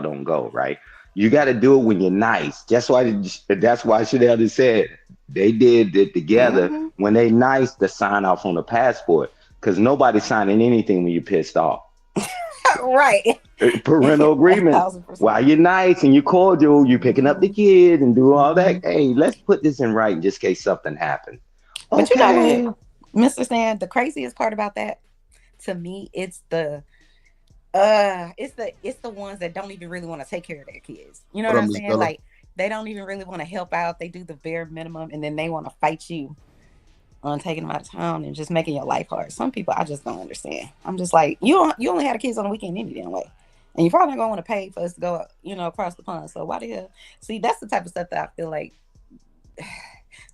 don't go, right? You got to do it when you're nice. That's why Chanel just said they did it together Mm-hmm. when they nice to sign off on the passport because nobody's signing anything when you're pissed off. Right. Parental A agreements. thousand While percent. you're nice and you're cordial, you're picking up the Mm-hmm. kids and do all Mm-hmm. that. Hey, let's put this in writing just in case something happens. But you know what, Okay. Mr. Sand, the craziest part about that to me, it's the ones that don't even really want to take care of their kids. You know What what up, I'm Miss saying? Bella? Like they don't even really want to help out. They do the bare minimum and then they want to fight you on taking them out of town and just making your life hard. Some people I just don't understand. I'm just like, you only had the kids on the weekend any damn way. And you're probably not gonna want to pay for us to go, across the pond. So why the hell? See, that's the type of stuff that I feel like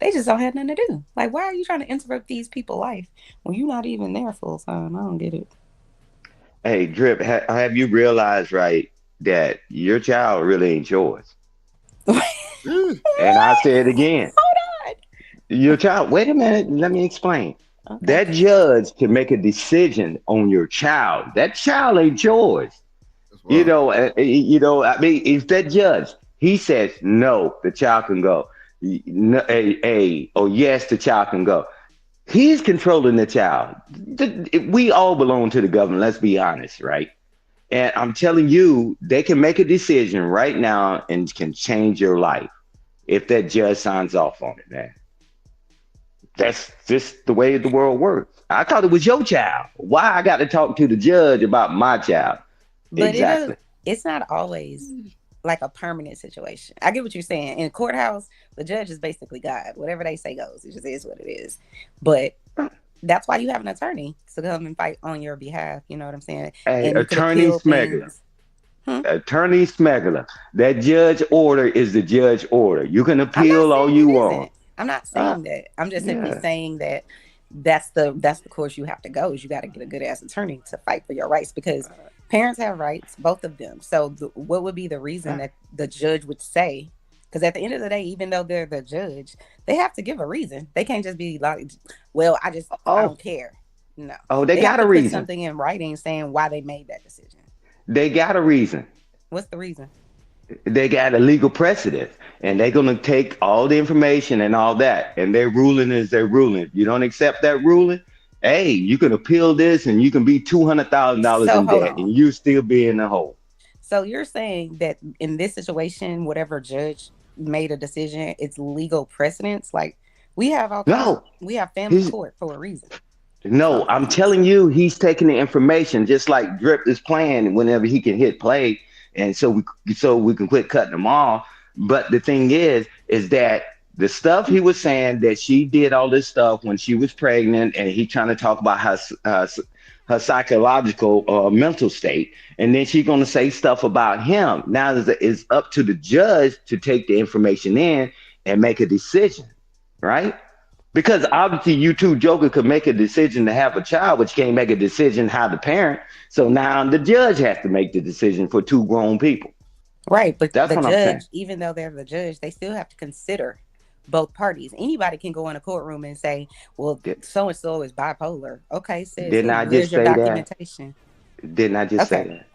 they just don't have nothing to do. Like, why are you trying to interrupt these people's life when you're not even there full time? I don't get it. Hey, Drip, have you realized, right, that your child really ain't yours? What? Yeah. And I say it again. Hold Your child, wait a minute, let me explain. on. Okay. That judge can make a decision on your child. That child ain't yours. That's wild. I mean, if that judge, he says no, the child can go. No, or yes, the child can go. He's controlling the child. We all belong to the government. Let's be honest, right? And I'm telling you, they can make a decision right now and can change your life if that judge signs off on it, man. That's just the way the world works. I thought it was your child. Why I got to talk to the judge about my child? But Exactly. it's not always like a permanent situation. I get what you're saying. In courthouse, the judge is basically God. Whatever they say goes. It just is what it is. But that's why you have an attorney to come and fight on your behalf. You know what I'm saying? Hey, And you can Attorney appeal Smegler. things. Hmm? Attorney Smegler. That judge order is the judge order. You can I'm not appeal all saying you it want. isn't. I'm not Uh, saying that. I'm just simply yeah. saying that that's the course you have to go. Is you got to get a good ass attorney to fight for your rights because parents have rights, both of them. So what would be the reason that the judge would say? Because at the end of the day, even though they're the judge, they have to give a reason. They can't just be like, "Well, I Oh, don't care." No, oh, they they have got to a put reason. something in writing saying why they made that decision. They got a reason. What's the reason? They got a legal precedent, and they're gonna take all the information and all that, and their ruling is their ruling. If you don't accept that ruling, hey, you can appeal this, and you can be $200,000 So in hold debt, and on. you still be in the hole. So you're saying that in this situation, whatever judge made a decision, it's legal precedence. Like No, we have family he's court for a reason. So no. I'm I'm confused. telling you, he's taking the information just like Drip is playing whenever he can hit play, and so we can quit cutting them off. But the thing is that the stuff he was saying that she did all this stuff when she was pregnant, and he trying to talk about her psychological mental state, and then she's gonna say stuff about him. Now it's up to the judge to take the information in and make a decision, right? Because obviously you two Joker could make a decision to have a child, but you can't make a decision how to parent. So now the judge has to make the decision for two grown people. Right, but That's the what I'm saying. judge, even though they're the judge, they still have to consider both parties. Anybody can go in a courtroom and say, "Well, Did, so and so is bipolar." Okay, says didn't who? I Where's just your say that? documentation? Didn't I just say Okay, that?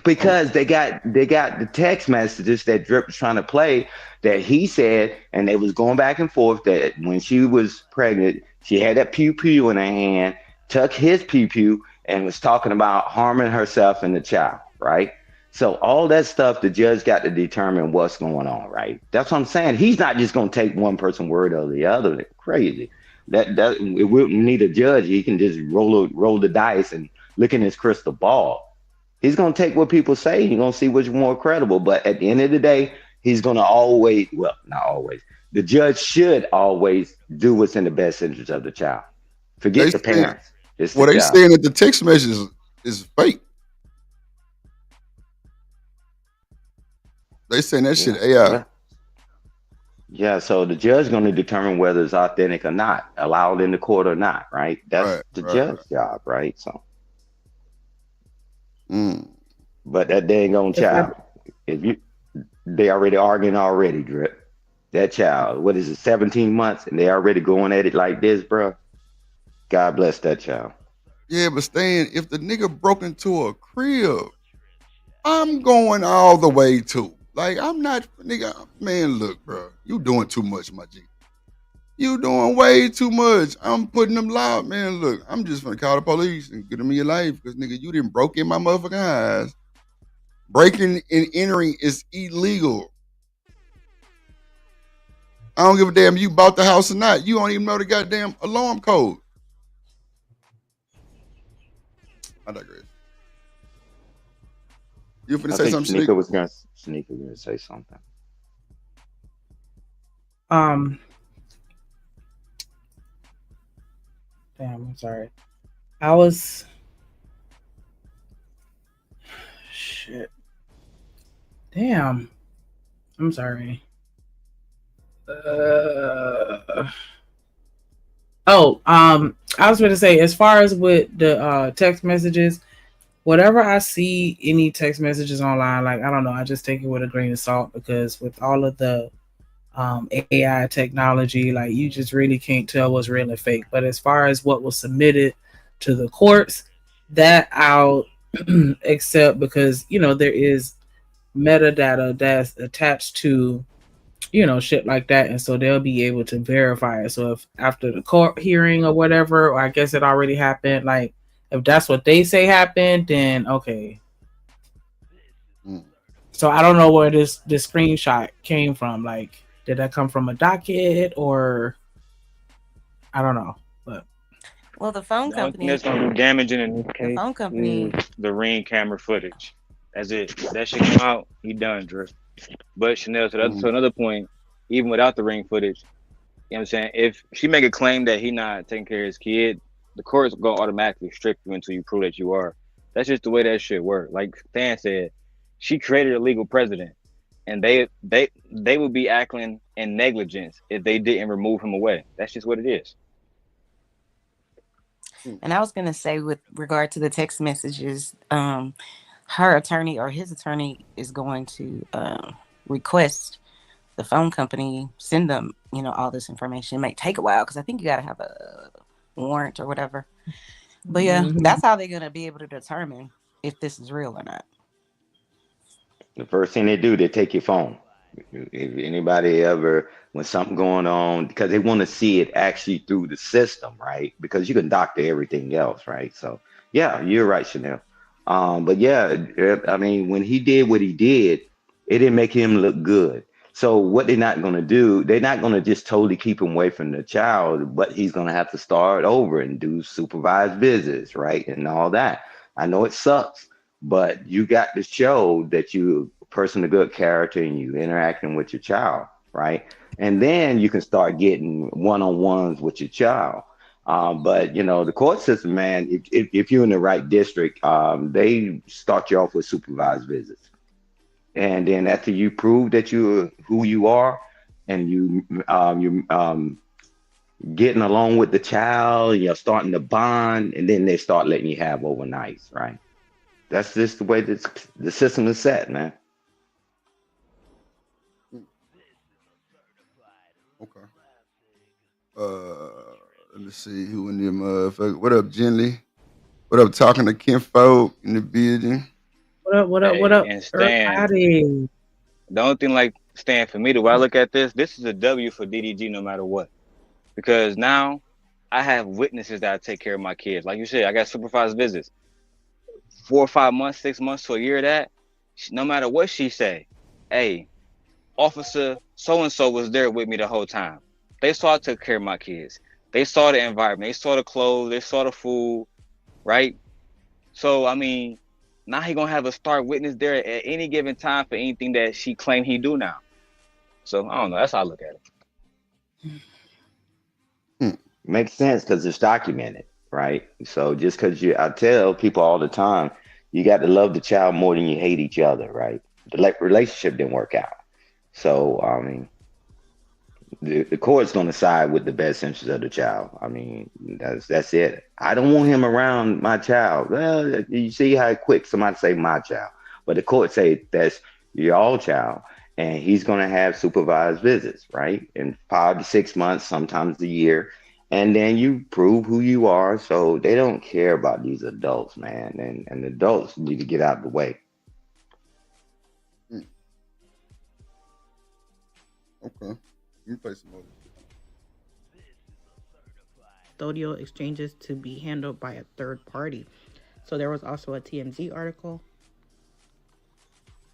Oh, Because they got the text messages that Drip was trying to play that he said, and they was going back and forth that when she was pregnant, she had that pew pew in her hand, took his pew pew, and was talking about harming herself and the child, right? So all that stuff, the judge got to determine what's going on, right? That's what I'm saying. He's not just gonna take one person word or the other. That's crazy. That it wouldn't need a judge. He can just roll the dice and look in his crystal ball. He's gonna take what people say. He's gonna see which more credible. But at the end of the day, he's gonna always, well, not always. The judge should always do what's in the best interest of the child. they Forget the saying parents. It's the well, they child. saying that the text message is fake. They saying that shit Yeah. AI. Well, yeah. So the judge gonna determine whether it's authentic or not, allowed in the court or not, right? That's Right, the right, right. judge's job, right? So, Mm. but that dang on if child, we're if you, they already arguing already, Drip. That child, what is it, 17 months, and they already going at it like this, bro. God bless that child. Yeah, but Stan, if the nigga broke into a crib, I'm going all the way too. Like I'm not, nigga. Man, look, bro, you doing too much, my G. You doing way too much. I'm putting them loud, man. Look, I'm just gonna call the police and get them in your life because nigga, you didn't broke in my motherfucking eyes. Breaking and entering is illegal. I don't give a damn you bought the house or not. You don't even know the goddamn alarm code. I digress. You finna I say think something, Sneak? Sneaker gonna say something. Um, damn, I'm sorry. I was shit. Damn, I'm sorry. Uh, I was going to say, as far as with the text messages, whatever I see any text messages online, like I don't know, I just take it with a grain of salt because with all of the AI technology, like you just really can't tell what's real and fake. But as far as what was submitted to the courts, that I'll accept because there is metadata that's attached to shit like that, and so they'll be able to verify it. So if after the court hearing or whatever, or I guess it already happened, like if that's what they say happened, then okay. Mm. So I don't know where this screenshot came from. Like, did that come from a docket or I don't know, but Well, the phone The only thing company, that's gonna do damaging in this the case phone company, is the ring camera footage. That's it. That shit come out, he done, Drew. But Chanel, to Mm. another point, even without the ring footage, you know what I'm saying? If she make a claim that he not taking care of his kid, the court's gonna automatically strip you until you prove that you are. That's just the way that shit work. Like Stan said, she created a legal precedent, and they would be acting in negligence if they didn't remove him away. That's just what it is. Mm. and I was gonna say with regard to the text messages, her attorney or his attorney is going to request the phone company send them, all this information. It may take a while because I think you got to have a warrant or whatever. But yeah, Mhm. that's how they're gonna be able to determine if this is real or not. The first thing they do, they take your phone. If anybody ever, when something going on, because they want to see it actually through the system, right? Because you can doctor everything else, right? So yeah, you're right, Chanel. But yeah, I mean, when he did what he did, it didn't make him look good. So what they're not going to do, they're not going to just totally keep him away from the child, but he's going to have to start over and do supervised visits, right? And all that. I know it sucks, but you got to show that you a person of good character and you interacting with your child, right? And then you can start getting one-on-ones with your child. But the court system, man, if you're in the right district, they start you off with supervised visits, and then after you prove that you're who you are, and you getting along with the child, you're starting to bond, and then they start letting you have overnights, right? That's just the way the system is set, man. Mm. Okay. Uh, Let me see who in the motherfucker. What up, Gently? What up, talking to Ken Folk in the building? What up? What up? What Hey, up? and Stan, Everybody. the only thing like Stan for me, the way I look at this is a W for DDG no matter what. Because now I have witnesses that I take care of my kids. Like you said, I got supervised visits. 4 or 5 months, 6 months to a year of that, no matter what she say, hey, officer so and so was there with me the whole time. They saw I took care of my kids. They saw the environment. They saw the clothes. They saw the food, right? So I mean, now he gonna have a star witness there at any given time for anything that she claimed he do now. So I don't know. That's how I look at it. Mm. Makes sense because it's documented, right? So just because I tell people all the time, you got to love the child more than you hate each other, right? The relationship didn't work out. So I mean, the court's going to side with the best interest of the child. I mean, that's it. I don't want him around my child. Well, you see how quick somebody say my child, but the court say that's your all child, and he's going to have supervised visits, right? In 5 to 6 months, sometimes a year, and then you prove who you are. So they don't care about these adults, man, and adults need to get out of the way. Mm, okay. Let me play some more. Custodial exchanges to be handled by a third party. So there was also a TMZ article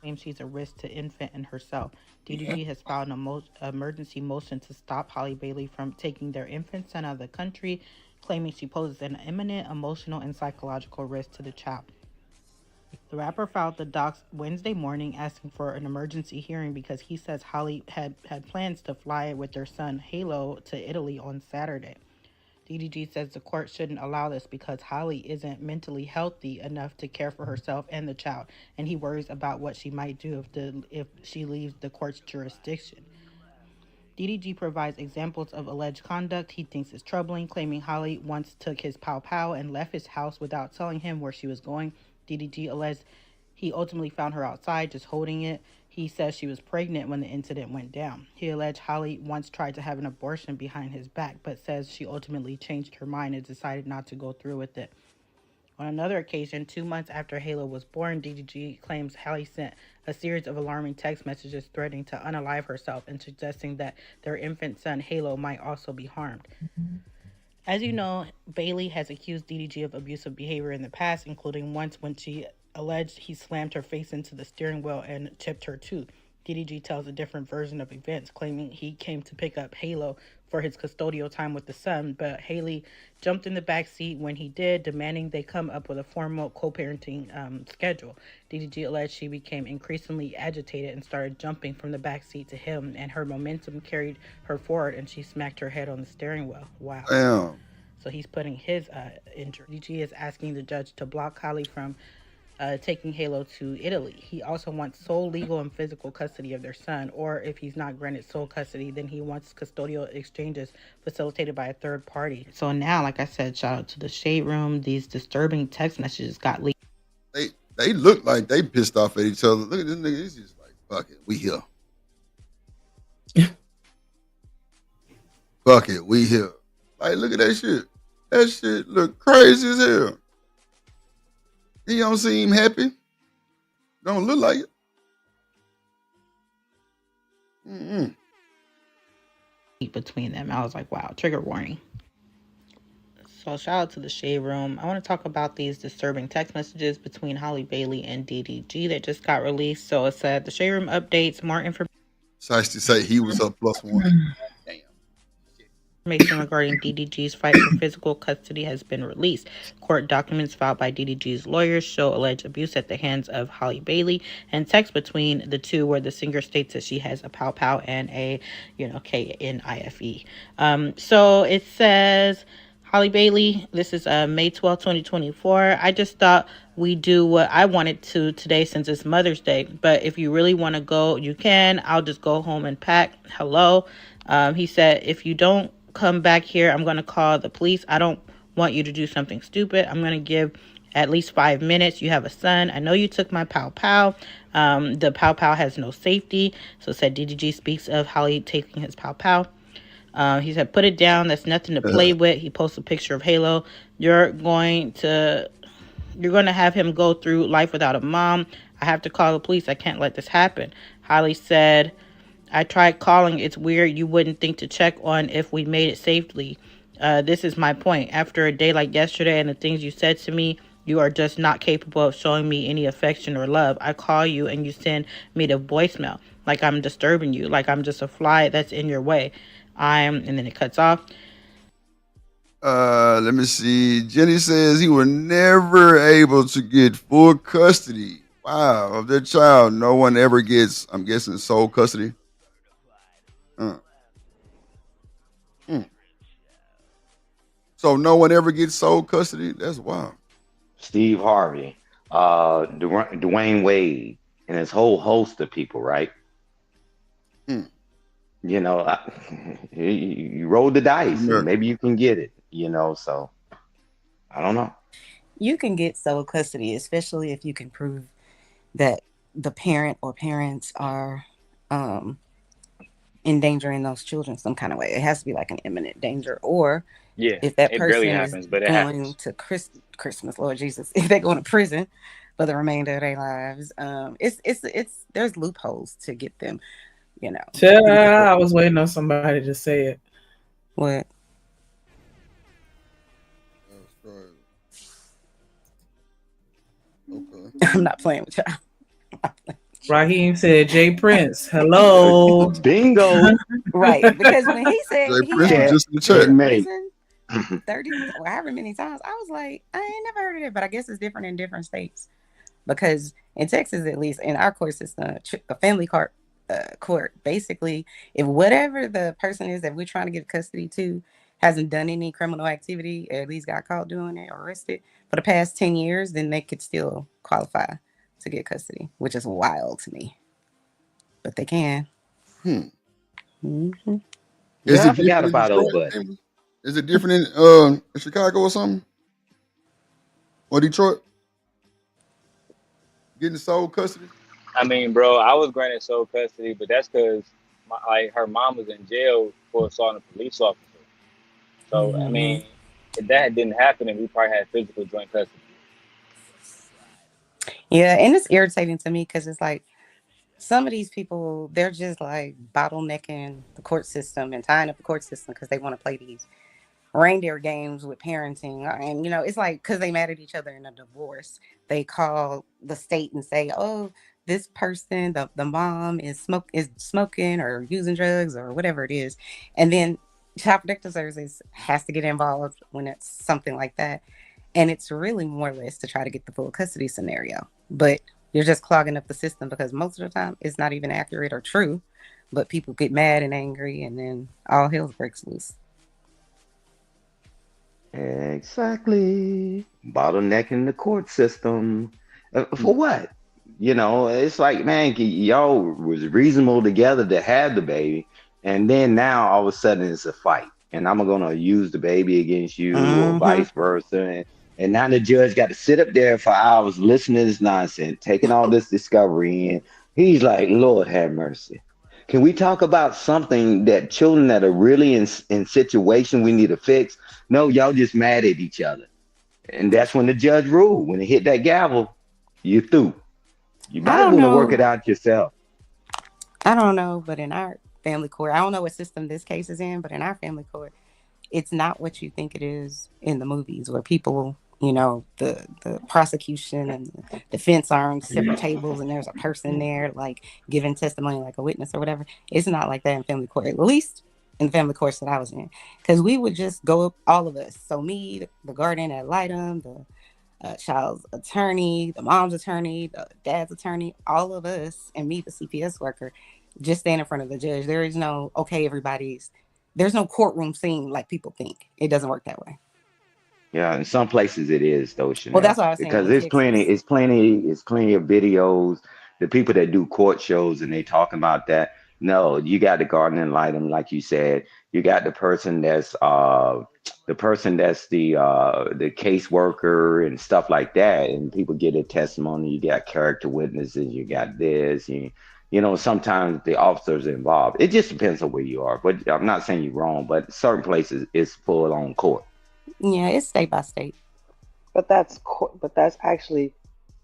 claims she's a risk to infant and herself. DDG has filed an emergency motion to stop Holly Bailey from taking their infant son out of the country, claiming she poses an imminent emotional and psychological risk to the child. The rapper filed the docs Wednesday morning asking for an emergency hearing because he says Holly had plans to fly with their son Halo to Italy on Saturday. DDG says the court shouldn't allow this because Holly isn't mentally healthy enough to care for herself and the child, and he worries about what she might do if she leaves the court's jurisdiction. DDG provides examples of alleged conduct he thinks is troubling, claiming Holly once took his pow pow and left his house without telling him where she was going. DDG alleged he ultimately found her outside just holding it. He says she was pregnant when the incident went down. He alleged Holly once tried to have an abortion behind his back, but says she ultimately changed her mind and decided not to go through with it. On another occasion, 2 months after Halo was born, DDG claims Holly sent a series of alarming text messages threatening to unalive herself and suggesting that their infant son Halo might also be harmed. As you know, Bailey has accused DDG of abusive behavior in the past, including once when she alleged he slammed her face into the steering wheel and chipped her tooth. DDG tells a different version of events, claiming he came to pick up Halo for his custodial time with the son, but Haley jumped in the back seat when he did, demanding they come up with a formal co-parenting schedule. DDG alleged she became increasingly agitated and started jumping from the back seat to him, and her momentum carried her forward, and she smacked her head on the steering wheel. Wow. Damn. So he's putting his injury. DDG is asking the judge to block Holly from taking Halo to Italy. He also wants sole legal and physical custody of their son, or if he's not granted sole custody, then he wants custodial exchanges facilitated by a third party. So now, like I said, shout out to the Shade Room. These disturbing text messages got leaked. They look like they pissed off at each other. Look at this nigga. He's just like, fuck it, we here. Fuck it, we here. Like, look at that shit. That shit look crazy as hell. He don't seem happy. Don't look like it. Mm-mm. Between them, I was like, wow, trigger warning. So shout out to the Shade Room. I want to talk about these disturbing text messages between Holly Bailey and DDG that just got released. So it said the Shade Room updates more information. Shiesty say he was up +1. Damn. Information regarding DDG's fight for physical custody has been released. Court documents filed by DDG's lawyers show alleged abuse at the hands of Holly Bailey, and text between the two where the singer states that she has a pow pow and a, KNIFE. So it says, Holly Bailey, this is May 12th, 2024. I just thought we do what I wanted to today since it's Mother's Day. But if you really want to go, you can. I'll just go home and pack. Hello. He said, if you don't come back here, I'm going to call the police. I don't want you to do something stupid. I'm going to give at least 5 minutes. You have a son. I know you took my pow pow. The pow pow has no safety. So said DDG speaks of Holly taking his pow pow. He said, put it down. That's nothing to play with. He posts a picture of Halo. You're going to have him go through life without a mom. I have to call the police. I can't let this happen. Holly said, I tried calling. It's weird. You wouldn't think to check on if we made it safely. This is my point. After a day like yesterday and the things you said to me, you are just not capable of showing me any affection or love. I call you and you send me the voicemail like I'm disturbing you, like I'm just a fly that's in your way. And then it cuts off. Let me see. Jenny says he was never able to get full custody. Wow, of their child. No one ever gets, I'm guessing, sole custody. Mm. So no one ever gets sole custody? That's wild. Steve Harvey, Dwayne Wade, and his whole host of people, right? Mm. You roll the dice and America. maybe you can get it, so I don't know. You can get sole custody, especially if you can prove that the parent or parents are endangering those children some kind of way. It has to be like an imminent danger, or Yeah, if that it barely person is happens, but it going happens. to Christmas, Lord Jesus, if they're going to prison, for the remainder of their lives. It's there's loopholes to get them, you know. I was waiting on somebody to say it. What? That's crazy. Okay. I'm not playing with y'all. Raheem said, Jay Prince, hello. Bingo. Right, because when he said Jay he Prince was had Chat, just in the been chat. in checkmate. prison 30 or however many times, I was like, I ain't never heard of it, but I guess it's different in different states. Because in Texas, at least in our court system, a family court, basically, if whatever the person is that we're trying to give custody to hasn't done any criminal activity, or at least got caught doing it or arrested for the past 10 years, then they could still qualify to get custody, which is wild to me. But they can. Hmm. Mm-hmm. Is Girl, I it forgot different in about old Detroit? buddy. Amy? Is it different in Chicago or something? Or Detroit? Getting sole custody? I mean, bro, I was granted sole custody, but that's because like her mom was in jail for assaulting a police officer. So I Mm-hmm. mean, if that didn't happen, then we probably had physical joint custody. Yeah, and it's irritating to me because it's like some of these people, they're just like bottlenecking the court system and tying up the court system because they want to play these reindeer games with parenting. And, it's like because they mad at each other in a divorce, they call the state and say, oh, this person, the mom is smoking or using drugs or whatever it is. And then Child Protective Services has to get involved when it's something like that. And it's really more or less to try to get the full custody scenario. But you're just clogging up the system because most of the time it's not even accurate or true. But people get mad and angry, and then all hell breaks loose. Exactly. Bottlenecking the court system. For Hmm. what? It's like, man, y'all was reasonable together to have the baby, and then now all of a sudden it's a fight, and I'm gonna use the baby against you, or Mm-hmm. vice versa, and now the judge got to sit up there for hours listening to this nonsense, taking all this discovery in. He's like, Lord have mercy. Can we talk about something that children that are really in situation we need to fix? No, y'all just mad at each other. And that's when the judge ruled. When it hit that gavel, you through. You I might don't want to work know. it out yourself. I don't know, but in our family court, I don't know what system this case is in, but in our family court, it's not what you think it is in the movies where people, the prosecution and the defense are on separate tables and there's a person there like giving testimony like a witness or whatever. It's not like that in family court, at least in the family courts that I was in. Because we would just go up, all of us. So me, the guardian ad litem, the child's attorney, the mom's attorney, the dad's attorney, all of us, and me, the CPS worker, just stand in front of the judge. There is no, okay, there's no courtroom scene like people think. It doesn't work that way. Yeah, in some places it is though, Well, that's Chanel, what I was saying because in Texas. it's plenty of videos. The people that do court shows and they talking about that. No, you got the garden lighting, like you said. You got the person that's the caseworker and stuff like that, and people get a testimony. You got character witnesses. You got this. Sometimes the officers involved. It just depends on where you are. But I'm not saying you're wrong. But certain places it's full on court. Yeah, it's state by state. But that's actually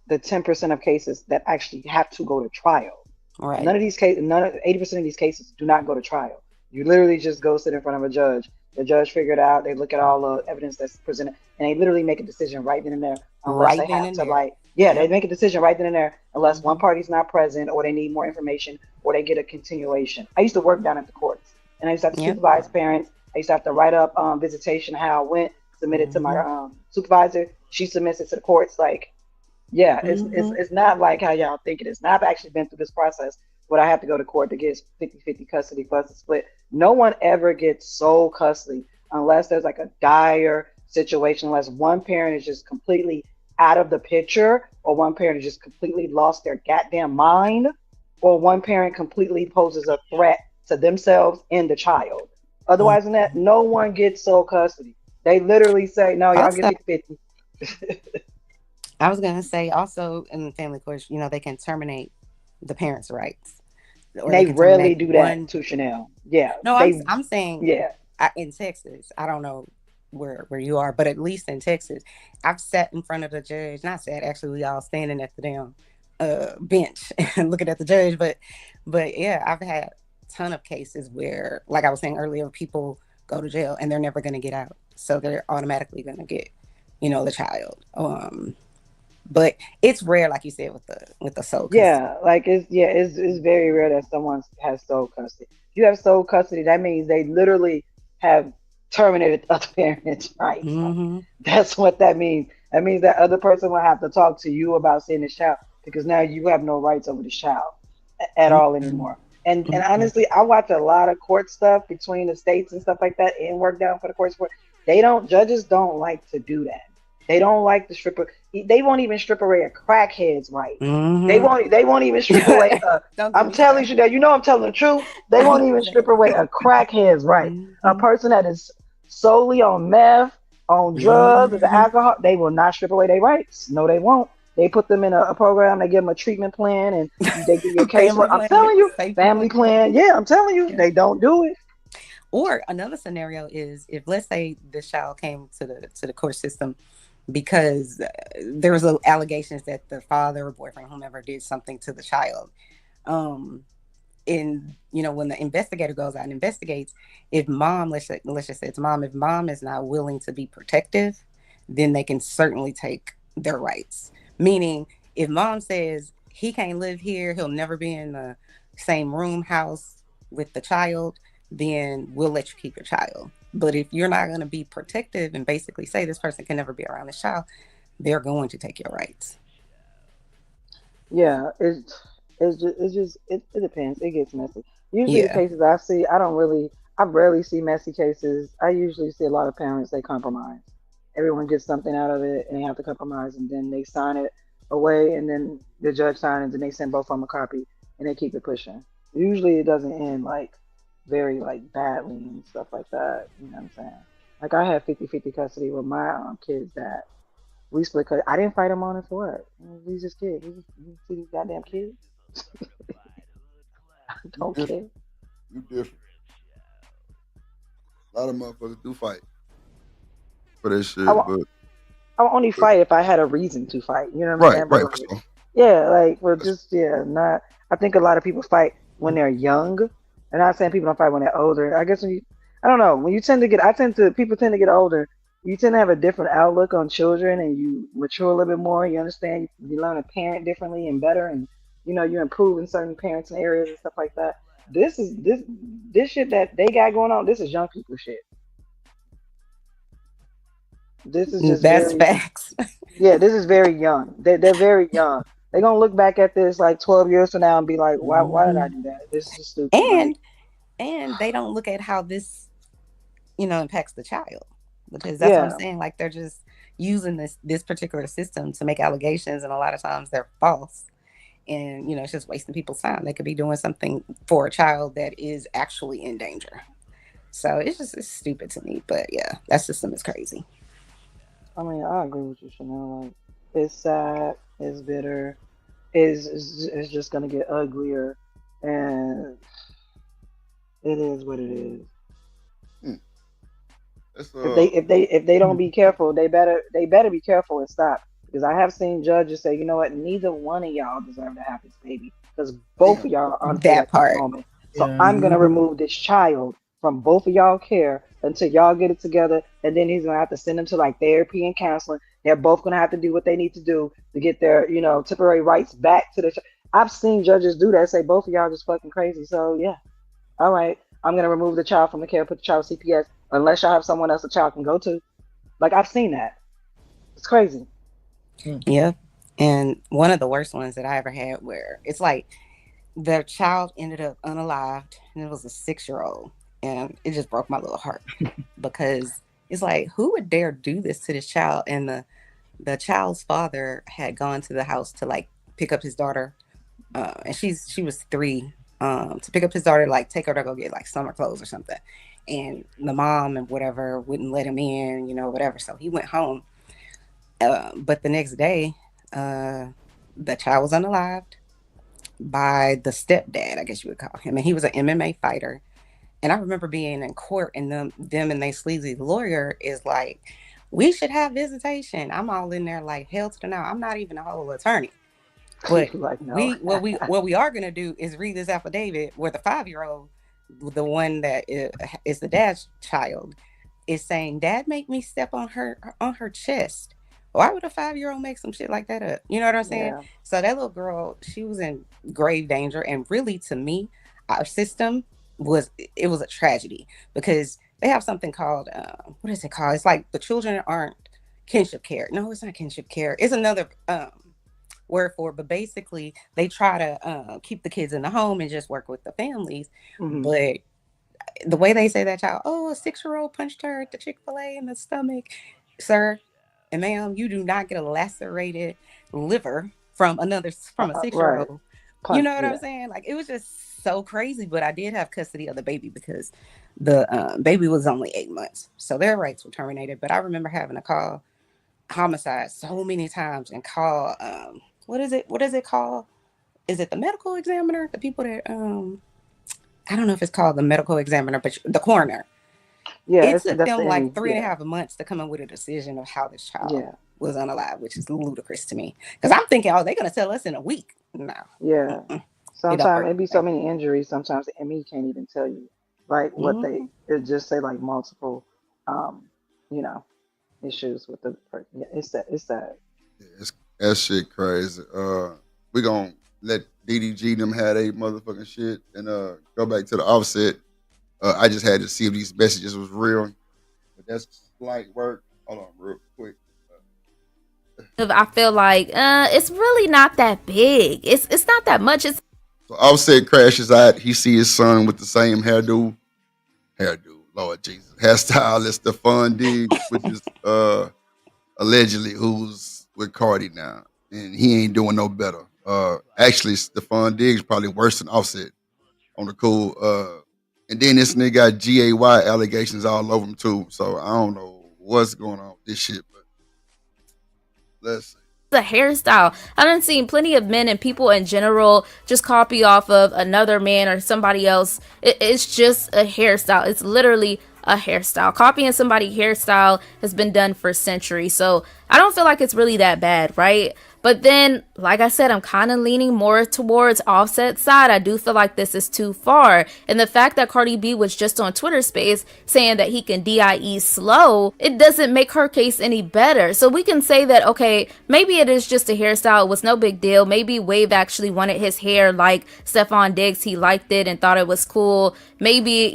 the 10% of cases that actually have to go to trial. Right. None of these cases, none of 80% of these cases do not go to trial. You literally just go sit in front of a judge. The judge figure it out. They look at all the evidence that's presented, and they literally make a decision right then and there. Unless Right they then have and to, there. like, yeah, they Yep. make a decision right then and there. Unless one Hmm. party's not present, or they need more information, or they get a continuation. I used to work down at the courts, and I used to have to Yep. supervise parents. I used to have to write up visitation, how it went, submit it to my Hmm. supervisor. She submits it to the courts. Like, yeah, Hmm. it's not like how y'all think it is. Now I've actually been through this process where I have to go to court to get 50-50 custody plus a split. No one ever gets sole custody unless there's like a dire situation, unless one parent is just completely out of the picture, or one parent has just completely lost their goddamn mind, or one parent completely poses a threat to themselves and the child. Otherwise than that, no one gets sole custody. They literally say, no, y'all get Also, 50-50. I was gonna say also in the family court, they can terminate the parents' rights, And or they they can rarely terminate do that one. to Chanel. Yeah, No, I'm they, I'm saying yeah. in Texas. I don't know where you are, but at least in Texas, I've sat in front of the judge. Not sat, actually, we all standing at the damn bench and looking at the judge. But yeah, I've had a ton of cases where, like I was saying earlier, people go to jail and they're never going to get out, so they're automatically going to get, the child. But it's rare, like you said, with the sole custody. Yeah, like it's very rare that someone has sole custody. If you have sole custody, that means they literally have terminated the other parent's rights. Like, Mm-hmm. that's what that means. That means that other person will have to talk to you about seeing this child because now you have no rights over this child at all Mm-hmm. anymore. And Mm-hmm. honestly, I watch a lot of court stuff between the states and stuff like that, and work down for the courts. For they don't judges don't like to do that. They don't like the stripper. They won't even strip away a crackhead's rights. They Mm-hmm. won't. They won't even strip away. Don't get I'm me telling started. you that you know I'm telling the truth. They won't even strip away a crackhead's right. A Mm-hmm. person that is solely on meth, on drugs, and Mm-hmm. alcohol, they will not strip away their rights. No, they won't. They put them in a program. They give them a treatment plan, and they give you a casework. Family I'm plan, telling you, safety family plan. plan. Yeah, I'm telling you, Yeah. they don't do it. Or another scenario is if, let's say, the child came to the court system because there was allegations that the father or boyfriend, whomever, did something to the child. Um, and when the investigator goes out and investigates, if mom, let's just say it's mom, if mom is not willing to be protective, then they can certainly take their rights. Meaning, if mom says he can't live here, he'll never be in the same room house with the child, then we'll let you keep your child. But if you're not going to be protective and basically say this person can never be around this child, they're going to take your rights. Yeah, it depends. It gets messy. Usually the Yeah. cases I see, I rarely see messy cases. I usually see a lot of parents they compromise. Everyone gets something out of it and they have to compromise and then they sign it away and then the judge signs it and they send both of them a copy and they keep it pushing. Usually it doesn't end like very like badly and stuff like that. You know what I'm saying? Like I had 50-50 custody with my kids that we split custody. I didn't fight him on it for what? We just kids. We see these goddamn kids. I You don't different. care. You different. A lot of motherfuckers do fight for that I shit, will, I will only but fight if I had a reason to fight. You know what I'm right, saying? But right, like, for sure. yeah, like, well, That's, just yeah, not. I think a lot of people fight when they're young. And not saying people don't fight when they're older. I guess when you, I don't know, when you tend to get, I tend to, people tend to get older. You tend to have a different outlook on children, and you mature a little bit more. You understand, you learn to parent differently and better, and you improve in certain parenting areas and stuff like that. This shit that they got going on. This is young people shit. This is just That's very, facts. yeah, this is very young. They're very young. They're gonna look back at this like 12 years from now and be like, why did I Mhm. do that? This is stupid. Like, And they don't look at how this, impacts the child, because that's what I'm yeah, saying. Like, they're just using this particular system to make allegations, and a lot of times they're false. And it's just wasting people's time. They could be doing something for a child that is actually in danger. So it's stupid to me. But yeah, that system is crazy. I mean, I agree with you, Chanel. Like, it's sad, it's bitter, it's just gonna get uglier, and it is what it is. hmm, that's If they don't be careful, they better be careful and stop. Because I have seen judges say, you know what, neither one of y'all deserve to have this baby. Because both damn. of y'all are unfit That at this part. moment. So Yeah. I'm gonna Hmm. remove this child from both of y'all care until y'all get it together, and then he's gonna have to send them to like therapy and counseling. They're both gonna have to do what they need to do to get their, temporary rights back to the. I've seen judges do that. Say both of y'all just fucking crazy. So yeah, all right, I'm gonna remove the child from the care, put the child with CPS, unless y'all have someone else the child can go to. Like I've seen that. It's crazy. Mm. Yep. And one of the worst ones that I ever had, where it's like the child ended up unalived, and it was a 6-year old, and it just broke my little heart, because it's like, who would dare do this to this child? And the child's father had gone to the house to like pick up his daughter, and she was 3, to pick up his daughter, like take her to go get like summer clothes or something. And the mom and whatever wouldn't let him in, whatever. So he went home. But the next day, uh, the child was unalived by the stepdad, I guess you would call him. And he was an MMA fighter. And I remember being in court and them and they sleazy lawyer is like, we should have visitation. I'm all in there like hell to the no. I'm not even a whole attorney. But Like no. we are gonna do is read this affidavit where the 5-year-old, the one that is the dad's child, is saying, "Dad make me step on her chest." Why would a 5-year-old make some shit like that up? You know what I'm saying? Yeah. So that little girl, she was in grave danger, and really, to me, our system was a tragedy because they have something called what is it called? It's like the children aren't kinship care. No, it's not kinship care. It's another word for it, but basically they try to keep the kids in the home and just work with the families. Hmm. But the way they say that child, oh, a 6-year-old punched her at the Chick-fil-A in the stomach, sir and ma'am, you do not get a lacerated liver from a six year Right. old. You Punch. know what I'm Yeah. saying? Like it was just so crazy. But I did have custody of the baby because the baby was only 8 months, so their rights were terminated. But I remember having to call homicide so many times and call what is it? What is it called? Is it the medical examiner? The people that I don't know if it's called the medical examiner, but the coroner. Yeah. It It's took that's them the like ME. three and a Yeah. half months to come up with a decision of how this child Yeah. was unalive, which is ludicrous to me. Because I'm thinking, oh, they're gonna tell us in a week. No, Yeah. it don't Sometimes work it be that so many injuries. Sometimes the ME can't even tell you like way. what they. It just say like multiple, um, you know, issues with the. Yeah, it's that. It's that. Yeah, that shit crazy. We gonna let DDG them have they motherfucking shit and go back to the offset. I just had to see if these messages was real, but that's slight work. Hold on, real quick. I feel like it's really not that big. It's not that much. It's So offset crashes out. He see his son with the same hairdo. Lord Jesus, hairstyle as Stephon Diggs, which is allegedly who's with Cardi now, and he ain't doing no better. Actually, Stephon Diggs probably worse than Offset on the cool. And then this nigga got GAY allegations all over him too. So I don't know what's going on with this shit, but let's see. a hairstyle. I done seen plenty of men and people in general just copy off of another man or somebody else. It's just a hairstyle. It's literally a hairstyle. Copying somebody's hairstyle has been done for centuries. So I don't feel like it's really that bad, right? But then, like I said, I'm kind of leaning more towards Offset's side. I do feel like this is too far. And the fact that Cardi B was just on Twitter Space saying that he can DIE slow, it doesn't make her case any better. So we can say that, okay, maybe it is just a hairstyle. It was no big deal. Maybe Wave actually wanted his hair like Stephon Diggs. He liked it and thought it was cool. Maybe,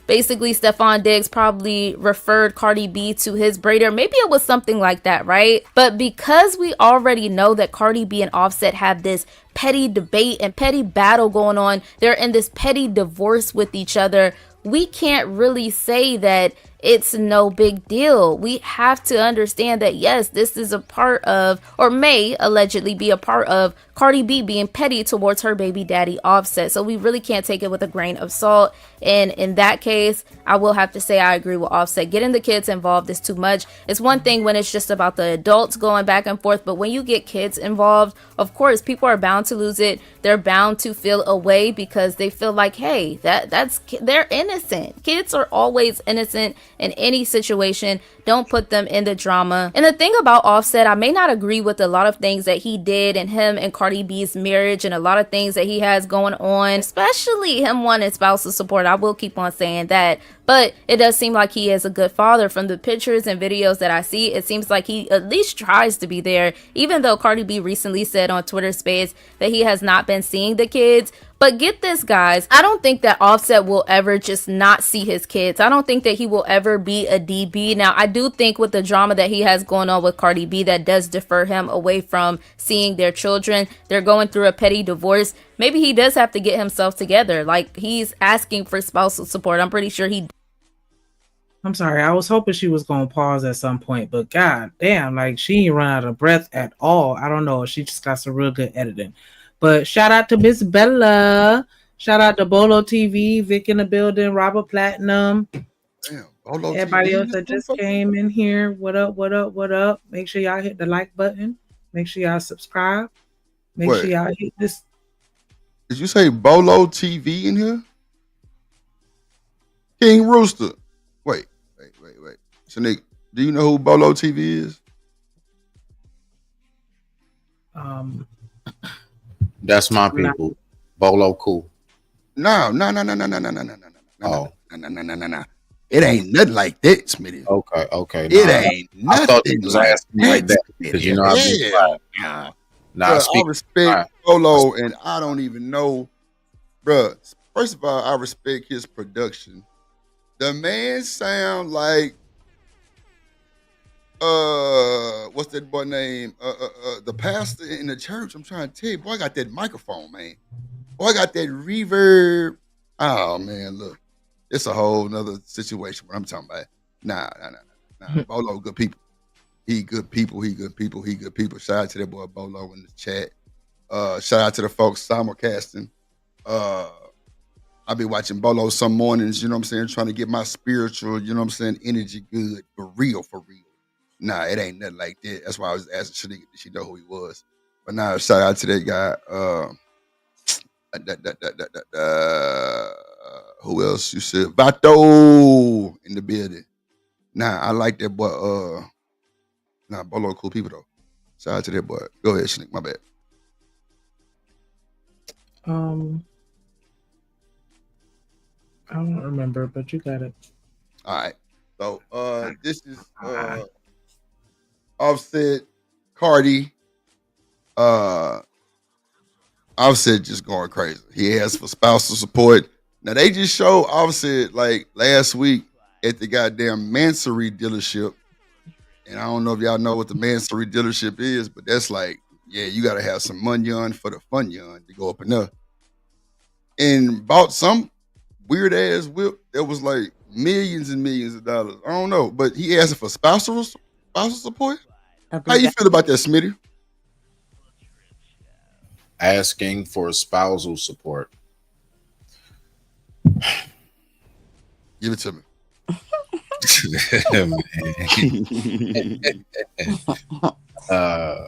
basically Stephon Diggs probably referred Cardi B to his braider. Maybe it was something like that, right? But because we already know that Cardi B and Offset have this petty debate and petty battle going on, they're in this petty divorce with each other, we can't really say that it's no big deal. We have to understand that, yes, this is a part of, or may allegedly be a part of, Cardi B being petty towards her baby daddy Offset. So we really can't take it with a grain of salt. And in that case, I will have to say I agree with Offset. Getting the kids involved is too much. It's one thing when it's just about the adults going back and forth, but when you get kids involved, of course, people are bound to lose it. They're bound to feel away because they feel like, hey, they're innocent. Kids are always innocent in any situation. Don't put them in the drama. And the thing about Offset, I may not agree with a lot of things that he did and him and Cardi B's marriage and a lot of things that he has going on, especially him wanting spousal support. I will keep on saying that. But it does seem like he is a good father. From the pictures and videos that I see, it seems like he at least tries to be there, even though Cardi B recently said on Twitter Space that he has not been seeing the kids. But get this, guys, I don't think that Offset will ever just not see his kids. I don't think that he will ever be a DB. Now, I do think with the drama that he has going on with Cardi B, that does defer him away from seeing their children. They're going through a petty divorce. Maybe he does have to get himself together. Like, he's asking for spousal support. I'm pretty sure he. I'm sorry. I was hoping she was going to pause at some point, but god damn, like she ain't run out of breath at all. I don't know. She just got some real good editing. But shout out to Miss Bella. Shout out to Bolo TV, Vic in the building, Robert Platinum. Damn, Bolo Everybody TV, else this that just motherfucker. came in here. What up, what up, what up? Make sure y'all hit the like button. Make sure y'all subscribe. Make sure Wait, y'all hit this. did you say Bolo TV in here? King Rooster. Wait. Shanique, do you know who Bolo TV is? Um, That's my nah. people. Bolo cool. No. Oh, No. It ain't nothing like that, Smitty. okay. It Nah, ain't I thought you nothing was like asking me like that because you know I've been quiet. Nah. Nah, Bruh, I speak. respect Bolo, and I don't even know, bruh. First of all, I respect his production. The man sound like what's that boy name? The pastor in the church. I'm trying to tell you, boy, I got that microphone, man. Boy, I got that reverb. Oh man, look, it's a whole nother situation. What I'm talking about. Nah. Bolo, good people. He good people. Shout out to that boy Bolo in the chat. Shout out to the folks simulcasting. I be watching Bolo some mornings, you know what I'm saying, trying to get my spiritual, you know what I'm saying, energy good, for real. Nah, it ain't nothing like that. That's why I was asking, did she know who he was? But now, shout out to that guy. Who else you said? Vato in the building. Nah, I like that boy. Bolo cool people though. Shout out to that boy. Go ahead, Shanique, my bad. I don't remember, but you got it. All right. So this is Offset, Cardi. Offset just going crazy. He asked for spousal support. Now they just showed Offset like last week at the goddamn Mansory dealership. And I don't know if y'all know what the Mansory dealership is, but that's like, yeah, you gotta have some money on for the fun yon to go up in there. And bought some weird ass whip that was like millions and millions of dollars. I don't know, but he asked for spousal support. How you feel about that, Smitty? Asking for spousal support. Give it to me.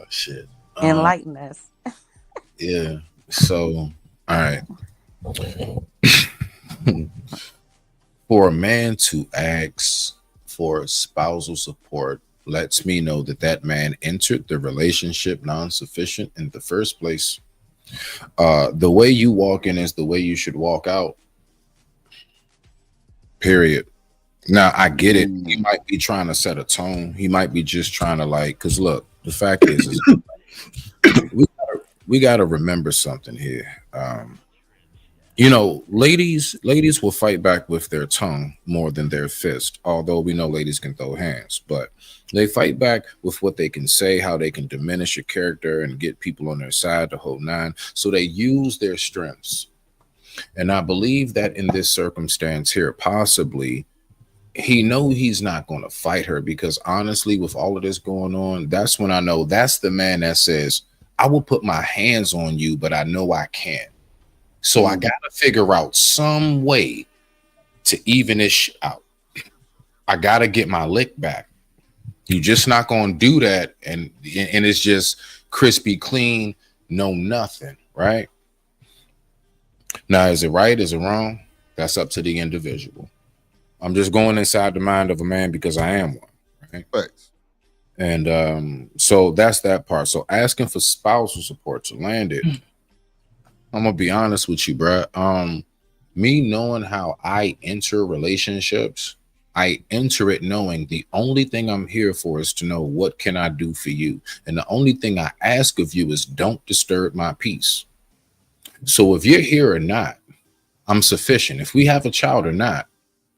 Shit. Enlighten us. Yeah. So, all right. For a man to ask for spousal support lets me know that man entered the relationship non-sufficient in the first place. The way you walk in is the way you should walk out. Period. Now, I get it. He might be trying to set a tone. He might be just trying to because look, the fact is we got to remember something here. Ladies will fight back with their tongue more than their fist, although we know ladies can throw hands, but they fight back with what they can say, how they can diminish your character and get people on their side to hold nine. So they use their strengths. And I believe that in this circumstance here, possibly he knows he's not going to fight her, because honestly, with all of this going on, that's when I know that's the man that says, I will put my hands on you, but I know I can't. So I got to figure out some way to even this out. I got to get my lick back. You just not going to do that. And it's just crispy clean, no nothing, right? Now, is it right? Is it wrong? That's up to the individual. I'm just going inside the mind of a man because I am one, right? Thanks. And so that's that part. So asking for spousal support to land it, I'm gonna be honest with you, bro. Me knowing how I enter relationships, I enter it knowing the only thing I'm here for is to know what can I do for you. And the only thing I ask of you is don't disturb my peace. So if you're here or not, I'm sufficient. If we have a child or not,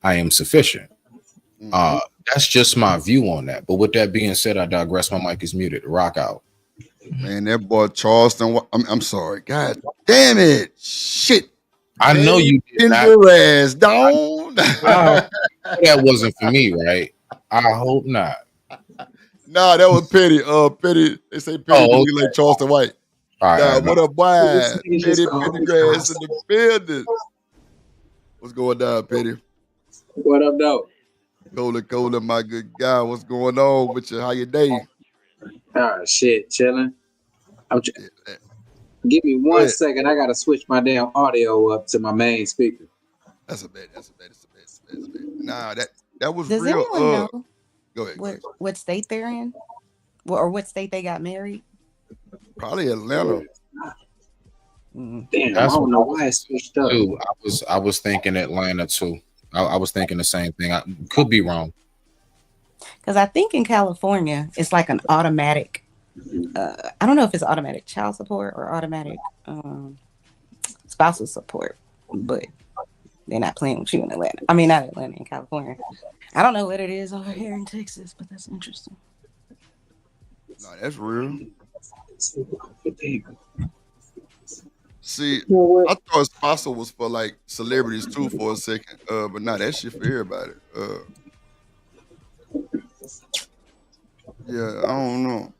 I am sufficient. That's just my view on that. But with that being said, I digress. My mic is muted. Rock out. Man, that boy Charleston. I'm sorry. God damn it. Shit. I know you did not. Your ass down. That wasn't for me, right? I hope not. Nah, that was Petty. Petty. They say Petty be like Charleston White. All right, what up, boy? Petty Pendergrass in the building. What's going down, Petty? What up, though? Cola, my good guy. What's going on with you? How your day? Shit, chilling. Give me 1 second. I gotta switch my damn audio up to my main speaker. That's a bit. Nah, that was Does real. anyone know Go ahead. what state they're in, or what state they got married? Probably Atlanta. Damn, I That's don't what know I why it was switched up. too. I was thinking Atlanta too. I was thinking the same thing. I could be wrong. Because I think in California it's like an automatic. I don't know if it's automatic child support or automatic spousal support, but they're not playing with you in Atlanta. I mean, not Atlanta, in California. I don't know what it is over here in Texas, but that's interesting. No, that's real. Damn. See, You know what? I thought spousal was for like celebrities too for a second. But nah, that shit for everybody. Yeah, I don't know.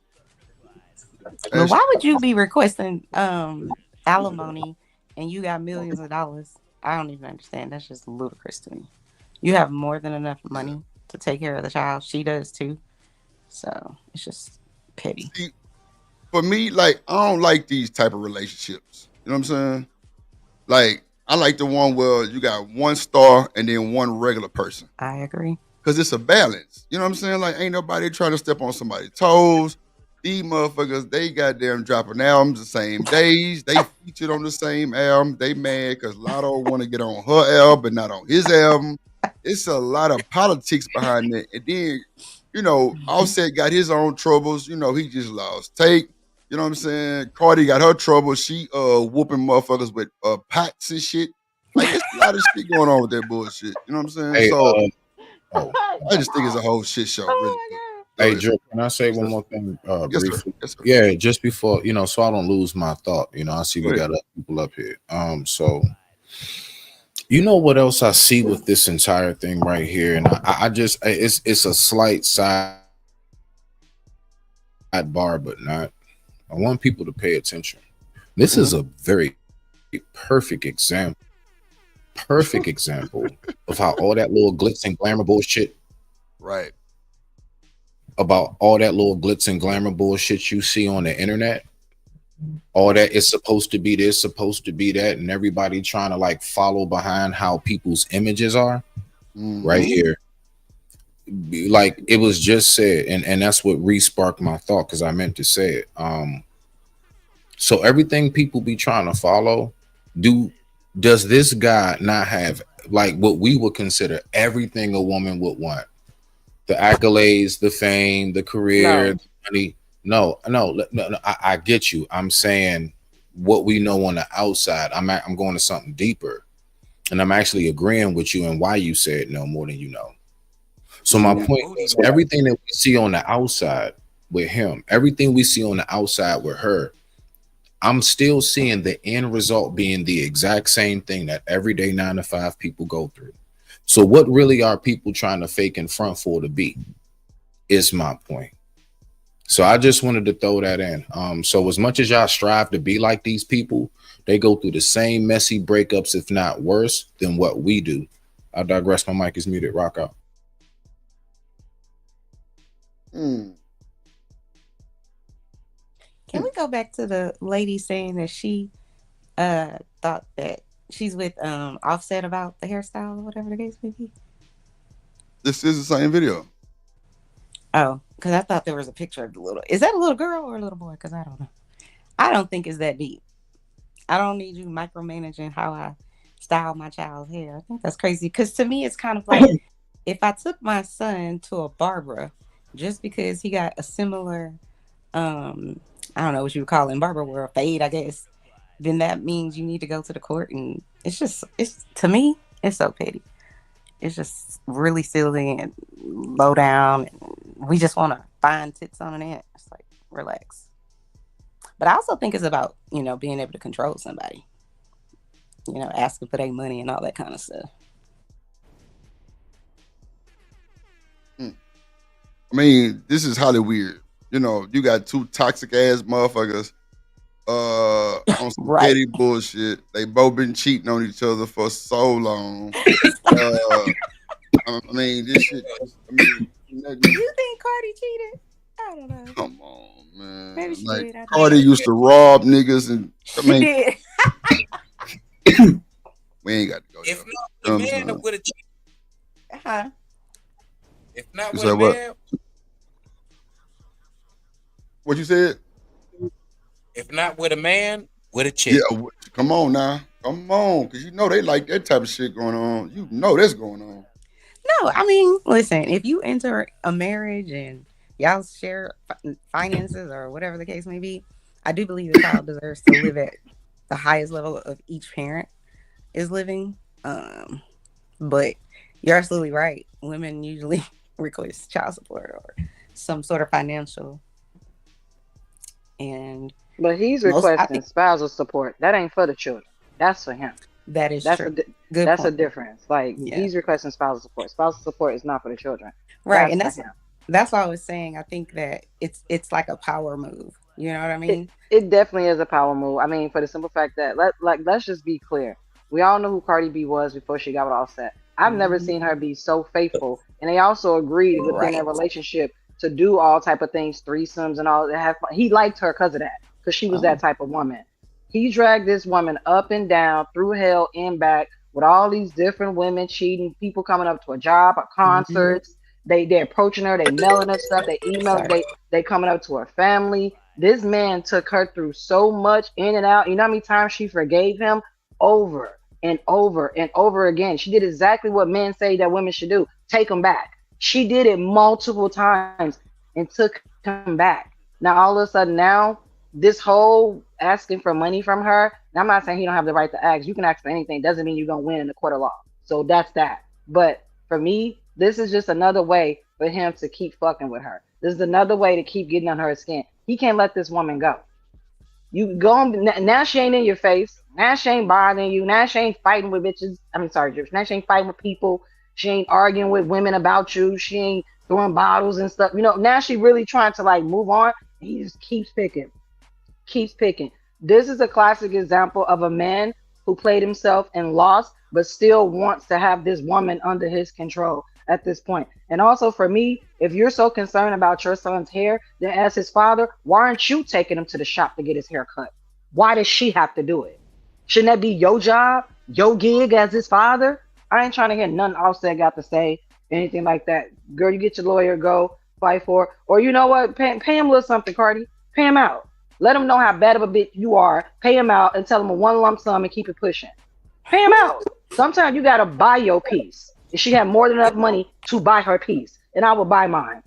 But why would you be requesting alimony and you got millions of dollars? I don't even understand. That's just ludicrous to me. You have more than enough money to take care of the child. She does too. So it's just petty. See, for me, like I don't like these type of relationships. You know what I'm saying? Like I like the one where you got one star and then one regular person. I agree. Cause it's a balance. You know what I'm saying? Like ain't nobody trying to step on somebody's toes. These motherfuckers, they goddamn dropping albums the same days. They featured on the same album. They mad because Lotto want to get on her album, but not on his album. It's a lot of politics behind it. And then, you know, Offset got his own troubles. You know, he just lost Take. You know what I'm saying? Cardi got her troubles. She whooping motherfuckers with pots and shit. Like it's a lot of shit going on with that bullshit. You know what I'm saying? Hey, So oh, I just think it's a whole shit show, really. hey, Drip, can I say one more thing Yes, sir. briefly? Yes, sir. Yeah, just before, so I don't lose my thought. I see Go we ahead. got other people up here. So you know what else I see with this entire thing right here, and I just it's a slight sidebar, but not. I want people to pay attention. This is a very perfect example of how all that little glitz and glamour bullshit, Right. about all that little glitz and glamour bullshit you see on the internet, all that is supposed to be this, supposed to be that, and everybody trying to like follow behind how people's images are. Right here, like it was just said, and that's what re-sparked my thought because I meant to say it. So everything people be trying to follow, does this guy not have like what we would consider everything a woman would want? The accolades, the fame, the career, the money. No, I get you. I'm saying what we know on the outside. I'm going to something deeper, and I'm actually agreeing with you and why you said no more than you know. So my point is, everything that we see on the outside with him, everything we see on the outside with her, I'm still seeing the end result being the exact same thing that everyday 9 to 5 people go through. So what really are people trying to fake and front for to be? Is my point. So I just wanted to throw that in. So as much as y'all strive to be like these people, they go through the same messy breakups, if not worse, than what we do. I digress. My mic is muted. Rock out. Can we go back to the lady saying that she thought that she's with Offset about the hairstyle or whatever the case may be? This is the same video. Oh, because I thought there was a picture of the little. Is that a little girl or a little boy? Because I don't know. I don't think it's that deep. I don't need you micromanaging how I style my child's hair. I think that's crazy. Because to me, it's kind of like if I took my son to a barber just because he got a similar, I don't know what you would call it in barber world, fade, I guess, then that means you need to go to the court. And it's to me, it's so petty. It's just really silly and low down. And we just want to find tits on the net. It's like, relax. But I also think it's about, being able to control somebody. Asking for their money and all that kind of stuff. I mean, this is highly weird. You got two toxic ass motherfuckers on some Right. petty bullshit. They both been cheating on each other for so long. I mean, this shit. You think Cardi cheated? I don't know. Come on, man. Maybe she like did. I Cardi used to rob niggas, and She did. we ain't got to go. If there. not, the man would have cheated. Huh? If not You with a said what? man, What you said? if not with a man, with a Yeah, chick. come on now. Come on, because you know they like that type of shit going on. You know that's going on. No, I mean, listen, if you enter a marriage and y'all share finances or whatever the case may be, I do believe the child deserves to live at the highest level of each parent is living. But you're absolutely right. Women usually request child support or some sort of financial, and But he's I requesting think spousal support. That ain't for the children. That's for him. that is That's true. a Good that's a point. difference. Like Yeah. he's requesting spousal support. Spousal support is not for the children. Right. That's And for him. that's what I was saying. I think that it's like a power move. You know what I It mean? it definitely is a power move. I mean, for the simple fact that let's just be clear. We all know who Cardi B was before she got with Offset. I've never Mhm. seen her be so faithful, and they also agreed within their Right. relationship to do all type of things, threesomes and all that. Have fun. He liked her because of that, because she was that Oh. type of woman. He dragged this woman up and down through hell and back with all these different women cheating, people coming up to a job, or Mhm. concerts. They approaching her, they mailing her stuff, they emailing, Sorry. they coming up to her family. This man took her through so much in and out. You know how many times she forgave him? Over and over and over again. She did exactly what men say that women should do: take him back. She did it multiple times and took him back. Now, all of a sudden, now this whole asking for money from her, and I'm not saying he don't have the right to ask. You can ask for anything. Doesn't mean you're going to win in the court of law. So that's that. But for me, this is just another way for him to keep fucking with her. This is another way to keep getting on her skin. He can't let this woman go. You go on, now she ain't in your face. Now she ain't bothering you. Now she ain't fighting with bitches. I mean, sorry, Drips. Now she ain't fighting with people. She ain't arguing with women about you. She ain't throwing bottles and stuff. You know, now she really trying to like move on. And he just keeps picking, keeps picking. This is a classic example of a man who played himself and lost, but still wants to have this woman under his control at this point. And also for me, if you're so concerned about your son's hair, then as his father, why aren't you taking him to the shop to get his hair cut? Why does she have to do it? Shouldn't that be your job, your gig as his father? I ain't trying to hear nothing Offset got to say, anything like that. Girl, you get your lawyer, go fight for it. Or you know what? Pay him a little something, Cardi. Pay him out. Let him know how bad of a bitch you are. Pay him out and tell him a one lump sum and keep it pushing. Pay him out. Sometimes you gotta buy your piece. And she had more than enough money to buy her piece, and I will buy mine.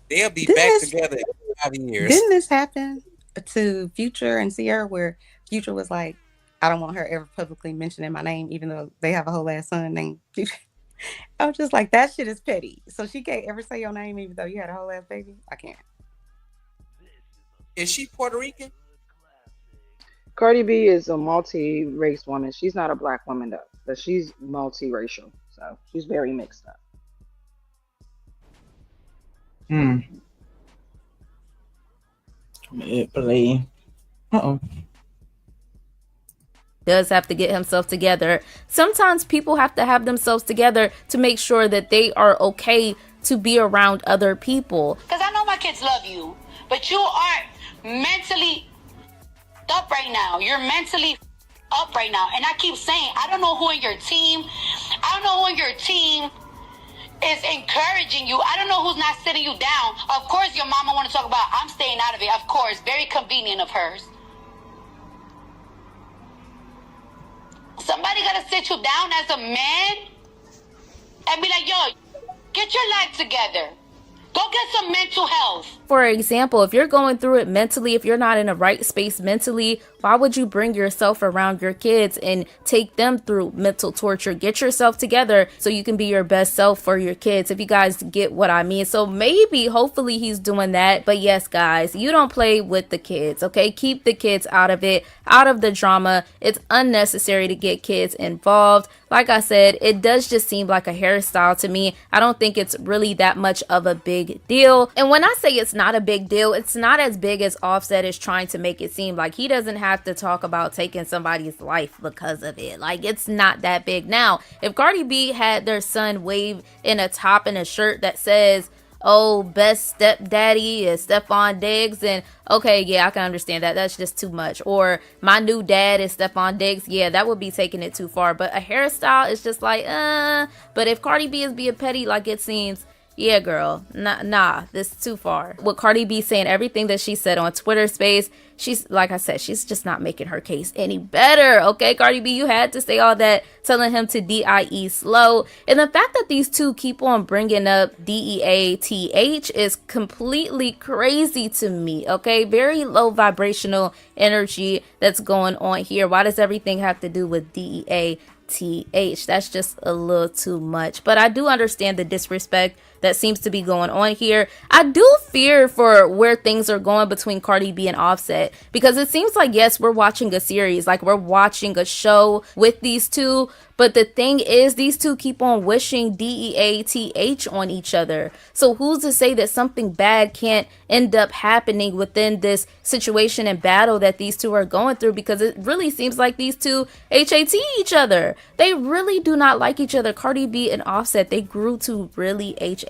They'll be Didn't back this together in 5 years. didn't this happen to Future and Sierra where Future was like, I don't want her ever publicly mentioning my name, even though they have a whole ass son named Future. I was just like, that shit is petty. So she can't ever say your name, even though you had a whole ass baby. I can't. Is she Puerto Rican? Cardi B is a multi-race woman. She's not a black woman though, but she's multi-racial, so she's very mixed up. Hmm. Play. Uh-oh. Does have to get himself together. Sometimes people have to have themselves together to make sure that they are okay to be around other people. Because I know my kids love you, but you aren't mentally up right now. You're mentally up right now. And I keep saying, I don't know who in your team, I don't know who in your team is encouraging you. I don't know who's not sitting you down. Of course, your mama want to talk about, I'm staying out of it. Of course, very convenient of hers. Somebody got to sit you down as a man and be like, yo, get your life together. Go get some mental health. For example, if you're going through it mentally, if you're not in a right space mentally, why would you bring yourself around your kids and take them through mental torture? Get yourself together so you can be your best self for your kids, if you guys get what I mean. So maybe, hopefully he's doing that. But yes, guys, you don't play with the kids, okay? Keep the kids out of it, out of the drama. It's unnecessary to get kids involved. Like I said, it does just seem like a hairstyle to me. I don't think it's really that much of a big deal. And when I say it's not a big deal, it's not as big as Offset is trying to make it seem. Like, he doesn't have to talk about taking somebody's life because of it. Like, it's not that big. Now, if Cardi B had their son wave in a top and a shirt that says, oh, best stepdaddy is Stephon Diggs, and okay, yeah, I can understand that. That's just too much. Or my new dad is Stephon Diggs. Yeah, that would be taking it too far. But a hairstyle is just like, But if Cardi B is being petty, like it seems, yeah, girl, nah, this is too far. With Cardi B saying everything that she said on Twitter Space, she's, like I said, she's just not making her case any better. Okay, Cardi B, you had to say all that, telling him to DIE slow. And the fact that these two keep on bringing up DEATH is completely crazy to me. Okay, very low vibrational energy that's going on here. Why does everything have to do with DEATH? That's just a little too much. But I do understand the disrespect that seems to be going on here. I do fear for where things are going between Cardi B and Offset, because it seems like, yes, we're watching a series, like we're watching a show with these two, but the thing is, these two keep on wishing DEATH on each other. So who's to say that something bad can't end up happening within this situation and battle that these two are going through? Because it really seems like these two HAT each other. They really do not like each other. Cardi B and Offset, they grew to really HATE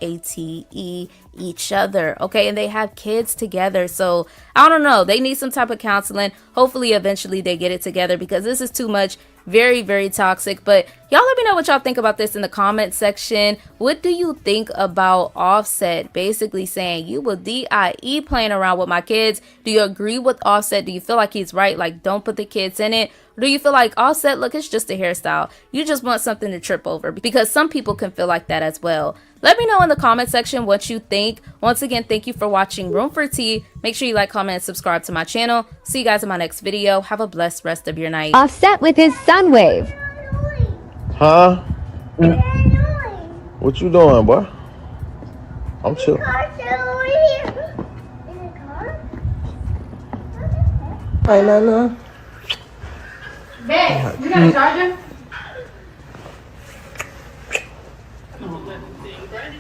each other, okay, and they have kids together. So I don't know, they need some type of counseling. Hopefully eventually they get it together, because this is too much. Very, very toxic. But y'all let me know what y'all think about this in the comment section. What do you think about Offset basically saying, you will DIE playing around with my kids? Do you agree with Offset? Do you feel like he's right, like don't put the kids in it? Or do you feel like Offset, look, it's just a hairstyle, you just want something to trip over? Because some people can feel like that as well. Let me know in the comment section what you think. Once again, thank you for watching Room for Tea. Make sure you like, comment, and subscribe to my channel. See you guys in my next video. Have a blessed rest of your night. Offset with his Sunwave. Huh? What you doing, boy? I'm chill. Hey, Nana. Babe, you got a charger?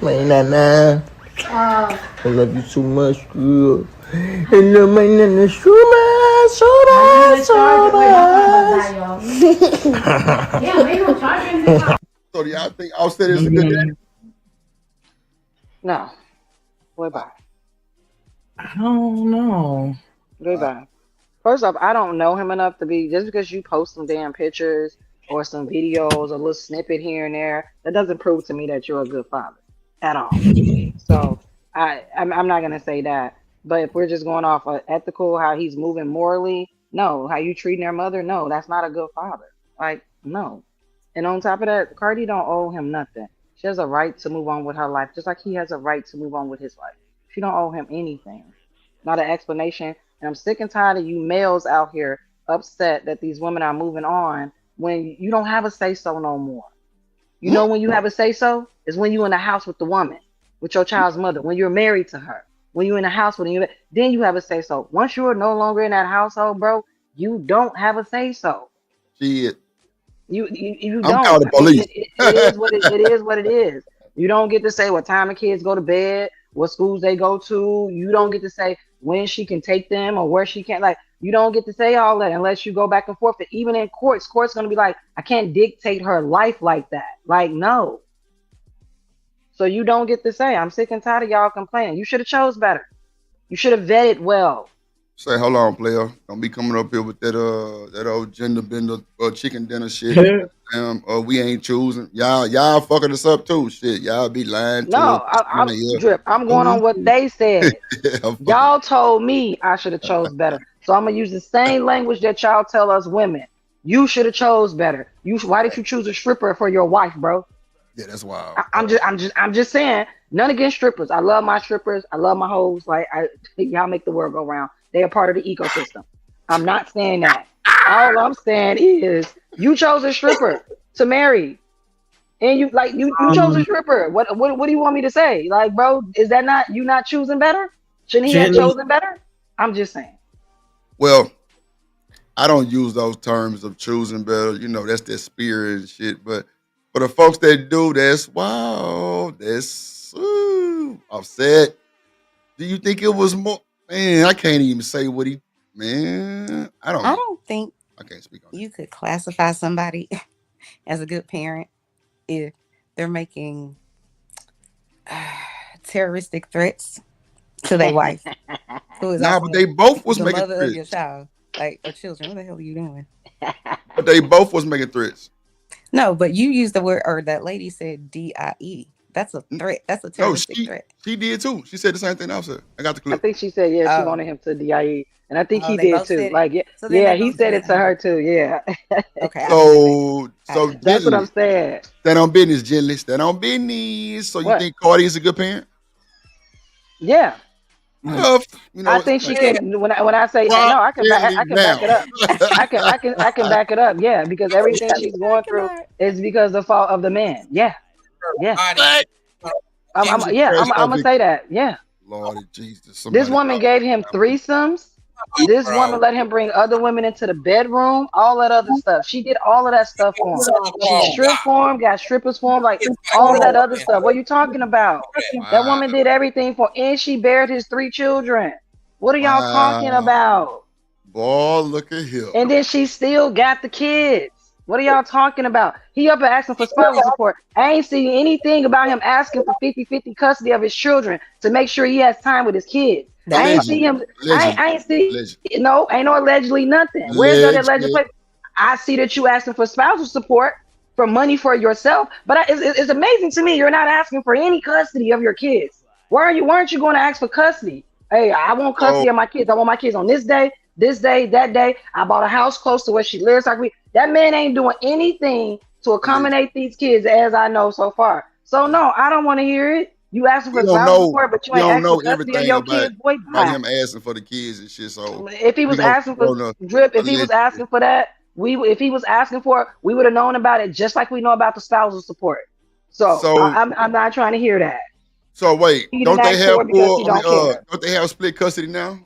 Man, Nana. I love you so much, girl. I love my Nana so much, so much. Yeah, ain't no charger. So do y'all think Offset is a good daddy? No. Boy, bye. I don't know. Goodbye. First off, I don't know him enough to be, just because you post some damn pictures or some videos, a little snippet here and there, that doesn't prove to me that you're a good father at all. So I'm not gonna say that. But if we're just going off of ethical, how he's moving morally, no. How you treating their mother, no, that's not a good father. Like, no. And on top of that, Cardi don't owe him nothing. She has a right to move on with her life, just like he has a right to move on with his life. She don't owe him anything. Not an explanation. And I'm sick and tired of you males out here upset that these women are moving on when you don't have a say-so no more. You know when you have a say-so is when you're in the house with the woman, with your child's mother, when you're married to her, when you're in the house with her, then you have a say-so. Once you're no longer in that household, bro, you don't have a say-so. Shit. You I'm don't. calling the police. It is what it is what it is. You don't get to say what time the kids go to bed, what schools they go to. You don't get to say when she can take them or where she can't. Like, you don't get to say all that unless you go back and forth. But even in courts gonna be like, I can't dictate her life like that. Like, no. So you don't get to say. I'm sick and tired of y'all complaining. You should have chose better. You should have vetted well. Say, hold on, player. Don't be coming up here with that old gender bender chicken dinner shit. We ain't choosing. Y'all fucking us up too. Shit, y'all be lying to No, us. Drip. I'm going on what they said. Y'all told me I should have chose better. So I'm gonna use the same language that y'all tell us women. You should have chose better. Why did you choose a stripper for your wife, bro? Yeah, that's wild. I'm just saying. None against strippers. I love my strippers. I love my hoes. Like, y'all make the world go round. They are part of the ecosystem. I'm not saying that. All I'm saying is you chose a stripper to marry, and you chose a stripper. What do you want me to say? Like, bro, is that not you not choosing better? Shouldn't he have chosen better? I'm just saying. Well, I don't use those terms of choosing better. You know, that's their spirit and shit. But for the folks that do, that's wow. That's Offset. Do you think it was more? Man, I can't even say what he. Man, I don't think I can't speak on you could classify somebody as a good parent if they're making terroristic threats to their wife, who is Nah, also but they both was the making mother of your threats. child, like or children. What the hell are you doing? But they both was making threats. No, but you used the word, or that lady said DIE. That's a threat. That's a No, terroristic threat. she did too. She said the same thing I said. I got the I clip. think she said, yeah, she Oh, wanted him to DIE. And I think oh, he they did both too. said it. Like, yeah, So then they yeah, he both did said the it to same her thing. too. Yeah. Okay, I didn't know that. I So didn't. That's what I'm gently, saying. stand on business, gently, stand on business. So you What? think Cardi is a good parent? Yeah. Well, I think she can. When I say rock no, gently I can back now. it up. I can back it up. Yeah, because everything she's going through is because the fault of the man. Yeah, yeah. Body. I'm gonna say that. Yeah. Lordy Jesus, This somebody. woman gave him threesomes. This woman let him bring other women into the bedroom, all that other stuff. She did all of that stuff for him. She stripped for him, got strippers for him, like all of that other stuff. What are you talking about? That Wow. woman did everything for, and she bared his 3 children. What are y'all talking Wow. about? Boy, look at here. And then she still got the kids. What are y'all talking about? He up and asking for spousal support. I ain't seen anything about him asking for 50-50 custody of his children to make sure he has time with his kids. I ain't see him. I ain't see. No, ain't no allegedly nothing. Where's that alleged place? I see that you asking for spousal support for money for yourself, but it's amazing to me you're not asking for any custody of your kids. Why aren't you going to ask for custody? Hey, I want custody of my kids. I want my kids on this day, that day. I bought a house close to where she lives. That man ain't doing anything to accommodate these kids, as I know so far. So no, I don't want to hear it. You asking for spousal support, but you ain't asking for custody of your kids. Boy, about him asking for the kids and shit. So if he was asking for drip, if he was asking for that, if he was asking for it, we would have known about it just like we know about the spousal support. So I'm not trying to hear that. So wait, He don't they have care. don't they have split custody now?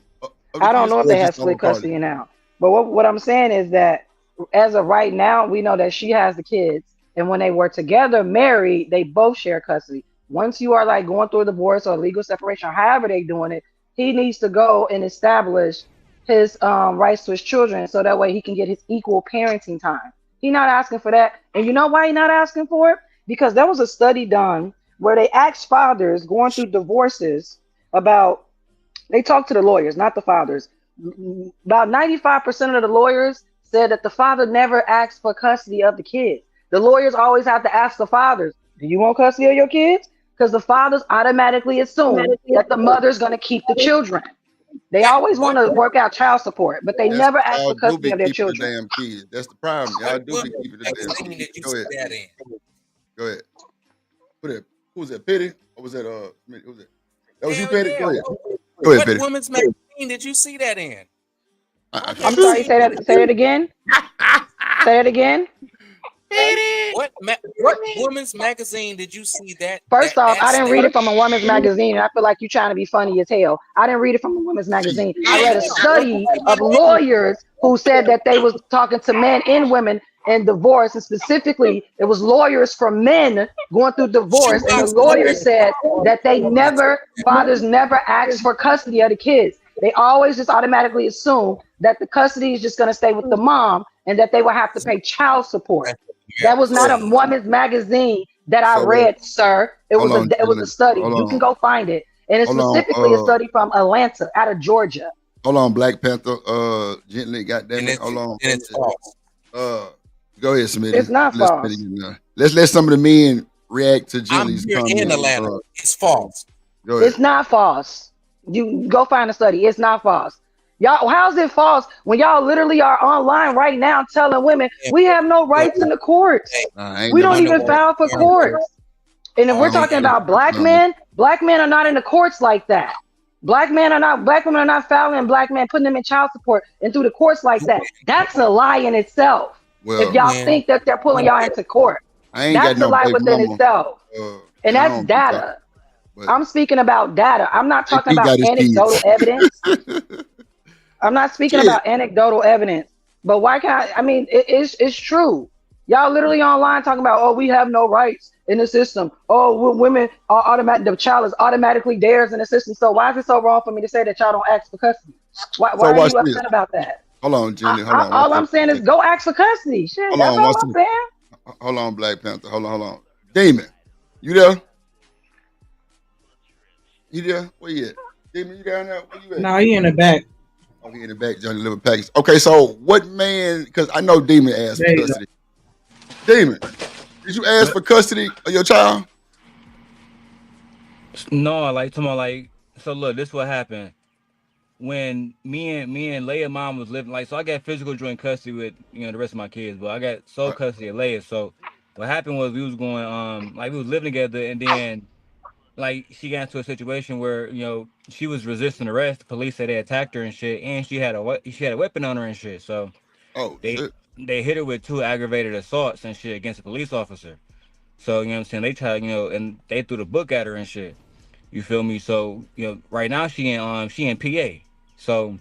I don't know if they have split custody now. But what I'm saying is that as of right now, we know that she has the kids, and when they were together, married, they both share custody. Once you are like going through a divorce or legal separation, or however they doing it, he needs to go and establish his rights to his children, so that way he can get his equal parenting time. He's not asking for that, and you know why he's not asking for it? Because there was a study done where they asked fathers going through divorces about. They talked to the lawyers, not the fathers. About 95% of the lawyers said that the father never asked for custody of the kids. The lawyers always have to ask the fathers, do you want custody of your kids? Because the fathers automatically assume that the mother's going to keep the children. They always want to work out child support, but they never ask for custody of their children. The damn kids. That's the problem. Y'all do be keeping the damn kids. Go ahead. Go ahead. Who was that? Petty? Or was that who was that? That was you, Petty? Go ahead. Go ahead, Petty. What women's magazine did you see that in? I'm sorry, say it again. Say it again. What women's magazine did you see that? First off, I didn't read it from a women's magazine, and I feel like you're trying to be funny as hell. I didn't read it from a women's magazine. I read a study of lawyers who said that they was talking to men and women in divorce, and specifically, it was lawyers for men going through divorce, and the lawyers said that fathers never asked for custody of the kids. They always just automatically assume that the custody is just going to stay with the mom, and that they will have to pay child support. That was not a woman's magazine that I read, sir. It was a study. You can go find it, and it's specifically a study from Atlanta, out of Georgia. Hold on, Black Panther. Gently, goddamn it. Hold on. And it's false. Go ahead, Smitty. It's not false. Let's let some of the men react to Gently's comment. I'm here in Atlanta. It's false. Go ahead. It's not false. You go find a study. It's not false. Y'all, how's it false when y'all literally are online right now telling women we have no rights in the courts? We don't even file for courts. And if we're talking about black men are not in the courts like that. Black women are not filing black men, putting them in child support and through the courts like that. That's a lie in itself. If y'all think that they're pulling y'all into court, that's a lie within itself. And that's data. I'm speaking about data. I'm not talking about anecdotal evidence. I'm not speaking about anecdotal evidence. But why can't it's true. Y'all literally online talking about, we have no rights in the system. Women are automatic. The child is automatically theirs in the system. So why is it so wrong for me to say that y'all don't ask for custody? Why are you upset about that? Hold on, Jenny. All I'm saying is go ask for custody. Shit, that's all I'm saying. Hold on, Black Panther. Hold on. Damon, you there? He there? Where you at? Demon, you down there? Where you at? No, he in the back. Oh, he in the back, Johnny Liver Package. Okay, so what man? Because I know Demon asked for There you go. custody. Demon, did you ask for custody of your child? No, like come on, like so. Look, this what happened when me and Leia mom was living. Like, so I got physical joint custody with the rest of my kids, but I got sole Right. custody of Leia. So what happened was we was going like we was living together, and then like she got into a situation where she was resisting arrest. The police said they attacked her and shit, and she had a weapon on her and shit. So Oh they shit. they hit her with 2 aggravated assaults and shit against a police officer. So you know what I'm saying, they tried, and they threw the book at her and shit. You feel me? So right now she in PA. So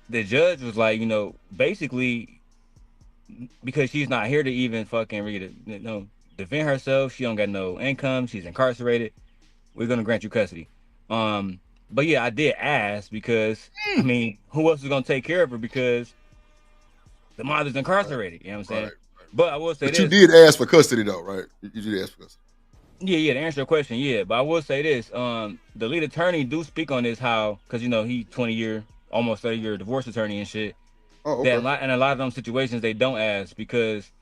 the judge was like, basically because she's not here to even fucking read it, defend herself. She don't got no income. She's incarcerated. We're gonna grant you custody. But yeah, I did ask because I mean, who else is gonna take care of her because the mother's incarcerated? You know what I'm saying? Right. But I will say But you this. did ask for custody though, right? You did ask for custody. Yeah, to answer your question, yeah. But I will say this: the lead attorney do speak on this how, because he 20-year, almost 30-year divorce attorney and shit. Oh, That okay. in a lot of them situations they don't ask because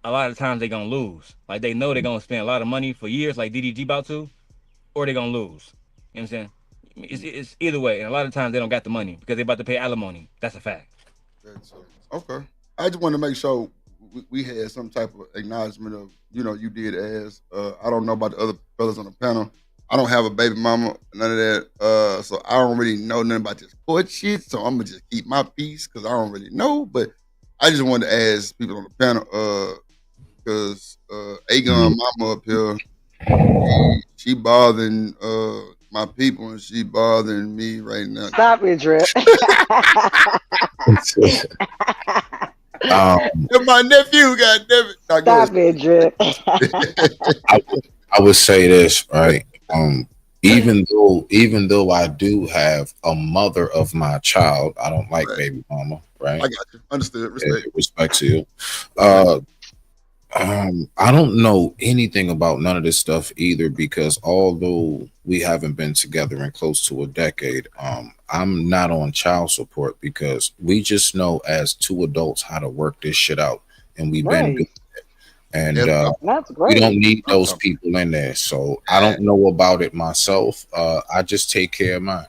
a lot of times they gonna lose. Like they know they're gonna spend a lot of money for years, like DDG about to, or they gonna lose. You know what I'm saying? It's either way, and a lot of times they don't got the money because they about to pay alimony. That's a fact. That's okay. I just want to make sure we had some type of acknowledgement of you did ask. I don't know about the other fellas on the panel. I don't have a baby mama, none of that. So I don't really know nothing about this court shit. So I'm gonna just keep my peace because I don't really know. But I just wanted to ask people on the panel, because Agon mama up here, she bothering my people and she bothering me right now. Stop it, Drip. And my nephew, goddamn it. Now, go Stop it, Drip. I would say this, right? Even though I do have a mother of my child, I don't like baby mama, right? I got you. Understood. Respect. Respect to you. I don't know anything about none of this stuff either because although we haven't been together in close to a decade, I'm not on child support because we just know as two adults how to work this shit out, and we've been doing it. And That's we great. don't need those people in there. So I don't know about it myself. I just take care of mine.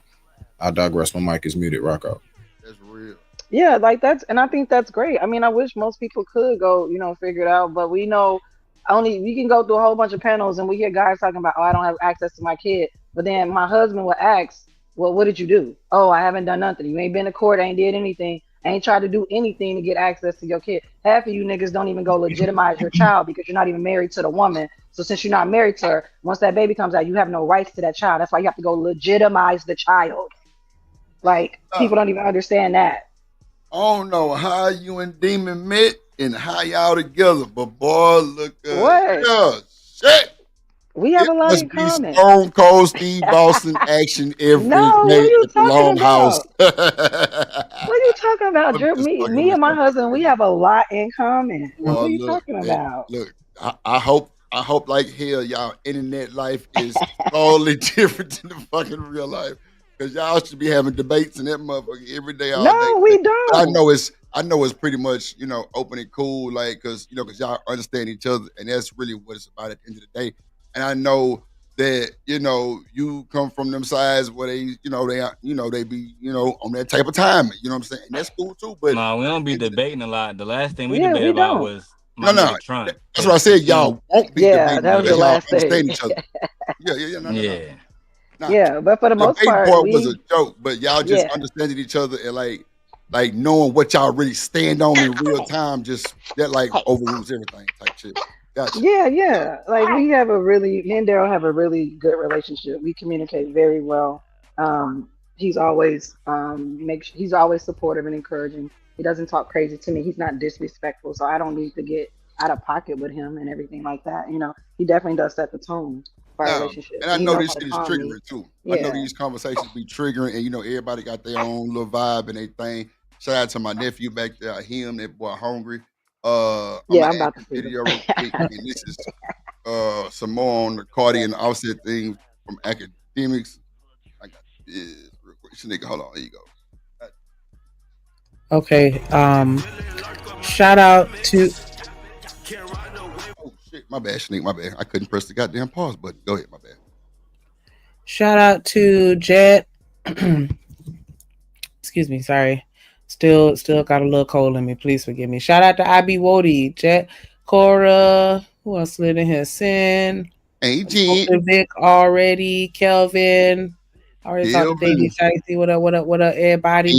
I digress. My mic is muted. Rock out. That's real. Yeah, like that's, and I think that's great. I mean, I wish most people could go, figure it out, but we know only we can go through a whole bunch of panels and we hear guys talking about, oh, I don't have access to my kid. But then my husband would ask, well, what did you do? Oh, I haven't done nothing. You ain't been to court, ain't did anything, ain't tried to do anything to get access to your kid. Half of you niggas don't even go legitimize your child because you're not even married to the woman. So since you're not married to her, once that baby comes out, you have no rights to that child. That's why you have to go legitimize the child. Like, people don't even understand that. I don't know how you and Demon met and how y'all together, but boy, look What? yeah, shit. We have It a lot must in be common. Stone Cold Steve Austin action every No, what day are you at the talking Longhouse. about? What are you talking about, I'm Drip? just Me, fucking me with and my you. husband, we have a lot in common. What are Well, you look, talking about? look. I hope like hell y'all internet life is totally different than the fucking real life. Cause y'all should be having debates and that motherfucker every day, all day. No, we But don't. I know it's pretty much open and cool, like cause y'all understand each other, and that's really what it's about at the end of the day. And I know that you come from them sides where they be on that type of time. You know what I'm saying? And that's cool too. But No, we don't be debating a lot. The last thing we Yeah, debated we about don't. was no, my no, nigga Trump that's what I because said. he Y'all won't be Yeah, debating that was because the y'all last understand thing. each other. Yeah. No. yeah. Nah, Yeah, but for the the most debate part, part was a we, joke, but y'all just yeah. understanding each other and like knowing what y'all really stand on in real time, just that like overrules everything type shit. Gotcha. Yeah. Like me and Daryl have a really good relationship. We communicate very well. He's always he's always supportive and encouraging. He doesn't talk crazy to me. He's not disrespectful, so I don't need to get out of pocket with him and everything like that. He definitely does set the tone for our Now, relationship, and I and he know knows this how to shit is calm me. triggering too. I know Yeah. these conversations be triggering, and everybody got their own little vibe and everything. Shout out to my nephew back there, him, that boy hungry. I'm Yeah, gonna I'm add about to this feed him. video real quick, and this is some more on the Cardi and Offset thing from academics. is real quick. Nigga, hold on. Here you go. Okay. Shout out to. Oh shit, my bad, Sneak. My bad. I couldn't press the goddamn pause button. Go ahead, my bad. Shout out to Jet. Excuse me, sorry. Still got a little cold in me. Please forgive me. Shout out to IB Wody, Jet, Cora. Who else slid in here? Sin. AG. Vic already. Kelvin. I already talked to Davey. Shicey. What up, everybody?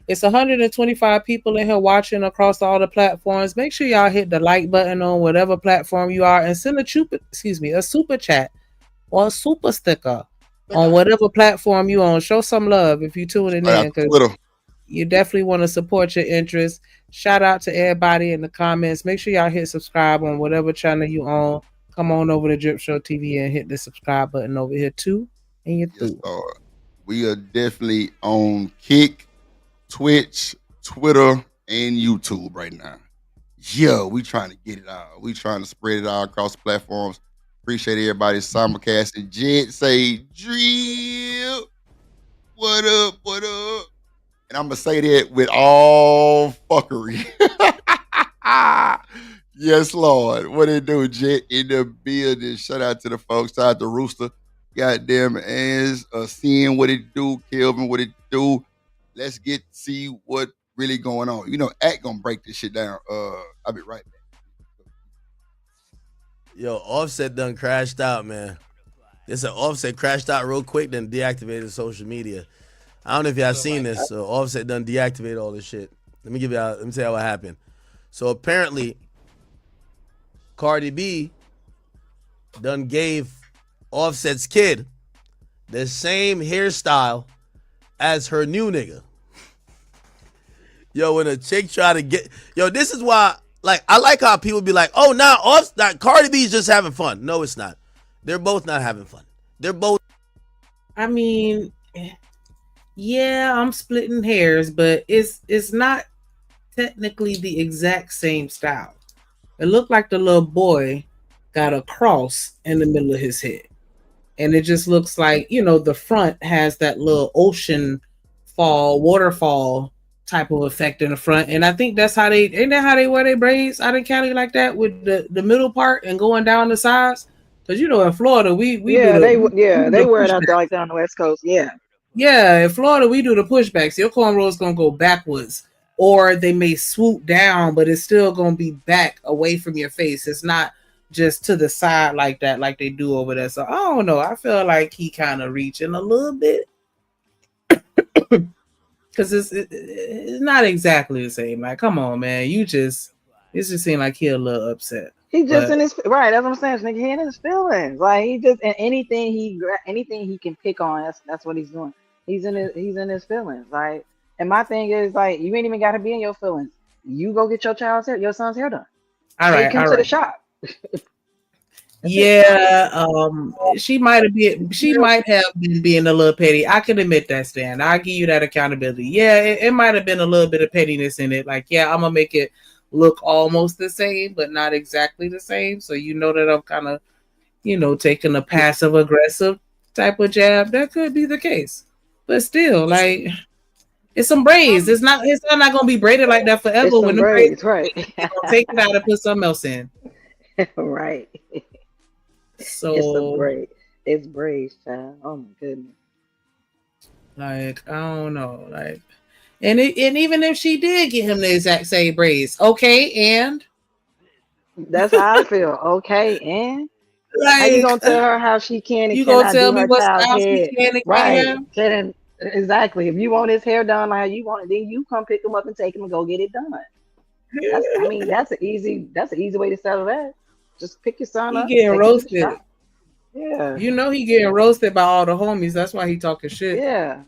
It's 125 people in here watching across all the platforms. Make sure y'all hit the like button on whatever platform you are and send a super chat or a super sticker on whatever platform you on. Show some love if you tuning in, because you definitely want to support your interests. Shout out to everybody in the comments. Make sure y'all hit subscribe on whatever channel you on. Come on over to Drip Show TV and hit the subscribe button over here too. And you're through. We are definitely on Kick, Twitch, Twitter, and YouTube right now. Yeah, we trying to get it out. We trying to spread it out across the platforms. Appreciate everybody simulcasting. Jed say, Drip, what up, what up? And I'm going to say that with all fuckery. Yes, Lord. What it do, Jet in the building. Shout out to the folks. Shout out to Rooster. Goddamn ass. Seeing what it do. Kelvin, what it do. Let's see what really going on. You know, Act gonna break this shit down. I'll be right back. Yo, Offset done crashed out, man. This an Offset crashed out real quick, then deactivated social media. I don't know if y'all seen this. So Offset done deactivated all this shit. Let me tell you what happened. So apparently, Cardi B done gave Offset's kid the same hairstyle as her new nigga. Yo, when a chick try to get... Yo, this is why... Like, I like how people be like, oh, Cardi B's just having fun. No, it's not. They're both not having fun. They're both... I mean, yeah, I'm splitting hairs, but it's not technically the exact same style. It looked like the little boy got a cross in the middle of his head. And it just looks like, you know, the front has that little waterfall type of effect in the front. And I think that's how ain't that how they wear their braids out in Cali like that, with the middle part and going down the sides? Because, you know, in Florida, we they wear it out there like down the West Coast. Yeah. Yeah, in Florida, we do the pushbacks. Your cornrow's going to go backwards. Or they may swoop down, but it's still going to be back away from your face. It's not just to the side like that, like they do over there. So I don't know. I feel like he kind of reaching a little bit. Because it's not exactly the same. Like, come on, man. It just seemed like he a little upset. He just in his right. That's what I'm saying. Nigga, he in his feelings. Like he just and anything he can pick on. That's what he's doing. He's in his feelings. Like, and my thing is like, you ain't even got to be in your feelings. You go get your son's hair done. Take him to the shop. Yeah, she might have been being a little petty. I can admit that, Stan. I'll give you that accountability. Yeah, it might have been a little bit of pettiness in it. Like, yeah, I'm gonna make it look almost the same, but not exactly the same. So you know that I'm kind of, you know, taking a passive aggressive type of jab. That could be the case, but still, like, it's some braids. It's not gonna be braided like that forever. It's when the braids, right? Take it out and put something else in. Right. So it's braids, child. Oh my goodness. Like, I don't know, like, and even if she did get him the exact same braids, okay, and that's how I feel. Okay, and like, how you gonna tell her how she can and you cannot gonna tell me what style she can and right? Exactly. If you want his hair done like how you want it, then you come pick him up and take him and go get it done. That's an easy way to settle that. Just pick your son up. He getting roasted. Yeah. You know he getting roasted by all the homies. That's why he talking shit. Yeah.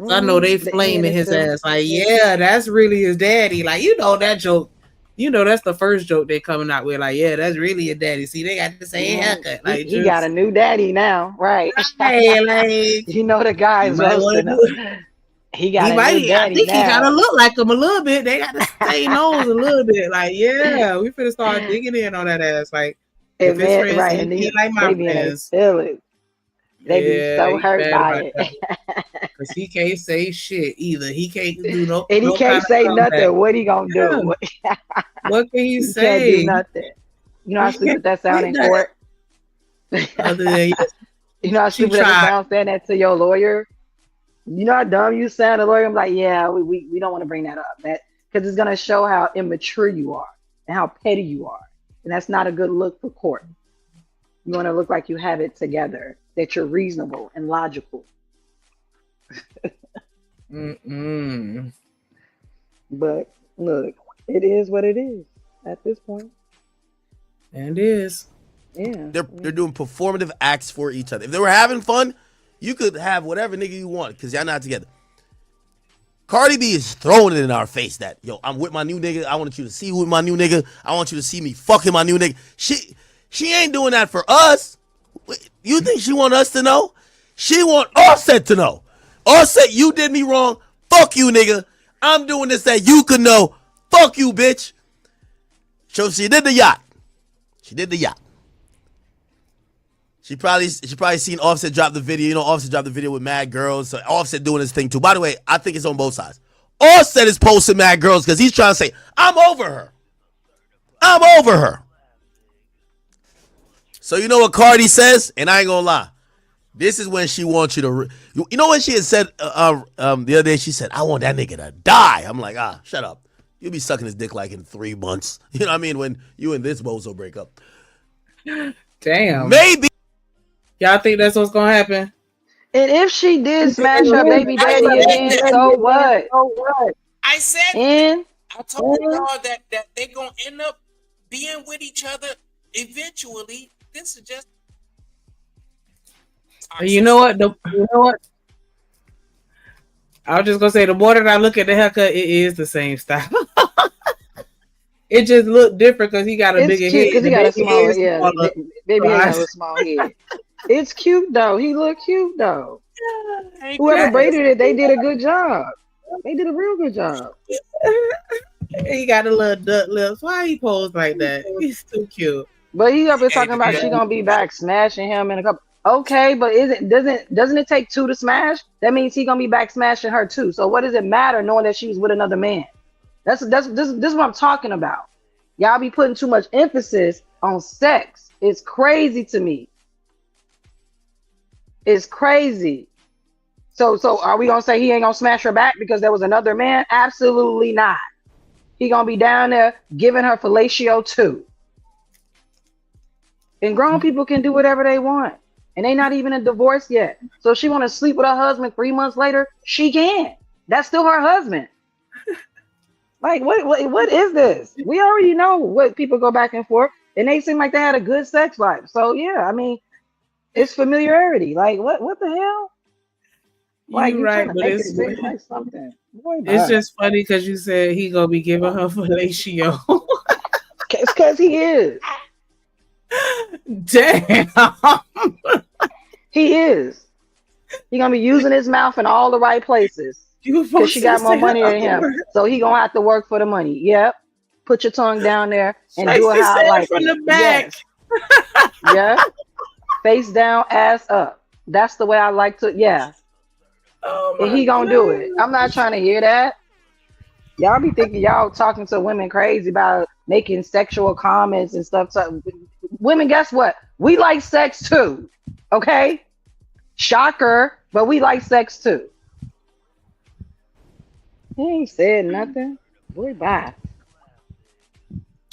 I know they flaming his ass. Like, yeah, that's really his daddy. Like, you know that joke. You know that's the first joke they coming out with. Like, yeah, that's really your daddy. See, they got the same haircut. Like, he got a new daddy now, right? Hey, like, you know the guy's roasting him. He got a new daddy I think now. he gotta look like him a little bit. They got the same nose a little bit. Like, yeah, we finna start digging in on that ass. Like, if his friends ain't like my friends. They be Yeah, so he hurt mad by about it. that because he can't say shit either. He can't do no And he no kind can't of say comeback. nothing. What he gonna Yeah. do? What can he He can't do say? nothing. You know how He stupid can't that sound say in nothing court? other than yes, You know how she stupid that it tried. sounds saying that to your lawyer? You know how dumb you sound. The lawyer, I'm like, yeah, we don't want to bring that up. That because it's gonna show how immature you are and how petty you are, and that's not a good look for court. You want to look like you have it together, that you're reasonable and logical. Mm-mm. But look, it is what it is at this point. And it is. Yeah. They're doing performative acts for each other. If they were having fun, you could have whatever nigga you want because y'all not together. Cardi B is throwing it in our face that, yo, I'm with my new nigga. I want you to see who my new nigga. I want you to see me fucking my new nigga. She ain't doing that for us. You think she want us to know? She want Offset to know. Offset, you did me wrong. Fuck you, nigga. I'm doing this that you could know. Fuck you, bitch. So she did the yacht. She did the yacht. She probably seen Offset drop the video. You know, Offset dropped the video with mad girls. So Offset doing his thing too. By the way, I think it's on both sides. Offset is posting mad girls because he's trying to say, I'm over her. I'm over her. So you know what Cardi says? And I ain't gonna lie. This is when she wants you to... You know what she had said the other day? She said, I want that nigga to die. I'm like, shut up. You'll be sucking his dick like in 3 months. You know what I mean? When you and this bozo break up. Damn. Maybe. Y'all think that's what's gonna happen? And if she did smash her baby daddy again, so what? I said And I told y'all that they're gonna end up being with each other eventually. This is just You know what? I was just gonna say the more that I look at the haircut, it is the same style. It just looked different because he got a it's bigger cute head. because he got a smaller, yeah. Smaller. Baby So ain't I- got a small head. It's cute though. He look cute though. Ain't Whoever that- braided it, they did a good job. They did a real good job. He got a little duck lips. Why he posed like that? He's too cute. But he up here talking about she gonna be back smashing him in a couple. Okay, but doesn't it take 2 to smash? That means he gonna be back smashing her too. So what does it matter knowing that she was with another man? This is what I'm talking about. Y'all be putting too much emphasis on sex. It's crazy to me. It's crazy. So are we gonna say he ain't gonna smash her back because there was another man? Absolutely not. He gonna be down there giving her fellatio too. And grown people can do whatever they want. And they not even in divorce yet. So if she want to sleep with her husband 3 months later, she can. That's still her husband. Like, what is this? We already know what people go back and forth. And they seem like they had a good sex life. So, yeah, I mean, it's familiarity. Like, what the hell? Like, You you right, trying to but make it it's seem like something. Boy, it's bye. just funny because you said he gonna be giving her fellatio. It's because he is. Damn. He is. He gonna be using his mouth in all the right places. Because she got more money than him. So he gonna have to work for the money. Yep. Put your tongue down there and do it Tracy how I said like from it. the back. Yes. Yeah. Face down, ass up. That's the way I like to. Yeah. Oh And he gonna do it. I'm not trying to hear that. Y'all be thinking y'all talking to women crazy about making sexual comments and stuff. So, women, guess what? We like sex too. Okay? Shocker, but we like sex too. He ain't said nothing. Boy, bye.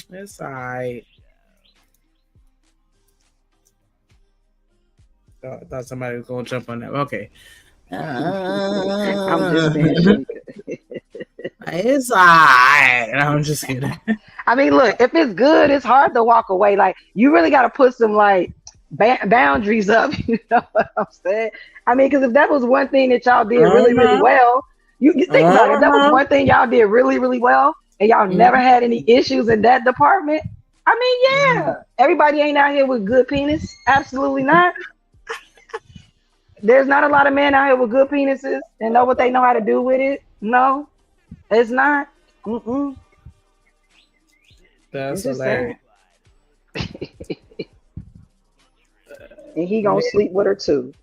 It's alright. I thought somebody was gonna jump on that. Okay. I'm just saying. It's alright. I'm just kidding. I mean, look, if it's good, it's hard to walk away. Like, you really got to put some like boundaries up. You know what I'm saying? I mean, because if that was one thing that y'all did really, really well, you think about it. If that was one thing y'all did really, really well, and y'all never had any issues in that department, I mean, yeah, everybody ain't out here with good penis. Absolutely not. There's not a lot of men out here with good penises and know what they know how to do with it. No, it's not. Mm-mm. That's hilarious. And he gonna sleep with her too.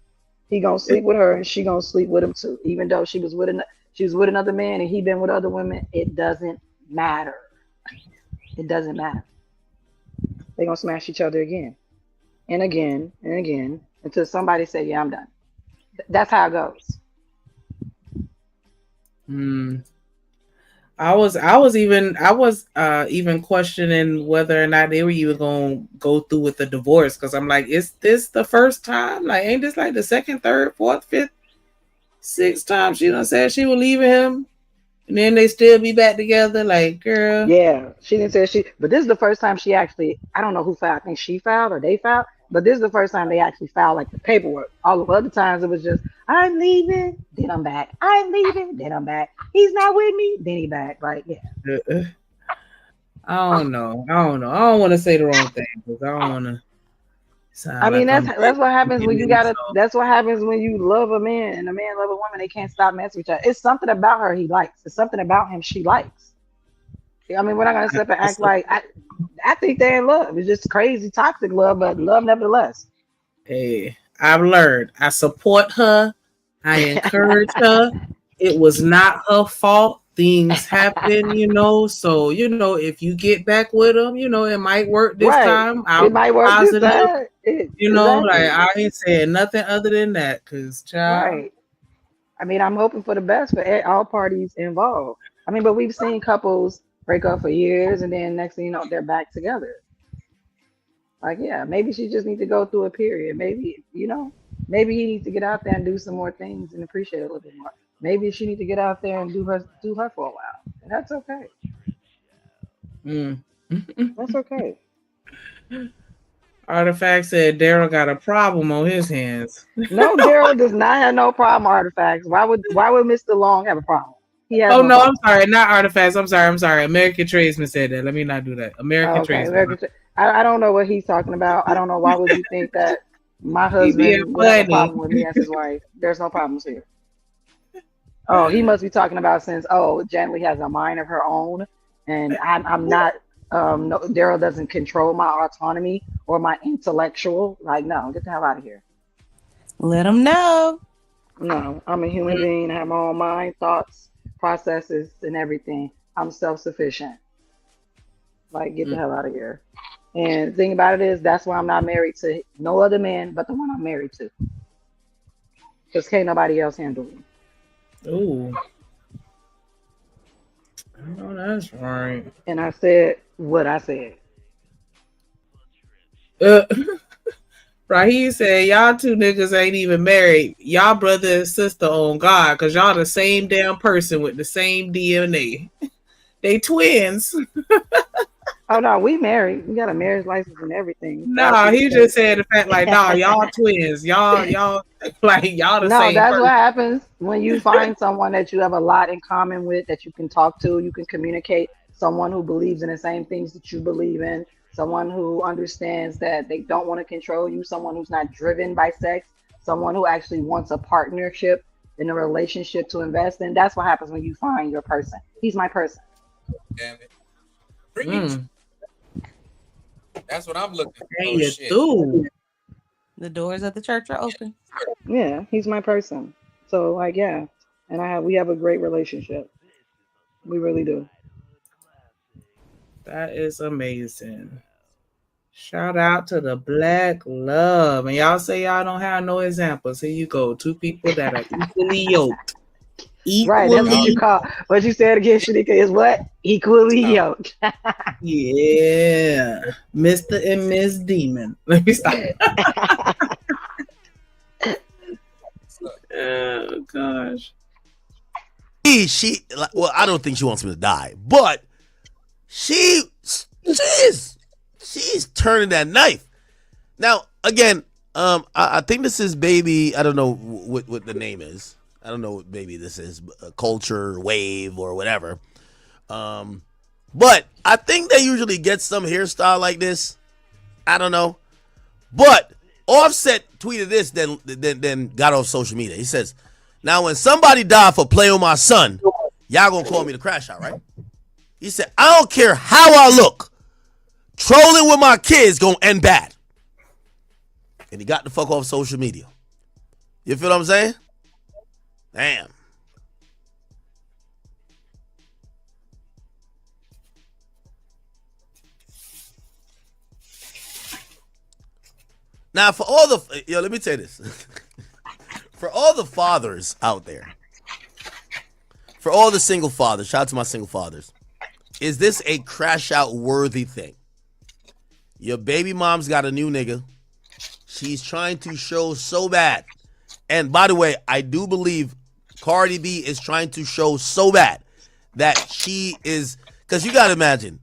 He gonna sleep with her, and she gonna sleep with him too. Even though she was with another man, and he been with other women. It doesn't matter. It doesn't matter. They gonna smash each other again and again and again until somebody say, "Yeah, I'm done." That's how it goes. Hmm. I was even questioning whether or not they were even gonna go through with the divorce because I'm like, is this the first time? Like, ain't this like the second, third, fourth, fifth, sixth time she done said she was leaving him, and then they still be back together? Like, girl, Yeah, she didn't say she, but this is the first time she actually, I don't know who filed. I think she filed or they filed, but this is the first time they actually filed like the paperwork. All the other times it was just, I'm leaving, then I'm back. I'm leaving, then I'm back. He's not with me, then he back. Like, yeah. I don't know. I don't want to say the wrong thing because I don't want to I sound mean, like I'm that's what happens when you getting gotta. so. That's what happens when you love a man and a man love a woman. They can't stop messing with each other. It's something about her he likes. It's something about him she likes. I mean, we're not gonna sit up and act like I think they're in love. It's just crazy, toxic love, but love nevertheless. Hey, I've learned. I support her. I encourage her. It was not her fault. Things happen, So, if you get back with them, it might work this Right. time. I'll It be might work this positive. time. Like Exactly. I ain't saying nothing other than that. Cause child, Right. I mean, I'm hoping for the best for all parties involved. I mean, but we've seen couples break up for years and then next thing you know, they're back together. Like, yeah, maybe she just needs to go through a period. Maybe, maybe he needs to get out there and do some more things and appreciate it a little bit more. Maybe she needs to get out there and do her for a while. And that's okay. mm. That's okay. Artifact said Daryl got a problem on his hands. No, Daryl does not have no problem artifacts. Why would Mr. Long have a problem? He has Oh no no, I'm problem. sorry, not artifacts. I'm sorry. American Tradesman said that. Let me not do that. Oh, American okay, Tradesman. I don't know what he's talking about. I don't know why would you think that my He being husband would have a funny. problem with me as his wife. There's no problems here. Oh, he must be talking about since Janley has a mind of her own, and I'm not. No, Daryl doesn't control my autonomy or my intellectual. Like, no, get the hell out of here. Let them know. No, I'm a human being. I have my own mind, thoughts, processes, and everything. I'm self-sufficient. Like, get the hell out of here. And the thing about it is, that's why I'm not married to no other man but the one I'm married to. Because can't nobody else handle me. Ooh. Oh, that's right. And I said what I said. Raheem said, y'all two niggas ain't even married. Y'all brother and sister on God, because y'all the same damn person with the same DNA. They twins. Oh no, we married. We got a marriage license and everything. Filed Nah, through the he just state. said the fact like, nah, y'all twins. Y'all like y'all the No, same that's what person. happens when you find someone that you have a lot in common with, that you can talk to, you can communicate, someone who believes in the same things that you believe in, someone who understands that they don't want to control you, someone who's not driven by sex, someone who actually wants a partnership in a relationship to invest in. That's what happens when you find your person. He's my person. Damn it. Preach. That's what I'm looking for. Hey, Oh, you shit. do. The doors of the church are open. Yeah, he's my person. So like, yeah, and we have a great relationship. We really do. That is amazing. Shout out to the black love. And y'all say y'all don't have no examples. Here you go. Two people that are equally yoked. Right, that's what you Equally. call what you said again, Shanika, is what? Equally yoked. Yeah. Mr. and Miss Demon. Let me stop. Oh gosh. Well, I don't think she wants him to die, but she's turning that knife. Now, again, I think this is baby. I don't know what the name is. I don't know what baby this is, Culture Wave or whatever. But I think they usually get some hairstyle like this. I don't know, but Offset tweeted this, then got off social media. He says, "Now when somebody died for playing with my son, y'all gonna call me the crash out, right?" He said, "I don't care how I look. Trolling with my kids gonna end bad." And he got the fuck off social media. You feel what I'm saying? Damn. Now, for all the let me tell you this. For all the fathers out there, for all the single fathers, shout out to my single fathers. Is this a crash out worthy thing? Your baby mom's got a new nigga. She's trying to show so bad. And by the way, I do believe Cardi B is trying to show so bad that she is, because you got to imagine,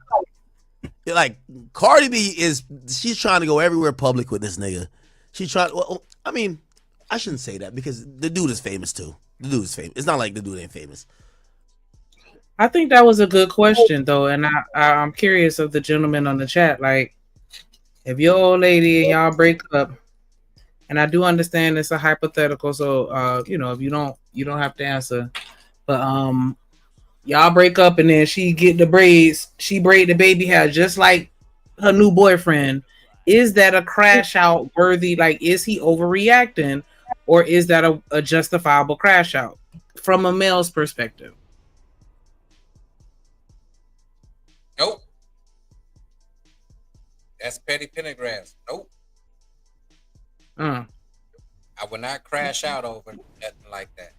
like, Cardi B she's trying to go everywhere public with this nigga. She's trying, well, I mean, I shouldn't say that because the dude is famous too. The dude is famous. It's not like the dude ain't famous. I think that was a good question though, and I'm curious of the gentleman on the chat. Like, if your old lady and y'all break up, and I do understand it's a hypothetical, so if you don't have to answer, but y'all break up and then she get the braids, she braid the baby hair just like her new boyfriend. Is that a crash out worthy? Like, is he overreacting, or is that a justifiable crash out from a male's perspective? Nope. That's petty pendergrass. Nope. I would not crash out over nothing like that.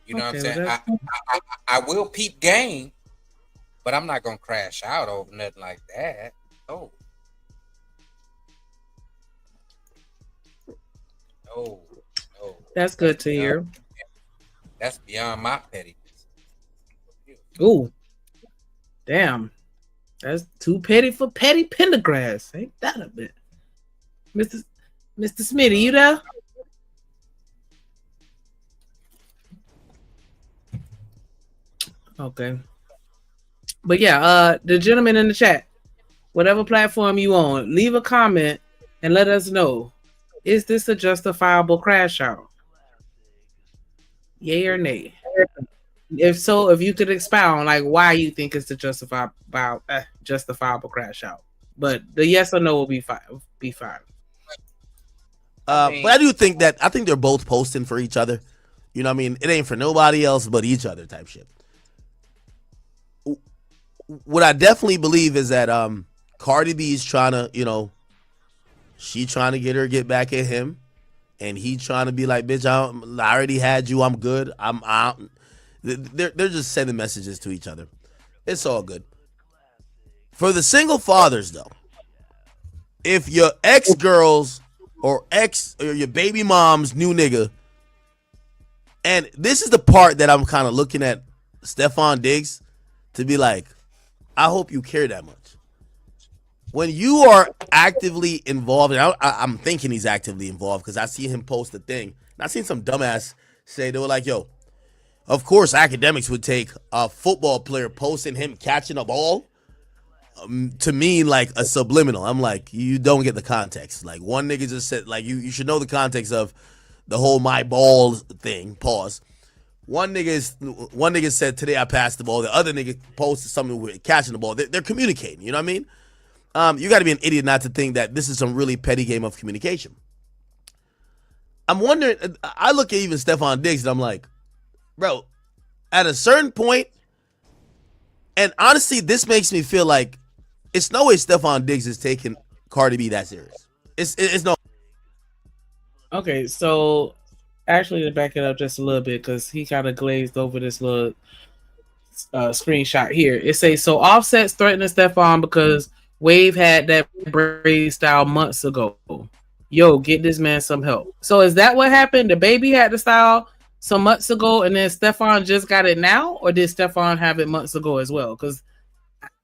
You know what I'm saying? I will peep game, but I'm not gonna crash out over nothing like that. No. No. That's good to hear. That's beyond my pettiness. Ooh. Damn. That's too petty for petty pendergrass. Ain't that a bit? Mr. Smitty, you there? Okay. But yeah, the gentleman in the chat, whatever platform you on, leave a comment and let us know. Is this a justifiable crash out? Yay or nay? If so, if you could expound like why you think it's the justifiable crash out. But the yes or no will be fine. But I do think I think they're both posting for each other. You know what I mean? It ain't for nobody else but each other type shit. What I definitely believe is that Cardi B is trying to, she trying to get back at him, and he trying to be like, bitch, I already had you. I'm good. I'm out. They're just sending messages to each other. It's all good. For the single fathers, though, if your ex-girls or your baby mom's new nigga, and this is the part that I'm kind of looking at Stefan Diggs to be like, I hope you care that much. When you are actively involved, and I'm thinking he's actively involved because I see him post a thing. And I seen some dumbass say, they were like, yo, of course academics would take a football player posting him catching a ball to mean like a subliminal. I'm like, you don't get the context. Like, one nigga just said, like, you should know the context of the whole my ball thing. Pause. One nigga said, today I passed the ball. The other nigga posted something with catching the ball. They're communicating. You know what I mean? You got to be an idiot not to think that this is some really petty game of communication. I'm wondering, I look at even Stefan Diggs and I'm like, bro, at a certain point, and honestly, this makes me feel like it's no way Stefan Diggs is taking Cardi B that serious. It's no. Okay, so actually to back it up just a little bit, because he kind of glazed over this little screenshot here. It says, so Offset's threatening Stefan because Wave had that braid style months ago. Yo, get this man some help. So is that what happened? The baby had the style some months ago and then Stefan just got it now? Or did Stefan have it months ago as well? Because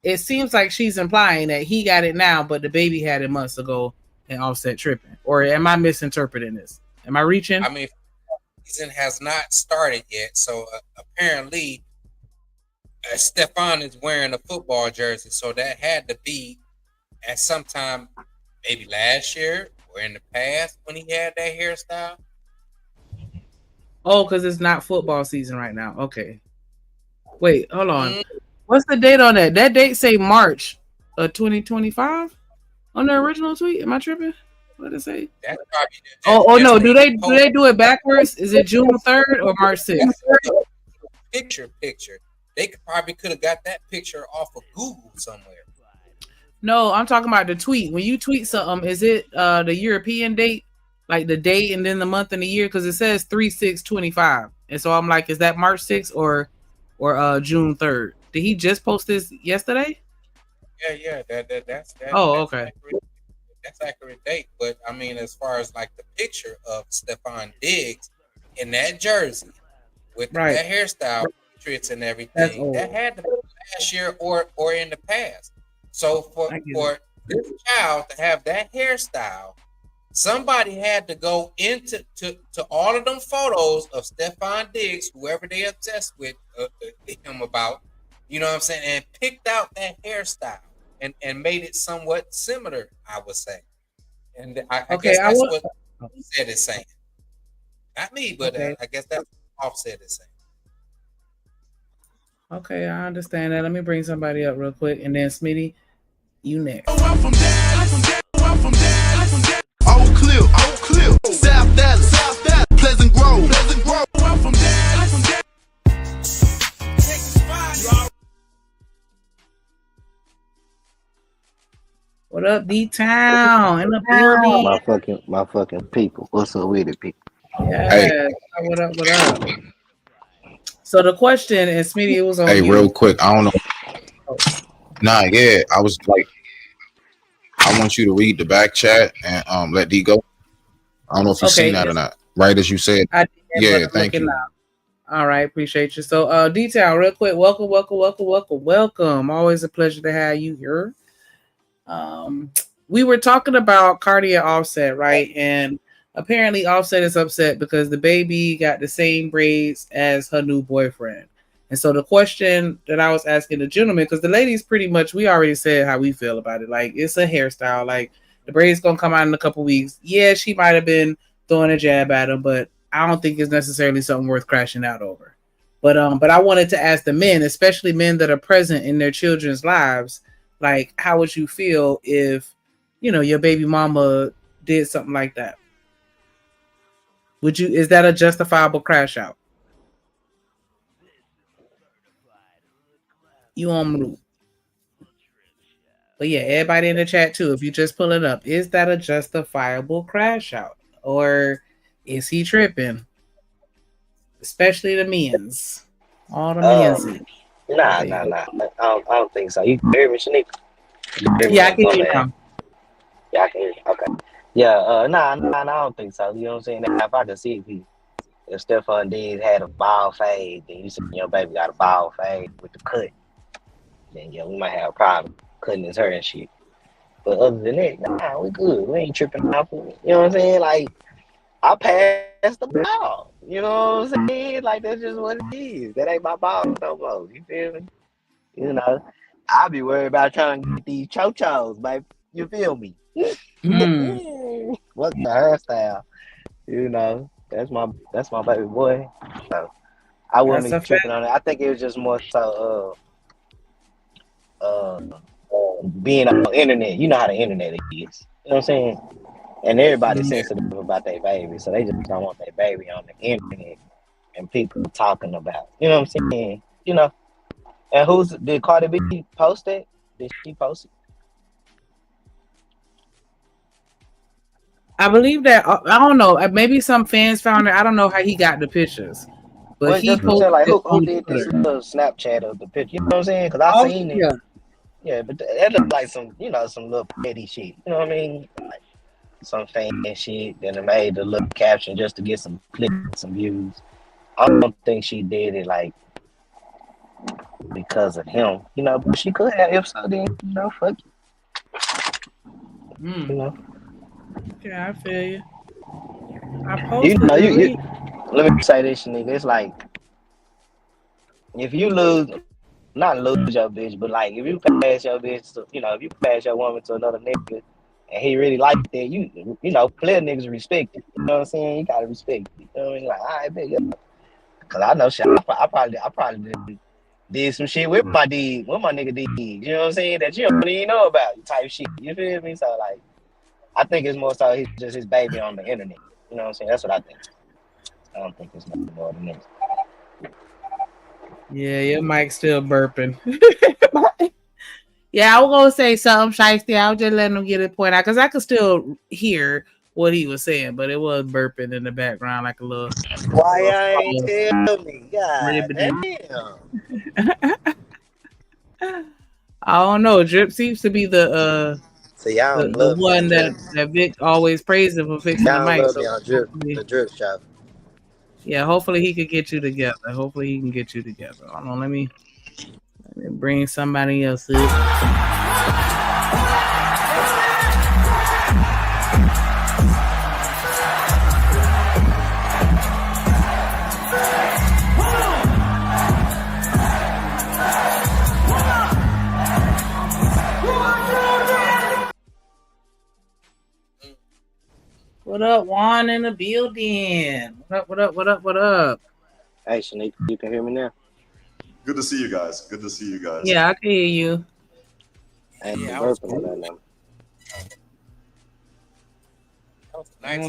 it seems like she's implying that he got it now, but the baby had it months ago and Offset tripping. Or am I misinterpreting this? Am I reaching? I mean, season has not started yet, so apparently Stefan is wearing a football jersey, so that had to be at some time, maybe last year or in the past when he had that hairstyle. Oh, because it's not football season right now. Okay. Wait, hold on. What's the date on that? That date say March of 2025 on the original tweet. Am I tripping? What did it say? That's probably Oh no! Do they do it backwards? Is it June 3rd or March 6th? Picture. They could have got that picture off of Google somewhere. No, I'm talking about the tweet. When you tweet something, is it the European date, like the date and then the month and the year? Because it says 3/6/25, and so I'm like, is that March 6th or June 3rd? Did he just post this yesterday? Yeah. That's okay. That's accurate date. But I mean, as far as like the picture of Stephon Diggs in that jersey with that hairstyle, Patriots and everything, that had to be last year or in the past. So for this child to have that hairstyle, somebody had to go into all of them photos of Stephon Diggs, whoever they obsessed with him about, you know what I'm saying, and picked out that hairstyle and made it somewhat similar, I would say. And I guess that's what Offset is saying. Not me, but I guess that's what Offset is saying. Okay, I understand that. Let me bring somebody up real quick, and then Smitty, you next. Oak Cliff, South Dallas, Pleasant Grove. What up, D-Town? In the building. My fucking people. What's up with it, people? Yeah. Hey. What up? So the question, and Smitty, it was on you. Real quick, I don't know. I was like, I want you to read the back chat and let D go. I don't know if you've seen that or not. Right as you said. Thank you. All right, appreciate you. So D-Town, real quick, welcome. Always a pleasure to have you here. We were talking about Cardi and Offset, right? And apparently Offset is upset because the baby got the same braids as her new boyfriend. And so the question that I was asking the gentleman, because the ladies pretty much, we already said how we feel about it. Like, it's a hairstyle. Like, the braid's going to come out in a couple weeks. Yeah, she might have been throwing a jab at him, but I don't think it's necessarily something worth crashing out over. But I wanted to ask the men, especially men that are present in their children's lives, like, how would you feel if, your baby mama did something like that? Is that a justifiable crash out? You on mute. But yeah, everybody in the chat too, if you just pull it up, is that a justifiable crash out? Or is he tripping? Especially the men's. All the men's. Nah. I don't think so. You hear me, Shanique? Yeah, I can hear you now. Yeah, I can hear you. Okay. Yeah, I don't think so. You know what I'm saying? If I could see if Stephon Diggs had a bald fade, then you said your baby got a bald fade with the cut, then yeah, we might have a problem cutting his hair and shit. But other than that, nah, we good. We ain't tripping off. You know what I'm saying? Like, I passed the ball. You know what I'm saying? Like, that's just what it is. That ain't my ball no more. You feel me? I be worried about trying to get these cho-chos, baby. You feel me? What's the hairstyle? That's my baby boy. So I wouldn't be tripping on it. I think it was just more so being on the internet. You know how the internet is. You know what I'm saying? And everybody's sensitive about their baby, so they just don't want their baby on the internet and people talking about. You know what I'm saying? And did Cardi B post it? Did she post it? I believe that, I don't know, maybe some fans found it. I don't know how he got the pictures. But he posted like, who did this little Snapchat of the picture? You know what I'm saying? Because I seen it. Yeah, but that looked like some little petty shit. You know what I mean? Like some fan shit. Then it made the little caption just to get some clicks, some views. I don't think she did it like because of him. But she could have. If so, then fuck you. Yeah, I feel you. Let me say this, nigga. It's like if you not lose your bitch, but like if you pass your bitch to, if you pass your woman to another nigga and he really liked that, player niggas respect it. You know what I'm saying? You gotta respect it. You know what I mean? Like, all right, big. Cause I know shit. I probably did some shit with my nigga did. You know what I'm saying? That you don't even know about type shit. You feel me? So like, I think it's more so he's just his baby on the internet. You know what I'm saying? That's what I think. I don't think it's nothing more than this. Yeah, your mic's still burping. Yeah, I was gonna say something shiesty. I was just letting him get a point out because I could still hear what he was saying, but it was burping in the background like a little. Why I ain't tell me? God Ribbity. damn. I don't know. Drip seems to be the See, y'all don't the love me one on Drip. that Vic always praised him for fixing the Y'all don't mic. love So me on Drip, hopefully, the Drip shop. yeah, hopefully he could get you together. Hopefully he can get you together. Hold on, let me bring somebody else up. What up, Juan in the building? What up, what up, what up, what up? Hey, Shanique, you can hear me now? Good to see you guys. Good to see you guys. Yeah, I can hear you. I ain't burping or nothing.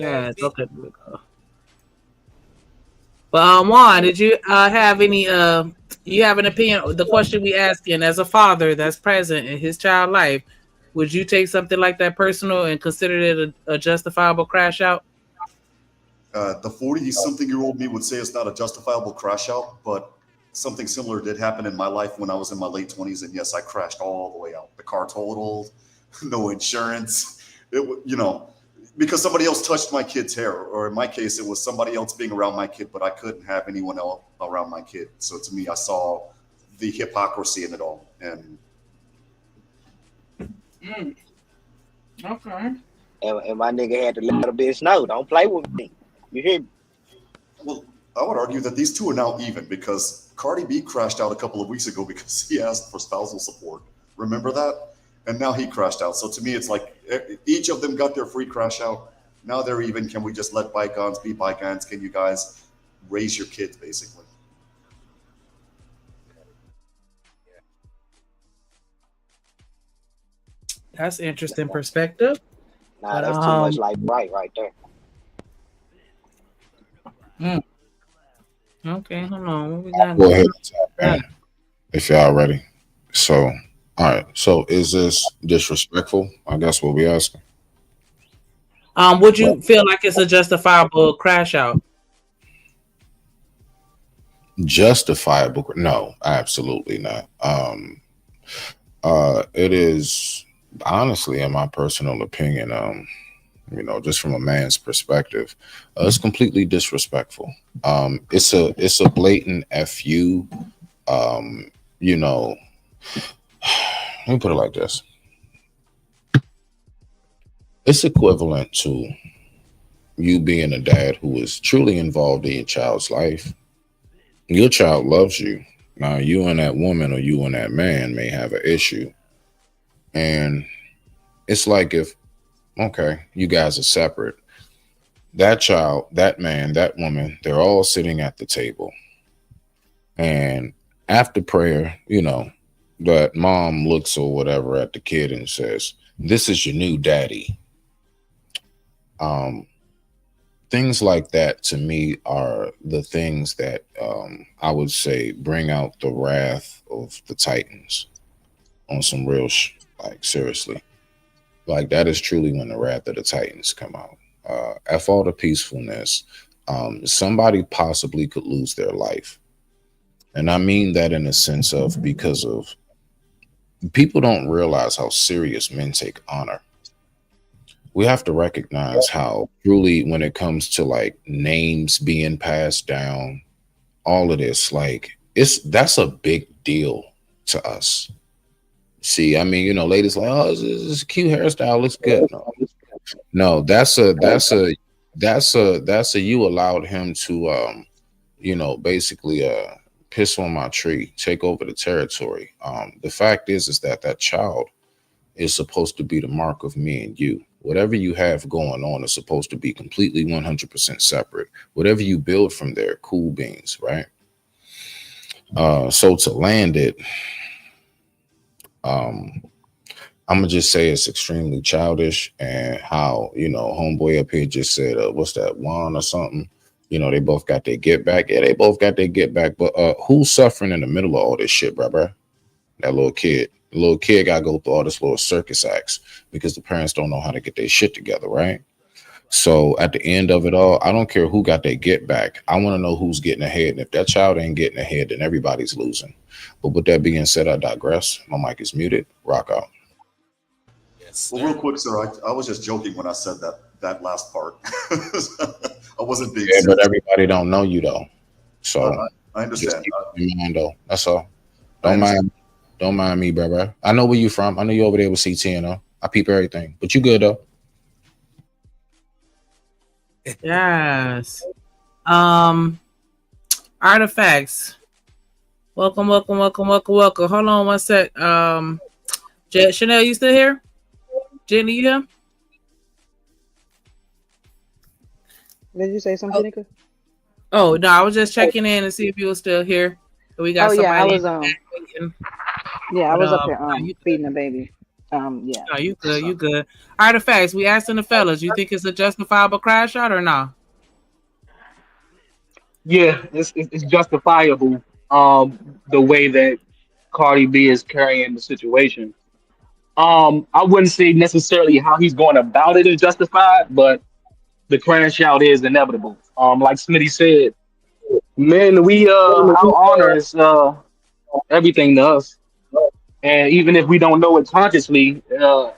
Yeah, it's okay. But Juan, did you have any you have an opinion? The question we asking as a father that's present in his child life, would you take something like that personal and consider it a justifiable crash out? The 40-something-year-old me would say it's not a justifiable crash out, but something similar did happen in my life when I was in my late 20s, and yes, I crashed all the way out. The car totaled, no insurance. Because somebody else touched my kid's hair, or in my case, it was somebody else being around my kid, but I couldn't have anyone else around my kid. So to me, I saw the hypocrisy in it all. And Okay. And my nigga had to let a bitch know, don't play with me. You hear me? Well, I would argue that these two are now even because Cardi B crashed out a couple of weeks ago because he asked for spousal support. Remember that? And now he crashed out. So to me, it's like each of them got their free crash out. Now they're even. Can we just let bygones be bygones? Can you guys raise your kids, basically? That's interesting perspective. Nah, that's too much like right there. Okay, hold on. What we got? Go ahead and tap in if y'all ready. So, all right. So, is this disrespectful? I guess what we asking. Would you feel like it's a justifiable crash out? Justifiable? No, absolutely not. It is honestly, in my personal opinion, just from a man's perspective, it's completely disrespectful. It's a blatant fu. Let me put it like this. It's equivalent to you being a dad who is truly involved in your child's life. Your child loves you. Now, you and that woman or you and that man may have an issue. And it's like if, okay, you guys are separate. That child, that man, that woman, they're all sitting at the table. And after prayer, that mom looks or whatever at the kid and says, "This is your new daddy." Things like that to me are the things that I would say bring out the wrath of the Titans on some real seriously. Like that is truly when the wrath of the Titans come out. F all the peacefulness. Somebody possibly could lose their life. And I mean that in a sense of because of people don't realize how serious men take honor. We have to recognize how truly when it comes to like names being passed down, all of this, like that's a big deal to us. See, I mean, ladies like, oh, this is a cute hairstyle, looks good. No, that's a you allowed him to basically piss on my tree, take over the territory. The fact is that child is supposed to be the mark of me and you. Whatever you have going on is supposed to be completely 100% separate. Whatever you build from there, cool beans, right? So to land it, I'm gonna just say it's extremely childish, and how homeboy up here just said, "What's that, Juan or something?" They both got their get back. Yeah, they both got their get back. But who's suffering in the middle of all this shit, bruh? That little kid. The little kid got to go through all this little circus acts because the parents don't know how to get their shit together, right? So at the end of it all, I don't care who got their get back. I want to know who's getting ahead. And if that child ain't getting ahead, then everybody's losing. But with that being said, I digress. My mic is muted. Rock out. Yes, Well, real quick, sir, I was just joking when I said that last part. I wasn't being Yeah, serious. but everybody don't know you though. So I just understand. keep it in mind though. That's all. Don't mind me, brother. I know where you from. I know you over there with CT and all. I peep everything. But you good though. Yes. Artifacts. Welcome. Hold on one sec. Chanel, you still here? Jenny, you here? Did you say something, Nika? Oh no, I was just checking in to see if you were still here. We got Yeah, I somebody. was I was up here You feeding the baby. Yeah. No, you good. You good. Artifacts. We asking the fellas. You think it's a justifiable crash out or not? Yeah, it's justifiable. The way that Cardi B is carrying the situation. I wouldn't say necessarily how he's going about it is justified, but the crash out is inevitable. Like Smitty said, men, our honor is everything to us, and even if we don't know it consciously, it'll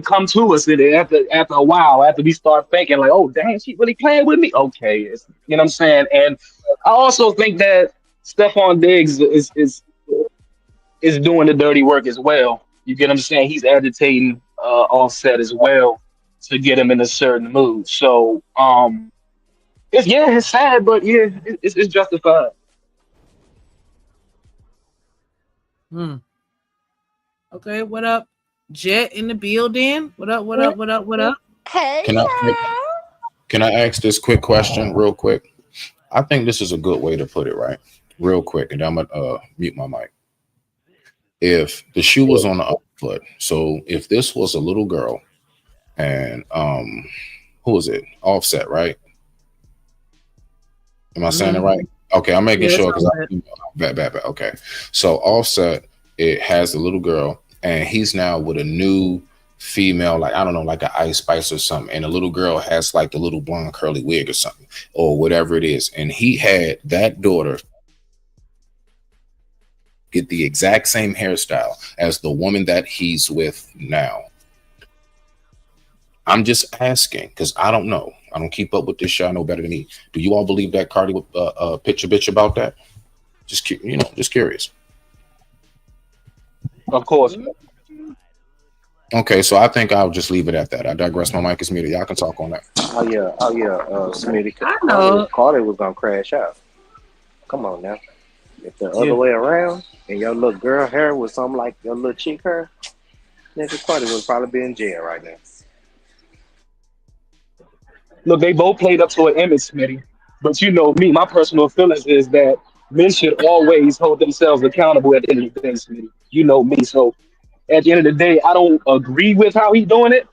come to us after a while, after we start thinking like, oh dang, she really playing with me. Okay, you know what I'm saying. And I also think that Stephon Diggs is doing the dirty work as well. You get what I'm saying? He's agitating Offset as well to get him in a certain mood. So it's sad, but yeah, it's justified. Okay, what up? Jet in the building. What up? Hey, Can I ask this quick question real quick? I think this is a good way to put it, right? Real quick, and I'm gonna mute my mic. If the shoe was on the other foot, so if this was a little girl and who was it? Offset, right? Am I saying it right? Okay, I'm making sure because bad. Okay, so Offset, it has the little girl, and he's now with a new female, like I don't know, like an Ice Spice or something, and the little girl has like the little blonde curly wig or something, or whatever it is, and he had that daughter get the exact same hairstyle as the woman that he's with now. I'm just asking because I don't know. I don't keep up with this shit. I know better than me. Do you all believe that Cardi would pitch a bitch about that? Just curious. Of course. Okay, so I think I'll just leave it at that. I digress. My mic is muted. Y'all can talk on that. Oh yeah, Smitty. I know. Cardi was gonna crash out. Come on now. If the other way around and your little girl hair was something like your little chick hair, nigga Cardi would probably be in jail right now. Look, they both played up to an image, Smitty. But you know me, my personal feelings is that men should always hold themselves accountable at the end of the day, Smitty. You know me. So at the end of the day, I don't agree with how he's doing it.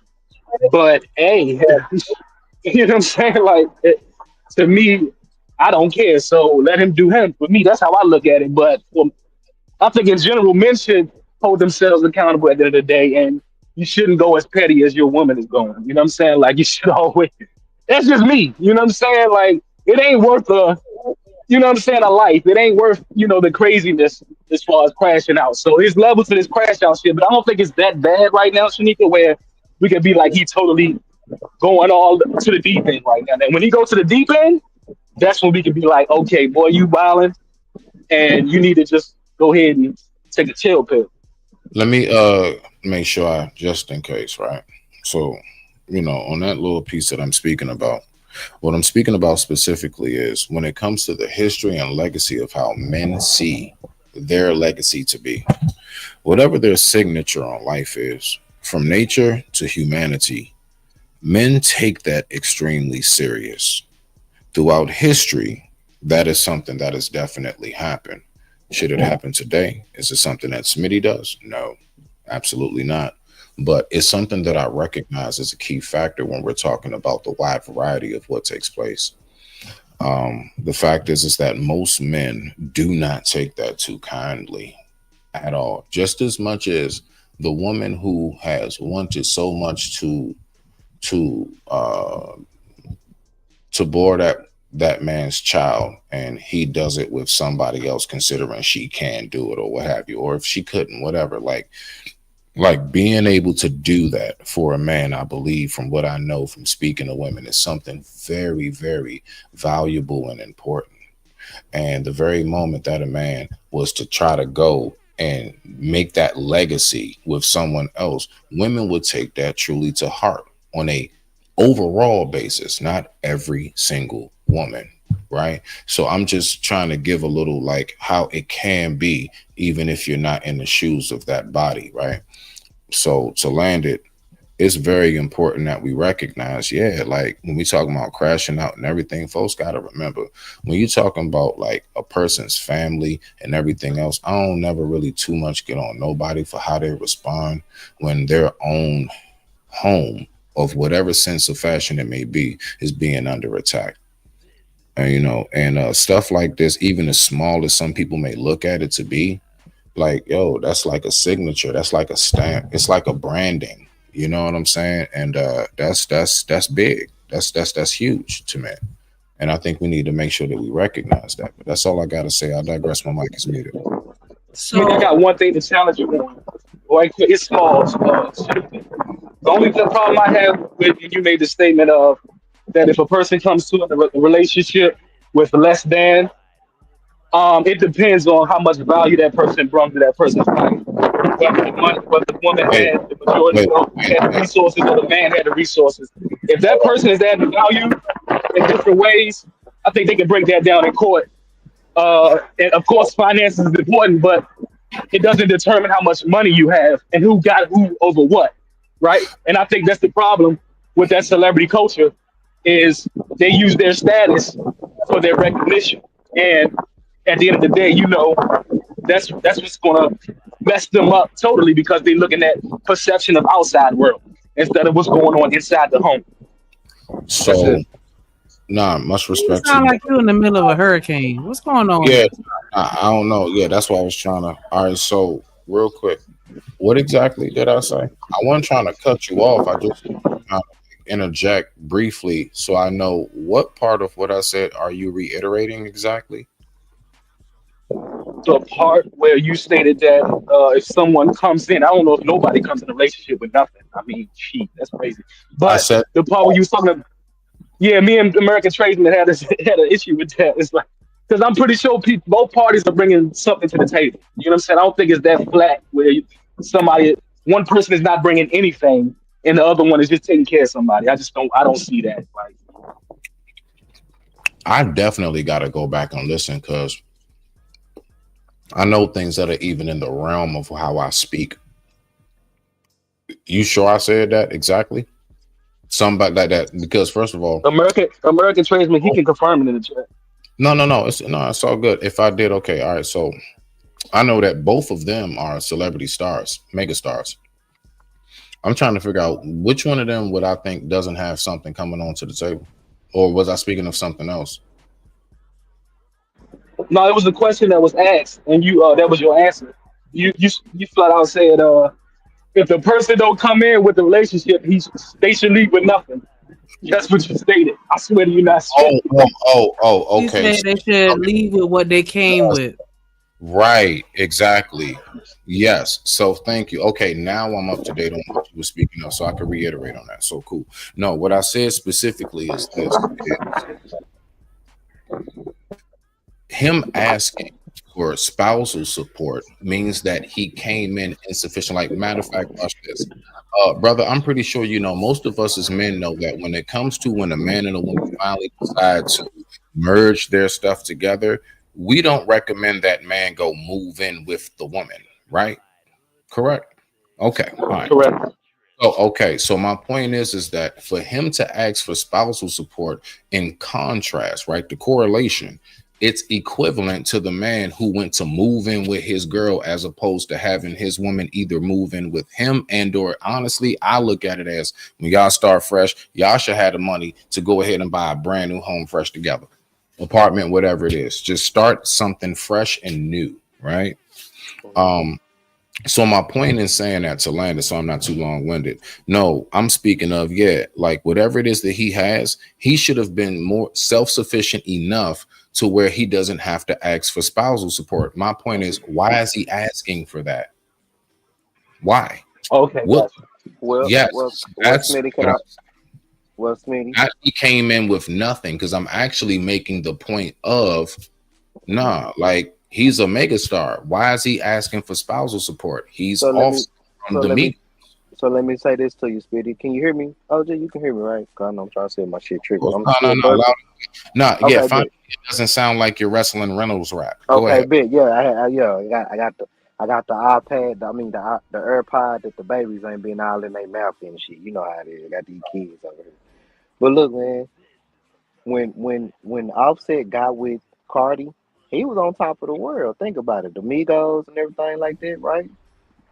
But hey, you know what I'm saying? Like to me, I don't care. So let him do him. For me, that's how I look at it. But I think in general, men should hold themselves accountable at the end of the day, and you shouldn't go as petty as your woman is going. You know what I'm saying? Like you should always. That's just me. You know what I'm saying? Like it ain't worth you know what I'm saying, a life. It ain't worth, the craziness as far as crashing out. So there's levels to this crash out shit, but I don't think it's that bad right now, Shanika, where we can be like he totally going all to the deep end right now. And when he goes to the deep end, that's when we can be like, okay, boy, you wildin', and you need to just go ahead and take a chill pill. Let me make sure just in case, right? So, on that little piece that I'm speaking about, what I'm speaking about specifically is when it comes to the history and legacy of how men see their legacy to be, whatever their signature on life is, from nature to humanity, men take that extremely serious. Throughout history, that is something that has definitely happened. Should it happen today? Is it something that Smitty does? No, absolutely not. but it's something that I recognize as a key factor when we're talking about the wide variety of what takes place. The fact is that most men do not take that too kindly at all. Just as much as the woman who has wanted so much to to bore that man's child, and he does it with somebody else, considering she can do it or what have you, or if she couldn't, whatever. Like being able to do that for a man, I believe, from what I know from speaking to women, is something very, very valuable and important. And the very moment that a man was to try to go and make that legacy with someone else, women would take that truly to heart on a overall basis, not every single woman. Right. So I'm just trying to give a little like how it can be, even if you're not in the shoes of that body. Right. So to land it, it's very important that we recognize, yeah, like when we talking about crashing out and everything, folks got to remember, when you're talking about like a person's family and everything else, I don't never really too much get on nobody for how they respond when their own home, of whatever sense of fashion it may be, is being under attack. And stuff like this, even as small as some people may look at it to be, like, yo, that's like a signature, that's like a stamp, it's like a branding, you know what I'm saying? And that's big, that's huge to me. And I think we need to make sure that we recognize that. But that's all I gotta say. I digress. My mic is muted. Smith, I got one thing to challenge you on. Like, it's small. The only problem I have with you made the statement of that if a person comes to a relationship with less than, it depends on how much value that person brings to that person's life. Whether the woman Wait, had the majority had the resources or the man had the resources. If that person is adding value in different ways, I think they can break that down in court. And of course, finances is important, but it doesn't determine how much money you have and who got who over what, right? And I think that's the problem with that celebrity culture is they use their status for their recognition. And at the end of the day, that's what's gonna mess them up totally because they're looking at perception of outside world instead of what's going on inside the home. So, nah, much You respect to sound you. like you're in the middle of a hurricane. What's going on? Yeah, I don't know. Yeah, that's why I was trying to. All right, so real quick, what exactly did I say? I wasn't trying to cut you off. I just trying to interject briefly so I know what part of what I said are you reiterating exactly? The part where you stated that if someone comes in, I don't know if nobody comes in a relationship with nothing. I mean, gee, that's crazy. I But said, the part where you was talking about, yeah, me and American Tradesman had an issue with that. It's like, because I'm pretty sure both parties are bringing something to the table. You know what I'm saying? I don't think it's that flat where one person is not bringing anything and the other one is just taking care of somebody. I don't see that. Like, I definitely got to go back and listen because I know things that are even in the realm of how I speak. You sure I said that exactly? Somebody like that, because first of all, American Tradesman, he can confirm it in the chat. no, it's all good. If I did, okay, all right. So I know that both of them are celebrity stars, mega stars. I'm trying to figure out which one of them would I think doesn't have something coming onto the table, or was I speaking of something else? No, it was the question that was asked, and that was your answer. You flat out said if the person don't come in with the relationship, they should leave with nothing. That's what you stated. I swear to you, not shit. Okay. You said they should leave with what they came with. Right, exactly. Yes. So thank you. Okay, now I'm up to date on what you were speaking of, so I can reiterate on that. So cool. No, what I said specifically is this: him asking for spousal support means that he came in insufficient. Like, matter of fact, watch this. Brother, I'm pretty sure most of us as men know that when it comes to when a man and a woman finally decide to merge their stuff together, we don't recommend that man go move in with the woman, right? Correct. Okay. All right. Correct. Oh, okay. So my point is that for him to ask for spousal support, in contrast, right, the correlation, it's equivalent to the man who went to move in with his girl as opposed to having his woman either move in with him and or honestly, I look at it as when y'all start fresh, y'all should have the money to go ahead and buy a brand new home fresh together. Apartment, whatever it is. Just start something fresh and new, right? So my point in saying that to land it, so I'm not too long-winded. No, I'm speaking of, like whatever it is that he has, he should have been more self-sufficient enough to where he doesn't have to ask for spousal support. My point is, why is he asking for that? Why? Okay, What? Gotcha. Well, Yes, that's Smitty, what Smitty? he came in with nothing because I'm actually making the point of like he's a megastar. Why is he asking for spousal support? He's So let off me, from so the let me, meat. so let me say this to you, Smitty. Can you hear me? OJ, you can hear me, right? 'Cause I know I'm trying to say my shit tripping. I'm No, still loud. perfect. Yeah, Okay, fine. bet. It doesn't sound like you're wrestling Reynolds rap. Go Okay, ahead. bet. Yeah, I got the iPad. I mean the AirPod that the babies ain't been all in their mouth and shit. You know how it is. I got these kids over here. But look, man, when Offset got with Cardi, he was on top of the world. Think about it, the Migos and everything like that, right?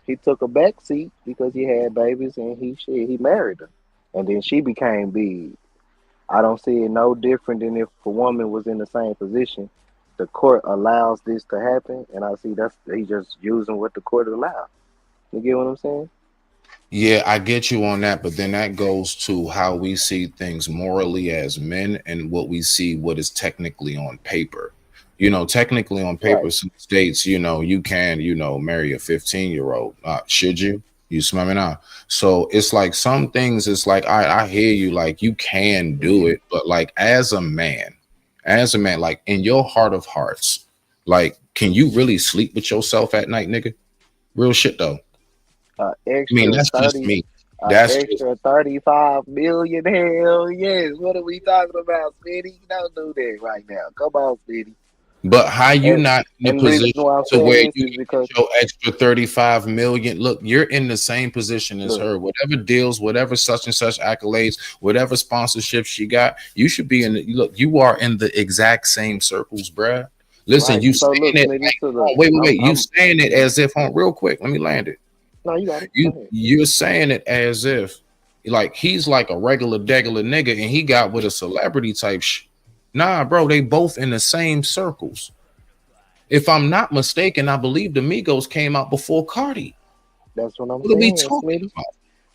He took a back seat because he had babies and he married her, and then she became big. I don't see it no different than if a woman was in the same position. The court allows this to happen, and I see that's he just using what the court allows. You get what I'm saying? Yeah, I get you on that, but then that goes to how we see things morally as men and what we see what is technically on paper. Technically on paper, Right. some states, you can, marry a 15-year-old. Should you? You smell me now. So it's like some things, it's like I hear you, like you can do it, but like as a man, like in your heart of hearts, like, can you really sleep with yourself at night, nigga? Real shit though. I mean, Extra that's just 30, me. That's just extra 35 million. Hell yes. What are we talking about, Smitty? Don't do that right now. Come on, Smitty. but how you And not in a and the reason position why I'm to saying where this you is can because get your extra 35 million? Look, you're in the same position as look, her. Whatever deals, whatever such and such accolades, whatever sponsorships she got, you should be in look, you are in the exact same circles, bruh. Listen, right. you So saying look, it Smitty. like, So hold look, on, wait. You I'm. saying it as if on real quick. Let me land it. No, you got it. Go You ahead. you're saying it as if like he's like a regular degular nigga and he got with a celebrity type Nah, bro, they both in the same circles. If I'm not mistaken, I believe the Migos came out before Cardi. That's what I'm What are we saying, talking Smitty. about?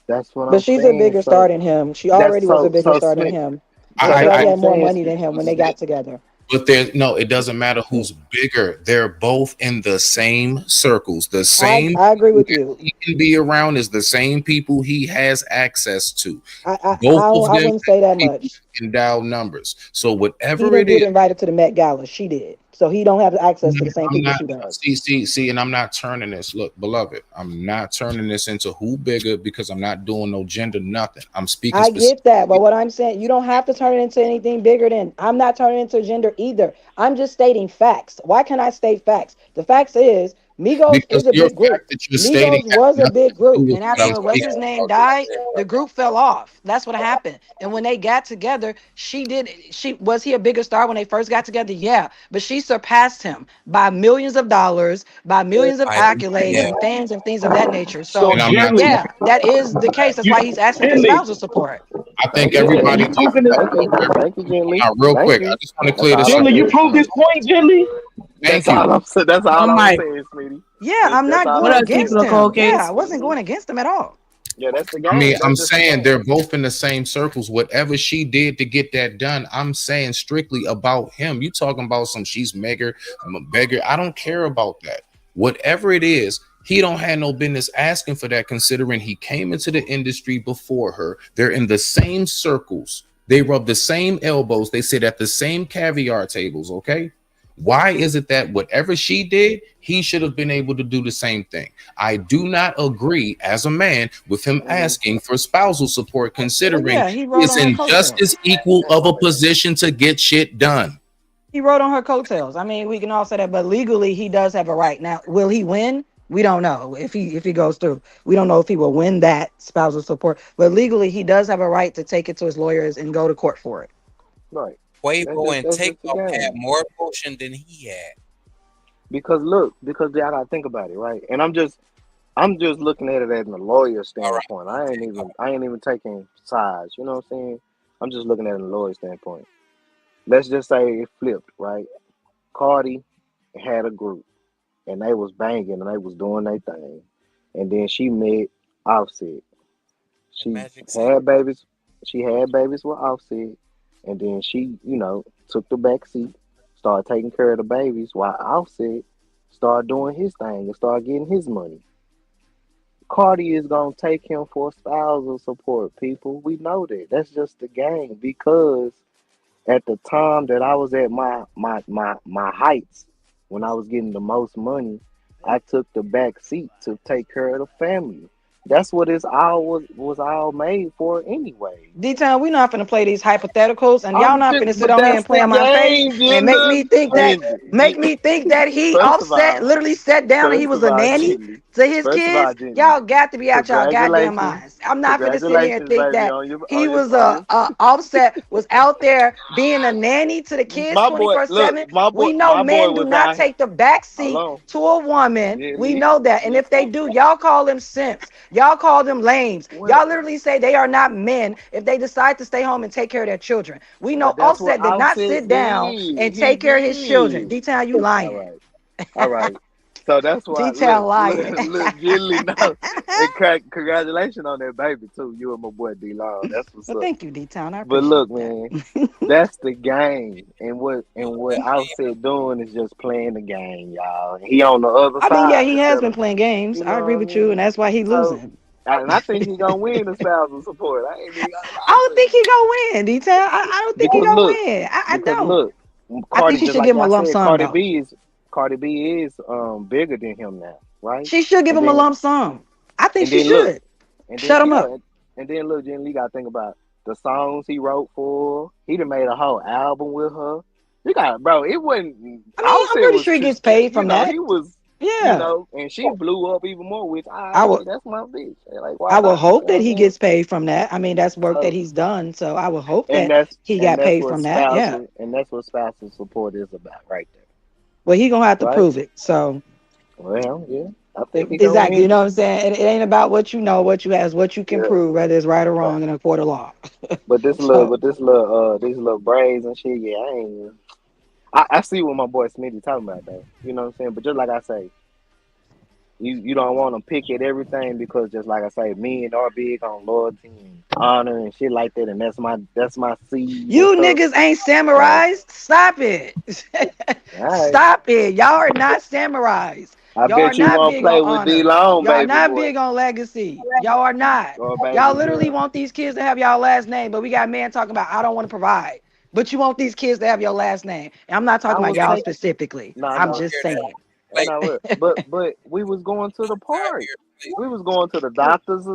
That's what But I'm she's a saying. bigger star So than him. She that's already was a bigger so star than Smith. him. So And she I, that's I, already what I'm had more saying. money than him when they got together. but it doesn't matter who's bigger. They're both in the same circles. The same I agree people with that you. he can be around is the same people he has access to. I I Both I, of I them wouldn't say that people much. can dial numbers. So He whatever didn't it is. get invited to the Met Gala. She did. So he don't have access to the same I'm people not she does. see, and I'm not turning this. Look, beloved, I'm not turning this into who bigger because I'm not doing no gender nothing. I'm speaking I get that, but specifically what I'm saying, you don't have to turn it into anything bigger than I'm not turning it into gender either. I'm just stating facts. Why can't I state facts? The facts is Migos because is a your big group. fact that you're stating Migos has was a nothing big to do group. with And what I'm after what's speaking his name about died, directly. the group fell off. That's what happened. And when they got together, she was he a bigger star when they first got together? Yeah. But she surpassed him by millions of dollars, by millions of I accolades yeah. and fans and things of that nature. So And So I'm not Jimmy, yeah, that is the case. That's you why he's asking for Jimmy, spousal support. I think Thank you, Jimmy, everybody you Jimmy. just proving it. Thank you, Jimmy. real Thank quick. I you. just want to That's clear this all up I'm Jimmy, you real saying. proved quick. this point, Jimmy. That's Thank you. all I'm saying. That's all I'm Mike. saying, Smitty. Yeah, I'm That's not all going What I'm up, keeping against a saying. cold him. Yeah, I case? wasn't going against him at all. Yeah, that's the I mean, game. I'm That's just the saying game. they're both in the same circles. Whatever she did to get that done, I'm saying strictly about him. You talking about some she's megger, I'm a beggar. I don't care about that. Whatever it is, he don't have no business asking for that, considering he came into the industry before her. They're in the same circles. They rub the same elbows. They sit at the same caviar tables. Okay. Why is it that whatever she did, he should have been able to do the same thing? I do not agree as a man with him Mhm. asking for spousal support, Well, considering yeah, he he rode is on her in just coattails. as equal of a position to get shit done. He rode on her coattails. I mean, we can all say that, but legally, he does have a right. Now, will he win? We don't know if he goes through. We don't know if he will win that spousal support, but legally, he does have a right to take it to his lawyers and go to court for it. Right. Quavo and That's just the Takeoff had game. more emotion than he had. Because look, because y'all gotta think about it, right? And I'm just looking at it as a lawyer All right, standpoint. I ain't even taking sides. You know what I'm saying? I'm just looking at it in a lawyer standpoint. Let's just say it flipped, right? Cardi had a group and they was banging and they was doing their thing, and then she met Offset. and She Magic City. had babies. She had babies with Offset, and then she, took the back seat, started taking care of the babies while Offset started doing his thing and started getting his money. Cardi is gonna take him for spousal support, people. We know that. That's just the game. Because at the time that I was at my heights, when I was getting the most money, I took the back seat to take care of the family. That's what it's all was all made for anyway. D-Town, we not finna play these hypotheticals, and y'all I'm not just, finna sit but on here and that's play the on my face game, and Jinder. make me think that he First of Offset all, literally sat down and he first was of a all, nanny Jitney. to his First of all, kids. Jitney. Y'all got to be out y'all goddamn Congratulations, minds. I'm not finna sit here and congratulations, think baby, that on your he on your was on your. Offset was out there being a nanny to the kids My boy, look, 24/7. my boy, We know my boy men do was not out here. take the back Hold seat on, to a woman. We Jitney. know that, and if they do, y'all call them simps. Y'all call them lames. What? Y'all literally say they are not men if they decide to stay home and take care of their children. We know But that's what Offset did not Offset sit down did. and He take care of his children. did. D-Town, you All lying. right. All right. So that's why D-Town lying. look, Jilly, no. And congratulations on that baby too. You and my boy D Long. That's what's Well, up. thank you, D-Town. I But look, appreciate that. man, that's the game. And what Offset doing is just playing the game, y'all. He on the other I mean, yeah, side he has instead been of, playing games. you I know agree what I with you, and mean? that's why he So losing. and I think he gonna win the spousal support. I ain't even gonna I lie don't to think you. he gonna win, D-Town. I don't think he Because gonna look, win. I because don't. look, I think Cardi, she just should like give him a y'all lump said, sum though. Cardi B is bigger than him now, right? She should give And him a then lump sum. I think and she then look, should. and then Shut him yeah, up. and then look, Jen Lee gotta think about the songs he wrote for her. He done made a whole album with her. You got, bro, it wasn't I mean, I'm Offset pretty was sure he gets paid from that. he was, Yeah. and she blew up even more, which I would hey, that's my bitch. Like, why I would not? hope You know that what he I'm saying? gets paid from that. I mean, that's work that So he's done. So I would hope and that that's he and got that's paid what from that. Yeah. spousal support is about right there. Well, he gonna have to Right? prove it. So Well, yeah. I think he gonna exactly, you win. know what I'm saying? It ain't about what you know, what you have, what you can Yeah. prove, whether it's right or Right. wrong in a court of law. But this little, So but this little, these little braids and shit. Yeah, I ain't. I see what my boy Smitty talking about though. You know what I'm saying? But just like I say, you don't want to pick at everything because just like I say, men are big on loyalty and honor and shit like that, and that's my seed and you stuff. niggas ain't So, samurais. Stop it. all right, Stop it. Y'all are not samurais. I Y'all are bet you not won't big on play with D honor. Long, Y'all baby not boy big on legacy. Y'all are not. or Y'all baby literally girl. want these kids to have y'all last name, but we got men talking about I don't want to provide. But you want these kids to have your last name. And I'm not I talking about was y'all taking specifically. no, I'm no, just Hear that? saying. and Like I will. But we was going to the 5 park. years later. We was going to the doctors.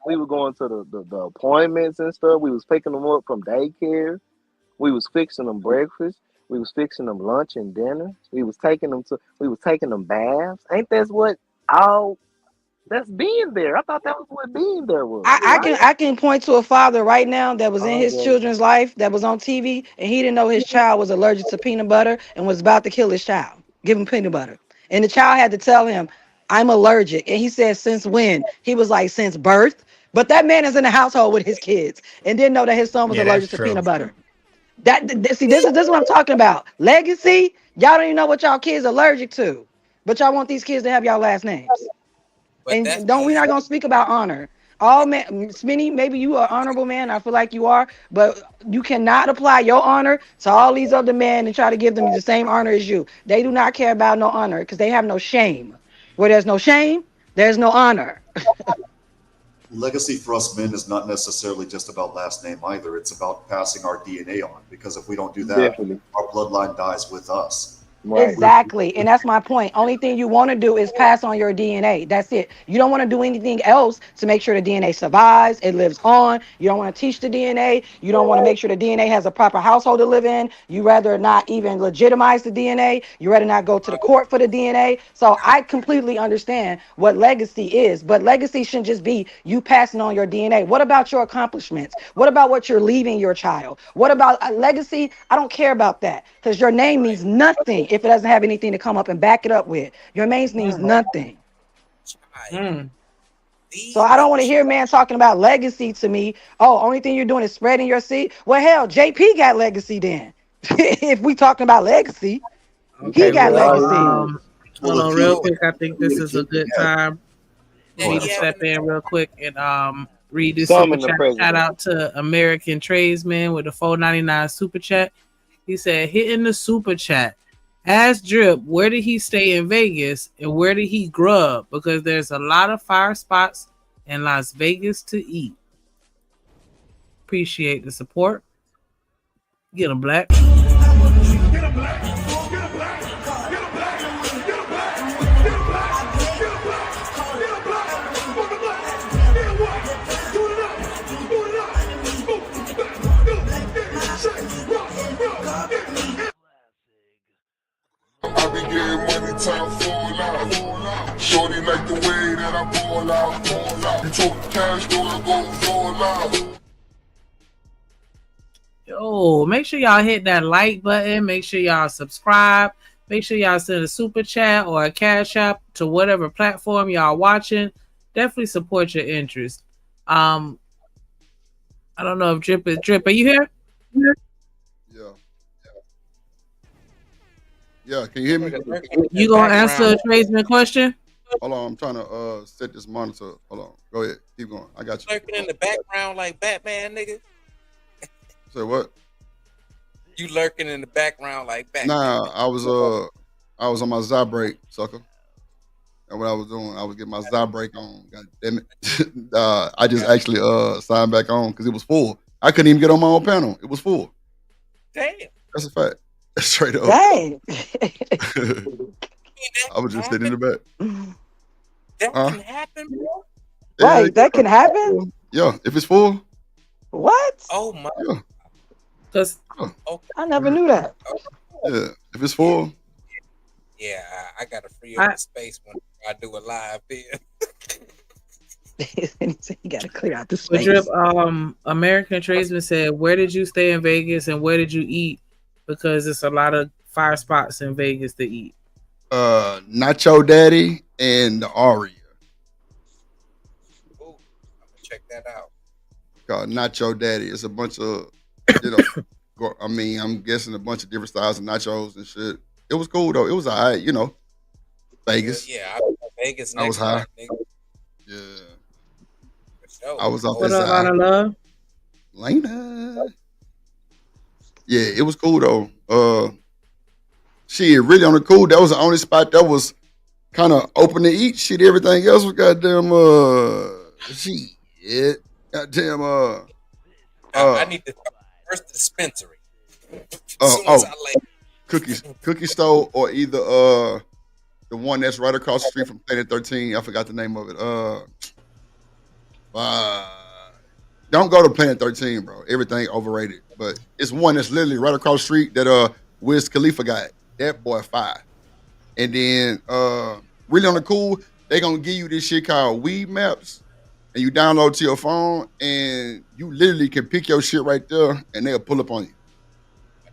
We were going to the appointments and stuff. We was picking them up from daycare. We was fixing them breakfast. We was fixing them lunch and dinner. We was taking them baths. Ain't that what all that's being there? I thought that was what being there was, right? I can point to a father right now that was in Oh, his yeah. children's life that was on TV and he didn't know his child was allergic to peanut butter and was about to kill his child. Give him peanut butter. And the child had to tell him, I'm allergic. And he said, since when? He was like, since birth. But that man is in the household with his kids and didn't know that his son was Yeah, that's allergic to true. peanut butter. See, this is what I'm talking about. Legacy. Y'all don't even know what y'all kids allergic to. But y'all want these kids to have y'all last names. But that's And don't we're not gonna speak about honor. All men, Smitty, maybe you are an honorable man. I feel like you are, but you cannot apply your honor to all these other men and try to give them the same honor as you. They do not care about no honor because they have no shame. Where there's no shame, there's no honor. Legacy for us men is not necessarily just about last name either. It's about passing our DNA on, because if we don't do that, Definitely. our bloodline dies with us. Right. Exactly. And that's my point. Only thing you want to do is pass on your DNA. That's it. You don't want to do anything else to make sure the DNA survives, it lives on. You don't want to teach the DNA. You don't want to make sure the DNA has a proper household to live in. You rather not even legitimize the DNA. You rather not go to the court for the DNA. So I completely understand what legacy is, but legacy shouldn't just be you passing on your DNA. What about your accomplishments? What about what you're leaving your child? What about a legacy? I don't care about that because your name means nothing if it doesn't have anything to come up and back it up with. Your name means nothing. Mm. So I don't want to hear man talking about legacy to me. Oh, only thing you're doing is spreading your seed. Well, hell, JP got legacy then. If we talking about legacy, he Okay, got well, legacy. hold Well, on if real you quick. I think this is a good time for Yeah, me he to having step in real quick and read this super Summon the chat. Shout president. out to American Tradesman with the 4.99 super chat. He said, hitting the super chat. Ask Drip where did he stay in Vegas and where did he grub? Because there's a lot of fire spots in Las Vegas to eat. Appreciate the support. Get him, Black. I be getting money time fall out. Shorty like the way that I ball out. You talk cash, though I go fall out. Yo, make sure y'all hit that like button. Make sure y'all subscribe. Make sure y'all send a super chat or a cash app to whatever platform y'all watching. Definitely support your interest. I don't know if Drip is Drip. Are you here? Yeah. Yeah, can you hear me? You gonna answer a tradesman question? Hold on, I'm trying to set this monitor. Hold on. Go ahead. Keep going. I got you. Lurking in the background like Batman, nigga. Say what? You lurking in the background like Batman. Nah, I was on my Zy break, sucker. And what I was doing, I was getting my Zy break on. God damn it. I just actually signed back on because it was full. I couldn't even get on my own panel. It was full. Damn. That's a fact. Straight up. Dang. I was just sitting in the back. That can happen, bro. Right, that can happen. Yeah, if it's full. What? Oh my. Yeah. Cause I never knew that. Yeah, if it's full. Yeah, I gotta free up the space when I do a live here. You gotta clear out the But space. Drip, American Tradesman said, where did you stay in Vegas and where did you eat? Because it's a lot of fire spots in Vegas to eat. Nacho Daddy and the Aria. Ooh, I'm gonna check that out. Called Nacho Daddy. It's a bunch of, I mean, I'm guessing a bunch of different styles of nachos and shit. It was cool though. It was alright, Vegas. Yeah, Vegas. I was Next high. month, nigga. Yeah. For sure. I was off What this up, side. Lana Love? Lena. Yeah, it was cool though. Shit, really on the cool. That was the only spot that was kind of open to eat. Shit, everything else was goddamn shit. Goddamn I need to first dispensary. As soon as I lay. cookie store or either the one that's right across the street from Planet 13. I forgot the name of it. Don't go to Planet 13, bro. Everything overrated. But it's one that's literally right across the street that Wiz Khalifa got. That boy fire. And then really on the cool, they gonna give you this shit called Weed Maps. And you download to your phone and you literally can pick your shit right there and they'll pull up on you.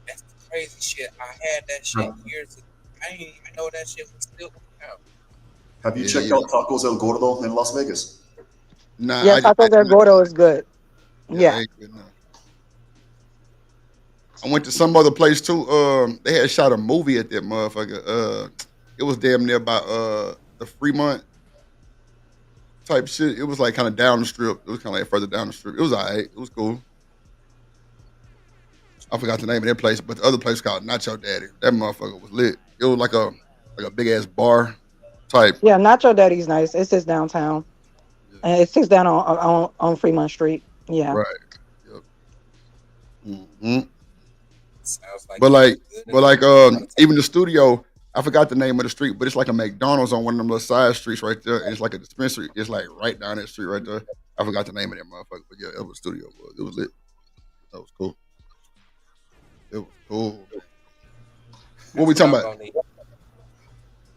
That's the crazy shit. I had that shit years ago. I didn't even know that shit was still out. Have you checked out Tacos El Gordo in Las Vegas? Nah, Yeah, Tacos El Gordo is good. Yeah. I went to some other place too. They had shot a movie at that motherfucker. It was damn near by the Fremont type shit. It was like kind of down the strip. It was kind of like further down the strip. It was alright. It was cool. I forgot the name of that place, but the other place called Nacho Daddy. That motherfucker was lit. It was like a big ass bar type. Yeah, Nacho Daddy's nice. It sits downtown. And it sits down on Fremont Street. Yeah. Right. Yep. Mm-hmm. Sounds like But you like, good but enough. like, even the studio, I forgot the name of the street, but it's like a McDonald's on one of them little side streets right there, and it's like a dispensary. It's like right down that street right there. I forgot the name of that motherfucker, but yeah, it was studio. It was lit. That was cool. It was cool, man. What we That's what talking I'm about? gonna need.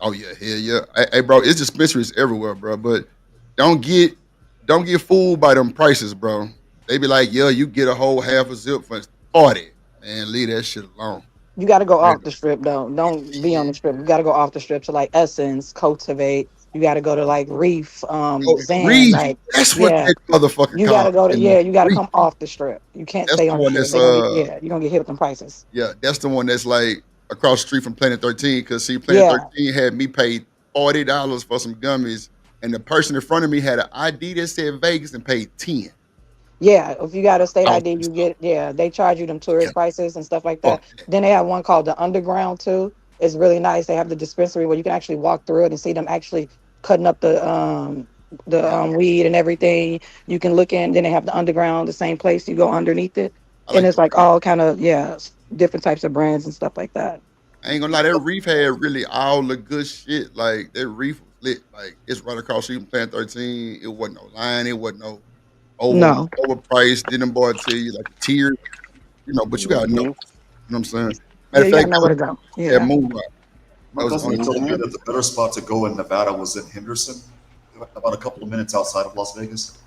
Oh yeah, hell yeah. Hey, bro, it's dispensaries everywhere, bro. But don't get don't get fooled by them prices, bro. They be like, yeah, you get a whole half a zip for 40. Man, leave that shit alone. You got to go Straight off up. the strip though. Don't be Yeah. on the strip. You got to go off the strip to like Essence, Cultivate. You got to go to like Reef, Oh, Zen. Reef. Like, That's what yeah, that motherfucker you got to called. go to And You got to Reef. come off the strip. You can't That's stay the on the one strip. that's They're gonna get you're gonna get hit with them prices. yeah, that's the one that's like across the street from Planet 13. Cause see, Planet Yeah, 13 had me paid $40 for some gummies, and the person in front of me had an ID that said Vegas and paid 10. yeah. If you got a state I was ID, you pissed off. get They charge you them Yeah, tourist prices and stuff like fuck that. that. Then they have one called the Underground too. It's really nice. They have the dispensary where you can actually walk through it and see them actually cutting up the Yeah, weed and everything. You can look in. Then they have the Underground, the same place. You go underneath it, I and like it's the like Reef. all kind of different types of brands and stuff like that. I ain't gonna lie, that Reef had really all the good shit. Like that Reef was lit. Like it's right across the street from Planet 13. It wasn't no line. It wasn't no No, overpriced. Didn't boy tell you like the tiers, but you gotta know. You know Mm-hmm. what I'm saying? Matter yeah, of you gotta fact, know where to go. that Yeah. Moonrock. My That was the cousin only place told I me ever that the better spot to go in Nevada was in Henderson, about a couple of minutes outside of Las Vegas.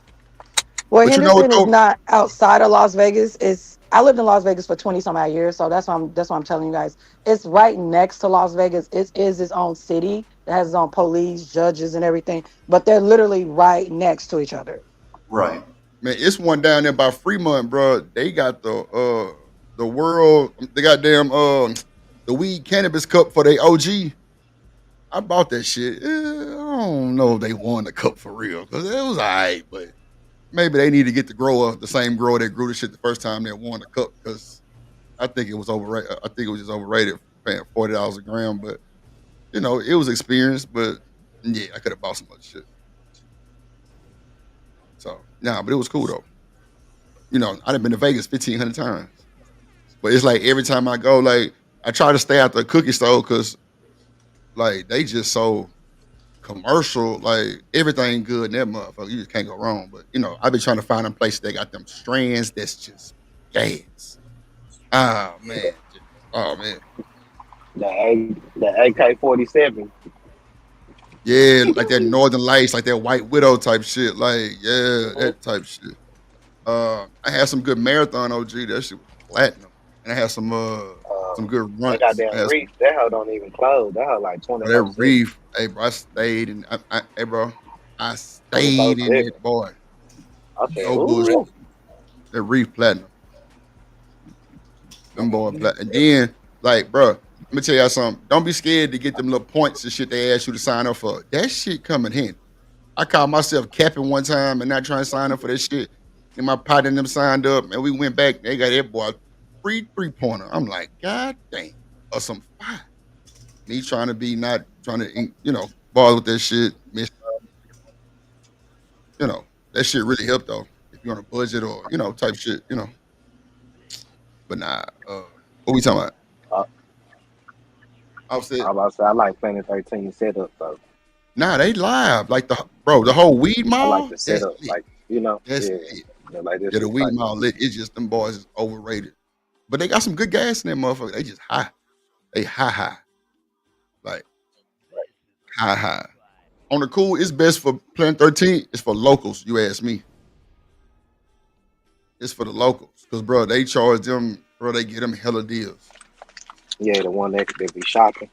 Well, But you know what Henderson is though? not outside of Las Vegas. It's I lived in Las Vegas for 20 some odd years, so that's why I'm telling you guys. It's right next to Las Vegas. It is its own city. It has its own police, judges, and everything. But they're literally right next to each other. Right. Man, it's one down there by Fremont, bro. They got the world, the goddamn the weed cannabis cup for their OG. I bought that shit. I don't know if they won the cup for real because it was alright, but maybe they need to get the same grower that grew the shit the first time they won the cup because I think it was overrated. I think it was just overrated paying $40 a gram, but it was experience. But yeah, I could have bought some other shit. So nah, but it was cool though. I've been to Vegas 1,500 times, but it's like every time I go, like I try to stay out the cookie store because like they just so commercial, like everything good in that motherfucker. You just can't go wrong. But I've been trying to find them places that got them strands that's just gas. Oh man. Oh man. The AK-47. Yeah, like that Northern Lights, like that White Widow type shit. Like, yeah, that type shit. I had some good marathon OG. That shit was platinum. And I had some good That runts. I goddamn had reef, that hoe don't even close. That hoe like that 24/7. reef. Hey bro, I stayed in hey bro, I stayed in 24/7. that boy. I said, No bullshit. ooh. That reef platinum. I'm Them gonna boy need platinum. And then, like, bro, let me tell y'all something. Don't be scared to get them little points and shit they ask you to sign up for. That shit come in handy. I caught myself capping one time and not trying to sign up for that shit. And my partner and them signed up, and we went back. They got that boy free 3-pointer. I'm like, God damn, or some fire. Me trying to be not trying to, bother with that shit. Miss, that shit really helped though. If you're on a budget or type shit. But nah, what we talking about? Uh, I said, I'm about to say, I like Planet 13 setup though. nah, they live like the whole weed I like mall. the That's setup. lit. Like, That's yeah. lit. Yeah, like this Yeah, the shit weed tight. mall lit. It's just them boys is overrated. But they got some good gas in that motherfucker. They just high. They high. Like high. On the cool, it's best for Plan 13. It's for locals, you ask me. It's for the locals. Cause bro, they charge them, bro, they get them hella deals. Yeah, the one that be shopping.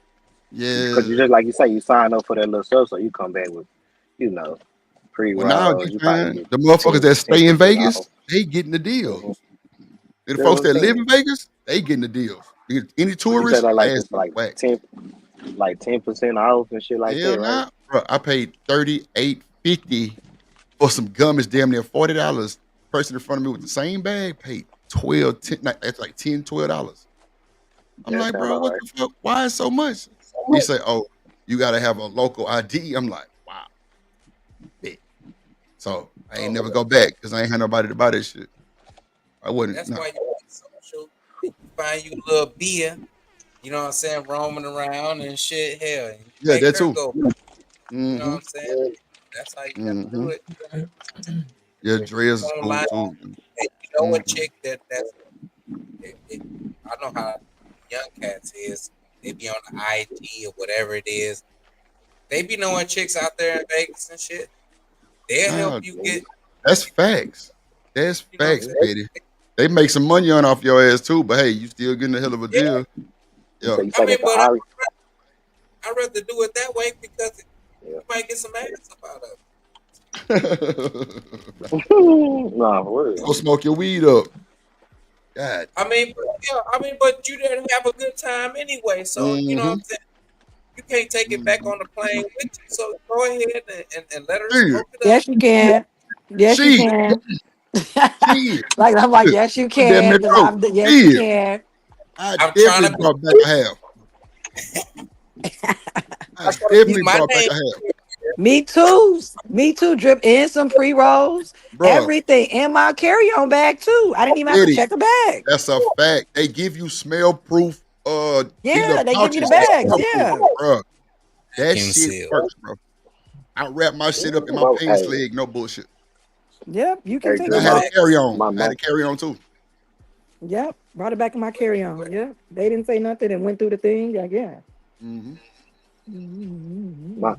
Because Yeah. you just like you say, you sign up for that little stuff, so you come back with, pre Well, now you rolls. You probably find get the motherfuckers that stay in 10% off. Vegas, they getting the Mm-hmm. deals. And the That's what folks I'm that live saying. in Vegas, they getting the deals. Any You said tourists, that like ass this, is like whack. 10% off and shit like Hell that, right? nah. Bro, I paid $38.50 for some gum. It's damn near $40. Person in front of me with the same bag paid 12, 10, like, that's like $10, $12. I'm That like, sound bro, about what right. the fuck? Why is so much? He say, oh, you gotta have a local ID. I'm like, wow, bet. So I ain't never go back because I ain't had nobody to buy this shit. I wouldn't. That's No. why you want social. find you a little beer. You know what I'm saying? Roaming around and shit. Hell, and you Yeah, make that her too. go. You know what Mm-hmm. I'm saying? That's how you gotta do Mm-hmm. it. Yeah, Dre's is cool Online, too. and you know a Mm-hmm. chick that's I know how young cats is. They be on the IG or whatever it is. They be knowing chicks out there in Vegas and shit. They'll help Nah, you get. that's facts. That's You know what I'm facts, saying? Petty. They make some money on off your ass too, but hey, you still getting a hell of a Yeah. deal. Yeah. So you I say mean, that the but Ari? I'd rather do it that way because Yeah. you might get some ass up out of it. Nah, for real. Go smoke your weed up. God. I mean, but you didn't have a good time anyway. So you know what Mm-hmm. I'm saying. You can't take it back Mm-hmm. on the plane with you. So go ahead and let her Shit. smoke it up. Yes, you can. Yes, you Shit. can. Shit. Like I'm like, yes, you Damn can, it, because bro. yes, you Shit. can. I I'm trying definitely to brought back a half. I be definitely my brought back name. a half. Me too. Me too. Drip in some pre rolls, Bro, everything in my carry on bag too. I didn't even have to Eddie, check the bag. that's a fact. They give you smell proof, these little Yeah, they give you the pouches that bags. smell proof, Yeah. bro. That Vacuum shit seal. works, bro. I wrap my shit up in my Bro, pants hey, leg, no bullshit. Yep. You can hey, take And I it Drip, had a back. carry on. my I had man, a carry on too. Yep. Brought it back in my carry on. Yep. They didn't say nothing and went through the thing. Like, yeah. Mm-hmm.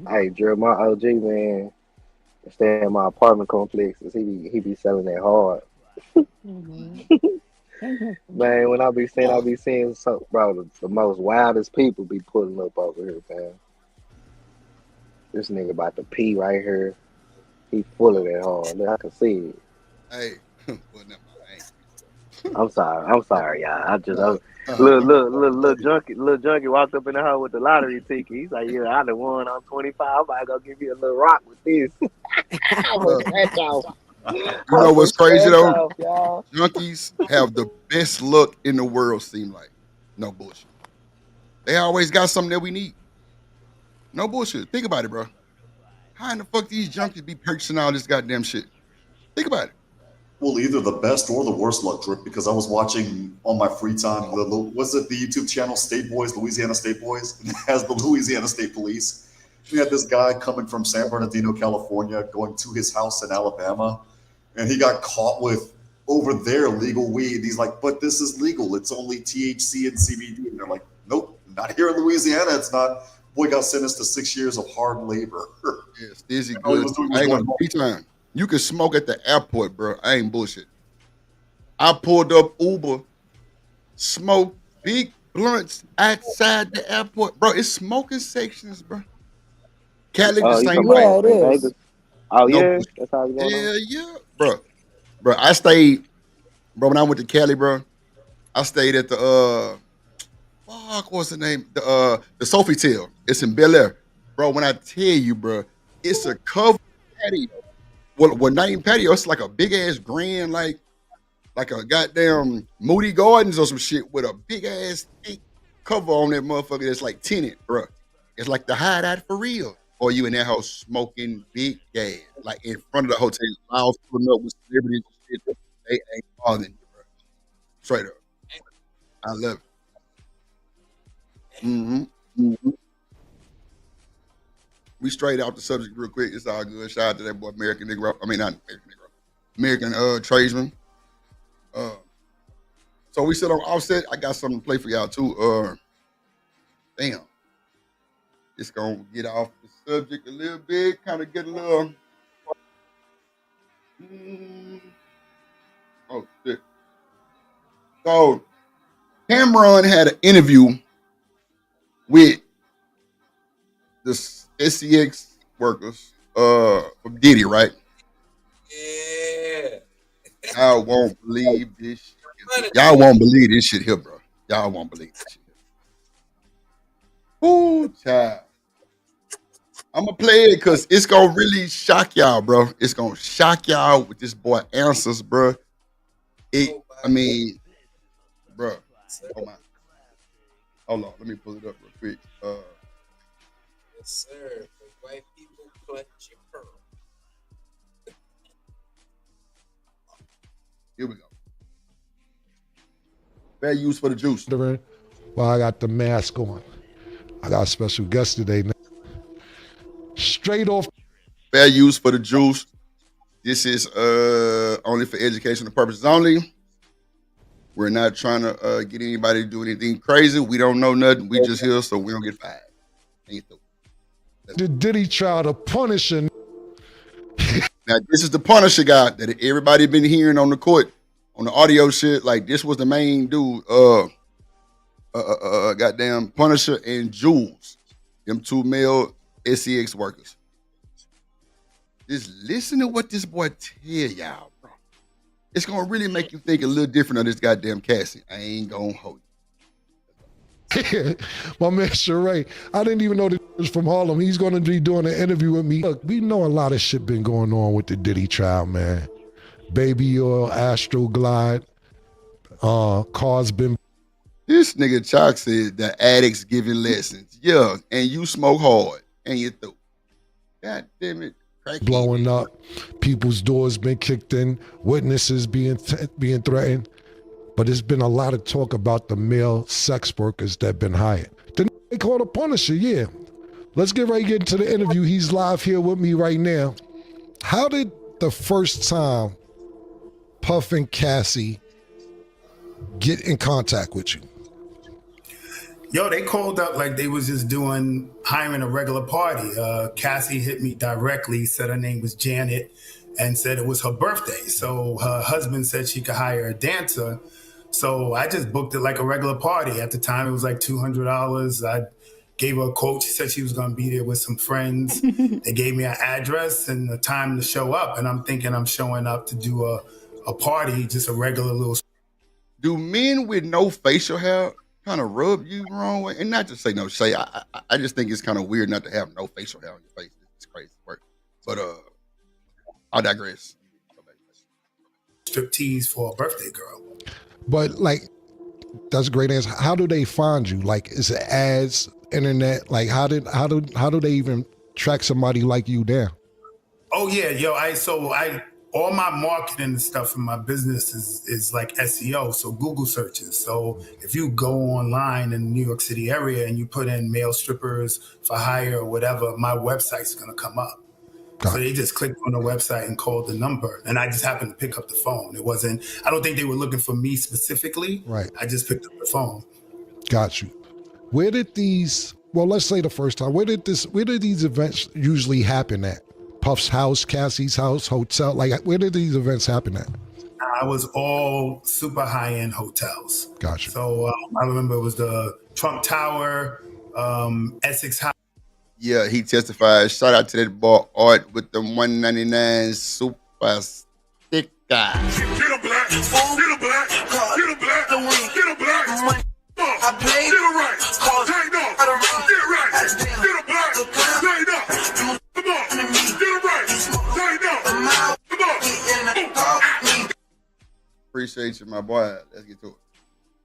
hey, Drip, my OG man, stay in my apartment complexes. He be selling that hard. Man, when I be seeing some, bro, the most wildest people be pulling up over here, man. This nigga about to pee right here. He full of that hard. Look, I can see it. Hey, well, never mind. I ain't. I'm sorry, y'all. Uh, Little junkie walked up in the house with the lottery ticket. He's like, yeah, I done won. I'm 25. I'm about to go give you a little rock with this. I'm a bro, scratch off. you know I'm a what's crazy scratch though? off, y'all. Junkies have the best luck in the world, seem like. No bullshit. They always got something that we need. No bullshit. Think about it, bro. How in the fuck these junkies be purchasing all this goddamn shit? Think about it. Well, either the best or the worst luck, Drip, because I was watching on my free time, was it the YouTube channel State Boys, Louisiana State Boys? And it has the Louisiana State Police. We had this guy coming from San Bernardino, California, going to his house in Alabama, and he got caught with over there legal weed. He's like, but this is legal. It's only THC and CBD. And they're like, nope, not here in Louisiana. It's not. Boy got sentenced to 6 years of hard labor. Yeah, Stizzy All he good was too. doing I was ain't gonna going home. free time. You can smoke at the airport, bro. I ain't bullshit. I pulled up Uber, smoked big blunts outside the airport, bro. It's smoking sections, bro. Cali the Oh, you same talking way. Yeah, about it in is. Vegas? Oh No yeah, bullshit. that's how it's going on. Hell yeah, bro. Bro, I stayed, bro. When I went to Cali, bro, I stayed at the what's the name? The Sofitel. It's in Bel Air, bro. When I tell you, bro, it's a covered patio. Well, not even patio. It's like a big ass grand, like a goddamn Moody Gardens or some shit with a big ass thick cover on that motherfucker that's like tinted, bro. It's like the hideout for real. Or you in that house smoking big gas, like in front of the hotel, loud pulling up with celebrities and shit. They ain't bothering you, bro. Straight up. I love it. We straight out the subject real quick. It's all good. Shout out to that boy American Negro. I mean not American Negro. American tradesman. Uh so we still on offset. I got something to play for y'all too. Damn. It's gonna get off the subject a little bit, kind of get a little. Oh shit! So Cameron had an interview with the SCX workers, from Diddy, right? Yeah. Y'all won't believe this shit. Y'all won't believe this shit here, bro. Y'all won't believe this shit. Ooh, child. I'm gonna play it because it's gonna really shock y'all, bro. It's gonna shock y'all with this boy answers, bro. I mean, bro. Oh my. Hold on, let me pull it up real quick. Yes, sir. For white people, clutch your pearl. Here we go. Fair use for the juice. Well, I got the mask on. I got a special guest today. Straight off. Fair use for the juice. This is only for educational purposes only. We're not trying to get anybody to do anything crazy. We don't know nothing. We just here so we don't get fired. Did Diddy try to punish him? Now, this is the Punisher guy that everybody been hearing on the court, on the audio shit. Like, this was the main dude, goddamn Punisher and Jules, them two male SEX workers. Just listen to what this boy tell y'all, bro. It's gonna really make you think a little different of this goddamn Cassie. I ain't gonna hold you. My man Sheree, I didn't even know this was from Harlem. He's gonna be doing an interview with me. Look, we know a lot of shit been going on with the Diddy trial, man. Baby oil, Astro Glide, cars been. This nigga Chalk said the addicts giving lessons. Yeah, and you smoke hard and you through. God damn it. Blowing up, people's doors been kicked in, witnesses being threatened, but there's been a lot of talk about the male sex workers that been hired. Then they call the Punisher, yeah. Let's get into the interview. He's live here with me right now. How did the first time Puff and Cassie get in contact with you? Yo, they called up like they was just hiring a regular party. Cassie hit me directly, said her name was Janet, and said it was her birthday. So her husband said she could hire a dancer. So I just booked it like a regular party. At the time, it was like $200. I gave her a quote. She said she was going to be there with some friends. They gave me an address and the time to show up. And I'm thinking I'm showing up to do a party, just a regular little. Do men with no facial hair kind of rub you wrong way? And not to say no shade. I just think it's kind of weird not to have no facial hair on your face. It's crazy work. But I digress. Striptease for a birthday girl. But like, that's a great answer. How do they find you? Like, is it ads, internet? Like, how do they even track somebody like you down? Oh yeah, yo, all my marketing and stuff in my business is like SEO, so Google searches. So if you go online in the New York City area and you put in male strippers for hire or whatever, my website's gonna come up. So they just clicked on the website and called the number, and I just happened to pick up the phone. It wasn't, I don't think they were looking for me specifically. Right. I just picked up the phone. Got you. Where did these, well, let's say the first time, where did these events usually happen at? Puff's house, Cassie's house, hotel? Like, where did these events happen at? I was all super high-end hotels. Gotcha. So I remember it was the Trump Tower, Essex House. Yeah, he testified. Shout out to that boy Art with the 199 super sticker. Get a black, get a black, get a black, get a black. I play get it right, tighten up, get right, get a black, tighten up. Come on, get it right, tighten up. Appreciate you, my boy. Let's get to it.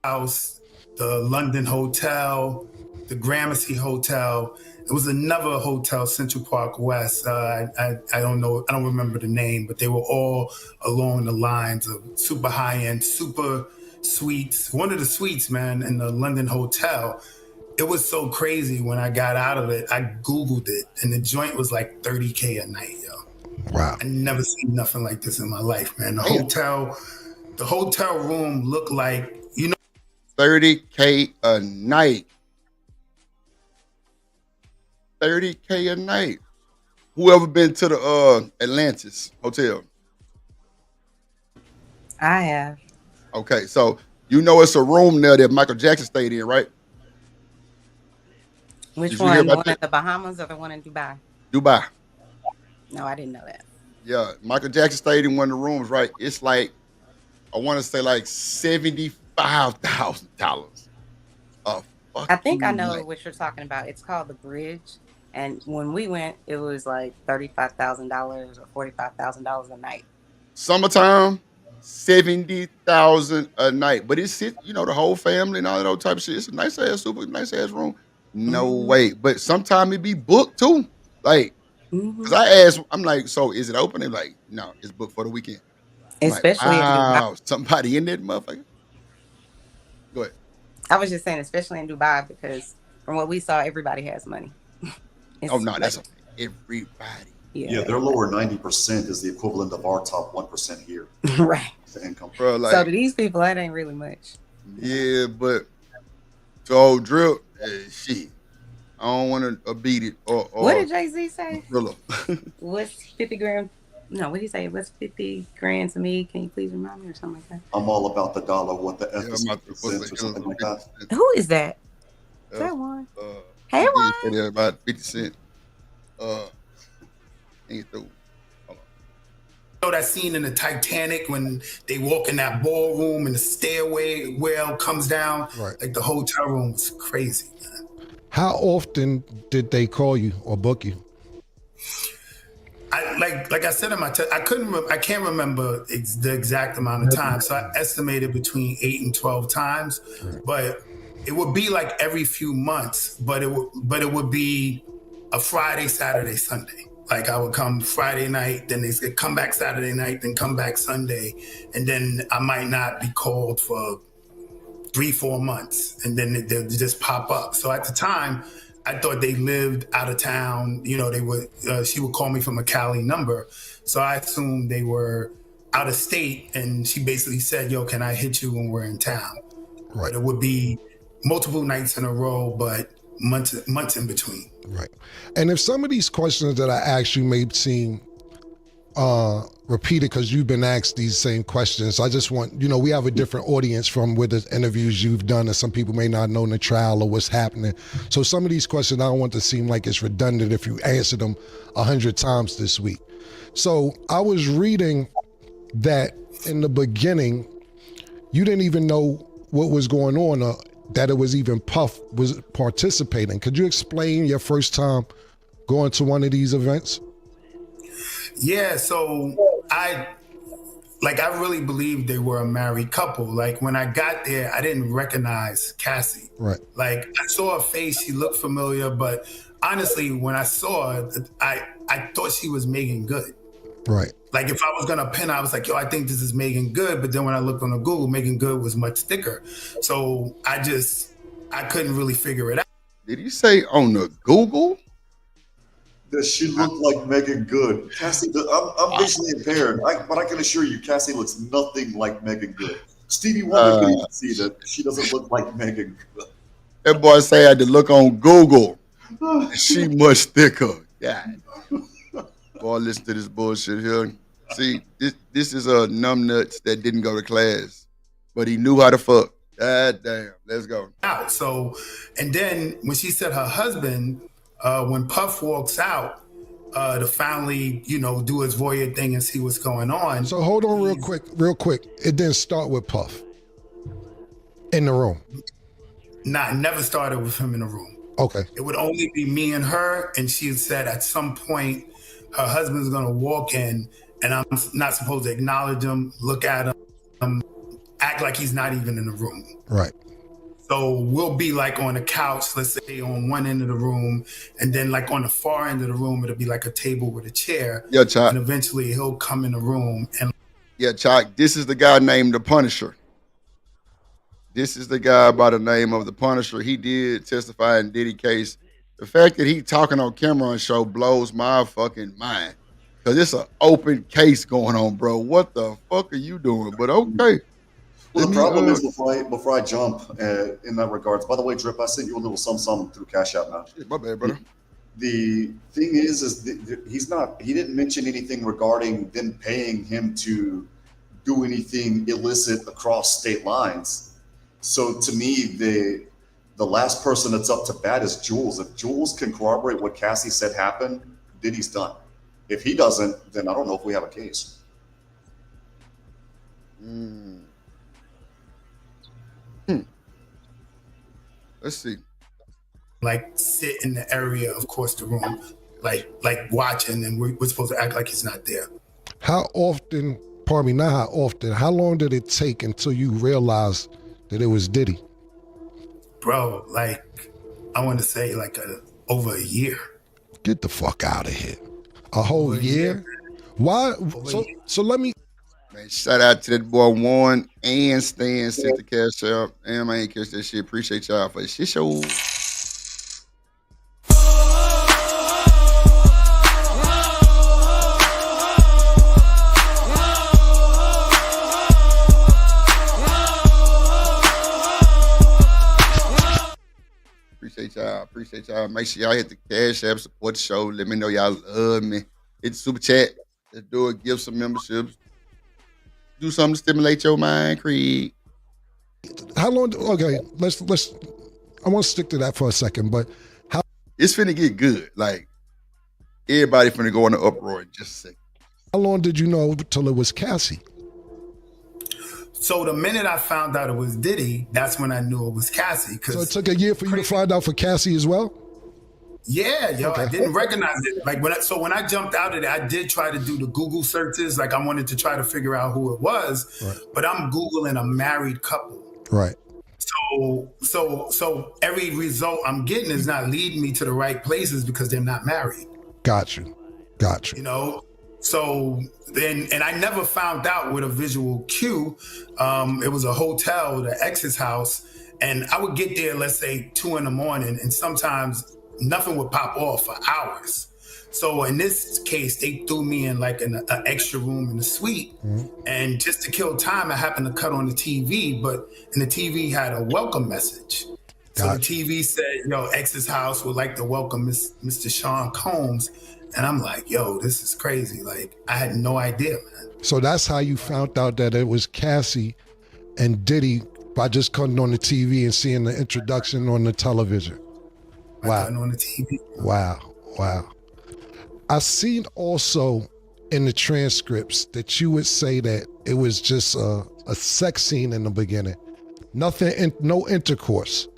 House, the London Hotel, the Gramercy Hotel. It was another hotel, Central Park West. I don't know, I don't remember the name, but they were all along the lines of super high-end, super suites. One of the suites, man, in the London Hotel, it was so crazy when I got out of it. I Googled it, and the joint was like $30K a night, yo. Wow. I never seen nothing like this in my life, man. The hotel room looked like, you know. $30K a night. $30K a night. Whoever been to the Atlantis Hotel? I have. Okay, so you know it's a room there that Michael Jackson stayed in, right? Which one? The one in the Bahamas or the one in Dubai? Dubai. No, I didn't know that. Yeah, Michael Jackson stayed in one of the rooms, right? It's like, I want to say like $75,000. I think I know what you're talking about. It's called the Bridge. And when we went, it was like $35,000 or $45,000 a night. Summertime, $70,000 a night. But it's, you know, the whole family and all that old type of shit. It's a nice ass, super nice ass room. No way. But sometimes it be booked too. Like, because I asked, I'm like, so is it open? They're like, no, it's booked for the weekend. Especially like, wow, somebody in that motherfucker. Go ahead. I was just saying, especially in Dubai, because from what we saw, everybody has money. Oh no, that's everybody. Yeah, their lower 90% is the equivalent of our top 1% here. Right. The income. Bro, like, so to these people, that ain't really much. Yeah, but so Drip, shit. I don't want to beat it. Or what did Jay-Z say? Thriller. What's 50 grand? No, what did he say? What's 50 grand to me? Can you please remind me or something like that? I'm all about the dollar, what the F is or something like that. Who is that? Is that one? Hey, one. About 50 Cent. Ain't through. You know that scene in the Titanic when they walk in that ballroom and the stairway well comes down? Right. Like the hotel room was crazy. How often did they call you or book you? Like I said in my I can't remember the exact amount of time. So I estimated between 8 and 12 times, but it would be like every few months. But it would be a Friday, Saturday, Sunday. Like I would come Friday night, then they come back Saturday night, then come back Sunday, and then I might not be called for 3-4 months, and then they'll just pop up. So at the time, I thought they lived out of town. You know, they would. She would call me from a Cali number, so I assumed they were out of state. And she basically said, "Yo, can I hit you when we're in town?" Right. But it would be multiple nights in a row, but months in between. Right. And if some of these questions that I asked you may seem repeated because you've been asked these same questions, I just want, we have a different audience from with the interviews you've done, and some people may not know the trial or what's happening. So some of these questions, I don't want to seem like it's redundant if you answer them 100 times this week. So I was reading that in the beginning, you didn't even know what was going on or that it was even Puff was participating. Could you explain your first time going to one of these events? Yeah, so I really believed they were a married couple. Like when I got there, I didn't recognize Cassie. Right. Like I saw her face, she looked familiar, but honestly, when I saw her, I thought she was Megan Good. Right. Like if I was gonna pin, I was like, yo, I think this is Megan Good. But then when I looked on the Google, Megan Good was much thicker. So I couldn't really figure it out. Did you say on the Google? Does she look like Megan Good? Cassie, I'm visually impaired, but I can assure you, Cassie looks nothing like Megan Good. Stevie Wonder can even see that she doesn't look like Megan Good. That boy say I had to look on Google. She much thicker. God. Boy, listen to this bullshit here. See, this is a numbnuts that didn't go to class, but he knew how to fuck. God damn, let's go. So, and then when she said her husband, when Puff walks out to finally, do his voyeur thing and see what's going on. So hold on real quick. It didn't start with Puff in the room. Nah, it never started with him in the room. Okay. It would only be me and her, and she said at some point her husband's gonna walk in and I'm not supposed to acknowledge him, look at him, act like he's not even in the room. Right. So we'll be like on the couch, let's say on one end of the room, and then like on the far end of the room, it'll be like a table with a chair. Yeah, Chuck. And eventually he'll come in the room and yeah, Chuck, this is the guy named The Punisher. This is the guy by the name of The Punisher. He did testify in Diddy case. The fact that he talking on camera on show blows my fucking mind. Cause it's an open case going on, bro. What the fuck are you doing? But okay. Well, the problem is before I jump in that regards. By the way, Drip, I sent you a little something through Cash App now. Yeah, my bad, brother. The thing is he didn't mention anything regarding them paying him to do anything illicit across state lines. So to me, the last person that's up to bat is Jules. If Jules can corroborate what Cassie said happened, Diddy's done. If he doesn't, then I don't know if we have a case. Let's see. like sit in the area, of course, the room, like watching, and we're supposed to act like he's not there. How often, pardon me, not how often, how long did it take until you realized that it was Diddy? Bro, like, I want to say like over a year. Get the fuck out of here. A whole year? Why? So let me. Man, shout out to that boy Warren and Stan sent the cash out. Damn, I ain't catch that shit. Appreciate y'all for the shit show. Appreciate y'all. Make sure y'all hit the cash app, support the show. Let me know y'all love me. Hit the super chat. Let's do it. Give some memberships. Do something to stimulate your mind, Creed. How long? Okay, let's. I want to stick to that for a second, but how? It's finna get good. Like everybody finna go in the uproar in just a second. How long did you know till it was Cassie? So the minute I found out it was Diddy, that's when I knew it was Cassie. So it took a year for you to find out for Cassie as well? Yeah, yo, Okay. I didn't recognize it. Like when I jumped out of it, I did try to do the Google searches. Like I wanted to try to figure out who it was, Right. but I'm Googling a married couple. Right. So every result I'm getting is not leading me to the right places because they're not married. Got you. You know, so then, and I never found out with a visual cue. It was a hotel, the ex's house, and I would get there, let's say 2 a.m, and sometimes nothing would pop off for hours. So in this case, they threw me in like an extra room in the suite, and just to kill time, I happened to cut on the TV, and the TV had a welcome message. So the TV said, yo, ex's house would like to welcome Mr. Sean Combs. And I'm like, yo, this is crazy. Like, I had no idea, man. So that's how you found out that it was Cassie and Diddy by just cutting on the TV and seeing the introduction on the television. Wow. Cutting on the TV. Wow. I seen also in the transcripts that you would say that it was just a sex scene in the beginning. Nothing, no intercourse.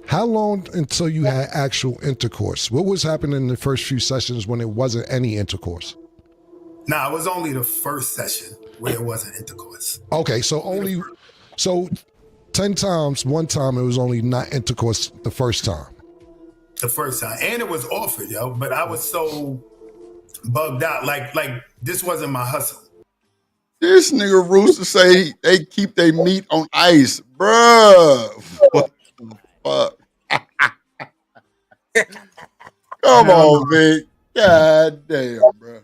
How long until you had actual intercourse? What was happening in the first few sessions when it wasn't any intercourse? Nah, it was only the first session where it wasn't intercourse. Okay, so 10 times, one time it was only not intercourse the first time. The first time. And it was offered, yo, but I was so bugged out. Like this wasn't my hustle. This nigga Rooster say they keep their meat on ice. Bruh. What the fuck? Come on, Vic. God damn, bro.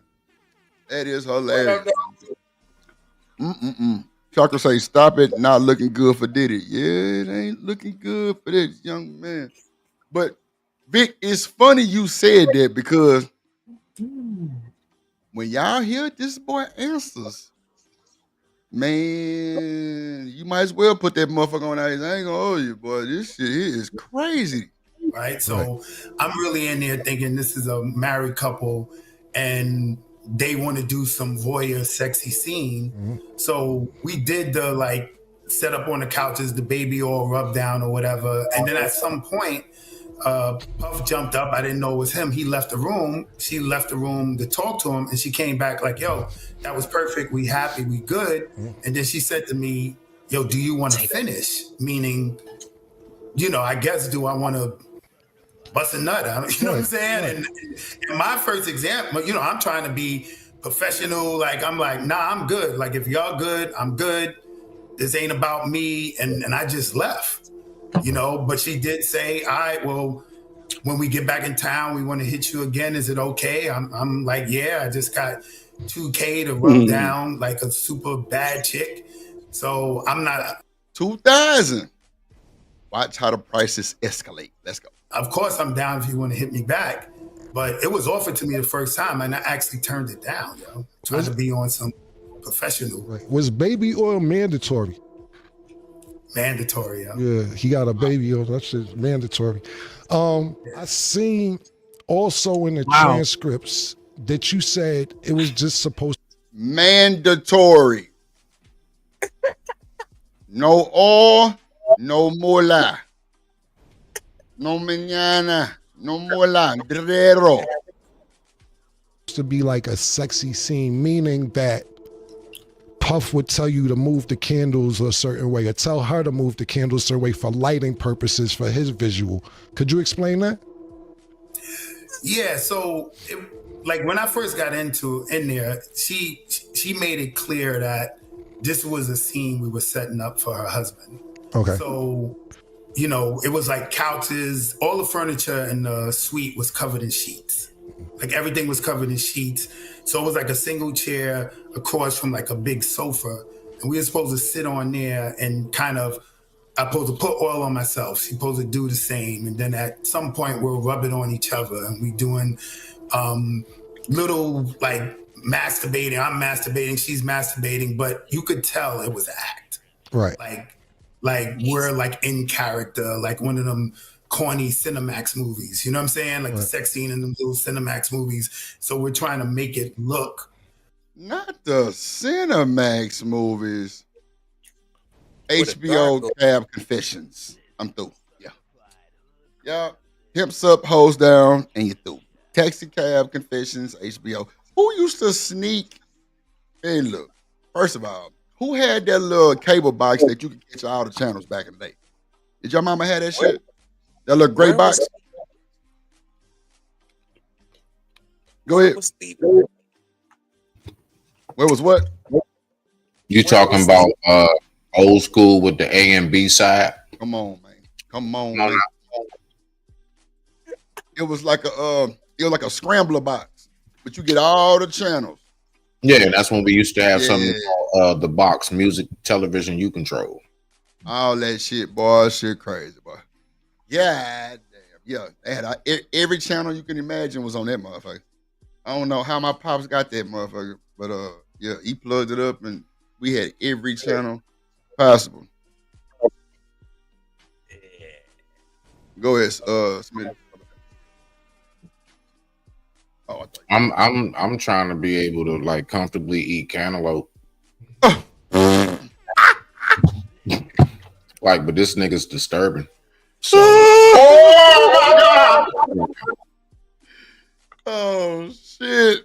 That is hilarious. Chaka say, stop it, not looking good for Diddy. Yeah, it ain't looking good for this young man. But Vic, it's funny you said that because when y'all hear this boy answers, man, you might as well put that motherfucker on ice. I ain't gonna hold you, boy. This shit here is crazy. Right? So I'm really in there thinking this is a married couple and they want to do some voyeur sexy scene. So we did the like set up on the couches, the baby all rubbed down or whatever. And then at some point, Puff jumped up. I didn't know it was him. He left the room. She left the room to talk to him. And she came back like, yo, that was perfect. We happy. We good. And then she said to me, yo, do you want to finish? Meaning, you know, I guess, do I want to bust a nut? You know what I'm saying? And my first example, you know, I'm trying to be professional. Like, I'm like, nah, I'm good. Like, if y'all good, I'm good. This ain't about me. And I just left, you know, but she did say, all right, well, when we get back in town, we want to hit you again. Is it okay? I'm like, yeah, I just got $2K to rub down like a super bad chick. So I'm not. 2,000. Watch how the prices escalate. Let's go. Of course, I'm down if you want to hit me back. But it was offered to me the first time, and I actually turned it down, yo. Trying to be on some professional. Was baby oil mandatory? Mandatory, yo. Yeah, he got a baby oil. That's just mandatory. I seen also in the transcripts that you said it was just supposed to. Mandatory. No oil, no mola. No mañana, no mola, drero. To be like a sexy scene, meaning that Puff would tell you to move the candles a certain way, or tell her to move the candles a certain way for lighting purposes for his visual. Could you explain that? Yeah, so like when I first got in there, she made it clear that this was a scene we were setting up for her husband. Okay. So, you know, it was like couches, all the furniture in the suite was covered in sheets. Like everything was covered in sheets. So it was like a single chair across from like a big sofa. And we were supposed to sit on there and kind of, I'm supposed to put oil on myself. She's supposed to do the same. And then at some point we'll rub it on each other and we doing little like masturbating. I'm masturbating, she's masturbating, but you could tell it was act. Right. Like we're like in character, like one of them corny Cinemax movies. You know what I'm saying? Like the sex scene in them little Cinemax movies. So we're trying to make it look. Not the Cinemax movies. HBO Cab Confessions. I'm through. Yeah. Yeah. Hips up, hose down, and you through. Taxi Cab Confessions, HBO. Who used to sneak? Hey, look. First of all, who had that little cable box that you could catch all the channels back in the day? Did your mama have that shit? That little gray box? Go ahead. Where was what? You talking about old school with the A and B side? Come on, man. Come on, man. It was like a scrambler box, but you get all the channels. Yeah, that's when we used to have something called the box music television you control. All that shit, boy. Shit crazy, boy. Yeah, damn. Yeah, they had every channel you can imagine was on that motherfucker. I don't know how my pops got that motherfucker, but yeah, he plugged it up and we had every channel possible. Go ahead, Smitty. Oh, I'm trying to be able to like comfortably eat cantaloupe. Like, but this nigga's disturbing. So, oh my god! Oh shit!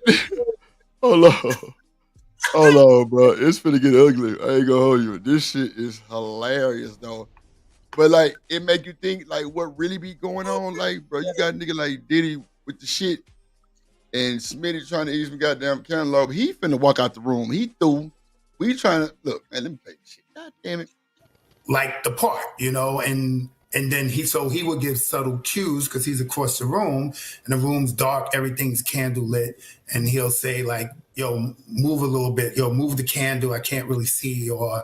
Hold on, bro. It's finna get ugly. I ain't gonna hold you. This shit is hilarious, though. But like, it make you think like what really be going on. Like, bro, you got a nigga like Diddy with the shit, and Smitty trying to eat some goddamn cantaloupe. He finna walk out the room. He through. We trying to look. Man, let me pay this shit. God damn it. Like the part, you know, and then he would give subtle cues because he's across the room and the room's dark, everything's candle lit, and he'll say like, yo, move a little bit, yo, move the candle, I can't really see, or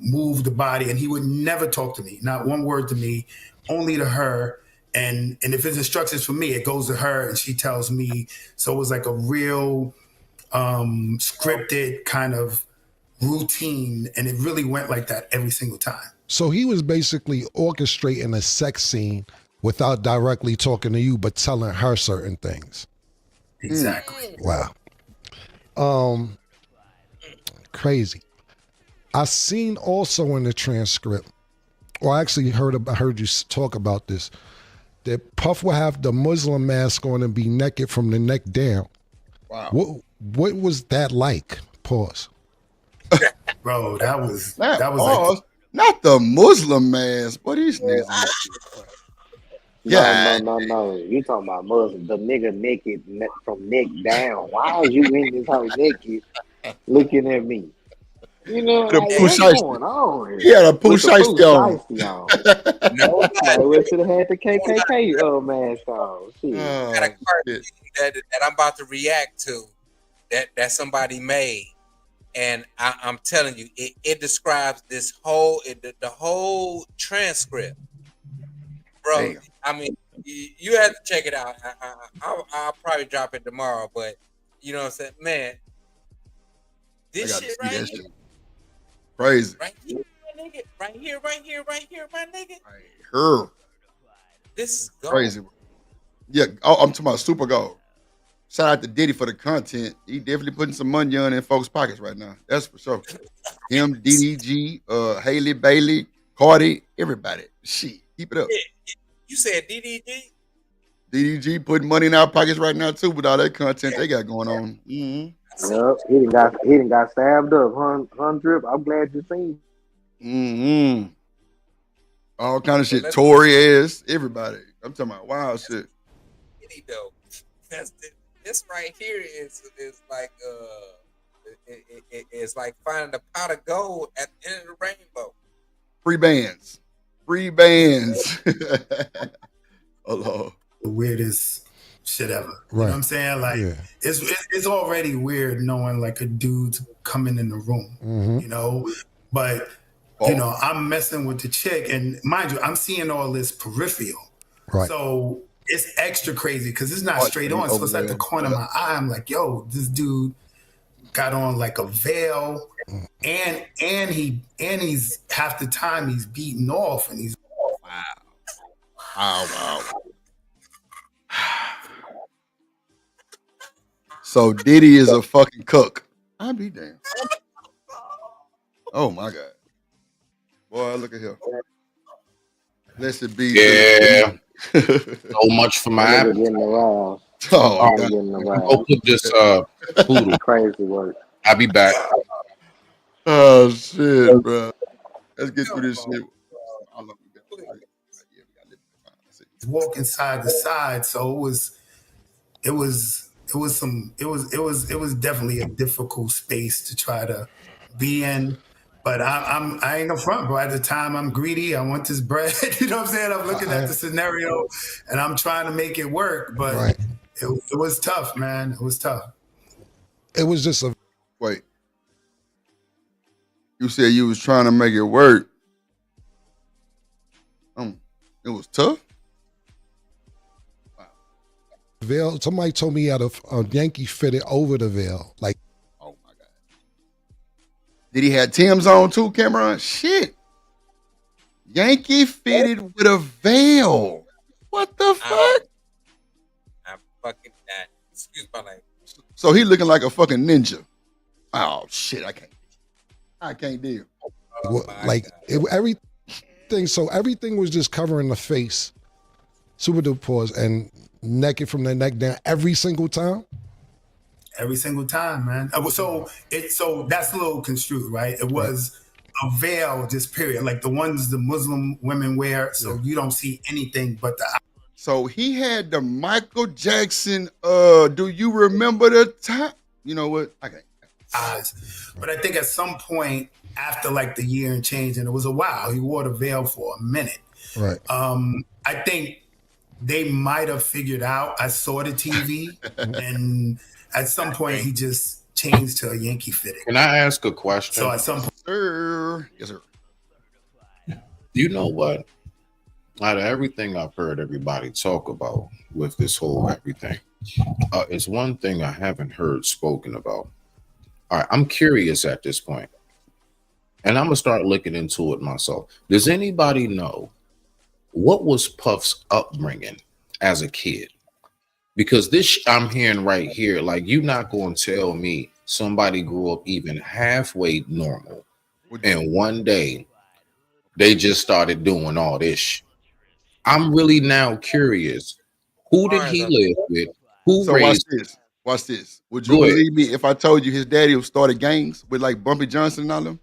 move the body. And he would never talk to me, not one word to me, only to her. And if his instructions for me, it goes to her and she tells me. So it was like a real scripted kind of routine, and it really went like that every single time. So he was basically orchestrating a sex scene without directly talking to you, but telling her certain things. Exactly. Wow. Crazy. I seen also in the transcript, or I actually heard you talk about this, that Puff will have the Muslim mask on and be naked from the neck down. Wow. What was that like? Pause. Bro, that was like not the Muslim mask, but these niggas. No. You talking about Muslim? The nigga naked from neck down. Why are you in this house naked, looking at me? You know, like, what's going on here? He had a pooh shiesty on. No, we should have had the KKK mask on. Shit. I got a card that I'm about to react to that somebody made. And I'm telling you, it describes this whole the whole transcript, bro. Damn. I mean, you have to check it out. I'll probably drop it tomorrow, but you know what I'm saying, man. This shit right here, crazy. Right here, my nigga. Right here, my nigga. Her. This is gold. Crazy. Yeah, I'm talking about super gold. Shout out to Diddy for the content. He definitely putting some money on in folks' pockets right now. That's for sure. Him, DDG, Haley Bailey, Cardi, everybody. Shit, keep it up. Yeah. You said DDG? DDG putting money in our pockets right now too with all that content they got going on. Mm-hmm. Yep, he done got stabbed up, huh, Drip? I'm glad you seen. Mm-hmm. All kind of shit. Tory ass, everybody. I'm talking about wild shit. Diddy though. This right here is like It's like finding a pot of gold at the end of the rainbow. Free bands. Free bands. Oh Lord. The weirdest shit ever. You know Right. what I'm saying? Like Yeah. it's already weird knowing like a dude's coming in the room, Mhm. you know? But you know, I'm messing with the chick, and mind you, I'm seeing all this peripheral. Right. So it's extra crazy because it's not What, straight he on. So over it's like the there? corner of my eye. I'm like, yo, this dude got on like a veil, and he's half the time he's beating off, and he's Wow. So Diddy is a fucking cook. I'll be damned. Oh my God. Boy, look at here. Blessed be. Yeah. So much for my That nigga appetite. getting around. Oh, Nigga God. getting Go around. put this poodle. Crazy work. I'll be back. Oh shit, bro. Let's get through this shit. I love you guys. Yeah, we gotta live in the I see. walking side to side. So it was definitely a difficult space to try to be in. But I ain't no front, bro. At the time, I'm greedy. I want this bread. You know what I'm saying? I'm looking at the scenario, and I'm trying to make it work. But Right. it was tough, man. It was tough. It was just a Wait. You said you was trying to make it work. It was tough. veil. Somebody told me he had a Yankee fitted over the veil. Like, oh my God. Did he have Tim's on too, Cameron? Shit. Yankee fitted with a veil. What the fuck? I'm fucking that. Excuse my language. So he looking like a fucking ninja. Oh shit, I can't deal. Everything. So everything was just covering the face, super duper pause, and naked from the neck down every single time. Every single time, man. So that's a little construed, right? It was a veil, just period. Like the ones the Muslim women wear, so you don't see anything but the. So he had the Michael Jackson. Do you remember the time? You know what? Okay. Eyes, but I think at some point after like the year and change, and it was a while, he wore the veil for a minute. Right. I think they might have figured out. I saw the TV, and at some point he just changed to a Yankee fitting. Can I ask a question? So at some point, yes, sir. You know what? Out of everything I've heard everybody talk about with this whole everything, it's one thing I haven't heard spoken about. All right, I'm curious at this point, and I'm gonna start looking into it myself. Does anybody know what was Puff's upbringing as a kid? Because this I'm hearing right here, like you're not going to tell me somebody grew up even halfway normal, and one day they just started doing all this shit. I'm really now curious. Who did he live with? Who So raised? Watch this. Would you Go ahead. believe me if I told you his daddy started gangs with like Bumpy Johnson and all them?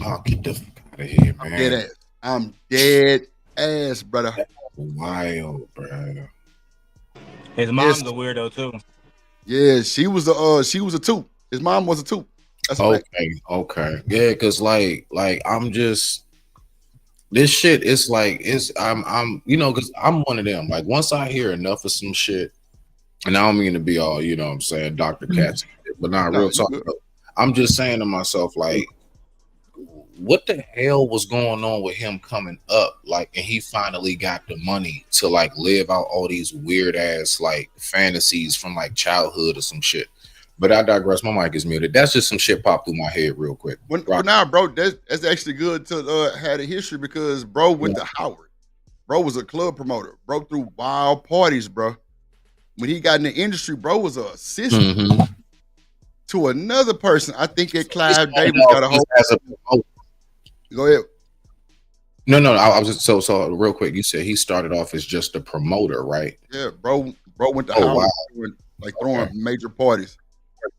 Oh, get the fuck out of here, man. I'm dead ass. I'm dead ass, brother. Wild, bro. His mom's a weirdo too. Yeah, she was a two. His mom was a two. That's a fact. Okay. Yeah, because like I'm just this shit is like I'm because I'm one of them. Like once I hear enough of some shit, and I don't mean to be all, you know what I'm saying, Dr. Katz, but not real talk. I'm just saying to myself, like, what the hell was going on with him coming up? Like, and he finally got the money to like live out all these weird ass like fantasies from like childhood or some shit. But I digress. My mic is muted. That's just some shit popped through my head real quick. Well, now, bro, that's actually good to have a history because bro went to Howard. Bro was a club promoter. Bro threw wild parties, bro. When he got in the industry, bro was a assistant to another person. I think that Clive Davis got a whole. Go ahead. No. I was just so real quick. You said he started off as just a promoter, right? Yeah, bro went to Howard, like throwing major parties.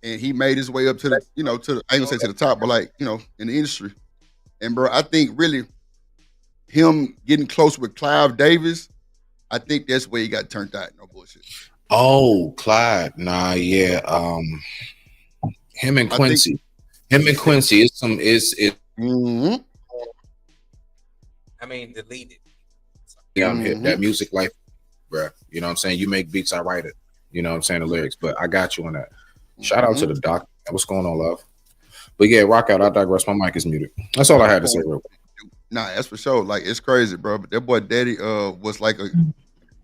And he made his way up to the, I ain't gonna say to the top, but like, in the industry. And bro, I think really him getting close with Clive Davis, I think that's where he got turned out. No bullshit. Oh, Clyde. Nah, yeah. Him and I think. Quincy. Him and Quincy is some is Mm-hmm. I mean, delete it. I'm here. That music life, bruh. You know what I'm saying? You make beats, I write it. You know what I'm saying? The lyrics. But I got you on that. Shout out to the doc. What's going on, love? But yeah, rock out. I digress. My mic is muted. That's all I had to say real quick. Nah, that's for sure. Like, it's crazy, bro. But that boy Daddy was like a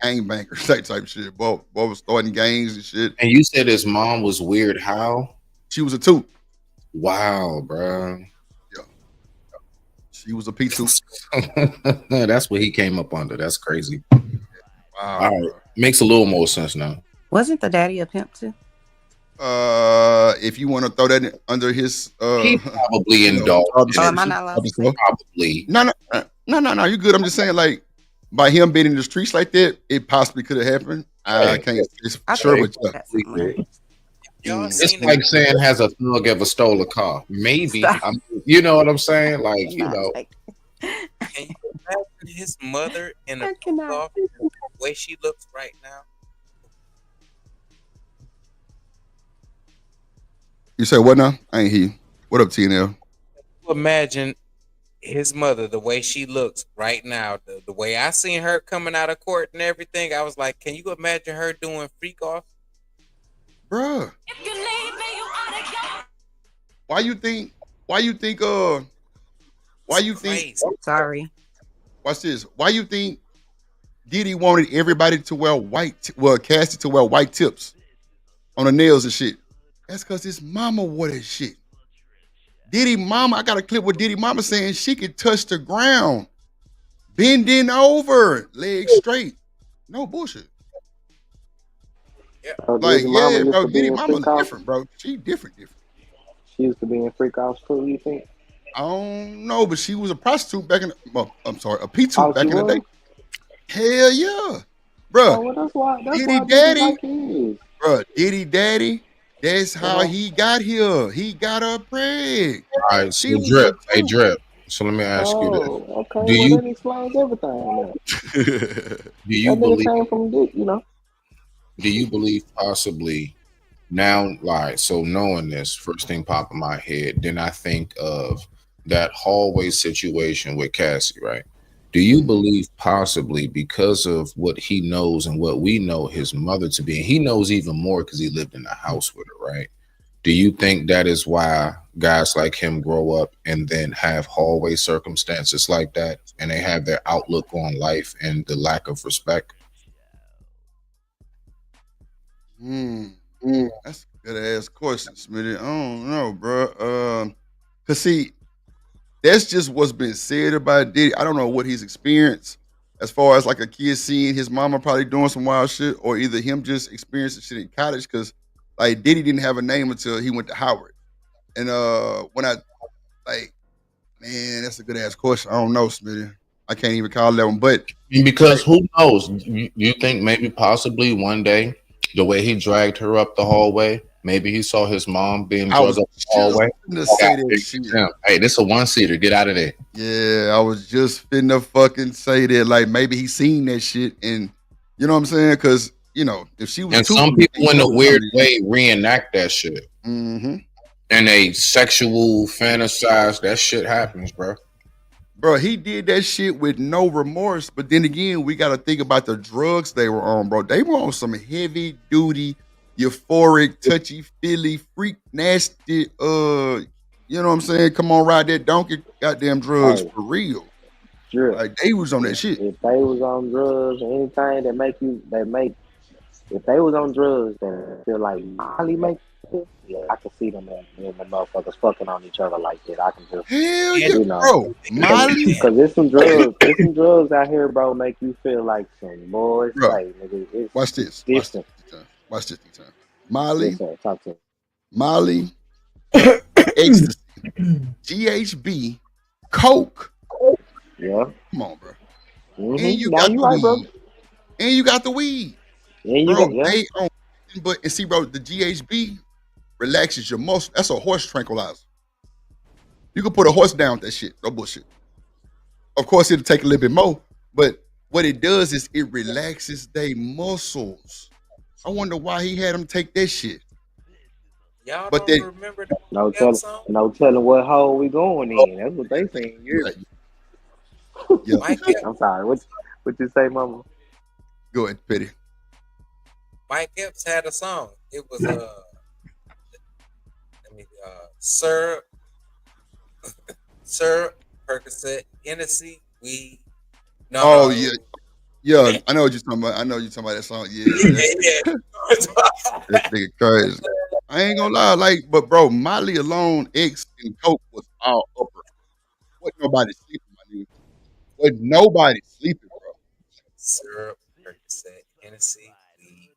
gangbanger type shit. Boy was starting gangs and shit. And you said his mom was weird. How? She was a two. Wow, bro. Yeah. She was a P2. That's what he came up under. That's crazy. Wow. All right. Makes a little more sense now. Wasn't the daddy a pimp too? If you want to throw that under his he probably indulged. Am I not allowed to say? Probably. No. You good. I'm just saying, like, by him being in the streets like that, it possibly could have happened. I can't say for sure, but it's like saying, has a thug ever stole a car? Maybe. You know what I'm saying? Like, you know. Can you imagine his mother in a office the way she looks right now? You say what now? I ain't hear you. What up, TNL? Imagine his mother, the way she looks right now, the way I seen her coming out of court and everything. I was like, can you imagine her doing freak off? Bruh. Why you think sorry. Watch this. Why you think Diddy wanted everybody to wear Cassie to wear white tips on the nails and shit? That's because his mama wore that shit. Diddy mama, I got a clip with Diddy mama saying she could touch the ground, bending over, legs straight. No bullshit. Yeah. Like, yeah, bro, Diddy mama different, bro. She different. She used to be in freak offs too, you think? I don't know, but she was a prostitute back in a P2 back in the day. Hell yeah. Bro. Oh, well, that's why Diddy Daddy. Bro, Diddy Daddy. That's how he got here. He got her preg. All right, so Drip. Hey, Drip. So let me ask you this. Okay. Do you that explains everything. do you believe came from Dick, you know? Do you believe possibly now, like, so knowing this, first thing pop in my head, then I think of that hallway situation with Cassie, right? Do you believe possibly because of what he knows and what we know his mother to be, and he knows even more because he lived in the house with her, right? Do you think that is why guys like him grow up and then have hallway circumstances like that, and they have their outlook on life and the lack of respect? That's a good ass question, Smitty. I don't know, bro. Cause see, that's just what's been said about Diddy. I don't know what he's experienced as far as like a kid seeing his mama probably doing some wild shit, or either him just experiencing shit in college. Cause like Diddy didn't have a name until he went to Howard. And when I like, man, that's a good ass question. I don't know, Smitty. I can't even call that one. But because who knows? You think maybe possibly one day the way he dragged her up the hallway, maybe he saw his mom being dragged up the hallway. Hey, this is a one-seater. Get out of there. Yeah, I was just finna fucking say that. Like, maybe he seen that shit, and you know what I'm saying? Because you know, if she was, and some people in a weird way reenact that shit, and they sexual fantasize. That shit happens, bro. Bro, he did that shit with no remorse. But then again, we got to think about the drugs they were on, bro. They were on some heavy duty, euphoric, touchy feely, freak, nasty. You know what I'm saying? Come on, ride that donkey, goddamn drugs for real. Sure. Like they was on that shit. If they was on drugs or anything if they was on drugs that feel like Molly make. Yeah, I can see them and the motherfuckers fucking on each other like that. I can just, hell yeah, bro. Molly, because there's some drugs out here, bro, make you feel like some boys. Like, nigga, watch this. Distant. Watch this. Molly, yes, sir. Talk to me. Molly, ecstasy, GHB, coke. Yeah, come on, bro. Mm-hmm. And you now got you the right, weed. bro. And you got the weed. Yeah, you bro, got, yeah. But and see, bro, the GHB relaxes your muscle. That's a horse tranquilizer. You can put a horse down with that shit. No bullshit. Of course, it'll take a little bit more, but what it does is it relaxes their muscles. I wonder why he had them take that shit. Y'all But don't then, remember the No F telling, song? no telling what hole we going in. That's what they saying. yeah, yeah. Mike Epps, I'm sorry. What you say, Mama? Go ahead, Petty. Mike Epps had a song. It was Sir Percocet, Hennessy, weed. No, Oh it yeah, was, yeah. I know what you're talking about. I know you're talking about that song. Yeah, that nigga crazy. I ain't gonna lie, like, but bro, Molly alone, X and Coke was all upper. Wasn't nobody sleeping, my nigga. Wasn't nobody sleeping, bro. Syrup, Percocet, Hennessy, weed.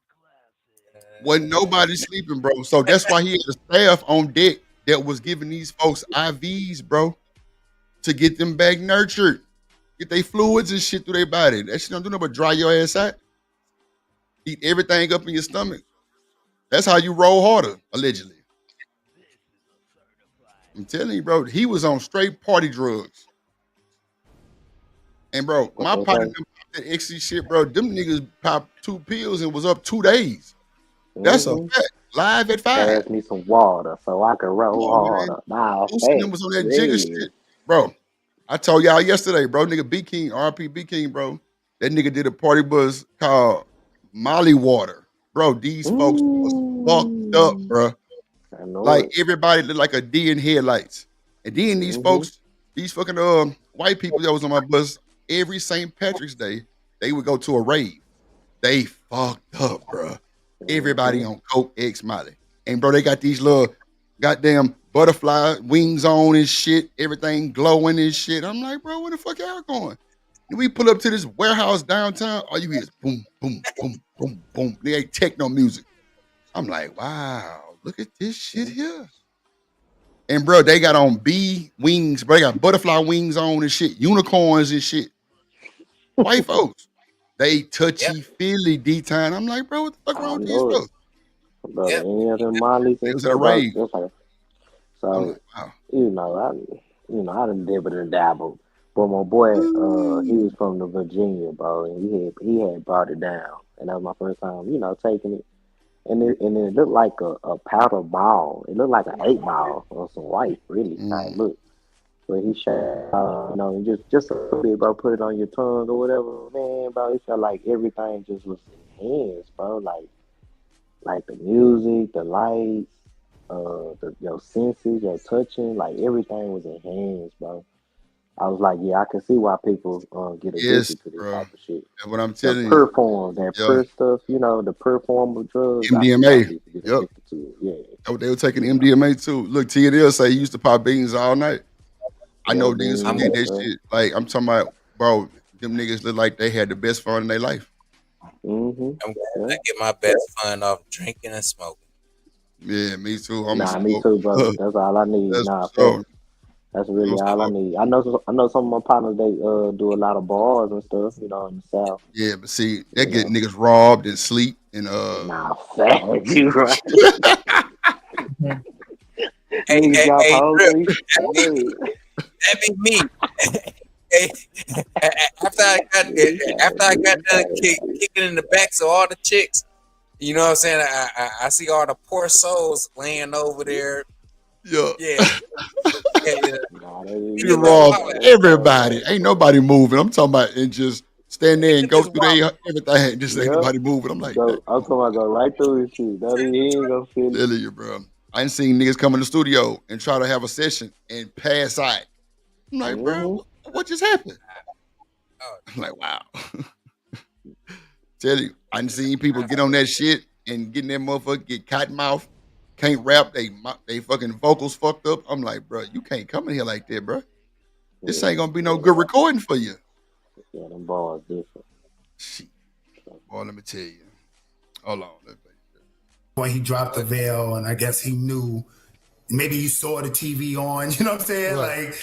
Wasn't nobody sleeping, bro. So that's why he had a staff on deck that was giving these folks IVs, bro, to get them back nurtured, get their fluids and shit through their body. That shit don't do nothing but dry your ass out, eat everything up in your stomach. That's how you roll harder, allegedly. I'm telling you, bro, he was on straight party drugs. And bro, What my they partner say? them that XC shit, bro, them niggas popped 2 pills and was up 2 days. That's a Mm-hmm. fact. Live at 5. Pass me some water so I can Come roll on, man. harder. Nah, Boosie them facts. was on that jigger Yeah. shit. Bro, I told y'all yesterday, bro, nigga B King, RP B King, bro. That nigga did a party buzz called Molly Water. Bro, these folks was fucked up, bro. I know Like it. everybody looked like a D in headlights. And then these Mm-hmm. folks, these fucking white people that was on my bus every St. Patrick's Day, they would go to a rave. They fucked up, bro. Everybody on Coke X Molly. And bro, they got these little goddamn butterfly wings on and shit, everything glowing and shit. I'm like, bro, where the fuck y'all going? And we pull up to this warehouse downtown. All you hear is boom, boom, boom, boom, boom. They ain't techno music. I'm like, wow, look at this shit here. And bro, they got on bee wings, bro. They got butterfly wings on and shit, unicorns and shit. White folks. They touchy feely D-time. I'm like, bro, what the fuck I wrong with these know it. folks? Brother, any of them mollies They and was at a stuff, bro, rave. just like I'm so. like, wow. I done dibbled and dabbled. But my boy, he was from the Virginia, bro, and he had brought it down, and that was my first time, taking it. And it looked like a powder ball. It looked like an 8 ball or some white, really. Like, look. But he shot, just a little bit, bro. Put it on your tongue or whatever, man, bro. It felt like everything just was enhanced, bro. Like the music, the lights, your senses, your touching, like everything was enhanced, bro. I was like, yeah, I can see why people get Yes, addicted to this bro. type of shit. That's what I'm The telling you. perform, that Yeah. stuff, the perform of drugs. I see why MDMA. people get Yep. addicted to it. Yeah. That's what they were taking MDMA too. Look, TNL say he used to pop beans all night. I Yeah, know niggas who beans did and that stuff. shit. Like, I'm talking about, bro, them niggas look like they had the best fun in their life. Mm-hmm. I'm glad I get my best fun off drinking and smoking. Yeah, me too. I'm Nah, gonna me smoke. too, brother. That's all I need. That's Nah, for sure. facts. That's I'm really gonna all I smoke. need. I know some of my partners they do a lot of bars and stuff, in the South. Yeah, but see, that You get know. niggas robbed and sleep and Nah, facts. You right. Hey, Niggas drop hey, hoes Drip, in that be me. Hey, after I got done kicking in the backs of all the chicks, you know what I'm saying? I see all the poor souls laying over there. Yeah. You Niggas don't robbed holler. everybody. Ain't nobody moving. I'm talking about and just stand there and Niggas go just through walk. everything. Just ain't Yep. nobody moving. I'm like, I'm talking about go right through his shit. That he ain't gonna feel it. telling you, bro. I ain't seen niggas come in the studio and try to have a session and pass out. I'm like, bro, what just happened? I'm like, wow. Tell you, I done seen people get on that shit and getting that motherfucker get cotton mouth, can't rap, they fucking vocals fucked up. I'm like, bro, you can't come in here like that, bro. This ain't gonna be no good recording for you. Yeah, them bars different. Shit. Boy, let me tell you. Hold on. When he dropped the veil, and I guess he knew, maybe he saw the TV on, you know what I'm saying? Right. Like,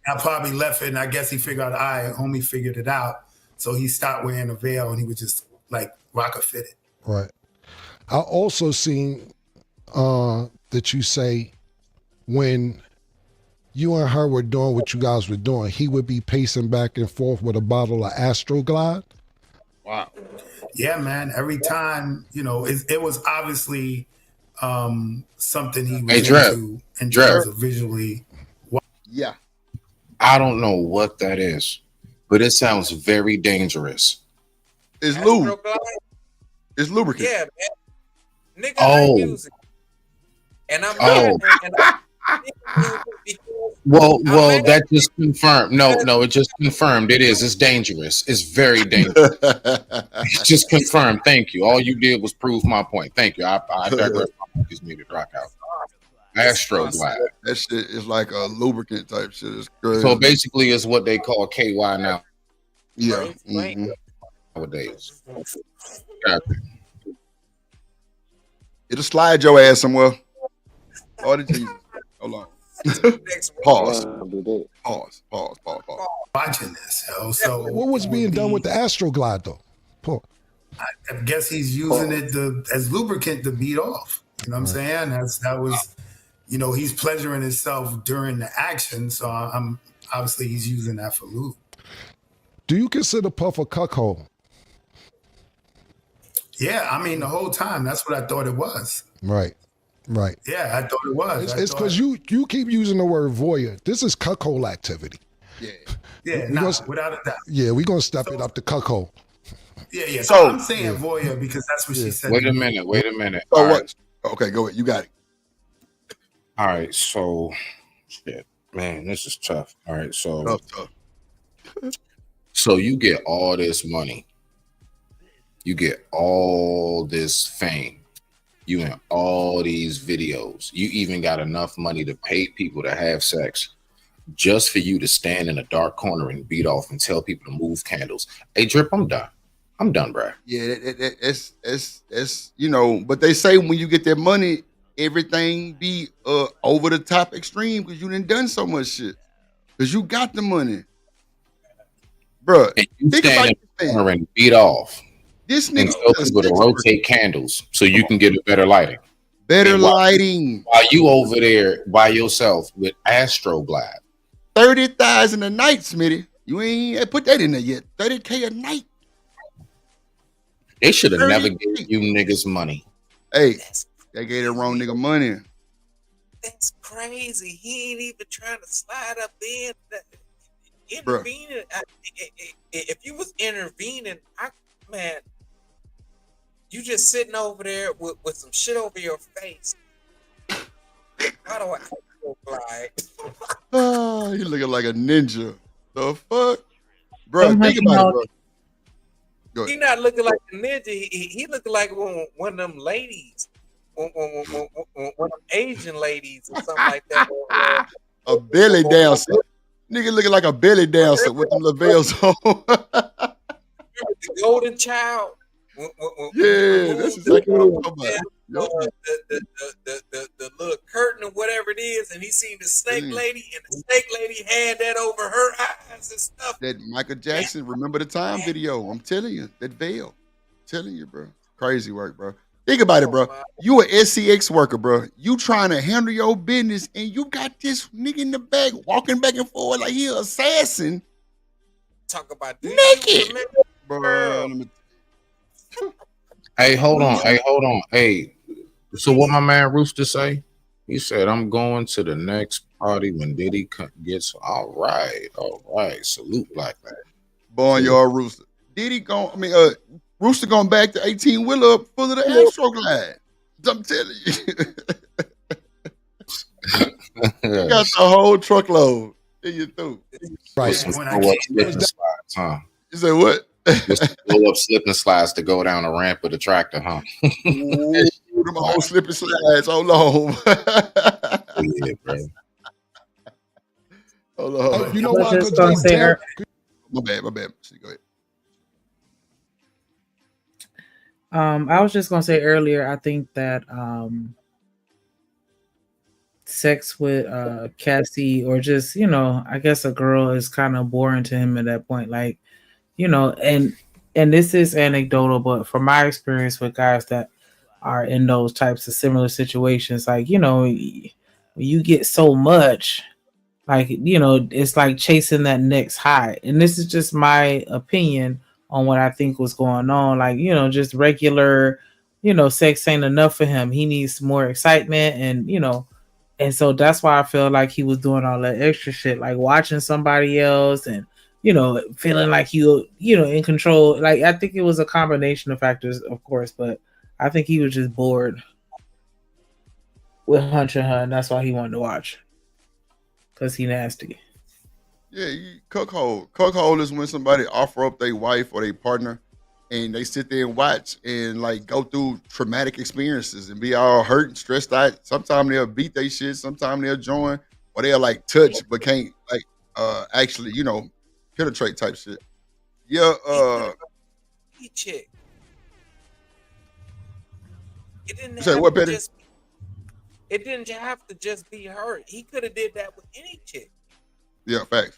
I probably left it, and I guess he figured out, homie figured it out. So he stopped wearing the veil, and he was just like rocker fitted. Right. I also seen that you say when you and her were doing what you guys were doing, he would be pacing back and forth with a bottle of Astroglide. Wow. Yeah, man. Every time, it was obviously something he Hey, was Drip. into in Drip. terms of visually. Yeah. I don't know what that is, but it sounds very dangerous. It's lube. It's lubricant. Yeah, man. Nigga, I use it. And I'm mad. And Well, that just confirmed. No, it just confirmed it is. It's dangerous. It's very dangerous. It's just confirmed. Thank you. All you did was prove my point. Thank you. I digress. I just needed to rock out. Astroglide. That shit is like a lubricant type shit. It's crazy. So basically, it's what they call KY now. Yeah. Mm-hmm. Nowadays. Gotcha. It'll slide your ass somewhere. Oh, Jesus. Hold on. Pause. Watching this, yo. So What was being done with the Astroglide though? Paul. I guess he's using it as lubricant to beat off. You know what I'm saying? That was, he's pleasuring himself during the action. So I'm obviously he's using that for lube. Do you consider Puff a cuckold? Yeah, I mean the whole time that's what I thought it was. Right. Yeah, I thought it was. It's because you keep using the word voyeur. This is cuckold activity. Yeah, without a doubt. Yeah, we're gonna step it up to cuckold. Yeah. So I'm saying voyeur because that's what she said. Wait a minute. Oh, All what? right. Okay, go ahead. You got it. All right. So, shit, man, this is tough. All right. So, so you get all this money. You get all this fame. You in all these videos. You even got enough money to pay people to have sex just for you to stand in a dark corner and beat off and tell people to move candles. Hey, Drip, I'm done. I'm done, bro. Yeah, it's but they say when you get that money, everything be over the top extreme because you done so much shit. Because you got the money. Bruh. And you stand in the corner and beat off. This and nigga tell people to rotate candles so you can get a better lighting. Lighting. While you over there by yourself with Astroglide. 30,000 a night, Smitty. You ain't put that in there yet. 30K a night. They should have never gave you niggas money. Hey, they gave the wrong nigga money. That's crazy. He ain't even trying to slide up in. Intervening. If you was intervening, man, you just sitting over there with some shit over your face. How do I feel like? Oh, you looking like a ninja. The fuck? Bro, think about it, bro. He not looking like a ninja. He looking like one of them ladies. One of them Asian ladies or something like that. A belly dancer. Nigga looking like a belly dancer with them labels on. The golden child. Yeah, that's exactly what I'm talking about. The little curtain or whatever it is, and he seen the snake lady, and the snake lady had that over her eyes and stuff. That Michael Jackson, Remember the Time video. I'm telling you, that veil. I'm telling you, bro. Crazy work, bro. Think about it, bro. You an SCX worker, bro. You trying to handle your business, and you got this nigga in the back walking back and forth like he an assassin. Talk about naked, bro. Hey, hold on. Hey, so what my man Rooster say? He said, I'm going to the next party when Diddy gets. All right. Salute Black Man. Barnyard Rooster. Diddy Rooster going back to 18-wheeler up full of the Astroglide. I'm telling you. You got the whole truckload in your through. Right. You said what? Just blow up slipping slides to go down a ramp with a tractor, huh? Ooh, them whole slipping slides. Hold on. Yeah, bro. Hold on. You know what? My bad. Go ahead. I was just gonna say earlier, I think that sex with Cassie or just, I guess a girl is kind of boring to him at that point. Like, and this is anecdotal, but from my experience with guys that are in those types of similar situations, like, you get so much, like, it's like chasing that next high. And this is just my opinion on what I think was going on. Like, just regular sex ain't enough for him. He needs more excitement, and so that's why I feel like he was doing all that extra shit, like watching somebody else and feeling like in control. Like I think it was a combination of factors, of course, but I think he was just bored with hunching her, and that's why he wanted to watch. Cause he nasty. Yeah, cuckold. Cuckold is when somebody offer up their wife or their partner, and they sit there and watch and like go through traumatic experiences and be all hurt and stressed out. Sometimes they'll beat their shit. Sometimes they'll join, or they'll like touch but can't like actually penetrate type shit. Yeah. He chick. It didn't Say have what, to Petty? just. It didn't have to just be her. He could have did that with any chick. Yeah, facts.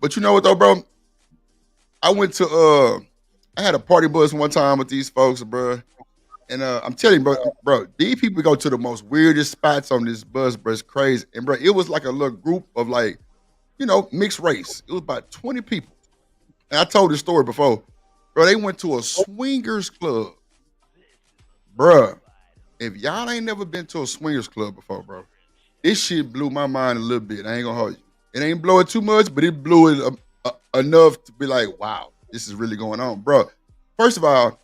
But you know what though, bro? I went to I had a party bus one time with these folks, bro. And I'm telling you, bro, these people go to the most weirdest spots on this bus, bro. It's crazy. And bro, it was like a little group of like, mixed race. It was about 20 people. And I told this story before. Bro, they went to a swingers club. Bruh, if y'all ain't never been to a swingers club before, bro, this shit blew my mind a little bit. I ain't gonna hold you. It ain't blow it too much, but it blew it enough to be like, wow, this is really going on, bro. First of all,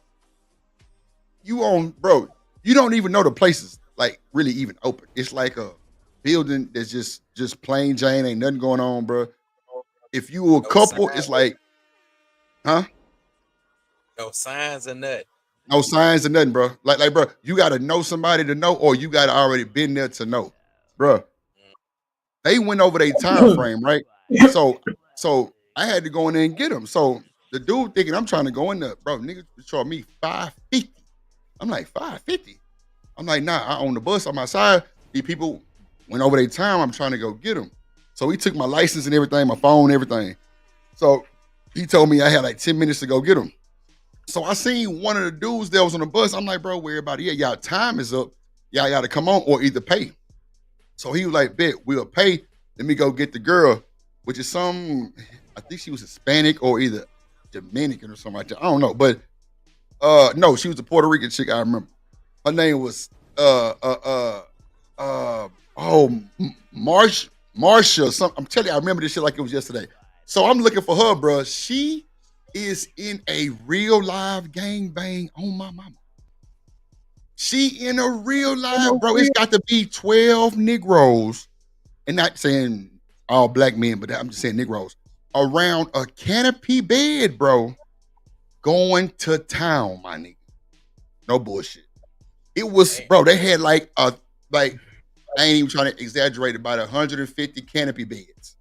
you don't even know the places like really even open. It's like a building that's just plain Jane, ain't nothing going on, bro. If you a couple, it's like, huh? No signs or nothing. No signs or nothing, bro. Like, bro, you gotta know somebody to know, or you gotta already been there to know, bro. They went over their time frame, right? So I had to go in there and get them. So the dude thinking I'm trying to go in there, bro. Niggas charge me $550. I'm like $550. I'm like, nah. I own the bus on my side. These people went over their time. I'm trying to go get them. So he took my license and everything, my phone, everything. So he told me I had like 10 minutes to go get them. So I seen one of the dudes that was on the bus. I'm like, bro, where everybody at? Y'all time is up. Y'all got to come on or either pay. So he was like, bet, we'll pay. Let me go get the girl, which is I think she was Hispanic or either Dominican or something like that. I don't know. But no, she was a Puerto Rican chick, I remember. Her name was Marsha. I'm telling you, I remember this shit like it was yesterday. So I'm looking for her, bro. She is in a real live gangbang on my mama. She in a real live, bro. It's got to be 12 Negroes, and not saying all black men, but I'm just saying Negroes, around a canopy bed, bro, going to town, my nigga. No bullshit. It was, bro, they had I ain't even trying to exaggerate, about 150 canopy beds.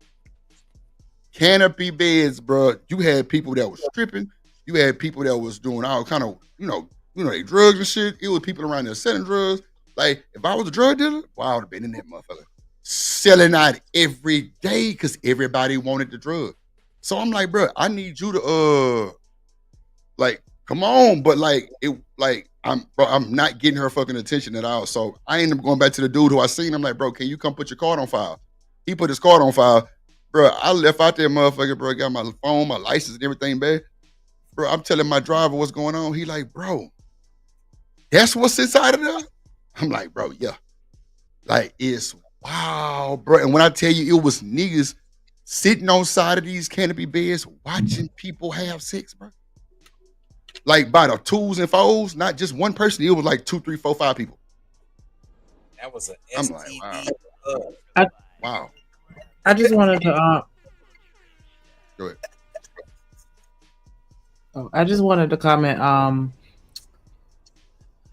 Canopy beds, bro. You had people that was stripping. You had people that was doing all kind of, they drugs and shit. It was people around there selling drugs. Like, if I was a drug dealer, well, I would have been in that motherfucker. Selling out every day because everybody wanted the drug. So I'm like, bro, I need you to come on. But I'm not getting her fucking attention at all. So I ended up going back to the dude who I seen. I'm like, bro, can you come put your card on file? He put his card on file. Bro, I left out there, motherfucker, bro. Got my phone, my license, and everything, man. Bro, I'm telling my driver what's going on. He like, bro, that's what's inside of there? I'm like, bro, yeah. Like, it's wow, bro. And when I tell you, it was niggas sitting on side of these canopy beds watching people have sex, bro. Like, by the twos and fours, not just one person. It was like 2, 3, 4, 5 people. That was an I'm STD. like, wow. I just wanted to Go ahead. I just wanted to comment. I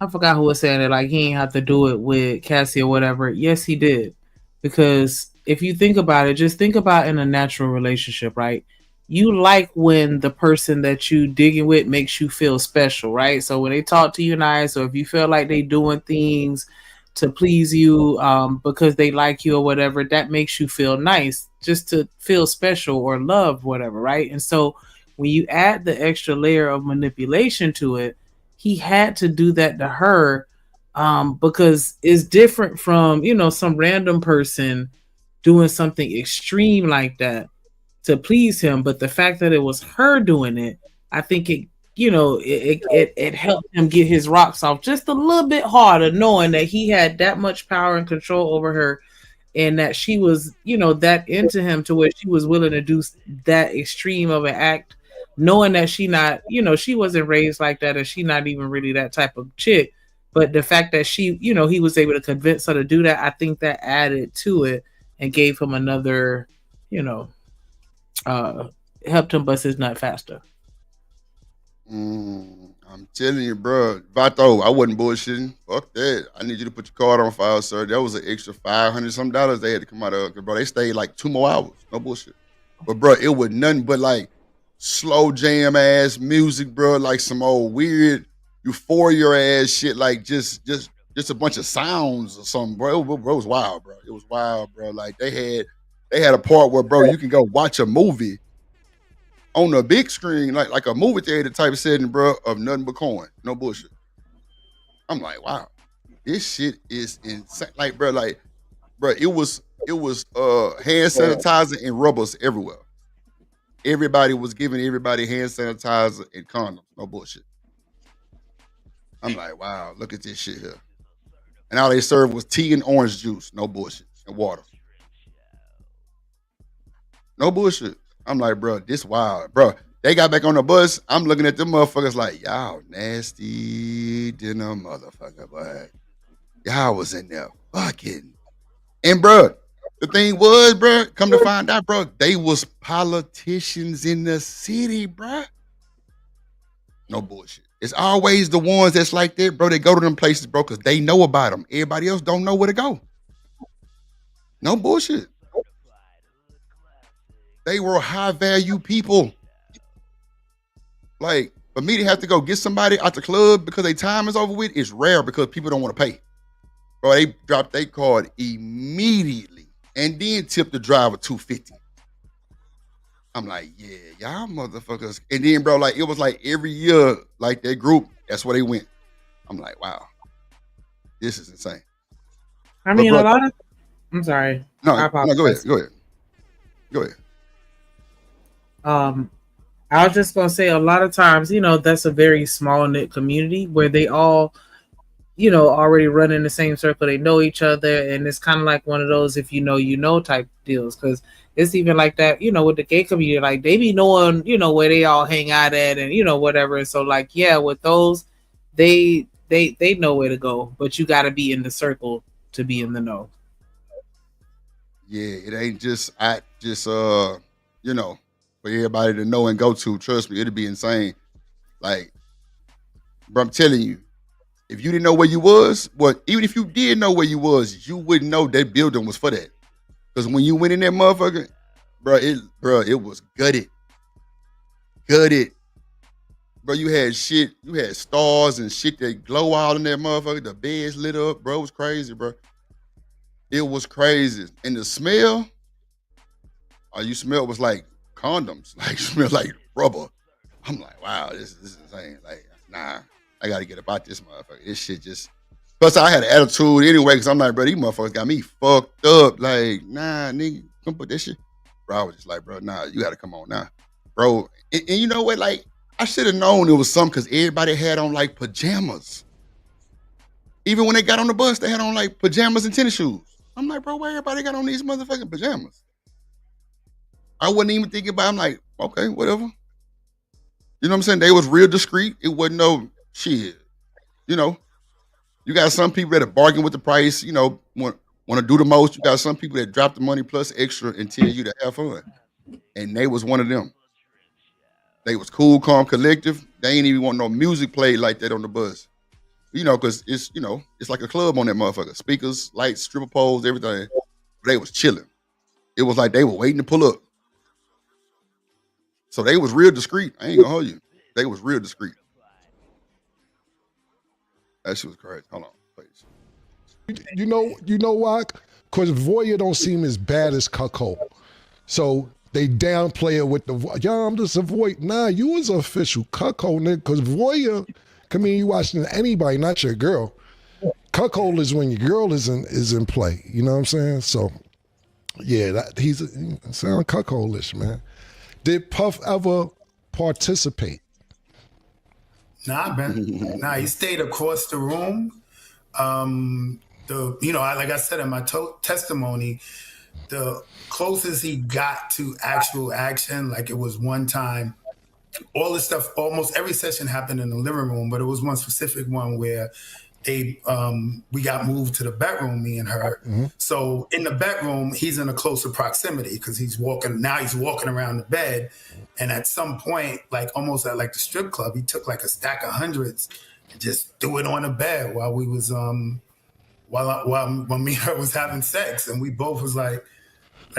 forgot who was saying it. Like, he ain't have to do it with Cassie or whatever. Yes, he did. Because if you think about it, just think about in a natural relationship, right? You like when the person that you digging with makes you feel special, right? So when they talk to you nice, or if you feel like they doing things to please you because they like you or whatever, that makes you feel nice, just to feel special or loved, whatever, right? And so when you add the extra layer of manipulation to it, he had to do that to her because it's different from, some random person doing something extreme like that to please him. But the fact that it was her doing it, I think it it helped him get his rocks off just a little bit harder, knowing that he had that much power and control over her, and that she was, that into him to where she was willing to do that extreme of an act, knowing that she wasn't raised like that, and she not even really that type of chick. But the fact that he was able to convince her to do that, I think that added to it and gave him another, helped him bust his nut faster. I'm telling you, bro. Vato, I wasn't bullshitting. Fuck that. I need you to put your card on file, sir. That was an extra $500 some they had to come out of. Bro, they stayed like 2 more hours. No bullshit. But bro, it was nothing but like slow jam ass music, bro. Like some old weird euphoria ass shit. Like just a bunch of sounds or something, bro. It was wild, bro. It was wild, bro. Like they had a part where, bro, you can go watch a movie on the big screen, like a movie theater type of setting, bro, of nothing but corn. No bullshit. I'm like, wow, this shit is insane. Like, bro, it was hand sanitizer and rubbers everywhere. Everybody was giving everybody hand sanitizer and condoms. No bullshit. I'm like, wow, look at this shit here. And all they served was tea and orange juice. No bullshit. And water. No bullshit. I'm like, bro, this wild, bro. They got back on the bus. I'm looking at them motherfuckers like, y'all nasty than a motherfucker, boy. Y'all was in there fucking. And bro, the thing was, bro, come to find out, bro, they was politicians in the city, bro. No bullshit. It's always the ones that's like that, bro. They go to them places, bro, because they know about them. Everybody else don't know where to go. No bullshit. They were high value people. Like, for me to have to go get somebody out the club because their time is over with is rare because people don't want to pay. Bro, they dropped their card immediately and then tipped the driver $250. I'm like, yeah, y'all motherfuckers. And then, bro, like, it was like every year, like that group, that's where they went. I'm like, wow, this is insane. I mean, a lot of. I'm sorry. No, go ahead. I was just gonna say, a lot of times, that's a very small knit community where they all, already run in the same circle. They know each other, and it's kind of like one of those if you know type deals. Because it's even like that, with the gay community, like they be knowing, where they all hang out at, and whatever. And so, like, yeah, with those, they know where to go, but you got to be in the circle to be in the know. Yeah, it ain't just for everybody to know and go to. Trust me, it'd be insane. Like, bro, I'm telling you, if you didn't know where you was, even if you did know where you was, you wouldn't know that building was for that. Because when you went in that motherfucker, it was gutted. Bro, you had stars and shit that glow out in that motherfucker. The beds lit up, bro. It was crazy, bro. It was crazy. And the smell, all you smell was like condoms. Like, smell like rubber. I'm like, wow, this is insane. Like, nah, I got to get about this motherfucker. This shit just. Plus, I had an attitude anyway, because I'm like, bro, these motherfuckers got me fucked up. Like, nah, nigga, come put that shit. Bro, I was just like, bro, nah, you got to come on now. Bro, and you know what? Like, I should have known it was something because everybody had on like pajamas. Even when they got on the bus, they had on like pajamas and tennis shoes. I'm like, bro, why everybody got on these motherfucking pajamas? I wasn't even thinking about it. I'm like, okay, whatever. You know what I'm saying? They was real discreet. It wasn't no shit. You got some people that are bargain with the price, want to do the most. You got some people that drop the money plus extra and tell you to have fun. And they was one of them. They was cool, calm, collective. They ain't even want no music played like that on the bus. Because it's like a club on that motherfucker. Speakers, lights, stripper poles, everything. They was chilling. It was like they were waiting to pull up. So they was real discreet. I ain't gonna hold you. They was real discreet. That shit was crazy. Hold on, please. You know why? Because Voyeur don't seem as bad as Cuckold. So they downplay it with the, I'm just a Voyeur. Nah, you was an official Cuckold, nigga. Because Voyeur, you watching anybody, not your girl. Cuckold is when your girl is in play. You know what I'm saying? So, yeah, he's sound cuckoldish, man. Did Puff ever participate? Nah, man. Nah, he stayed across the room. Like I said in my testimony, the closest he got to actual action, like it was one time, all this stuff, almost every session happened in the living room, but it was one specific one where we got moved to the bedroom, me and her. Mm-hmm. So in the bedroom, he's in a closer proximity because he's walking around the bed. And at some point, like almost at like the strip club, he took like a stack of hundreds and just threw it on the bed while we was while me and her was having sex, and we both was like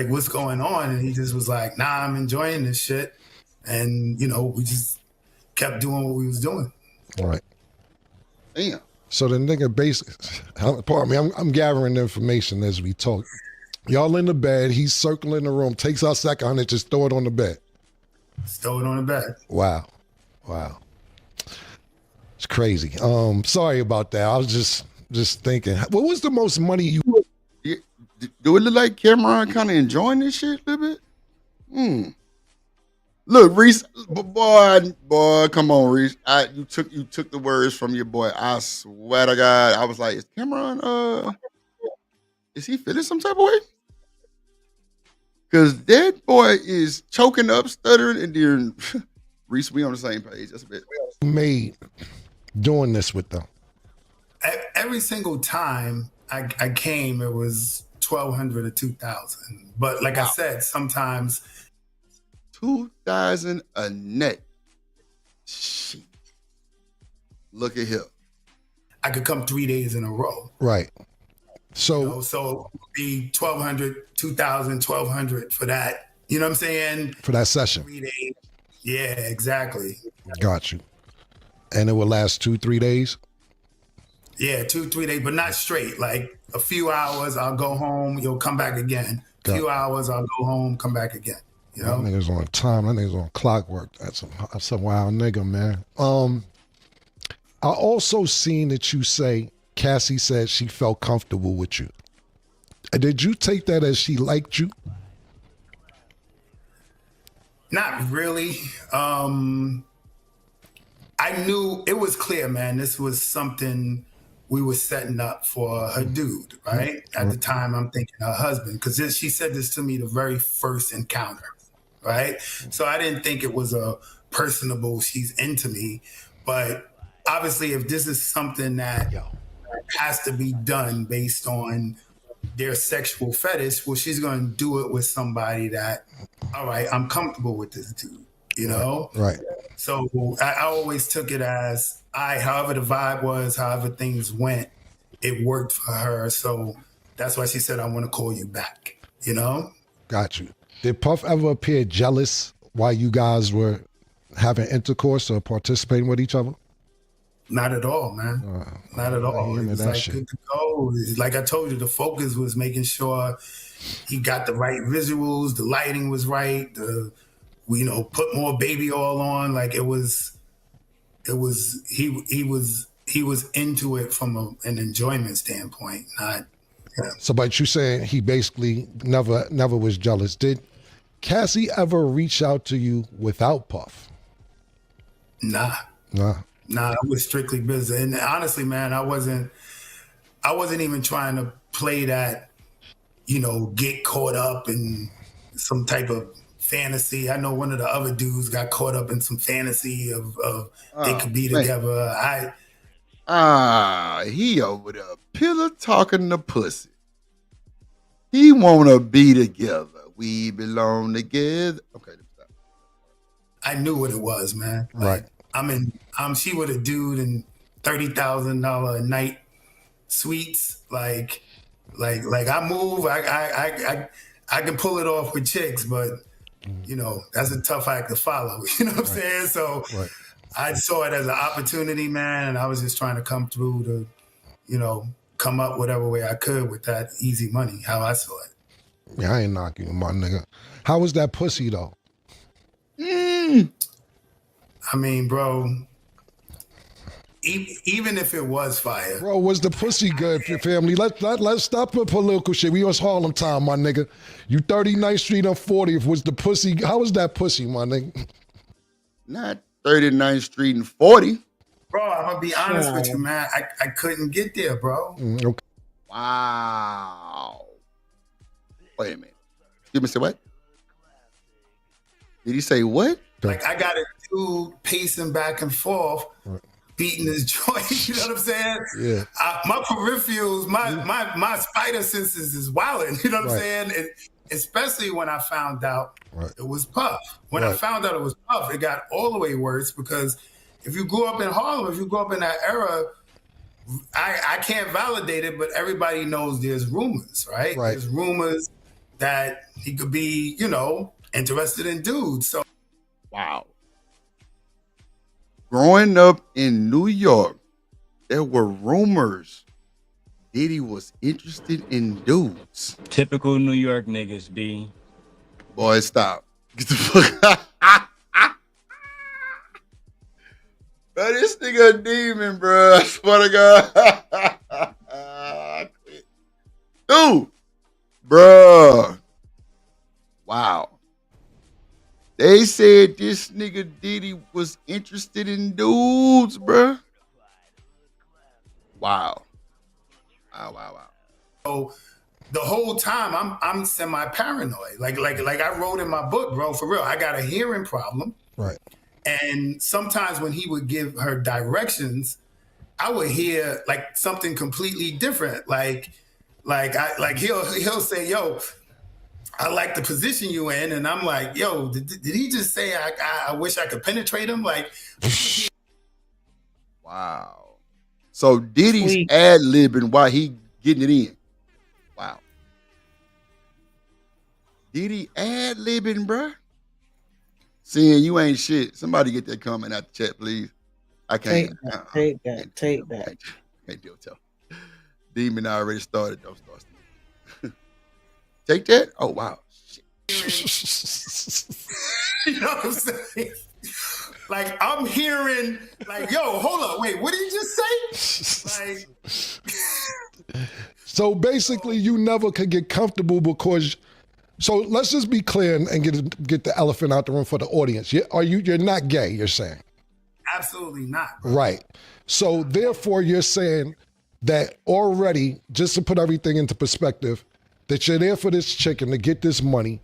what's going on? And he just was like, nah, I'm enjoying this shit. And we just kept doing what we was doing. All right. Damn. So the nigga basically, pardon me, I'm gathering information as we talk. Y'all in the bed, he's circling the room, takes out sack and just throw it on the bed. Throw it on the bed. Wow. It's crazy. Sorry about that. I was just thinking, what was the most money you? Do it look like Cameron kind of enjoying this shit a little bit? Look, Reese, boy, come on, Reese. You took the words from your boy. I swear to God, I was like, is Cameron, is he feeling some type of way? Because that boy is choking up, stuttering, and then Reese, we on the same page. That's a bit. Made doing this with them. Every single time I came, it was 1,200 or 2,000. But like I said, sometimes 2,000 a net. Shit. Look at here. I could come 3 days in a row. Right. So so it would be 1,200, 2,000, 1,200 for that. You know what I'm saying? For that session. 3 days. Yeah, exactly. Got you. And it will last 2-3 days? Yeah, 2-3 days, but not straight. Like a few hours, I'll go home, you'll come back again. A few hours, I'll go home, come back again. You know? That nigga's on time. That nigga's on clockwork. That's a wild nigga, man. I also seen that you say Cassie said she felt comfortable with you. Did you take that as she liked you? Not really. I knew it was clear, man. This was something we were setting up for her dude, right? At the time, I'm thinking her husband, because she said this to me the very first encounter, right? So I didn't think it was a personable, she's into me. But obviously, if this is something that has to be done based on their sexual fetish, well, she's going to do it with somebody that, all right, I'm comfortable with this dude, you know? Right. So I always took it as however the vibe was, however things went, it worked for her. So that's why she said, I want to call you back, you know? Got you. Did Puff ever appear jealous while you guys were having intercourse or participating with each other? Not at all, man. Not at all. It was like shit. good to go. Like I told you, the focus was making sure he got the right visuals, the lighting was right, put more baby oil on. Like he was into it from an enjoyment standpoint, not. Yeah. So, but you saying he basically never was jealous. Did Cassie ever reach out to you without Puff? Nah, it was strictly business. And honestly, man, I wasn't even trying to play that, get caught up in some type of fantasy. I know one of the other dudes got caught up in some fantasy of they could be together. He over there pillow talking to pussy. He wanna be together. We belong together. Okay, stop. I knew what it was, man. Right. She with a dude in $30,000 a night suites. Like I move, I can pull it off with chicks, but that's a tough act to follow. You know what I'm saying? So I saw it as an opportunity, man, and I was just trying to come through to, come up whatever way I could with that easy money, how I saw it. Yeah, I ain't knocking you, my nigga. How was that pussy though? I mean, bro, even if it was fire. Bro, was the pussy good, family? Let's stop with political shit. We was Harlem time, my nigga. You 39th Street on 40th. Was the pussy, how was that pussy, my nigga? Not 39th Street and 40. Bro, I'm gonna be honest with Sure. you, man. I couldn't get there, bro. Okay. Wow. Wait a minute. Excuse me, say what? Did he say what? Like I got a dude pacing back and forth, beating his joint. You know what I'm saying? Yeah. My peripherals, my spider senses is wilding. You know what I'm saying? And especially when I found out it was Puff. When I found out it was Puff, it got all the way worse because if you grew up in Harlem, if you grew up in that era, I can't validate it, but everybody knows there's rumors, right? There's rumors that he could be, you know, interested in dudes. So wow. Growing up in New York, there were rumors Diddy was interested in dudes. Typical New York niggas, B. Boy, stop. Get the fuck out. Bro, this nigga a demon, bro. I swear to God. Dude. Bruh. Wow. They said this nigga Diddy was interested in dudes, bruh. Wow. Wow. So the whole time I'm semi-paranoid. Like I wrote in my book, bro, for real. I got a hearing problem. Right. And sometimes when he would give her directions, I would hear like something completely different. Like he'll say, yo, I like the position you in. And I'm like, yo, did he just say I wish I could penetrate him? Like, wow. So Diddy's ad-libbing while he getting it in. Wow. Diddy ad-libbing, bruh. Seeing you ain't shit. Somebody get that comment out the chat, please. I can't. Take that. Can't deal with y'all. Demon already started. Don't start. Take that? Oh, wow. Shit. You know what I'm saying? Like, I'm hearing, like, yo, hold up. Wait, what did you just say? Like, so basically, you never could get comfortable because. So let's just be clear and get the elephant out the room for the audience. You're not gay, you're saying? Absolutely not. Bro. Right. So therefore, you're saying that already, just to put everything into perspective, that you're there for this chicken to get this money.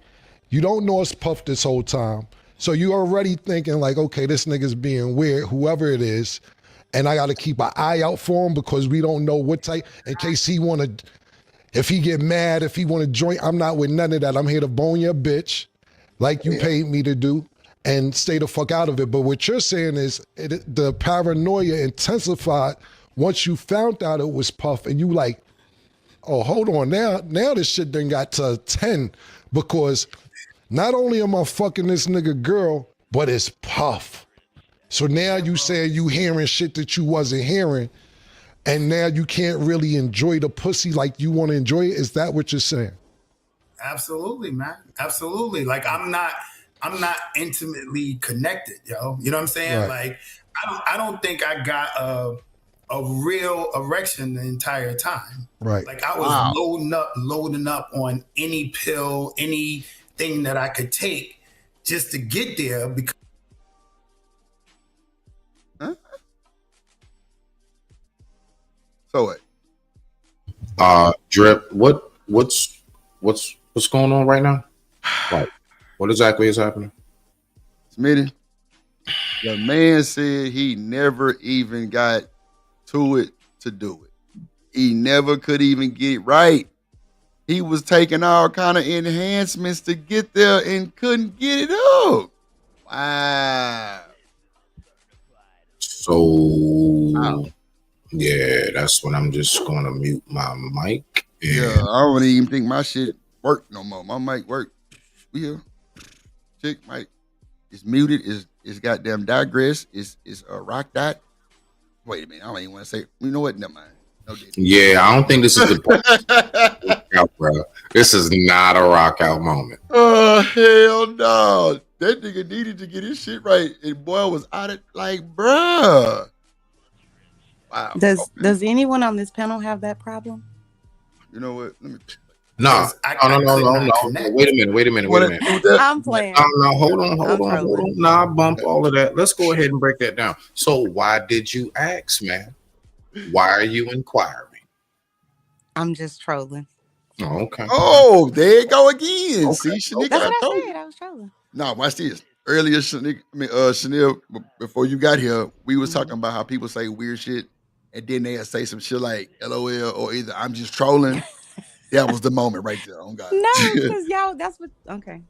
You don't know it's Puff this whole time. So you already thinking like, okay, this nigga's being weird, whoever it is, and I got to keep an eye out for him because we don't know what type, in case he want to. If he get mad, if he want to join, I'm not with none of that. I'm here to bone your bitch like you paid me to do and stay the fuck out of it. But what you're saying is the paranoia intensified once you found out it was Puff and you like, oh, hold on. Now this shit done got to 10 because not only am I fucking this nigga girl, but it's Puff. So now you saying you hearing shit that you wasn't hearing. And now you can't really enjoy the pussy like you want to enjoy it. Is that what you're saying? Absolutely, man. Absolutely. Like I'm not intimately connected, yo. You know what I'm saying? Right. Like I don't think I got a real erection the entire time. Right. Like I was loading up on any pill, anything that I could take just to get there because So what? Drip, what's going on right now? Like, what exactly is happening? Smitty, the man said he never even got to it to do it. He never could even get it right. He was taking all kind of enhancements to get there and couldn't get it up. Wow. So yeah, that's when I'm just going to mute my mic. Yeah, I don't even think my shit worked no more. My mic worked. We here. Chick mic. It's muted. It's goddamn digress. It's a rock dot. Wait a minute. I don't even want to say. You know what? Never mind. No, yeah, I don't think this is the out, bro. This is not a rock out moment. Oh hell no! That nigga needed to get his shit right, and boy was out of like, bruh. Wow. Does anyone on this panel have that problem? You know what? Let me. No, 'Cause I no. could not connect. Wait a minute. I'm playing. No, hold on. trolling. Nah, bump all of that. Let's go ahead and break that down. So why did you ask, man? Why are you inquiring? I'm just trolling. Oh, okay. Oh, there you go again. Okay. See, Shanika, That's I what I told said. you. I was trolling. No, watch this. Earlier, Chanel, before you got here, we was talking about how people say weird shit, and then they say some shit like LOL or either I'm just trolling. That was the moment right there. Oh God. No, because y'all, that's what. Okay.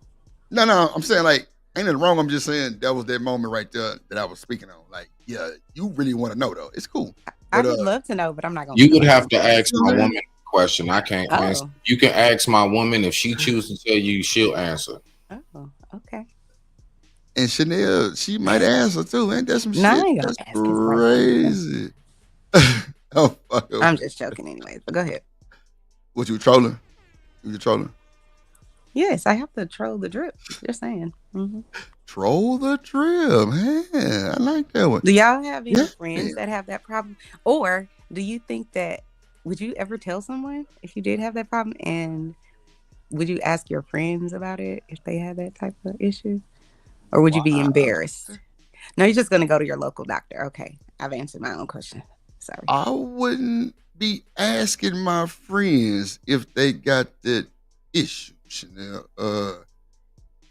No, I'm saying like ain't nothing wrong. I'm just saying that was that moment right there that I was speaking on. Like, yeah, you really want to know though. It's cool. I But would love to know, but I'm not gonna. You would have to ask my woman a question. I can't answer. Oh. You can ask my woman if she chooses to tell you, she'll answer. Oh, okay. and Chanel, she might answer too. Ain't that some No, I shit? ain't gonna That's ask his wife. crazy. Oh, fuck. I'm just joking, anyways. But go ahead. What you trolling? You trolling? Yes, I have to troll the drip. Just saying. Mm-hmm. Troll the drip, man. I like that one. Do y'all have any Yeah. friends that have that problem? Or do you think that would you ever tell someone if you did have that problem? And would you ask your friends about it if they had that type of issue? Or would you be embarrassed? No, you're just gonna go to your local doctor. Okay. I've answered my own question. Sorry. I wouldn't be asking my friends if they got that issue, Chanel.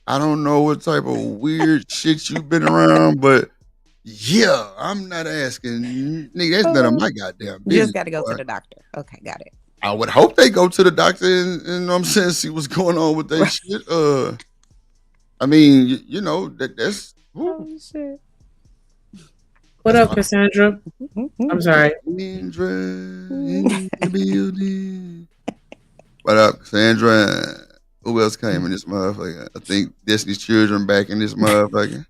I don't know what type of weird shit you've been around, but yeah, I'm not asking. Nigga, that's none of my goddamn You business. just gotta go boy. to the doctor. Okay, got it. I would hope they go to the doctor and you know what I'm saying, see what's going on with that shit. I mean, you know, that's Oh shit. What up, Cassandra? I'm sorry. Cassandra in the building. What up, Cassandra? Who else came in this motherfucker? I think Destiny's Children back in this motherfucker.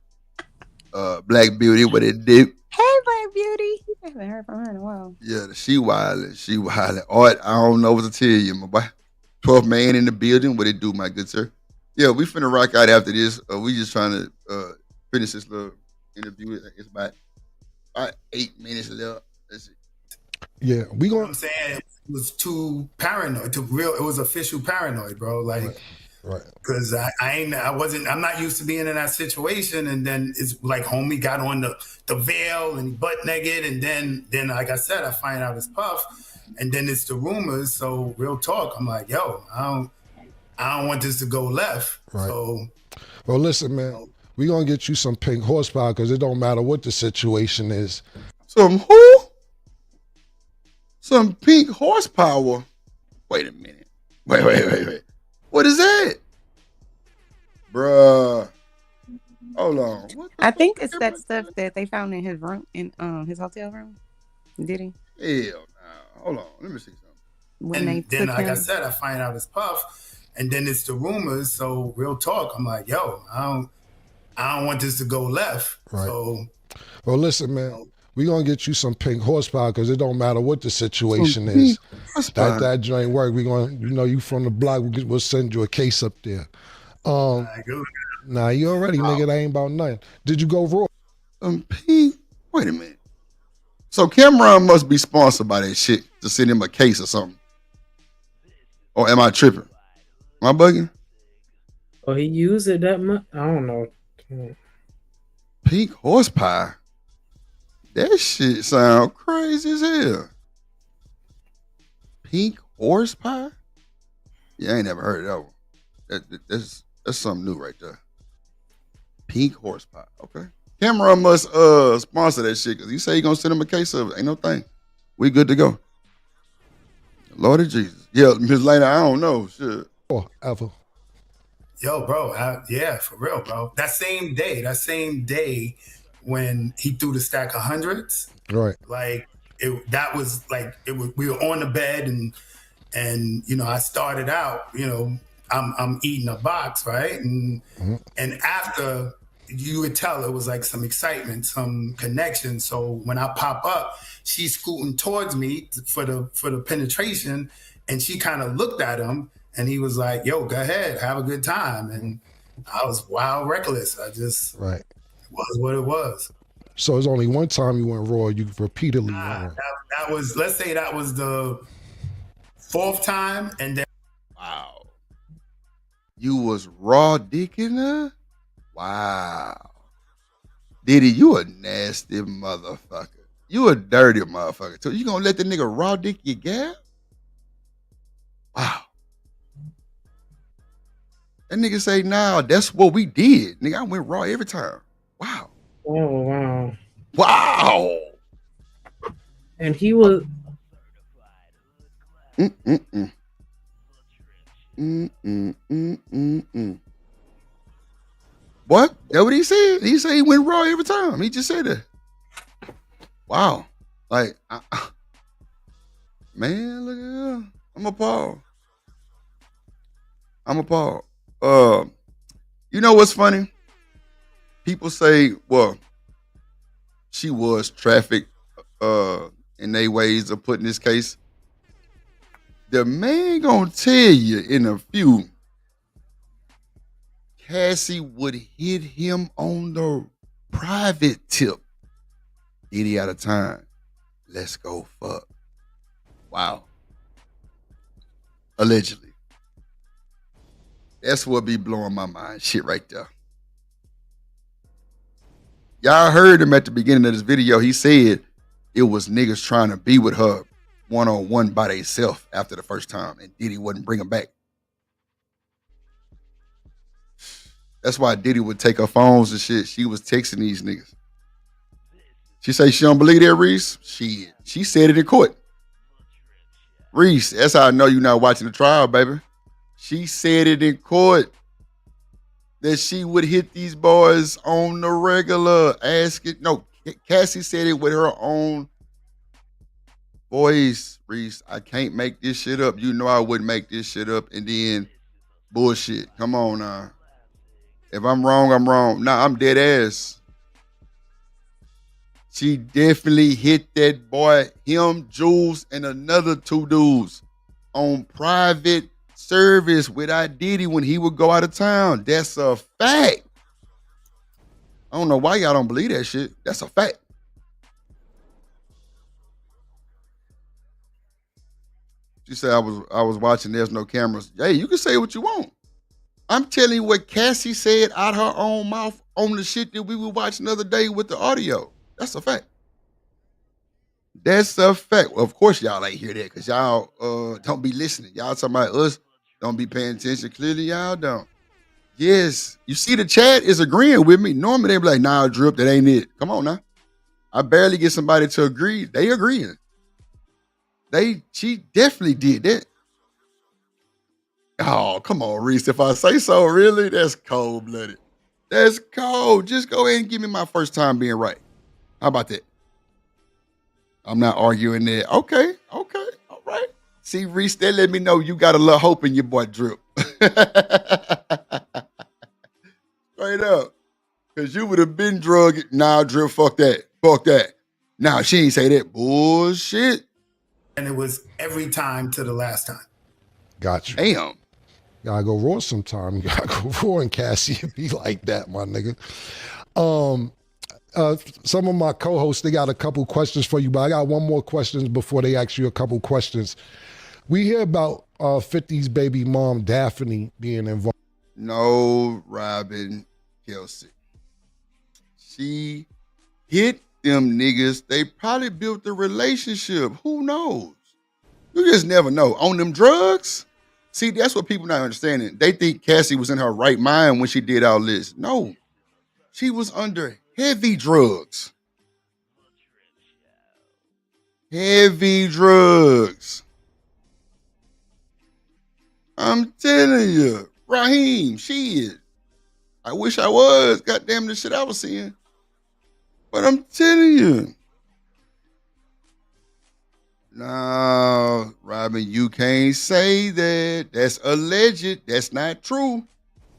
Black Beauty, what it did. Hey, Black Beauty. I haven't heard from her in a while. Yeah, she wildin'. Art, I don't know what to tell you, my boy. 12th man in the building, what it do, my good sir? Yeah, we finna rock out after this. We just trying to finish this little interview. It's about 8 minutes left. That's it. Yeah, we You know going what I'm saying? It was too paranoid, it was official paranoid, bro. Like, right. Cause I'm not used to being in that situation. And then it's like homie got on the veil and butt naked. And then like I said, I find out it's Puff. And then it's the rumors. So real talk, I'm like, yo, I don't want this to go left. Right. So Well, listen, man, we gonna get you some pink horsepower because it don't matter what the situation is. Some who? Some pink horsepower? Wait a minute. Wait. What is that? Bruh. Hold on. What the I think it's that stuff that they found in his room, in his hotel room. Diddy. hell nah. Hold on. Let me see something. When they and then took like I him. said, I find out it's Puff. And then it's the rumors. So real talk, I'm like, yo, I don't want this to go left. Right. So Well, listen, man, we gonna get you some pink horsepower because it don't matter what the situation is. That joint work. We gonna, you from the block. We'll send you a case up there. Nah, you already, nigga. That ain't about nothing. Did you go raw? Pink. Wait a minute. So Cameron must be sponsored by that shit to send him a case or something. Or am I tripping? Am I bugging? Oh, he used it that much? I don't know. Pink horsepower. That shit sound crazy as hell. Pink horsepower? Yeah, I ain't never heard of that one. That's something new right there. Pink horsepower. Okay. Cameron must sponsor that shit because he say he gonna send him a case of it. Ain't no thing. We good to go. Lord of Jesus. Yeah, Ms. Lena, I don't know. Shit. Oh, ever. Yo, bro, yeah, for real, bro. That same day when he threw the stack of hundreds, Right. like we were on the bed and I started out, I'm eating a box, right? And after you would tell it was like some excitement, some connection. So when I pop up, she's scooting towards me for the penetration, and she kind of looked at him. And he was like, yo, go ahead, have a good time. And I was wild reckless. I just, right. It was what it was. So it's only one time you went raw. You repeatedly went raw. That was, let's say that was the fourth time. And then Wow. You was raw dicking her? Wow. Diddy, you a nasty motherfucker. You a dirty motherfucker. So you gonna let the nigga raw dick your gal? Wow. That nigga say, nah, that's what we did. Nigga, I went raw every time. Wow. Oh wow. Wow. And he was Mm-mm-mm. Mm-mm-mm-mm-mm. What? That what he said? He said he went raw every time. He just said that. Wow. Like, man, look at him. I'm appalled. You know what's funny? People say, well, she was trafficked in their ways of putting this case. The man gonna tell you in a few, Cassie would hit him on the private tip. Diddy out of time. Let's go fuck. Wow. Allegedly. That's what be blowing my mind. Shit right there. Y'all heard him at the beginning of this video. He said it was niggas trying to be with her one-on-one by themselves after the first time, and Diddy wouldn't bring them back. That's why Diddy would take her phones and shit. She was texting these niggas. She say she don't believe that, Reese. She said it in court. Reese, that's how I know you're not watching the trial, baby. She said it in court that she would hit these boys on the regular. Cassie said it with her own voice. Reese, I can't make this shit up. You know I wouldn't make this shit up. And then bullshit. Come on now. If I'm wrong, I'm wrong. Nah, I'm dead ass. She definitely hit that boy, him, Jules, and another two dudes on private service without Diddy when he would go out of town. That's a fact. I don't know why y'all don't believe that shit. That's a fact. She said I was watching, there's no cameras. Hey, you can say what you want. I'm telling you what Cassie said out her own mouth on the shit that we were watching the other day with the audio. That's a fact. That's a fact. Well, of course y'all ain't hear that because y'all don't be listening. Y'all talking about us, don't be paying attention. Clearly y'all don't. Yes. You see the chat is agreeing with me. Normally they be like, nah, Drip, that ain't it. Come on now. I barely get somebody to agree. They agreeing. She definitely did that. Oh, come on, Reese. If I say so, really? That's cold-blooded. That's cold. Just go ahead and give me my first time being right. How about that? I'm not arguing that. Okay, all right. See, Reese, that let me know you got a little hope in your boy Drip. Straight up. Because you would have been drugged. Nah, Drip, fuck that. Nah, she ain't say that. Bullshit. And it was every time to the last time. Got you. Damn. Gotta go raw sometime. You gotta go raw and Cassie and be like that, my nigga. Some of my co-hosts, they got a couple questions for you, but I got one more question before they ask you a couple questions. We hear about 50's baby mom, Daphne, being involved. No, Robin Kelsey. She hit them niggas. They probably built a relationship. Who knows? You just never know. On them drugs? See, that's what people not understanding. They think Cassie was in her right mind when she did all this. No. She was under heavy drugs. Heavy drugs. I'm telling you. Raheem, shit. I wish I was. Goddamn the shit I was seeing. But I'm telling you. No, Robin, you can't say that. That's alleged. That's not true.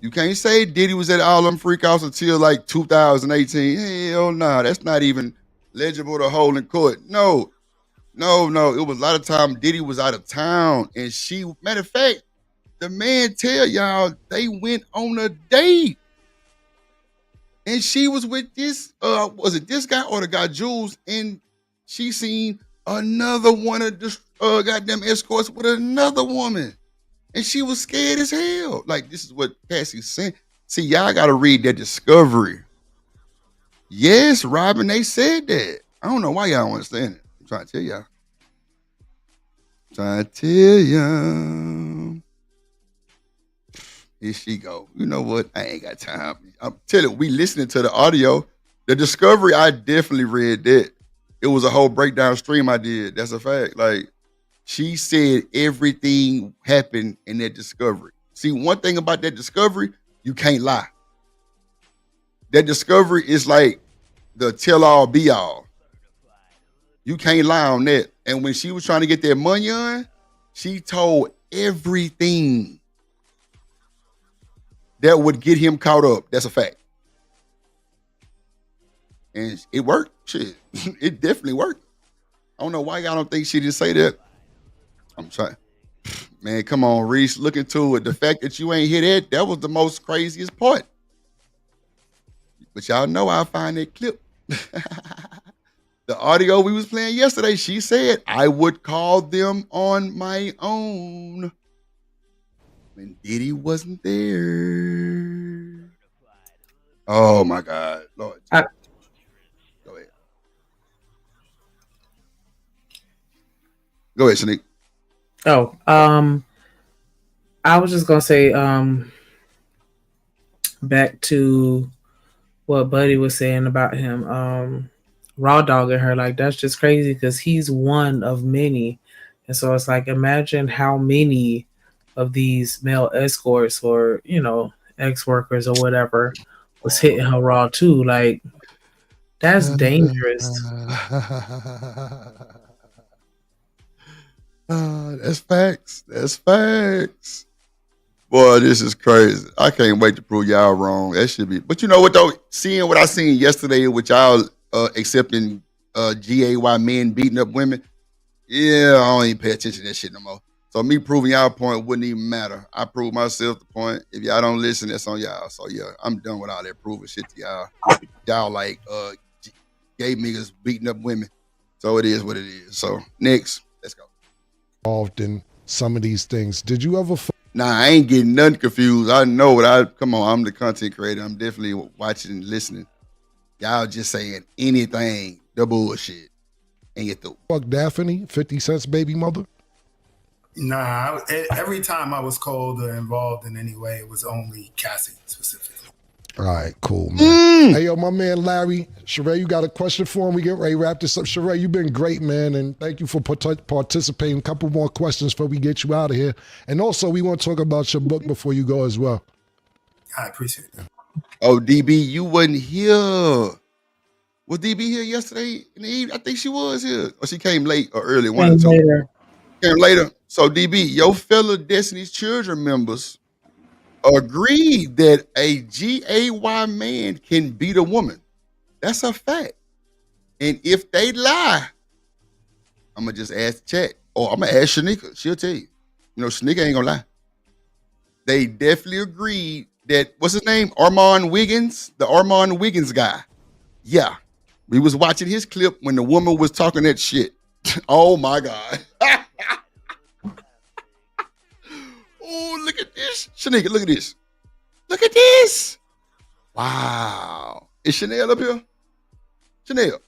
You can't say Diddy was at all them freakouts until like 2018. Hell no, that's not even legible to hold in court. No. It was a lot of time Diddy was out of town. And matter of fact, the man tell y'all they went on a date. And she was with this, was it this guy or the guy Jules? And she seen another one of the goddamn escorts with another woman. And she was scared as hell. Like, this is what Cassie's saying. See, y'all got to read that discovery. Yes, Robin, they said that. I don't know why y'all don't understand it. I'm trying to tell y'all. Trying to tell y'all. Here she go. You know what? I ain't got time. I'm telling you, we listening to the audio. The discovery, I definitely read that. It was a whole breakdown stream I did. That's a fact. Like, she said everything happened in that discovery. See, one thing about that discovery, you can't lie. That discovery is like the tell-all, be-all. You can't lie on that. And when she was trying to get that money on, she told everything that would get him caught up. That's a fact. And it worked. Shit, it definitely worked. I don't know why y'all don't think she didn't say that. I'm trying. Man, come on, Reese. Look into it. The fact that you ain't hear that was the most craziest part. But y'all know I'll find that clip. The audio we was playing yesterday, she said, I would call them on my own when Diddy wasn't there. Oh, my God. Lord. Go ahead. Go ahead, Shanique. Oh, I was just gonna say, back to what Buddy was saying about him, raw dogging her. Like, that's just crazy because he's one of many, and so it's like, imagine how many of these male escorts or ex workers or whatever was hitting her raw too. Like, that's dangerous. That's facts. That's facts. Boy, this is crazy. I can't wait to prove y'all wrong. That should be. But you know what though? Seeing what I seen yesterday with y'all accepting GAY men beating up women, yeah, I don't even pay attention to that shit no more. So me proving y'all point wouldn't even matter. I proved myself the point. If y'all don't listen, that's on y'all. So yeah, I'm done with all that proving shit to y'all. Y'all like gay niggas beating up women. So it is what it is. So next, let's go. Involved in some of these things. Did you ever? Nah, I ain't getting nothing confused. I know what come on, I'm the content creator. I'm definitely watching and listening. Y'all just saying anything, the bullshit. And you through. Fuck Daphne, 50 Cent's baby mother? Nah, every time I was called or involved in any way, it was only Cassie specifically. All right, cool, man. Hey, yo, my man Larry, Sheree, you got a question for him? We get ready to wrap this up. Sheree, you've been great, man, and thank you for participating. A couple more questions before we get you out of here. And also, we want to talk about your book before you go as well. I appreciate that. Oh, DB, you wasn't here. Was DB here yesterday in the evening? I think she was here. Or she came late or early. One or two. Later. Came later. So, DB, your fellow Destiny's Children members agreed that a GAY man can beat a woman. That's a fact. And if they lie, I'm going to just ask the chat. Or I'm going to ask Shanika. She'll tell you. You know, Shanika ain't going to lie. They definitely agreed that, what's his name? Armand Wiggins? The Armand Wiggins guy. Yeah. We was watching his clip when the woman was talking that shit. Oh, my God. Oh, look at this. Shanika, look at this. Look at this. Wow. Is Chanel up here? Chanel.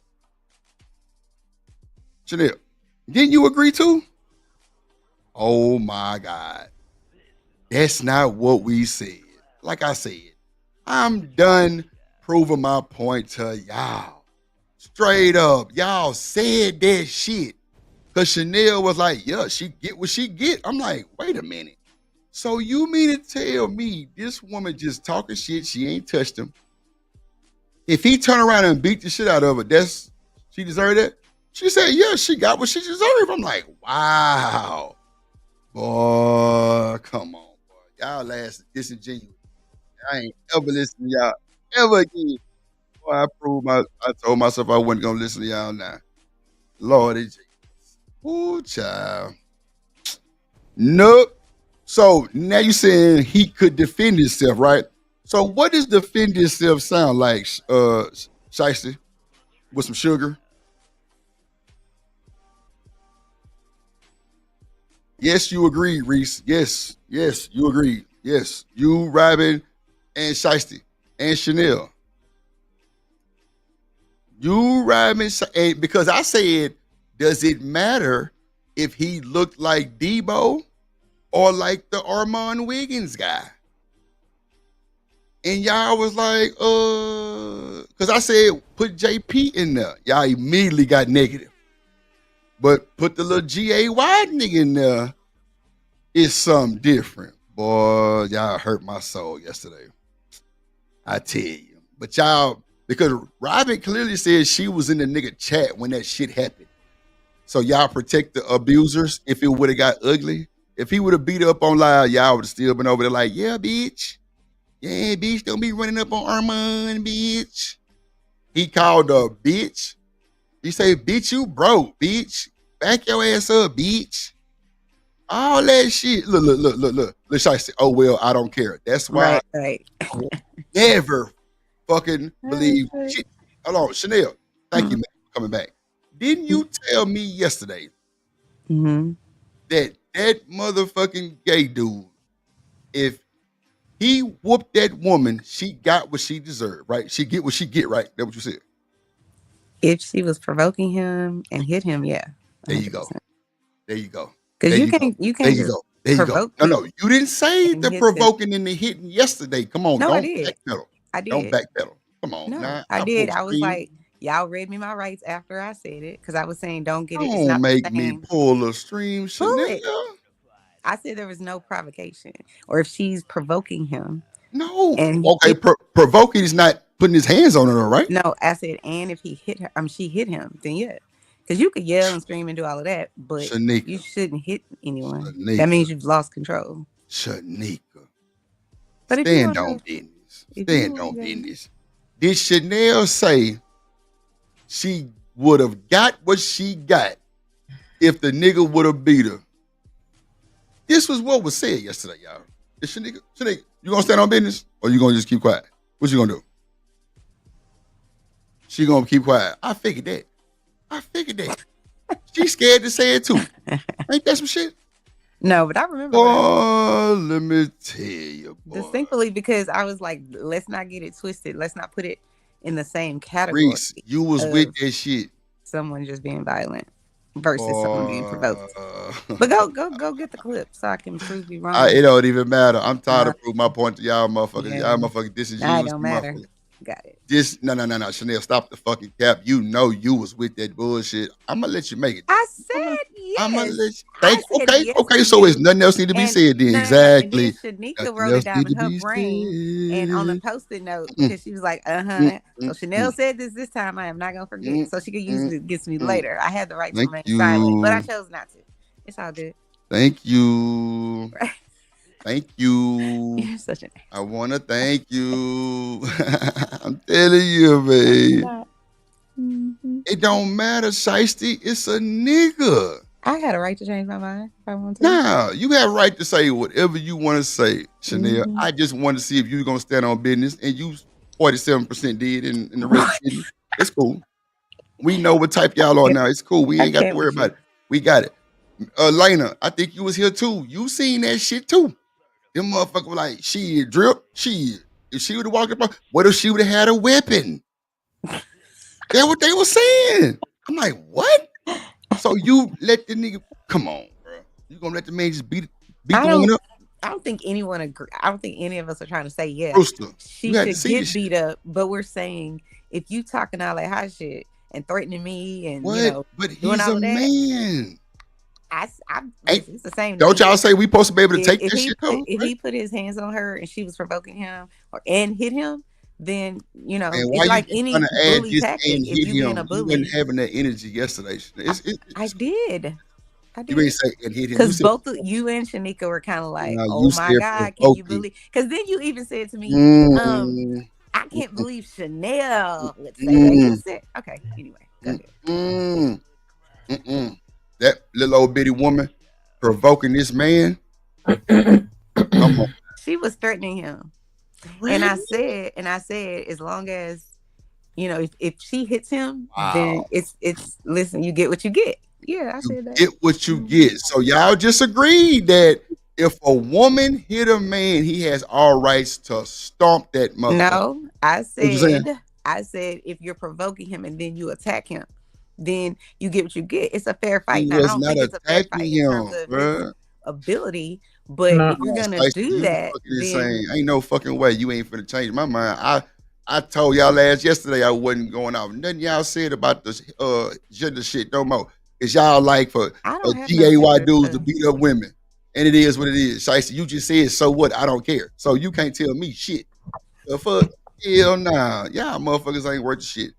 Didn't you agree too? Oh, my God. That's not what we said. Like I said, I'm done proving my point to y'all. Straight up. Y'all said that shit. Because Chanel was like, yeah, she get what she get. I'm like, wait a minute. So you mean to tell me this woman just talking shit, she ain't touched him. If he turn around and beat the shit out of her, she deserved that? She said, yeah, she got what she deserved. I'm like, wow. Boy, come on, boy. Y'all last disingenuous. I ain't ever listen to y'all ever again. Boy, I told myself I wasn't gonna listen to y'all now. Lord Jesus. Ooh, child. Nope. So now you saying he could defend himself, right? So what does defend himself sound like, Shiesty? With some sugar? Yes, you agreed, Reese. Yes, you agreed. Yes, you, Robin, and Shiesty, and Chanel. You, Robin, and because I said, does it matter if he looked like Debo or like the Armand Wiggins guy? And y'all was like, because I said put JP in there. Y'all immediately got negative. But put the little GA White nigga in there. It's something different. Boy, y'all hurt my soul yesterday. I tell you. But y'all, because Robin clearly said she was in the nigga chat when that shit happened. So y'all protect the abusers if it would have got ugly. If he would have beat her up on live, y'all would have still been over there like, yeah, bitch. Yeah, bitch, don't be running up on Armand, bitch. He called her bitch. He said, bitch, you broke, bitch. Back your ass up, bitch. All that shit. Look. Let's say, oh, well, I don't care. That's why Right. I never fucking believe shit. Hold on, Chanel. Thank you, man, for coming back. Didn't you tell me yesterday that motherfucking gay dude, if he whooped that woman, she got what she deserved, right? She get what she get, right? That's what you said. If she was provoking him and hit him, yeah. 100%. There you go. There you go. Because There you you go. can't There you just go. There you go. provoke No, you didn't say and the hit them. provoking and the hitting yesterday. Come on, No, I don't did. backpedal. I Don't did. backpedal. Come on, No, now. I did. pull I was string. like, y'all read me my rights after I said it because I was saying don't get it. It's Don't not the make me same. pull a stream, Pull Chanel. it. I said there was no provocation, or if she's provoking him. No. And Okay, provoking is not putting his hands on her, right? No, I said, and if he hit her, she hit him, then yeah. Because you could yell and scream and do all of that, but Shanika. you shouldn't hit anyone. Shanika. That means you've lost control. Shanika. But if you Stand wanna on go- business. if you Stand wanna on go- business. Did Chanel say she would have got what she got if the nigga would have beat her? This was what was said yesterday, y'all. Is Shanika, you gonna stand on business or you gonna just keep quiet? What you gonna do? She gonna keep quiet. I figured that. She's scared to say it too. Ain't that some shit? No, but I remember. what Oh, let me tell you, boy. Distinctly, because I was like, let's not get it twisted. Let's not put it in the same category. Reese, you was of with that shit. Someone just being violent versus someone being provoked. But go get the clip so I can prove you wrong. It don't even matter. I'm tired of proving my point to y'all motherfuckers. Yeah. Y'all motherfuckers disingenuous. Nah, it don't matter. motherfuckers. Got it. No. Chanel, stop the fucking cap. You know you was with that bullshit. I'm gonna let you make it. I said yes. I'm gonna let you. I said yes Okay. to So you. it's nothing else need to be And said then. no, Exactly. And then Shanika Nothing wrote it else down need in to her be brain and on a said. post-it note because she was like, So Chanel said this time. I am not gonna forget. So she could use it against me later. I had the right to remain silent, but I chose not to. It's all good. Thank you. Right. Thank you. You're such an. I want to thank you. I'm telling you, man. It don't matter, Shiesty. It's a nigga. I had a right to change my mind if I want to. Nah, you have a right to say whatever you want to say, Chanel. I just want to see if you're going to stand on business, and you 47% did, and the rest didn't. It's cool. We know what type y'all are now. It's cool. We ain't got to worry about it. We got it. Lena, I think you was here too. You seen that shit too. Them motherfuckers were like, she drip, if she would have walked up, what if she would have had a weapon? That's what they were saying. I'm like, what? So you let the nigga, come on, bro. You gonna let the man just beat the woman up? I don't think anyone agree. I don't think any of us are trying to say, yeah, Rooster, she should get beat up. But we're saying, if you talking all that hot shit and threatening me and, but doing he's all a of that, man. it's the same. Don't y'all say we supposed to be able to take that shit though? If he put his hands on her and she was provoking him and hit him, then it's like any bully tactic. If you being a bully, you wasn't having that energy yesterday. I did. You ain't say and hit him because both you and Shanika were kind of like, "Oh my God, can you believe?" Because then you even said to me, "I can't believe Chanel would say that." You said, "Okay, anyway, go ahead." That little old bitty woman provoking this man. Come on. She was threatening him. Really? And I said, as long as if she hits him, then it's listen, you get what you get. Yeah, I said that. Get what you get. So y'all just agreed that if a woman hit a man, he has all rights to stomp that motherfucker. No, I What you saying? said if you're provoking him and then you attack him, then you get what you get. It's a fair fight. He Now, I was don't not think it's a fair attacking fight in terms him, of his bruh. ability, but No. if you're gonna Stacey, do you that, fucking then insane. Ain't no fucking way you ain't finna change my mind. I told y'all yesterday I wasn't going off. Nothing y'all said about this gender shit no more. It's y'all like for I don't have no GAY gender dudes to stuff. beat up women. And it is what it is. Stacey, you just said so what? I don't care. So you can't tell me shit. The fuck? Hell nah. Y'all motherfuckers ain't worth shit.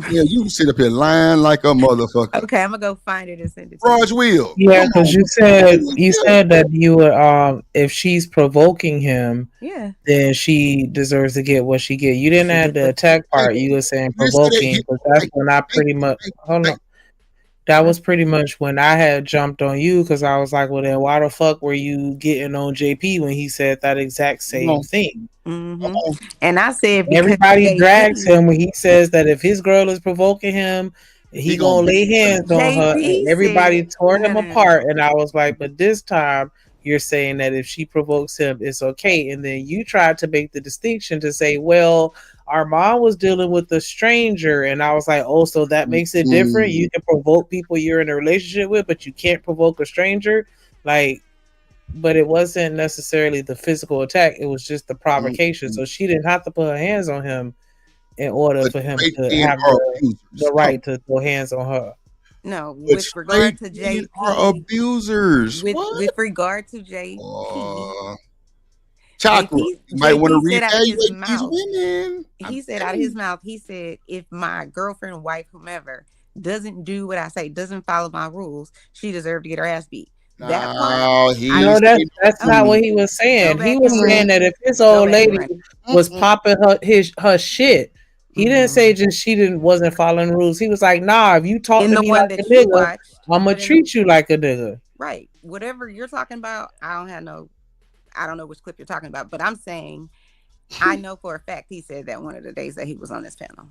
Yeah, you sit up here lying like a motherfucker. Okay, I'm gonna go find it and send it to Raj you. Will. Yeah, Come because on. you said that you would if she's provoking him, Yeah. then she deserves to get what she get. You didn't add the attack part. You were saying You said that provoking, because that's when I pretty much hold on. That was pretty much when I had jumped on you, because I was like, well, then why the fuck were you getting on JP when he said that exact same thing? Mm-hmm. And I said because Everybody drags JP, him when he says that if his girl is provoking him, he gonna lay hands on her. And JP everybody said, tore no, them no, no, apart, and I was like, but this time you're saying that if she provokes him, it's okay. And then you tried to make the distinction to say, well, our mom was dealing with a stranger, and I was like, oh, so that makes it different. You can provoke people you're in a relationship with, but you can't provoke a stranger. Like, but it wasn't necessarily the physical attack, it was just the provocation. So she didn't have to put her hands on him in order for him straight to men have are the abusers. right to throw hands on her. no, But with regard to straight men are JP, abusers. with regard to JP, Chakra, JP, you might want to JP said out of his reevaluate these mouth. women. He said out of his mouth, he said, if my girlfriend, wife, whomever doesn't do what I say, doesn't follow my rules, she deserved to get her ass beat. That part, No, he I No, ain't agree. saying that's not what he was saying. Go He back was and saying run that it. if his Go old back and lady run it. was popping her shit, he didn't say just she wasn't following the rules. He was like, nah, if you talk In to the me one like a that you nigga, watched, I'm gonna but in the treat you like a nigga. right, whatever you're talking about, I don't know which clip you're talking about, but I'm saying I know for a fact he said that one of the days that he was on this panel.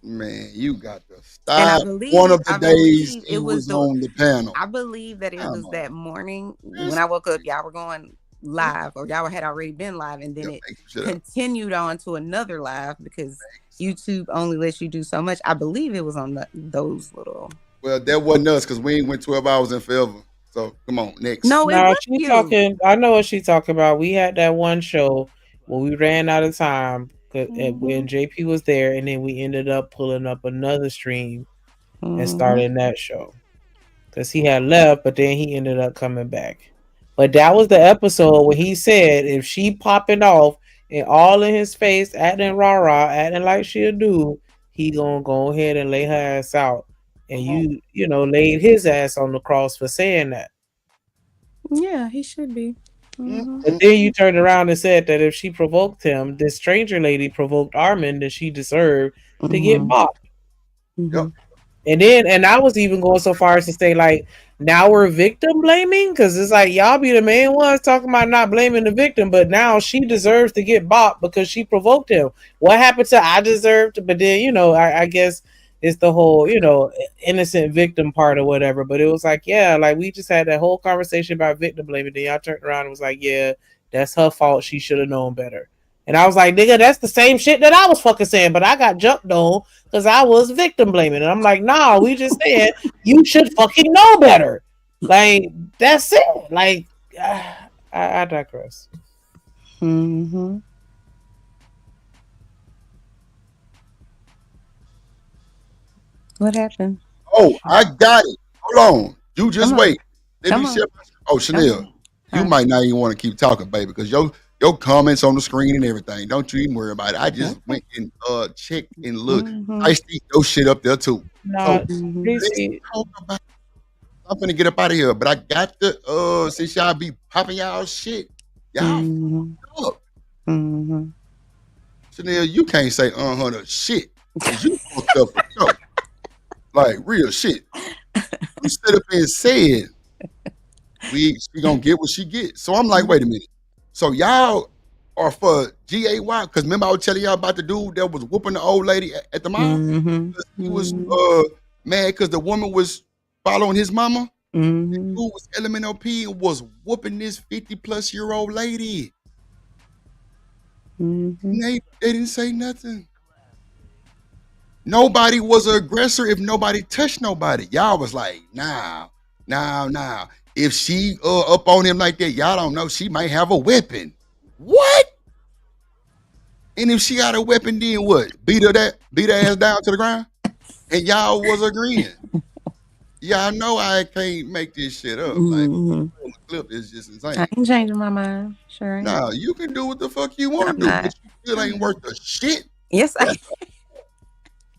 Man, you got to And stop. One of the I days believe he it was was on the panel. I believe that it Come was on. that morning when I woke up, y'all were going live, or y'all had already been live, and then it continued on to another live because YouTube only lets you do so much. I believe it was on those little. Well, that wasn't us because we ain't went 12 hours in forever. So come on, next. No, it No, was she you. talking. I know what she talking about. We had that one show where we ran out of time when JP was there, and then we ended up pulling up another stream and starting that show because he had left, but then he ended up coming back. But that was the episode where he said if she popping off and all in his face, acting rah rah, acting like she a dude, he gonna go ahead and lay her ass out. And you know, laid his ass on the cross for saying that. Yeah, he should be. But then you turned around and said that if she provoked him, this stranger lady provoked Armin, that she deserved to get bopped. Yep. And I was even going so far as to say, like, now we're victim blaming, because it's like y'all be the main ones talking about not blaming the victim, but now she deserves to get bopped because she provoked him. What happened to I deserved? But then, you know, I guess it's the whole, you know, innocent victim part or whatever. But it was like, yeah, like we just had that whole conversation about victim blaming. Then y'all turned around and was like, yeah, that's her fault. She should have known better. And I was like, nigga, that's the same shit that I was fucking saying, but I got jumped on because I was victim blaming. And I'm like, nah, we just said you should fucking know better. Like, that's it. Like, I digress. What happened? Oh, I got it. Hold on. You just wait. Let me share. Oh, Chanel, you might not even want to keep talking, baby, because your comments on the screen and everything. Don't you even worry about it. I just went and checked and looked. I see your shit up there too. Nah, So let's talk about. I'm finna get up out of here, but I got the since y'all be popping y'all shit, y'all fucked up. Chanel, you can't say the shit because you fucked up for sure. Like real shit. You stood up and said she gonna get what she get. So I'm like, wait a minute. So y'all are for GAY? Because remember I was telling y'all about the dude that was whooping the old lady at the mall? He was mad because the woman was following his mama. Mm-hmm. Who was LMNOP and was whooping this 50-plus-year-old lady. Mm-hmm. They didn't say nothing. Nobody was an aggressor if nobody touched nobody. Y'all was like, nah. If she up on him like that, y'all don't know. She might have a weapon. What? And if she got a weapon, then what? Beat her ass down to the ground? And y'all was agreeing. Y'all know I can't make this shit up. Like, the clip is just insane. I ain't changing my mind. Sure ain't. Nah, you can do what the fuck you want to do, but you still ain't worth a shit. Yes, I.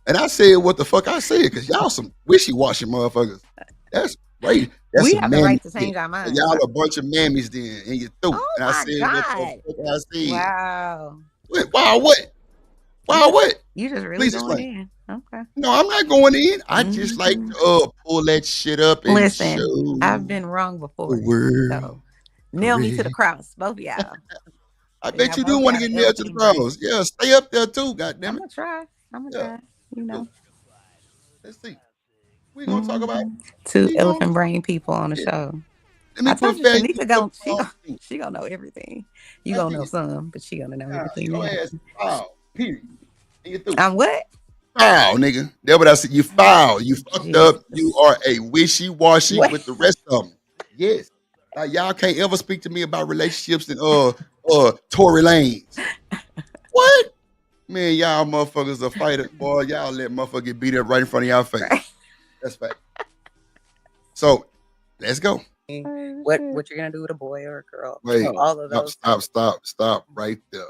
And I said what the fuck I said, because y'all some wishy-washy motherfuckers. That's right. That's We a have the right to mammy change shit. our minds. Y'all a bunch of mammies then, and you threw. Oh And I my said God. what the fuck I said. Wow. Wow, what? Wow, what? You just really Please going explain. in. Okay. No, I'm not going in. I just like to pull that shit up and Listen, show I've been wrong before. the world. So nail me to the cross, both of y'all. I bet you do want to get nailed to the cross. Yeah, stay up there too, goddammit. I'm gonna try. Yeah. You know. Let's see. We gonna talk about Two elephant brain people on the show. I told you, Shanika she gonna know everything. You gonna know some, but she gonna know everything. Your ass foul. Period. And you through. I'm what? Foul, nigga. That's what I said. You foul. You fucked up. You are a wishy-washy with the rest of them. Yes. Like y'all can't ever speak to me about relationships and Tory Lanes. What? Man, y'all motherfuckers are fighting. Boy, y'all let motherfucker get beat up right in front of y'all face. That's fact. So let's go. What you're gonna do with a boy or a girl? Wait, all of those. Stop right there.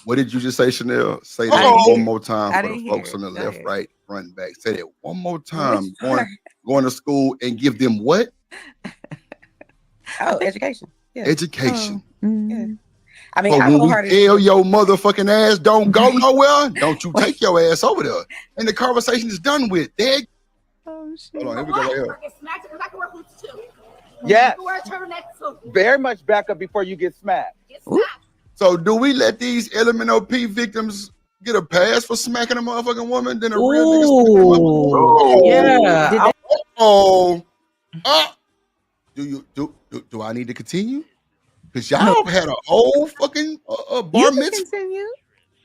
What did you just say, Chanel? Say I that didn't one hear. more time I for the didn't folks hear. on the Go left, ahead. right, front, back. Say that one more time. Which Going to school and give them what? Education. Yeah. Education. Yeah. I mean, But I when we wholeheartedly tell your motherfucking ass don't go nowhere, don't you take your ass over there. And the conversation is done with. Hold on, here we go right here. Yes. Very much back up before you get smacked. So do we let these LMNOP victims get a pass for smacking a motherfucking woman than a real nigga smacking a motherfucking Yeah. Do I need to continue? Because y'all had a whole fucking bar mitzvah. Continue.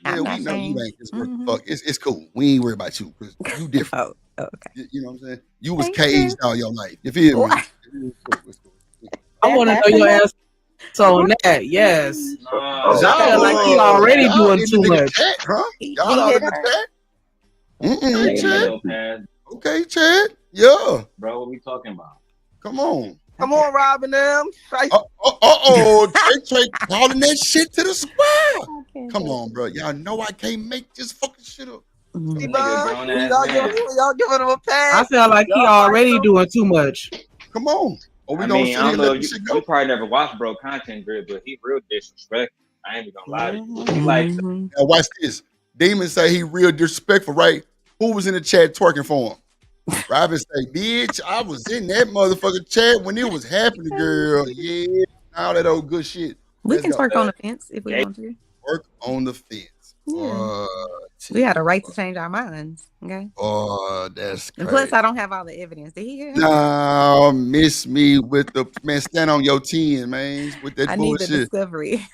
Yeah, we know you ain't just worth the fuck. It's cool. We ain't worried about you because you different. Okay. You know what I'm saying? You was caged all your life. You feel me? It's cool. I want to know your ass on that. Yes. Y'all feel like he already doing too into the much. chat, huh? Y'all all in the chat? Chad. Okay, Chad. Yeah. Bro, what we talking about? Come on. Come on, Robin them. Trey calling that shit to the square. Come on, bro. Y'all know I can't make this fucking shit up. Y'all giving him a pass. I feel like he already doing too much. Come on. I mean, I don't know. You probably never watched Bro Content Grid, but he real disrespectful. I ain't even gonna lie to you. He like Now watch this. Demon say he real disrespectful, right? Who was in the chat twerking for him? Robin say, bitch, I was in that motherfucking chat when it was happening, girl. Yeah, all that old good shit. We can twerk on the fence if we want to. Work on the fence. Yeah. We had a right to change our minds. Okay. Oh, that's crazy. And plus, I don't have all the evidence. Did he hear? No, miss me with the man. Stand on your 10, man. With that I bullshit. need the discovery.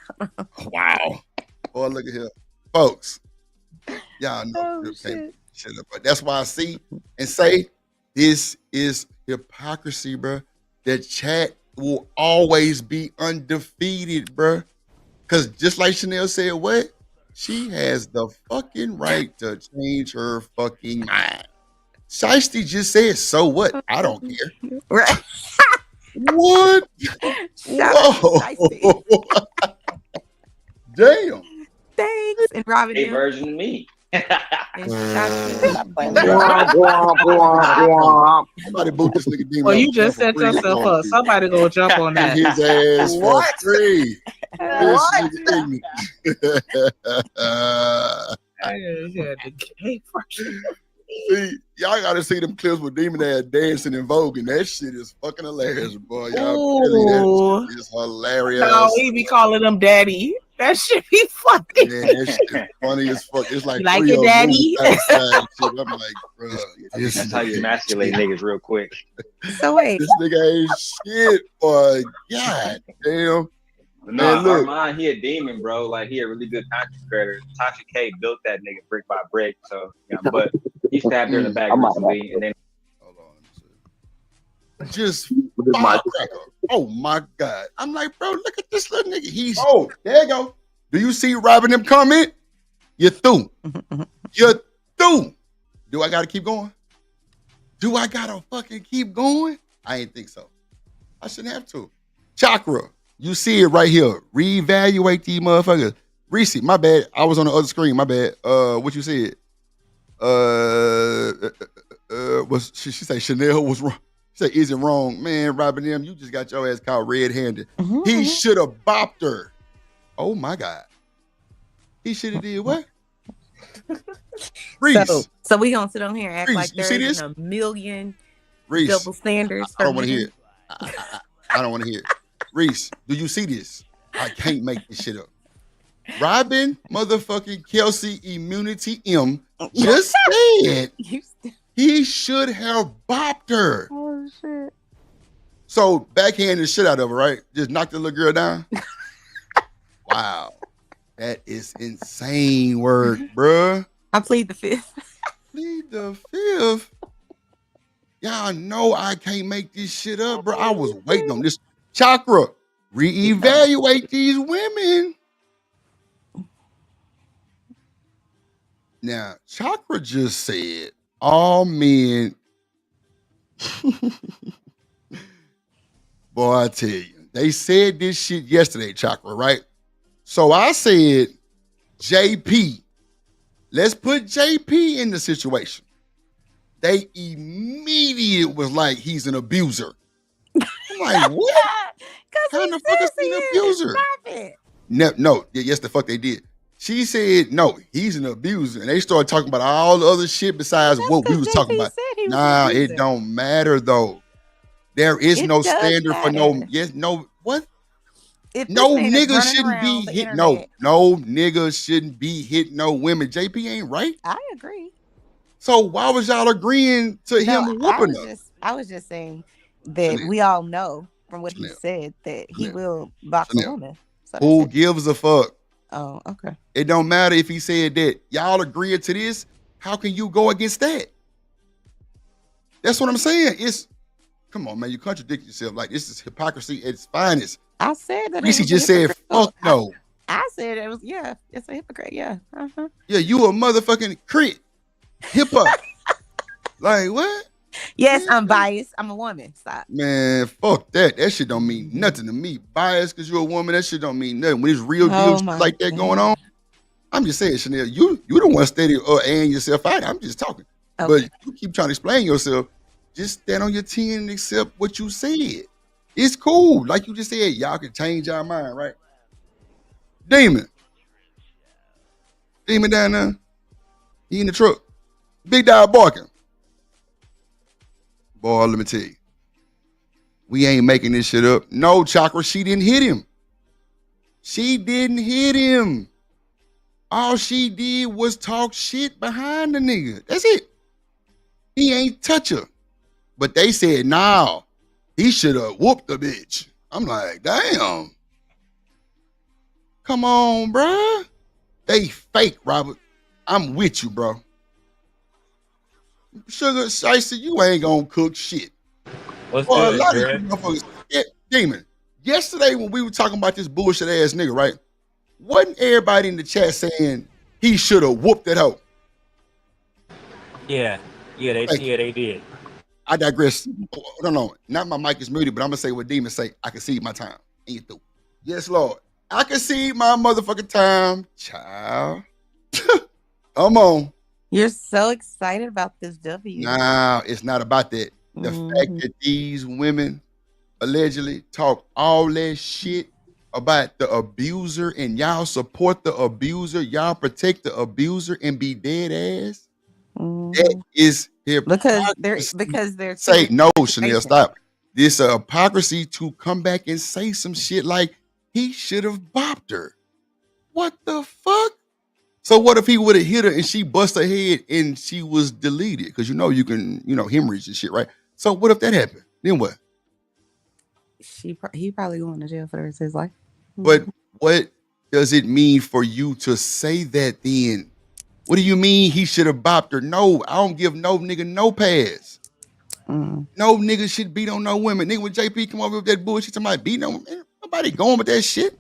Wow. Boy, look at here, folks. Y'all know shit up, but that's why I see and say this is hypocrisy, bro. The chat will always be undefeated, bro. Because just like Chanel said, what? She has the fucking right to change her fucking mind. Shiesty just said, so what? I don't care. Right. What? Whoa. Damn. Thanks. And Robin. A version of me. Somebody boot this nigga demon. Well, you just set yourself up. Somebody go jump on that. His ass for free. What? See, y'all gotta see them clips with Demon ass dancing and voguing. That shit is fucking hilarious, boy. Y'all really, that shit is hilarious. No, he be calling them daddy. That should be funny. Man, that shit funny as fuck. It's like You like 3 it, of them Daddy? moving side shit. I'm like, bro, That's how you emasculate niggas real quick. So wait, this nigga ain't shit, boy. God damn. No, Man, look. Armand, he a demon, bro. Like he a really good content creator. Tasha K built that nigga brick by brick. So yeah, but he stabbed her in the back recently, and then Just firecracker. Oh my God. I'm like, bro, look at this little nigga. He's there you go. Do you see Robin them comment? You're through. You're through. Do I gotta keep going? Do I gotta fucking keep going? I ain't think so. I shouldn't have to. Chakra. You see it right here. Reevaluate these motherfuckers. Reese, my bad. I was on the other screen. My bad. What you said? Was she said Chanel was wrong. She said, is it wrong? Man, Robin M., you just got your ass caught red-handed. He should have bopped her. Oh my God. He should have did what? Reese. So we gonna sit on here and act Reese, like you see there's this? a million Reese, double standards. I don't want to hear it. I don't want to hear it. Reese, do you see this? I can't make this shit up. Robin motherfucking Kelsey Immunity M just said he should have bopped her. Oh shit. So backhand the shit out of her, right? Just knock the little girl down. Wow. That is insane work, bruh. I plead the fifth. Plead the fifth? Y'all know I can't make this shit up, bro. I was waiting on this. Chakra, reevaluate these women. Now, Chakra just said all men. Boy, I tell you, they said this shit yesterday, Chakra, right? So I said, JP, let's put JP in the situation. They immediately was like, he's an abuser. I'm like, what? How the fuck is he an abuser? No, yes, the fuck they did. She said, no, he's an abuser. And they started talking about all the other shit besides what we was talking about. Nah, it don't matter though. There is no standard for no, yes, no, what? No nigga shouldn't be hit. No nigga shouldn't be hitting no women. JP ain't right. I agree. So why was y'all agreeing to him whooping her? I was just saying that we all know from what he said that he will box a woman. So who gives a fuck? Oh, okay. It don't matter if he said that. Y'all agreed to this. How can you go against that? That's what I'm saying. Come on, man. You contradict yourself. Like, this is hypocrisy at its finest. I said that. Reese just said, fuck no. I said it was, yeah, it's a hypocrite. Yeah. Uh-huh. Yeah, you a motherfucking crit. Hip hop. Like, what? Yes, I'm biased. I'm a woman. Stop. Man, fuck that. That shit don't mean nothing to me. Biased because you're a woman, that shit don't mean nothing. When there's real deal shit like that going on, I'm just saying, Chanel, you the one steady and yourself out. I'm just talking. Okay. But you keep trying to explain yourself. Just stand on your 10 and accept what you said. It's cool. Like you just said, y'all can change our mind, right? Demon down there. He in the truck. Big dog barking. Boy, let me tell you. We ain't making this shit up. No, Chakra, she didn't hit him. She didn't hit him. All she did was talk shit behind the nigga. That's it. He ain't touch her. But they said, nah, he should have whooped the bitch. I'm like, damn. Come on, bruh. They fake, Robert. I'm with you, bro. Sugar Shiesty, you ain't gonna cook shit. What's Boy, good, a lot Dre? of you motherfuckers. Yeah, Demon, yesterday when we were talking about this bullshit ass nigga, right? Wasn't everybody in the chat saying he should have whooped that hoe? Yeah, they did. I digress. No, not my mic is muted, but I'm gonna say what Demon say. I can see my time. And you through. Yes, Lord. I can see my motherfucking time, child. Come on. You're so excited about this W. Nah, it's not about that. The fact that these women allegedly talk all that shit about the abuser and y'all support the abuser, y'all protect the abuser and be dead ass. That is hypocrisy. Because they're say no, Chanel, stop. This hypocrisy to come back and say some shit like he should have bopped her. What the fuck? So what if he would have hit her and she bust her head and she was deleted? Because you can, hemorrhage and shit, right? So what if that happened? Then what? He probably going to jail for the rest of his life. But what does it mean for you to say that then? What do you mean he should have bopped her? No, I don't give no nigga no pass. No nigga should beat on no women. Nigga, when JP come over with that bullshit, somebody beating on women, nobody going with that shit.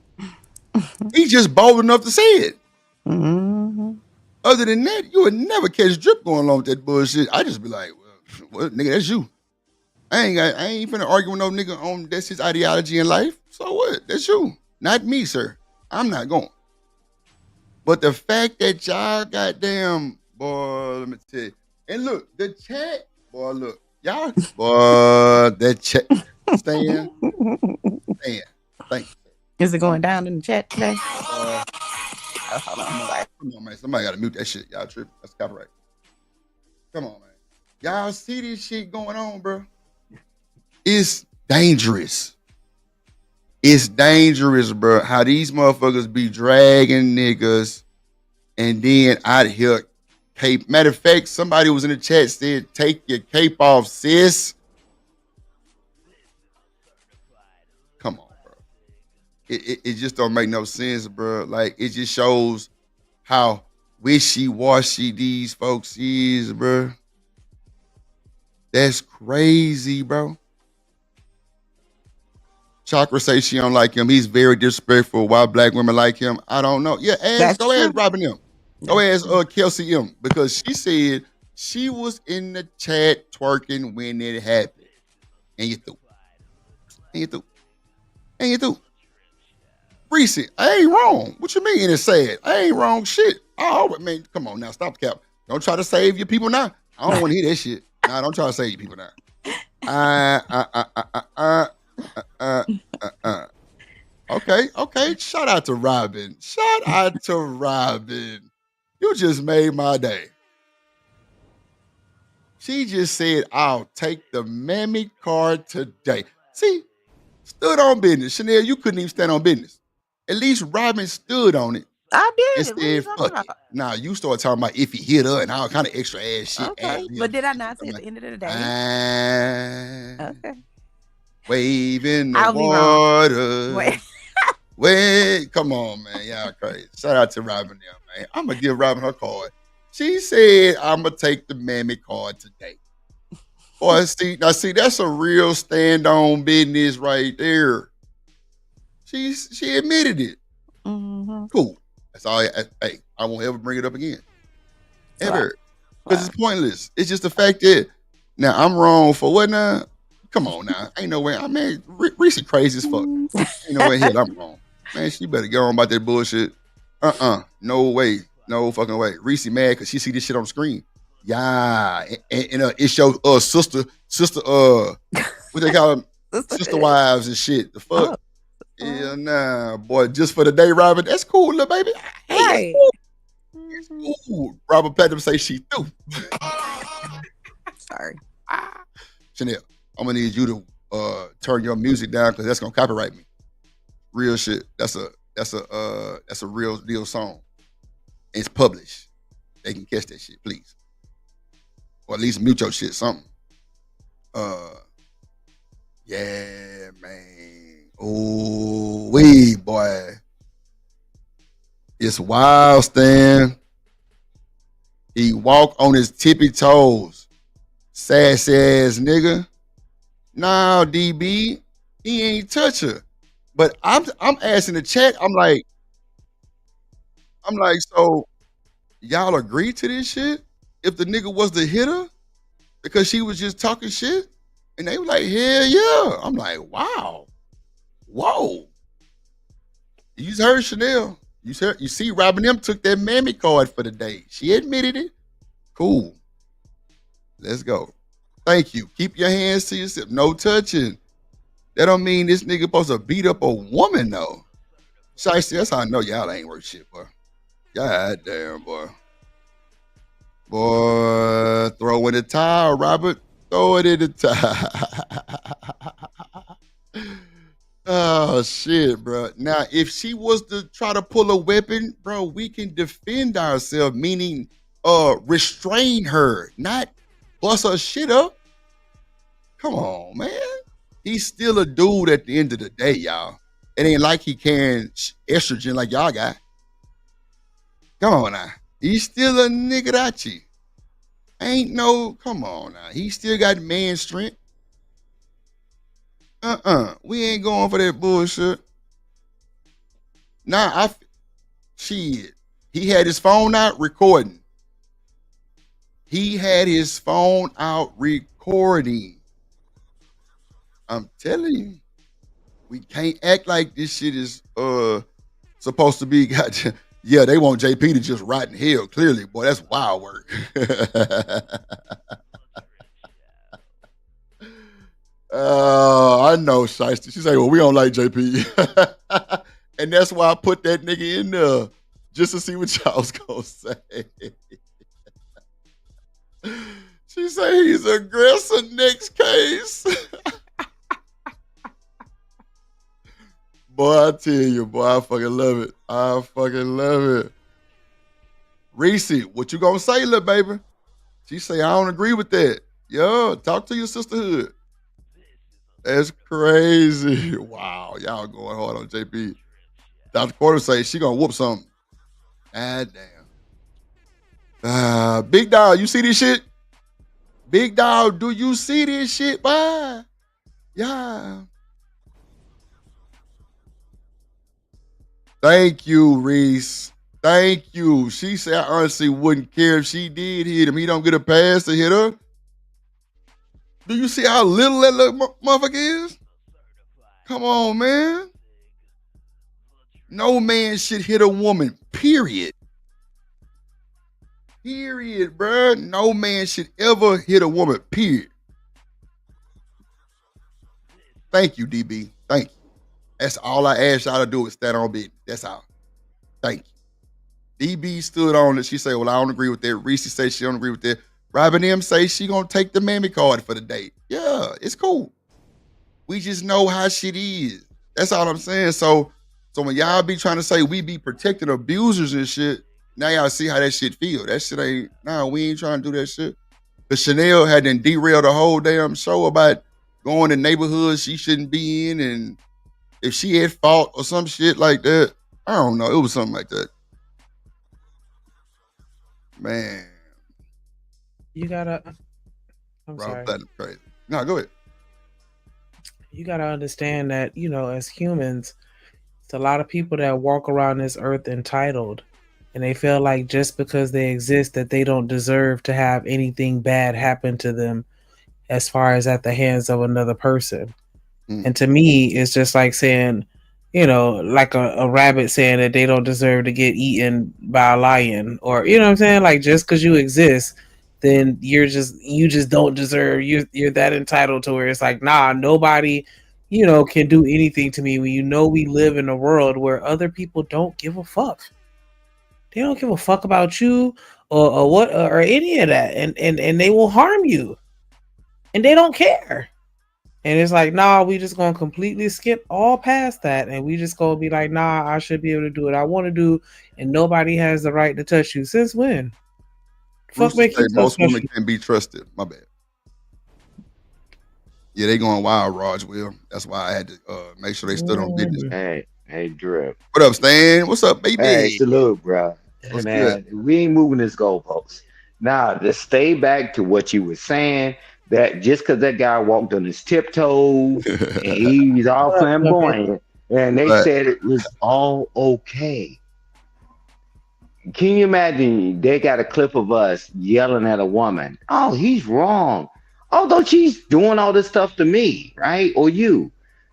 He's just bold enough to say it. Other than that, you would never catch Drip going along with that bullshit. I just be like, well, nigga, that's you. I ain't finna argue with no nigga on that's his ideology in life. So what? That's you. Not me, sir. I'm not going. But the fact that y'all goddamn, boy, let me tell you. And look, the chat, boy, look. Y'all, boy, that chat. Stan. Thank you. Is it going down in the chat today? Come on, man. Somebody got to mute that shit. Y'all tripping. That's copyright. Come on, man. Y'all see this shit going on, bro? It's dangerous. It's dangerous, bro. How these motherfuckers be dragging niggas and then out here cape. Matter of fact, somebody was in the chat said, take your cape off, sis. Come on, bro. It just don't make no sense, bro. Like, it just shows how wishy-washy these folks is, bro. That's crazy, bro. Chakra say she don't like him. He's very disrespectful. Why black women like him? I don't know. Yeah, ask Robin M. Go ask Kelsey M. Because she said she was in the chat twerking when it happened. And you threw. Reese, I ain't wrong. What you mean it's sad? I ain't wrong shit. Oh, man, come on now. Stop the cap. Don't try to save your people now. I don't want to hear that shit. Nah, don't try to save your people now. Okay. Shout out to Robin. You just made my day. She just said, I'll take the mammy card today. See, stood on business. Chanel, you couldn't even stand on business. At least Robin stood on it. I did. And said, fuck it. Now you start talking about if he hit her and all kind of extra ass shit. Okay, but did I not say at the end of the day? Okay. Wave in the water. Wait, come on, man. Y'all crazy. Shout out to Robin there, man. I'm going to give Robin her card. She said, I'm going to take the mammy card today. Boy, see, that's a real stand-on business right there. She admitted it. Cool. That's all. I won't ever bring it up again. Ever. Because it's pointless. It's just the fact that, now, I'm wrong for what now? Come on now. Ain't no way. I mean, Reese crazy as fuck. Ain't no way hell I'm wrong. Man, she better get on about that bullshit. No way. No fucking way. Reese mad because she see this shit on the screen. Yeah. And it shows sister, what they call them? Sister wives and shit. The fuck? Yeah, nah, boy. Just for the day, Robin. That's cool, little baby. Hey, it's cool. Robert Platinum say she threw. Sorry. Chanel, I'm gonna need you to turn your music down because that's gonna copyright me. Real shit. That's a real deal song. It's published. They can catch that shit, please. Or at least mute your shit, something. Yeah, man. Oh, wee, boy. It's wild, Stan. He walk on his tippy toes. Sassy ass nigga. Nah, DB. He ain't touch her. But I'm asking the chat, I'm like, so y'all agree to this shit? If the nigga was the hitter? Because she was just talking shit? And they were like, hell yeah. I'm like, wow. Whoa. You heard Chanel. You see Robin M took that mammy card for the day. She admitted it. Cool. Let's go. Thank you. Keep your hands to yourself. No touching. That don't mean this nigga supposed to beat up a woman, though. Shiesty, that's how I know y'all ain't worth shit, boy. God damn, boy. Boy, throw in the towel, Robert. Throw it in the towel. Oh shit, bro. Now, if she was to try to pull a weapon, bro, we can defend ourselves, meaning restrain her, not bust her shit up. Come on, man. He's still a dude at the end of the day, y'all. It ain't like he carrying estrogen like y'all got. Come on now. He's still a nigga. Ain't no, come on now. He still got man strength. We ain't going for that bullshit. Nah, shit. He had his phone out recording. I'm telling you. We can't act like this shit is supposed to be got. Yeah, they want JP to just rot in hell. Clearly, boy, that's wild work. I know, Shiesty. She's like, well, we don't like JP. And that's why I put that nigga in there, just to see what y'all was gonna say. She say he's aggressor next case. Boy, I tell you, boy, I fucking love it. I fucking love it. Reese, what you gonna say, little baby? She say, I don't agree with that. Yo, talk to your sisterhood. That's crazy. Wow, y'all going hard on JP. Dr. Porter say she gonna whoop something. Ah, damn. Big dog, you see this shit? Big dog, do you see this shit? Bye. Yeah. Thank you, Reese. Thank you. She said I honestly wouldn't care if she did hit him. He don't get a pass to hit her. Do you see how little that little motherfucker is? Come on, man. No man should hit a woman, period. Period, bruh. No man should ever hit a woman, period. Thank you, DB. Thank you. That's all I asked y'all to do is stand on business. That's all. Thank you. DB stood on it. She said, well, I don't agree with that. Reese said she don't agree with that. Robin M say she gonna take the mammy card for the date. Yeah, it's cool. We just know how shit is. That's all I'm saying. So when y'all be trying to say we be protecting abusers and shit, now y'all see how that shit feel. That shit ain't, we ain't trying to do that shit. But Chanel had then derailed the whole damn show about going to neighborhoods she shouldn't be in, and if she had fought or some shit like that. I don't know. It was something like that. Man. You gotta. I'm sorry. Crazy. No, go ahead. You gotta understand that, as humans, it's a lot of people that walk around this earth entitled, and they feel like just because they exist that they don't deserve to have anything bad happen to them as far as at the hands of another person. And to me, it's just like saying, like a rabbit saying that they don't deserve to get eaten by a lion, or, what I'm saying? Like, just because you exist, then you just don't deserve, you're that entitled to where it's like, nah, nobody, can do anything to me when we live in a world where other people don't give a fuck. They don't give a fuck about you or what or any of that, and they will harm you, and they don't care. And it's like, nah, we just gonna completely skip all past that, and we just gonna be like, nah, I should be able to do what I want to do, and nobody has the right to touch you. Since when? Fuck, make you most women can't be trusted. My bad. Yeah, they going wild, Raj. Will. That's why I had to make sure they stood on business. Hey, Drip. What up, Stan? What's up, baby? Hey, salute, bro. What's man, we ain't moving this goalpost. Now, to stay back to what you were saying, that just because that guy walked on his tiptoes and he's all flamboyant, and they said it was all okay. Can you imagine they got a clip of us yelling at a woman? Oh, he's wrong. Although she's doing all this stuff to me, right? Or you.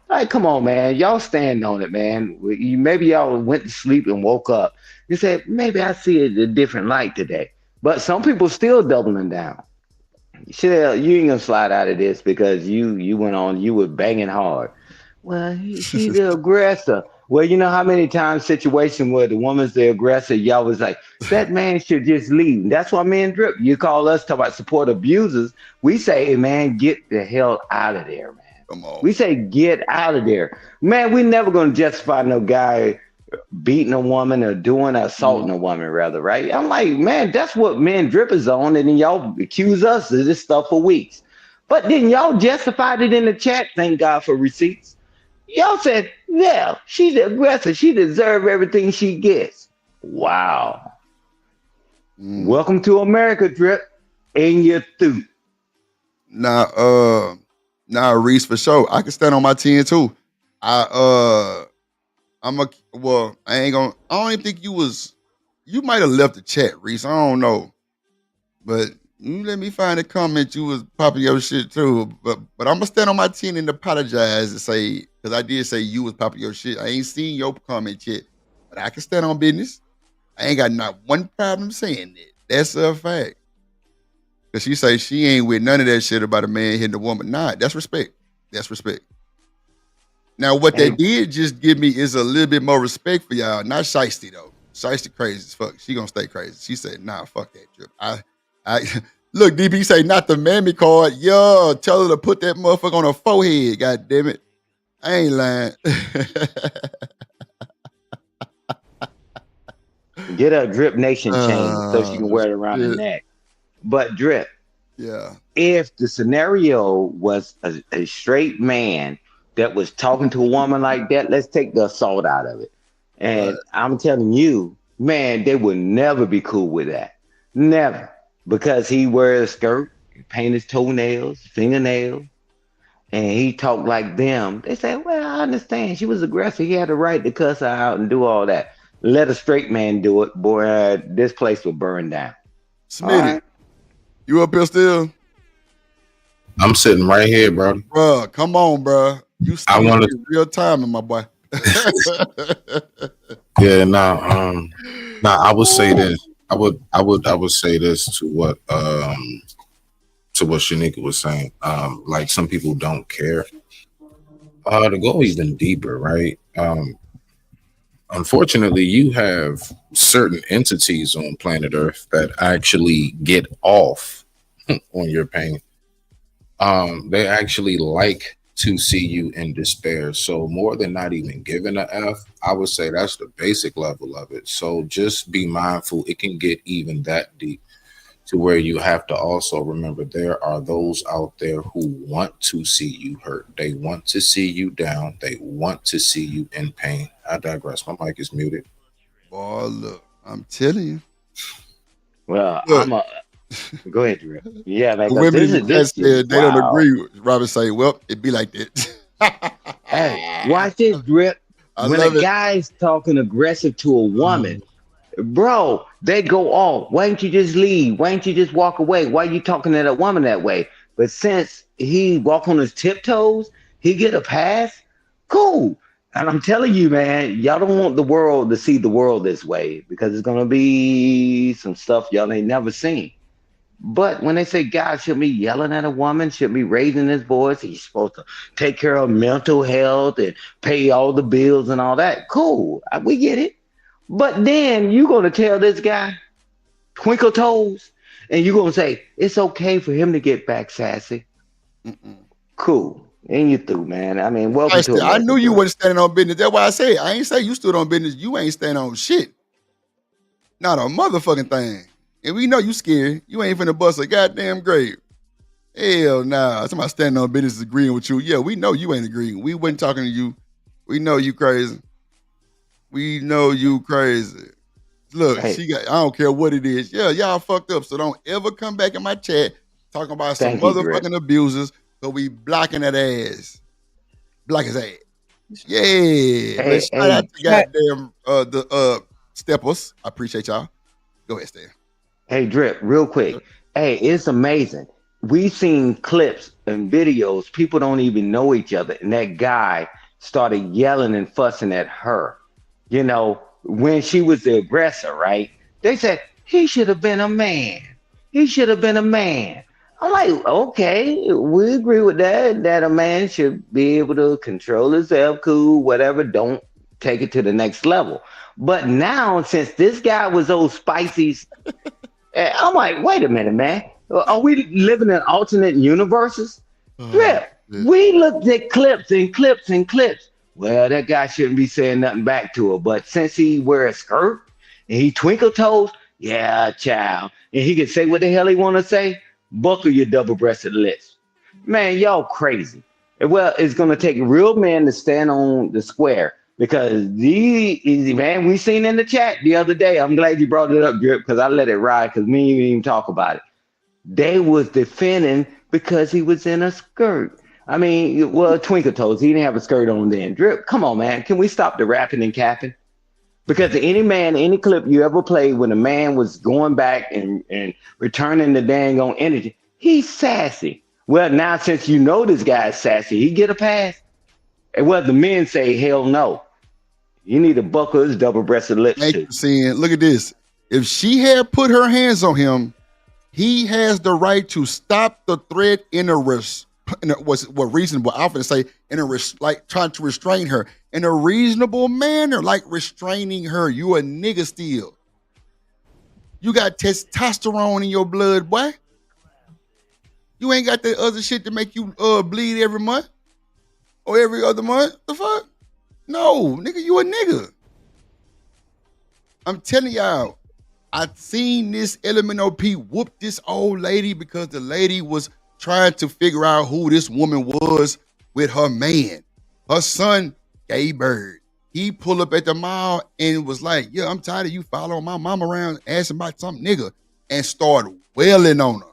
Like, come on, man. Y'all stand on it, man. Maybe y'all went to sleep and woke up. You said, maybe I see it a different light today. But some people still doubling down. Shit, you ain't gonna slide out of this because you went on, you were banging hard. Well, she's the aggressor. Well, you know how many times situation where the woman's the aggressor, y'all was like, that man should just leave. That's why me and Drip, you call us talk about support abusers. We say, hey, man, get the hell out of there, man. Come on. We say get out of there. Man, we never gonna justify no guy beating a woman or doing assaulting a woman, rather, right? I'm like, man, that's what men Drip is on, and then y'all accuse us of this stuff for weeks. But then y'all justified it in the chat. Thank God for receipts. Y'all said, yeah, she's the aggressor. She deserves everything she gets. Wow. Welcome to America, Drip. And you're through. Nah, Reese, for sure. I can stand on my 10 too. I don't even think you might have left the chat, Reese. I don't know. But you let me find a comment you was popping your shit too. But I'm gonna stand on my 10 and apologize and say, because I did say you was popping your shit. I ain't seen your comment yet. But I can stand on business. I ain't got not one problem saying it. That's a fact. Cause she say she ain't with none of that shit about a man hitting a woman. Nah, that's respect. That's respect. Now, what they did just give me is a little bit more respect for y'all. Not Shiesty though. Shiesty crazy as fuck. She gonna stay crazy. She said, nah, fuck that Drip. I look, DB say not the mammy card. Yo, tell her to put that motherfucker on her forehead. God damn it. I ain't lying. Get a DripNation chain so she can wear it around her neck. But Drip, yeah, if the scenario was a straight man that was talking to a woman like that, let's take the assault out of it. And I'm telling you, man, they would never be cool with that. Never. Because he wears a skirt, paint his toenails, fingernails, and he talked like them. They say, well, I understand. She was aggressive. He had the right to cuss her out and do all that. Let a straight man do it, boy. This place will burn down. Smitty, you up here still? I'm sitting right here, bro. Bruh, come on, bruh. You still real time, my boy. Yeah, I would say this. I would say this to what Shanika was saying. Like some people don't care. To go even deeper, right? Unfortunately, you have certain entities on planet Earth that actually get off on your pain. They actually like to see you in despair. So more than not even giving a F, I would say that's the basic level of it. So just be mindful. It can get even that deep to where you have to also remember there are those out there who want to see you hurt. They want to see you down. They want to see you in pain. I digress. My mic is muted. Boy, look, I'm telling you. Well, look. Go ahead, Drew. Yeah, man. Women in the chat said they don't agree. Robert say, well, it be like that. Hey, watch this, Drip. When a guy's talking aggressive to a woman, bro, they go off. Why don't you just leave? Why don't you just walk away? Why are you talking to that woman that way? But since he walk on his tiptoes, he get a pass. Cool. And I'm telling you, man, y'all don't want the world to see the world this way because it's gonna be some stuff y'all ain't never seen. But when they say God should be yelling at a woman, should be raising his voice, he's supposed to take care of mental health and pay all the bills and all that. Cool. We get it. But then you're going to tell this guy, twinkle toes, and you're going to say, it's okay for him to get back sassy. Cool. And you through, man. I mean, welcome to America. I knew you wasn't standing on business. That's why I say I ain't say you stood on business. You ain't standing on shit. Not a motherfucking thing. And we know you scared. You ain't finna bust a goddamn grave. Hell nah. Somebody standing on business agreeing with you. Yeah, we know you ain't agreeing. We wasn't talking to you. We know you crazy. We know you crazy. Look, I don't care what it is. Yeah, y'all fucked up. So don't ever come back in my chat talking about some motherfucking abusers. So we blocking that ass. Block his ass. Yeah. But shout out to goddamn the steppers. I appreciate y'all. Go ahead, Stan. Hey, Drip, real quick. Hey, it's amazing. We've seen clips and videos. People don't even know each other. And that guy started yelling and fussing at her. You know, when she was the aggressor, right? They said, he should have been a man. He should have been a man. I'm like, okay, we agree with that a man should be able to control himself, cool, whatever. Don't take it to the next level. But now, since this guy was old spicy, I'm like, wait a minute, man. Are we living in alternate universes? Drip, We looked at clips and clips and clips. Well, that guy shouldn't be saying nothing back to her. But since he wear a skirt and he twinkle toes, yeah, child. And he can say what the hell he want to say, buckle your double-breasted lips. Man, y'all crazy. Well, it's going to take real men to stand on the square because man, we seen in the chat the other day. I'm glad you brought it up, Drip, because I let it ride because me didn't even talk about it. They was defending because he was in a skirt. I mean, well, Twinkle Toes, he didn't have a skirt on then. Drip, come on, man. Can we stop the rapping and capping? Because any man, any clip you ever played when a man was going back and returning the dang on energy, he's sassy. Well, now since you know this guy's sassy, he get a pass. And well, the men say, hell no. You need to buckle his double-breasted lips too. Saying, look at this. If she had put her hands on him, he has the right to stop the threat in a reasonable. I'm gonna say like trying to restrain her in a reasonable manner, like restraining her. You a nigga still. You got testosterone in your blood, boy. You ain't got that other shit to make you bleed every month or every other month. The fuck? No, nigga, you a nigga. I'm telling y'all. I seen this LMNOP whoop this old lady because the lady was trying to figure out who this woman was with her man. Her son, Gay Bird. He pulled up at the mall and was like, yeah, I'm tired of you following my mom around asking about some nigga, and started wailing on her.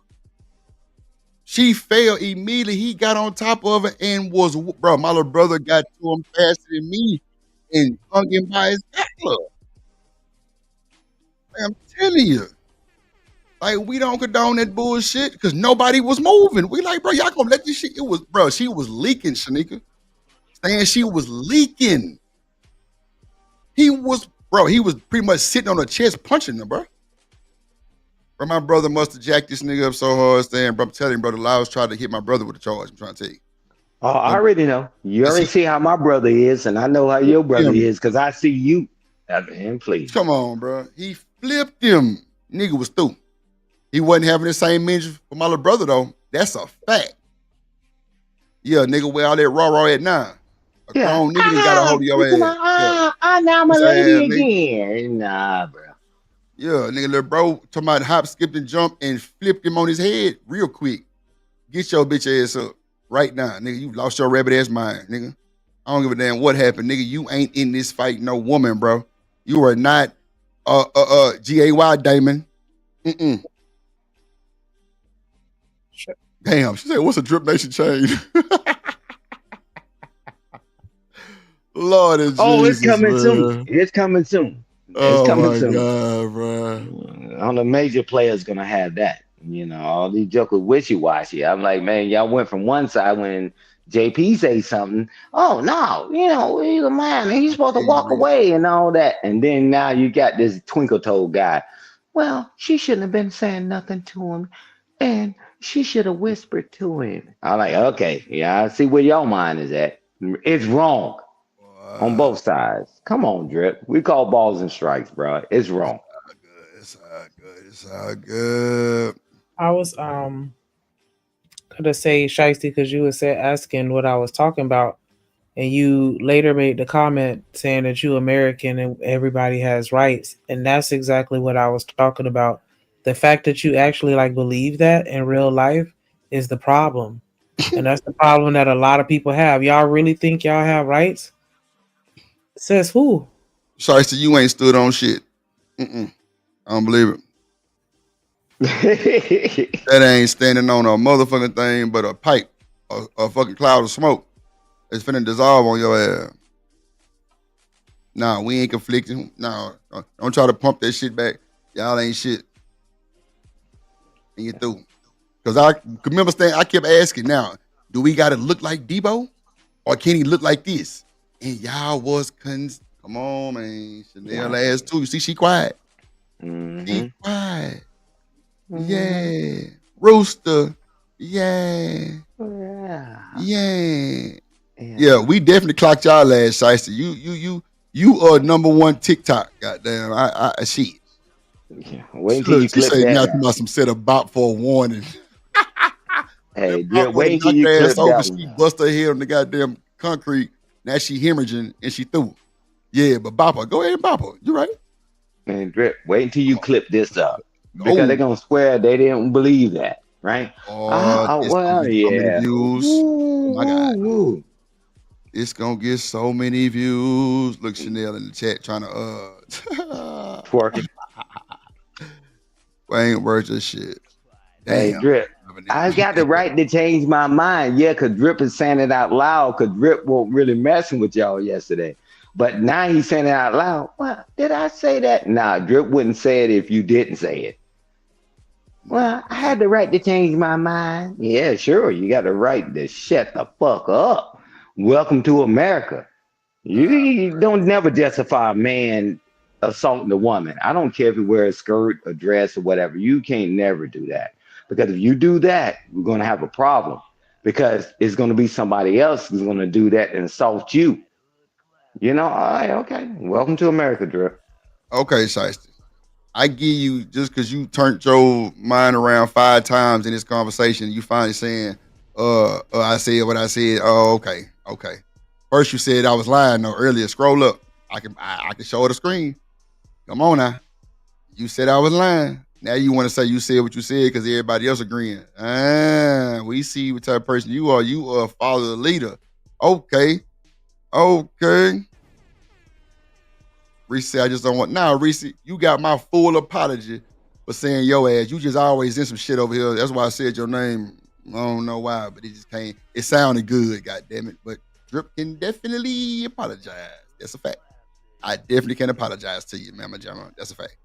She fell immediately. He got on top of her and was, bro, my little brother got to him faster than me and hung him by his collar. I'm telling you. Like, we don't condone that bullshit because nobody was moving. We like, bro, y'all gonna let this shit. It was, bro, she was leaking, Shanika. Saying she was leaking. He was pretty much sitting on her chest punching her, bro. Bro, my brother must have jacked this nigga up so hard, saying, bro, I'm telling you, bro, the Laos tried to hit my brother with a charge. I'm trying to tell you. Oh, I already know. You already see how my brother is, and I know how your brother is because I see you. Man, please. Come on, bro. He flipped him. Nigga was through. He wasn't having the same mention for my little brother, though. That's a fact. Yeah, nigga, wear all that raw at 9. A grown nigga done got a hold of your ass. Now I'm a lady again. Nah, bro. Yeah, nigga, little bro talking about hop, skipped, and jumped and flipped him on his head real quick. Get your bitch ass up right now, nigga. You lost your rabbit ass mind, nigga. I don't give a damn what happened, nigga. You ain't in this fight, no woman, bro. You are not GAY Damon. Damn, she said, what's a DripNation chain? Lord is it's Jesus, coming man. soon. It's coming soon. Oh It's coming my soon. God, bro. All the major players gonna have that. You know, all these jokers wishy-washy. I'm like, man, y'all went from one side when JP say something. Oh no, you know, he's a man, he's supposed to walk away and all that. And then now you got this twinkle toe guy. Well, she shouldn't have been saying nothing to him. And she should have whispered to him. I'm like, okay, yeah, I see where your mind is at. It's wrong on both sides. Come on, Drip. We call balls and strikes, bro. It's wrong. It's all good. I was gonna say Shiesty because you was asking what I was talking about, and you later made the comment saying that you American and everybody has rights, and that's exactly what I was talking about. The fact that you actually like believe that in real life is the problem, and that's the problem that a lot of people have. Y'all really think y'all have rights? Says who? Sorry, so you ain't stood on shit. I don't believe it. That ain't standing on a motherfucking thing but a pipe, a fucking cloud of smoke. It's finna dissolve on your ass. Nah, we ain't conflicting. Nah, don't try to pump that shit back. Y'all ain't shit. And you through. Because I remember I kept asking, now, do we gotta look like Debo? Or can he look like this? And y'all was come on, man. Chanel ass too. You see, she quiet. She quiet. Yeah. Rooster. Yeah. Yeah, we definitely clocked y'all last, Shiesty. You are number one TikTok. Goddamn. I shit. Wait until you clip say that. nothing about some set about for a warning. That Hey, pop Drip, would wait have until knocked you her ass clip over. that She one. bust her head on the goddamn concrete. Now she hemorrhaging and she threw. Yeah, but bop her. Go ahead and bop her. You right. Man, Drip, wait until you clip this up. Because they're Oh, gonna swear they didn't believe that, right? it's gonna Well, get so many yeah. views. Oh my God. Ooh. It's gonna get so many views. Look, Chanel in the chat trying to Twerking. well, ain't worth this shit. Hey, Damn. Drip, I got the right to change my mind. Yeah, because Drip is saying it out loud because Drip won't really messing with y'all yesterday. But now he's saying it out loud. Well, did I say that? Nah, Drip wouldn't say it if you didn't say it. Well, I had the right to change my mind. Yeah, sure. You got the right to shut the fuck up. Welcome to America. You don't never justify a man assaulting a woman. I don't care if he wears a skirt, a dress, or whatever. You can't never do that. Because if you do that, we're going to have a problem. Because it's going to be somebody else who's going to do that and assault you. You know, all right, okay. Welcome to America, Drip. Okay, Shiesty. I give you just because you turned your mind around 5 times in this conversation, you finally saying, I said what I said. Oh, okay. First you said I was lying though earlier. Scroll up. I can show the screen. Come on now. You said I was lying. Now you want to say you said what you said because everybody else agreeing. We see what type of person you are. You are a father leader. Okay. Reese said, I just don't want. Nah, Reese, you got my full apology for saying your ass. You just always in some shit over here. That's why I said your name. I don't know why, but it just came. It sounded good, God damn it. But Drip can definitely apologize. That's a fact. I definitely can apologize to you, Mama Jama. That's a fact.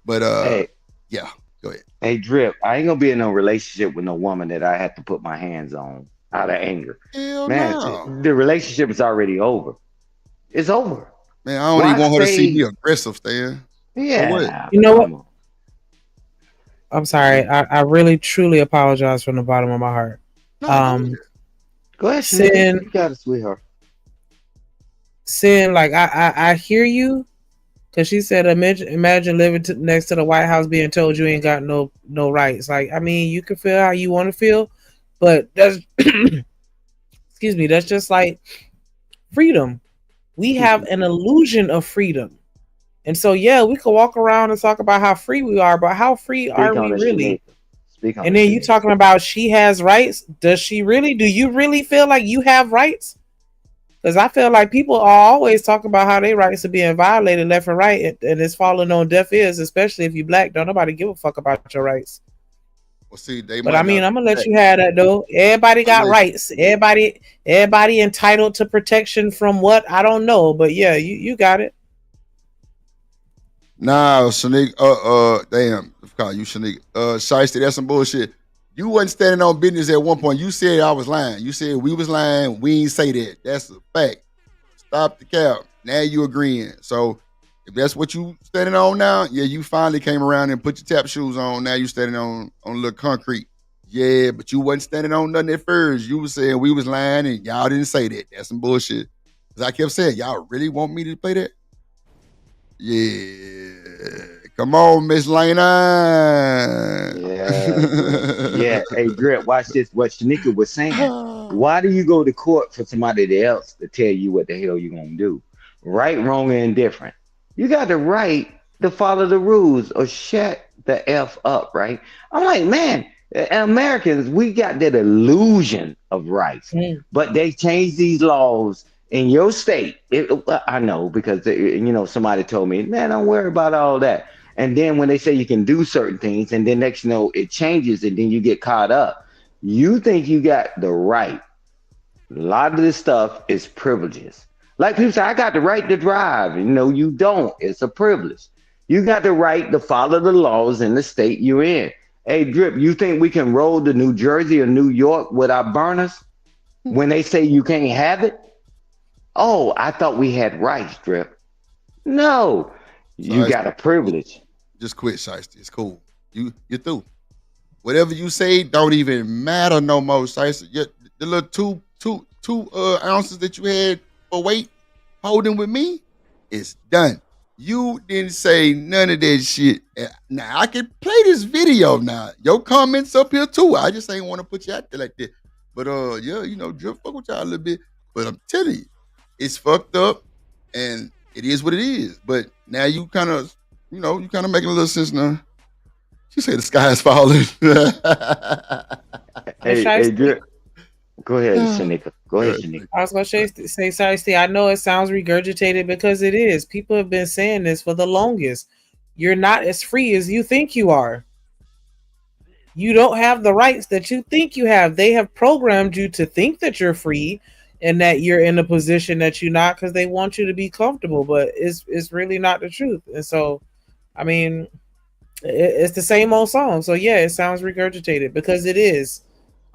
But Hey, yeah, go ahead. hey, Drip, I ain't going to be in no relationship with no woman that I had to put my hands on out of anger. Hell Man, no. the relationship is already over. It's over. Man, I don't Why even want her to see me stay? aggressive, Stan. For what? Yeah. You know what? Come on. I'm sorry. I really truly apologize from the bottom of my heart. No, go ahead. Go ahead, Shanita. Sin, You got it, sweetheart. like I hear you, because she said imagine living next to the White House being told you ain't got no rights. Like, I mean, you can feel how you want to feel, but that's excuse me, that's just like freedom. We have an illusion of freedom. And so, yeah, we can walk around and talk about how free we are, but how free Speak are on we it, really? Shanita. Speak on And it, then you Shanita. talking about she has rights. Does she really? Do you really feel like you have rights? Because I feel like people are always talking about how their rights are being violated left and right, and it's falling on deaf ears, especially if you black. Don't nobody give a fuck about your rights. Well, see, they But might I not mean, I'm gonna be let black you have that though. Everybody got unless rights. Everybody entitled to protection from what? I don't know. But yeah, you got it. Nah, Shanique, damn, I forgot you, Shanique. Shiesty, that's some bullshit. You wasn't standing on business at one point. You said I was lying. You said we was lying. We ain't say that. That's a fact. Stop the cap. Now you agreeing. So if that's what you standing on now, yeah, you finally came around and put your tap shoes on. Now you standing on a little concrete. Yeah, but you wasn't standing on nothing at first. You was saying we was lying and y'all didn't say that. That's some bullshit. Cause I kept saying, y'all really want me to play that? Yeah. Come on, Miss Lena. Yeah, Drip. Yeah. Hey, Drip, watch this. What Shanika was saying. Why do you go to court for somebody else to tell you what the hell you're going to do? Right, wrong, or indifferent. You got the right to follow the rules or shut the F up, right? I'm like, man, Americans, we got that illusion of rights, but they changed these laws in your state. I know because, somebody told me, man, don't worry about all that. And then when they say you can do certain things, and then next it changes, and then you get caught up. You think you got the right. A lot of this stuff is privileges. Like people say, I got the right to drive. You don't. It's a privilege. You got the right to follow the laws in the state you're in. Hey, Drip, you think we can roll to New Jersey or New York without burners when they say you can't have it? Oh, I thought we had rights, Drip. No, you got a privilege. Just quit, Shiesty. It's cool. You're through. Whatever you say don't even matter no more, Shiesty. The little two ounces that you had for weight holding with me is done. You didn't say none of that shit. Now I can play this video now. Your comments up here too. I just ain't want to put you out there like that. But yeah, you know, Drip fuck with y'all a little bit. But I'm telling you, it's fucked up and it is what it is. But now you kind of, you know, you kind of making a little sense now. She said the sky is falling. Hey, Drip. Go ahead, Shanika. Go ahead, Shanika. I was going to say, sorry, Steve. I know it sounds regurgitated because it is. People have been saying this for the longest. You're not as free as you think you are. You don't have the rights that you think you have. They have programmed you to think that you're free and that you're in a position that you're not because they want you to be comfortable, but it's really not the truth. And so, I mean, it's the same old song. So yeah, it sounds regurgitated because it is.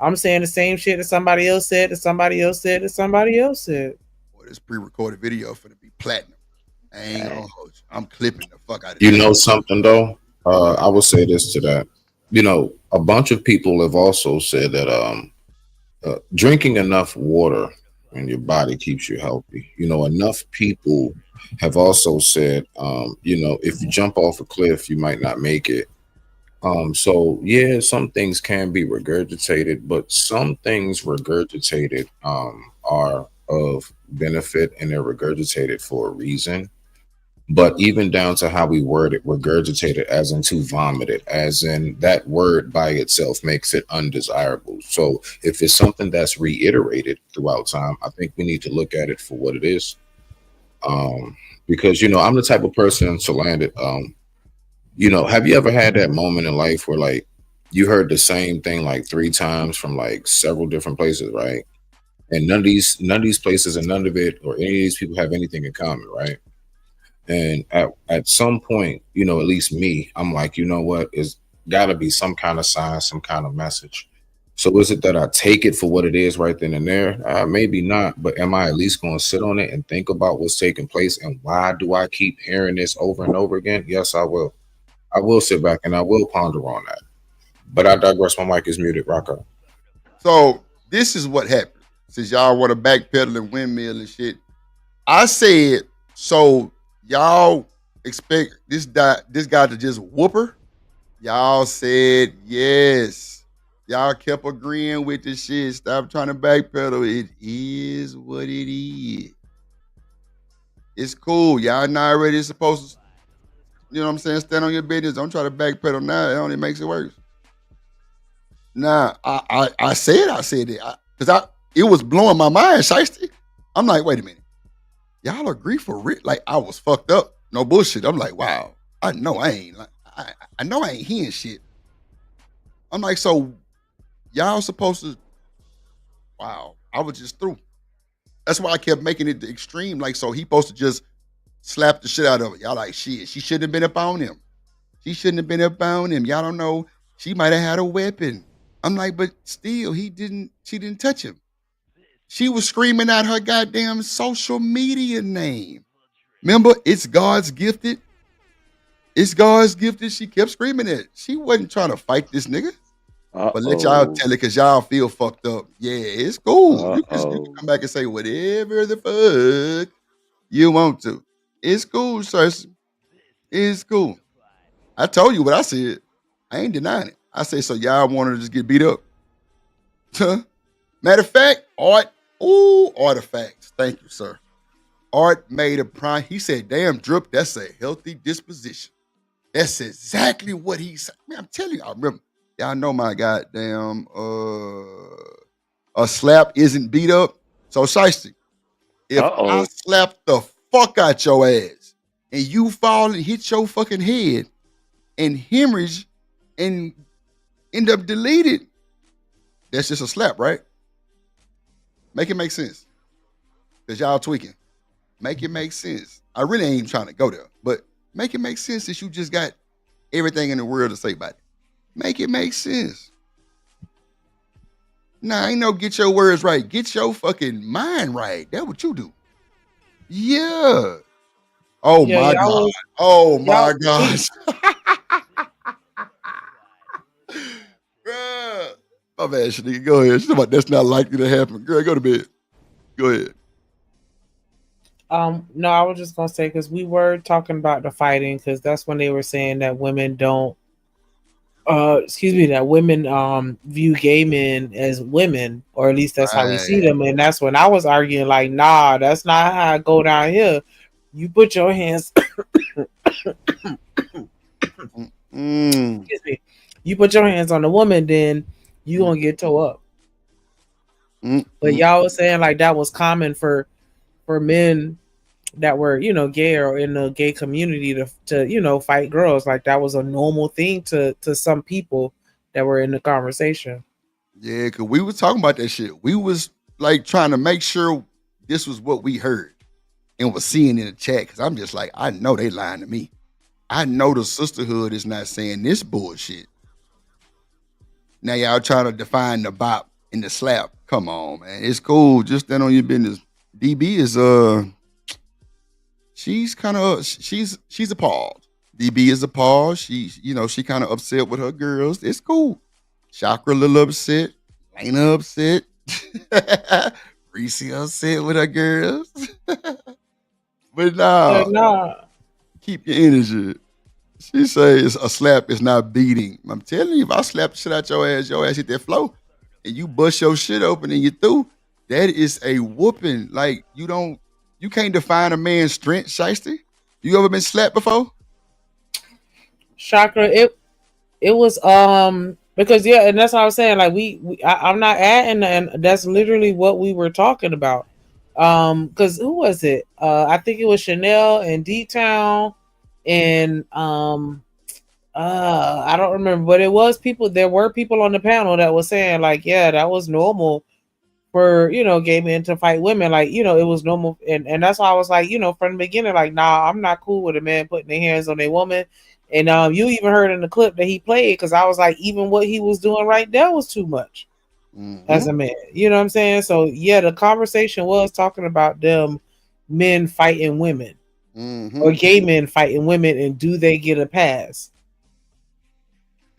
I'm saying the same shit that somebody else said, that somebody else said, that somebody else said. Boy, this pre-recorded video finna be platinum. I ain't gonna hold you. I'm clipping the fuck out of You this. know something though? I will say this to that. You know, a bunch of people have also said that drinking enough water in your body keeps you healthy. You know, enough people have also said, you know, if you jump off a cliff, you might not make it. So yeah, some things can be regurgitated, but some things regurgitated are of benefit and they're regurgitated for a reason. But even down to how we word it, regurgitated as in to vomit it, as in that word by itself makes it undesirable. So if it's something that's reiterated throughout time, I think we need to look at it for what it is. Because you know, I'm the type of person to land it. You know, have you ever had that moment in life where like you heard the same thing like 3 times from like several different places, right? And none of these places and none of it or any of these people have anything in common, right? And at some point, you know, at least me, I'm like, you know what, it's gotta be some kind of sign, some kind of message. So is it that I take it for what it is right then and there? Maybe not, but am I at least going to sit on it and think about what's taking place and why do I keep hearing this over and over again? Yes, I will. I will sit back and I will ponder on that. But I digress. My mic is muted, Rocco. So this is what happened. Since y'all want to backpedal and windmill and shit, I said, so y'all expect this guy to just whoop her? Y'all said yes. Y'all kept agreeing with the shit. Stop trying to backpedal. It is what it is. It's cool. Y'all not already supposed to, you know what I'm saying, stand on your business. Don't try to backpedal now. It only makes it worse. Nah, I said it. Because it was blowing my mind, Shiesty. I'm like, wait a minute. Y'all agree for real? Like, I was fucked up. No bullshit. I'm like, wow. I know I ain't. Like, I know I ain't hearing shit. I'm like, so y'all supposed to, wow. I was just through. That's why I kept making it the extreme. Like, so he supposed to just slap the shit out of it. Y'all like, shit, she shouldn't have been up on him. She shouldn't have been up on him. Y'all don't know. She might have had a weapon. I'm like, but still, she didn't touch him. She was screaming out her goddamn social media name. Remember, it's God's gifted. It's God's gifted. She kept screaming it. She wasn't trying to fight this nigga. But let y'all tell it because y'all feel fucked up. Yeah, it's cool. You can come back and say whatever the fuck you want to. It's cool, Cersei. It's cool. I told you what I said. I ain't denying it. I say, so y'all want her to just get beat up. Matter of fact, artifacts. Thank you, sir. Art made a prime. He said, damn, Drip, that's a healthy disposition. That's exactly what he said. Man, I'm telling you, I remember. Y'all know my goddamn a slap isn't beat up. So Shiesty, if I slap the fuck out your ass and you fall and hit your fucking head and hemorrhage and end up deleted, that's just a slap, right? Make it make sense. Because y'all tweaking. Make it make sense. I really ain't trying to go there, but make it make sense since you just got everything in the world to say about it. Make it make sense. Nah, ain't no get your words right. Get your fucking mind right. That's what you do. Yeah. Oh Yeah, my y'all God. was- Oh my y'all- gosh. Bruh. My bad, Shanika. Go ahead. She's about that's not likely to happen. Girl, go to bed. Go ahead. No, I was just gonna say because we were talking about the fighting because that's when they were saying that women don't. Excuse me, that women view gay men as women, or at least that's how we see Right. them, and that's when I was arguing like, nah, that's not how I go down here. You put your hands. Excuse me. You put your hands on the woman, then you gonna get toe up. But y'all was saying like that was common for men that were gay or in the gay community to fight girls, like that was a normal thing to some people that were in the conversation. Yeah, because we was talking about that shit. We was like trying to make sure this was what we heard and was seeing in the chat. Because I'm just like, I know they lying to me. I know the sisterhood is not saying this bullshit. Now y'all trying to define the bop and the slap. Come on, man. It's cool. Just stand on your business. DB is she's appalled. DB is appalled. She kind of upset with her girls. It's cool. Chakra a little upset. Lena upset. Reese upset with her girls. But nah. Keep your energy. She says a slap is not beating. I'm telling you, if I slap the shit out your ass hit that floor, and you bust your shit open and you through, that is a whooping. Like you can't define a man's strength, Shiesty. You ever been slapped before? Chakra, it was because and that's what I was saying. Like I'm not adding, and that's literally what we were talking about. Because who was it? I think it was Chanel and D Town, and I don't remember, but it was people. There were people on the panel that was saying like, yeah, that was normal for gay men to fight women. Like it was normal, and that's why I was like, from the beginning, like, nah, I'm not cool with a man putting their hands on a woman. And you even heard in the clip that he played, because I was like, even what he was doing right there was too much as a man. You know what I'm saying? So yeah, the conversation was talking about them men fighting women or gay men fighting women, and do they get a pass?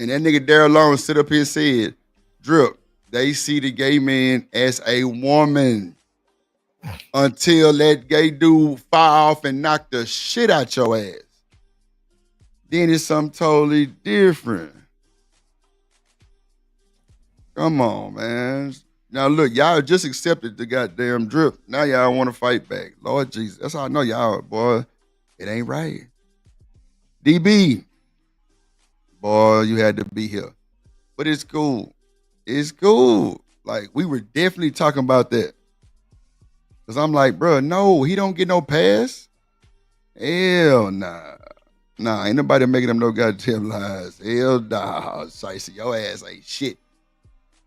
And that nigga Daryl Lawrence sit up here and said, Drip, they see the gay man as a woman until that gay dude fire off and knock the shit out your ass. Then it's something totally different. Come on, man. Now look, y'all just accepted the goddamn Drip. Now y'all want to fight back. Lord Jesus. That's how I know y'all, boy. It ain't right. DB. Boy, you had to be here. But it's cool. It's cool. Like, we were definitely talking about that. Because I'm like, bro, no, he don't get no pass. Hell nah. Nah, ain't nobody making them no goddamn lies. Hell nah. Shicey, your ass ain't shit.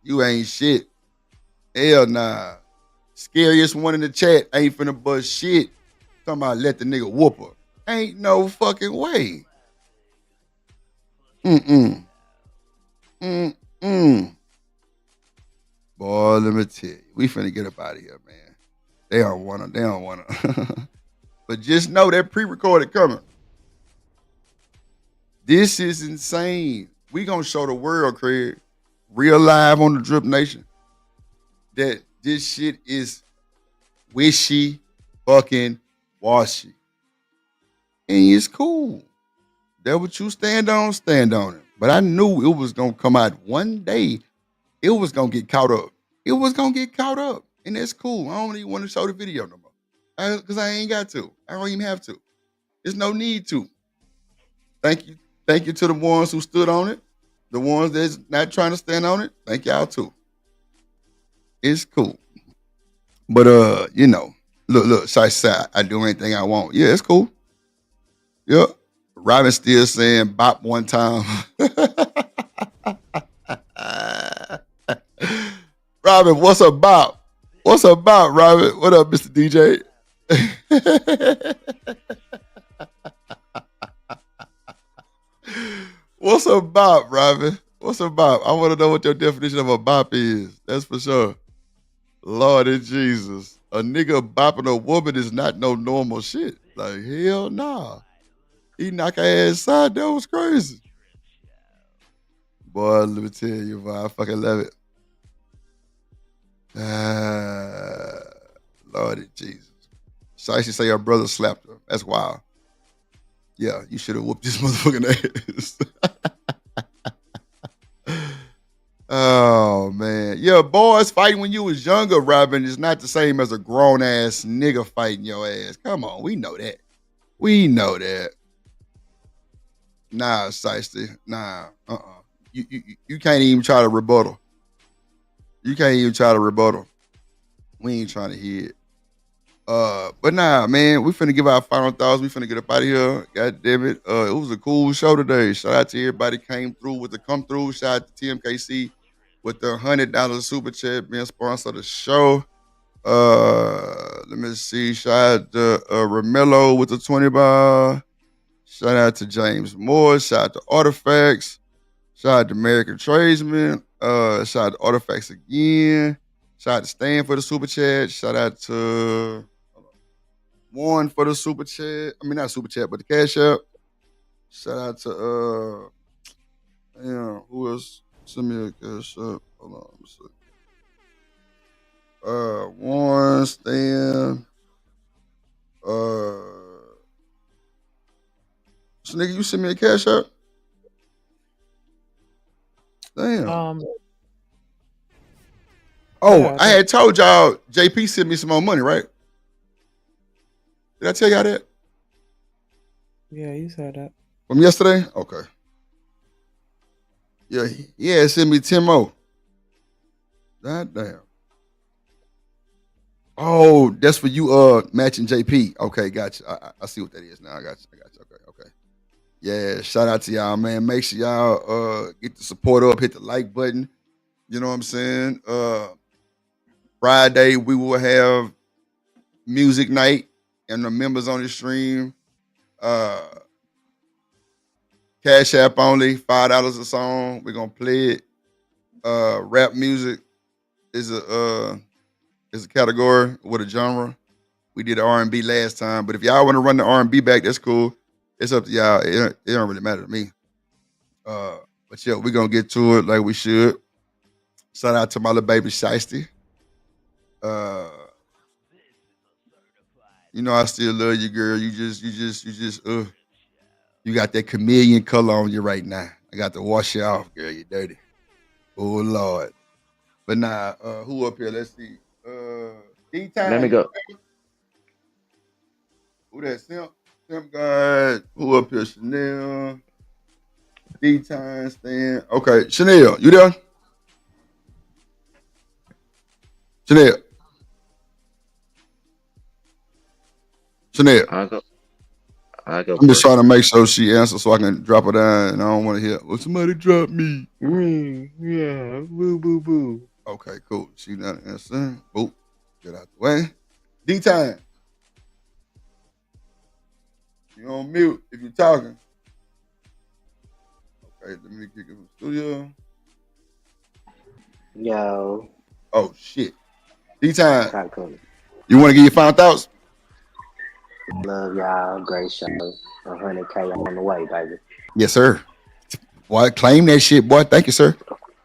You ain't shit. Hell nah. Scariest one in the chat ain't finna bust shit. Talking about let the nigga whoop her. Ain't no fucking way. Boy, let me tell you, we finna get up out of here, man. They don't wanna. But just know that pre-recorded coming. This is insane. We gonna show the world, Craig, real live on the DripNation, that this shit is wishy fucking washy. And it's cool. That what you stand on it. But I knew it was gonna come out one day. It was gonna get caught up. And that's cool. I don't even want to show the video no more. Because I ain't got to. I don't even have to. There's no need to. Thank you. Thank you to the ones who stood on it. The ones that's not trying to stand on it. Thank y'all too. It's cool. But look, Shai, I do anything I want. Yeah, it's cool. Yep. Robin still saying bop one time. Robin, what's a bop? What's a bop, Robin? What up, Mr. DJ? What's a bop, Robin? What's a bop? I want to know what your definition of a bop is. That's for sure. Lord and Jesus. A nigga bopping a woman is not no normal shit. Like, hell nah. He knock her ass side. That was crazy. Boy, let me tell you, boy, I fucking love it. Lord Jesus. Shiesty say her brother slapped her. That's wild. Yeah, you should have whooped this motherfucking ass. Oh man. Yeah, boys fighting when you was younger, Robin, is not the same as a grown ass nigga fighting your ass. Come on, we know that. We know that. Nah, Shiesty. Nah. You can't even try to rebuttal. You can't even try to rebuttal. We ain't trying to hear it. But nah, man, we finna give our final thoughts. We finna get up out of here. God damn it. It was a cool show today. Shout out to everybody came through with the come through. Shout out to TMKC with the $100 super chat being sponsor of the show. Let me see. Shout out to Romello with the 20 bar. Shout out to James Moore. Shout out to Artifacts. Shout out to American Tradesman. Shout out to Artifacts again. Shout out to Stan for the super chat. Shout out to Warren for the super chat. I mean, not super chat, but the cash app. Shout out to who else? Send me a cash app. Hold on, let me see. Warren, Stan. So nigga, you send me a cash app? Damn. Yeah, I had told y'all JP sent me some more money, right? Did I tell y'all that? Yeah, you said that. From yesterday? Okay. Yeah, send me 10 more. God damn. Oh, that's for you matching JP. Okay, gotcha. I see what that is now. I got you. Okay. Yeah, shout out to y'all, man. Make sure y'all get the support up, hit the like button. You know what I'm saying? Friday we will have music night and the members on the stream. Cash app only, $5 a song. We're gonna play it. Rap music is a category with a genre. We did R&B last time, but if y'all want to run the R&B back, that's cool. It's up to y'all. It don't really matter to me. But yeah, we're gonna get to it like we should. Shout out to my little baby Shiesty. You know I still love you, girl. You got that chameleon color on you right now. I got to wash you off, girl. You dirty. Oh Lord. But nah, who up here? Let's see. D-Time. Let me go. Who that? Simp God. Who up here? Chanel. D-Time, Stan. Okay, Chanel, you there? Chanel. I go I'm just first. trying to make sure she answers so I can drop her down, and I don't want to hear, well, somebody drop me. Yeah, boo, boo, boo. Okay, cool. She not answering. Boop. Get out the way. D-Time. You on mute if you're talking. Okay, let me kick it from the studio. Yo. Oh, shit. D-Time. Kinda cool. You want to get your final thoughts? Love y'all. Great show. 100K on the way, baby. Yes, sir. Boy, claim that shit, boy. Thank you, sir.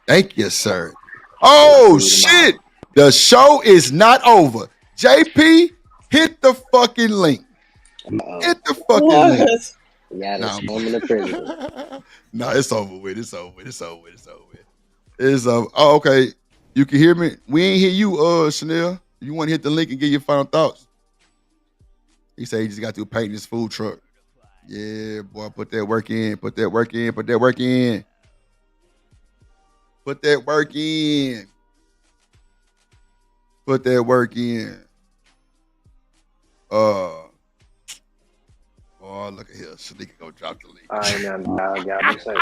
Thank you, sir. Oh, shit. The show is not over. JP, hit the fucking link. Hit the fucking link. Yeah, that's the president. No, it's over with. It's over with. Oh, okay. You can hear me. We ain't hear you, Chanel. You want to hit the link and get your final thoughts? He said he just got to paint his food truck. Yeah, boy, put that work in. Put that work in. Put that work in. Put that work in. Put that work in. Oh, look at here. Shanika go drop the link. All right, now, y'all be safe.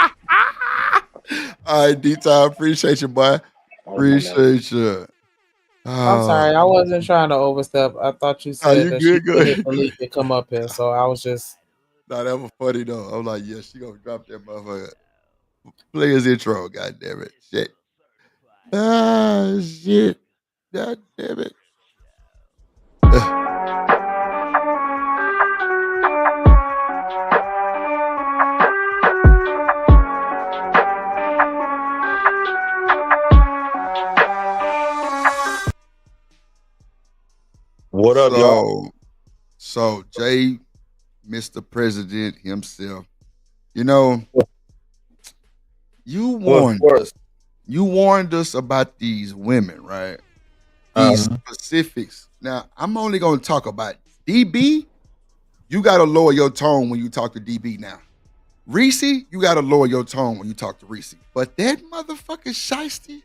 All right, D-Time. Appreciate you, boy. Appreciate you. I'm sorry, I wasn't trying to overstep. I thought you said you that good, she go could ahead. hit the link to come up here, so I was just. Nah, that was funny though. I'm like, yeah, she gonna drop that motherfucker. Play his intro, god damn it. Shit. Shit. God damn it. What up, y'all? So Jay, Mr. President himself, you know, you warned us. You warned us about these women, right? These specifics. Now, I'm only gonna talk about DB. You gotta lower your tone when you talk to DB now. Reese, you gotta lower your tone when you talk to Reese. But that motherfucker Shiesty,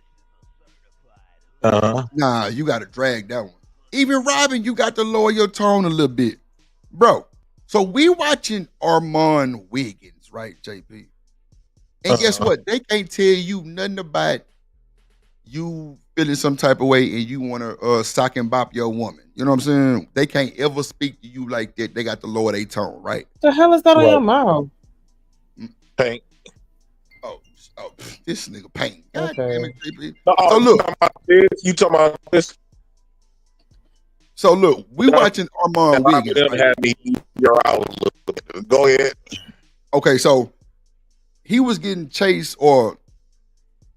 nah, you gotta drag that one. Even Robin, you got to lower your tone a little bit. Bro, so we watching Armand Wiggins, right, JP? And guess what? They can't tell you nothing about you feeling some type of way and you want to sock and bop your woman. You know what I'm saying? They can't ever speak to you like that. They got to lower their tone, right? The hell is that on your mouth? Paint. Oh, this nigga paint. God Okay. damn it, JP. No, So look, you talking about this? so look, we watching Armand Wiggins. Them Right? had me your out a little bit. Go ahead. Okay, so he was getting chased, or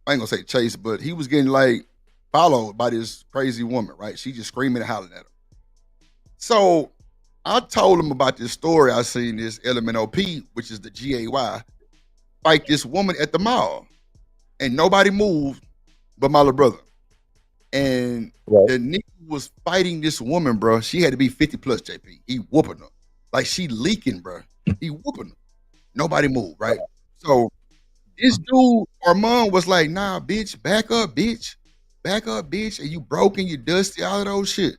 I ain't gonna say chased, but he was getting like followed by this crazy woman, right? She just screaming and hollering at him. So I told him about this story. I seen this LMNOP, which is the GAY, fight this woman at the mall, and nobody moved but my little brother. And the nigga was fighting this woman, bro. She had to be 50 plus, JP. He whooping her. Like she leaking, bro. He whooping her. Nobody moved, right? So this dude, Armand, was like, nah, bitch, back up, bitch. Back up, bitch. And you broken, you dusty, all of those shit.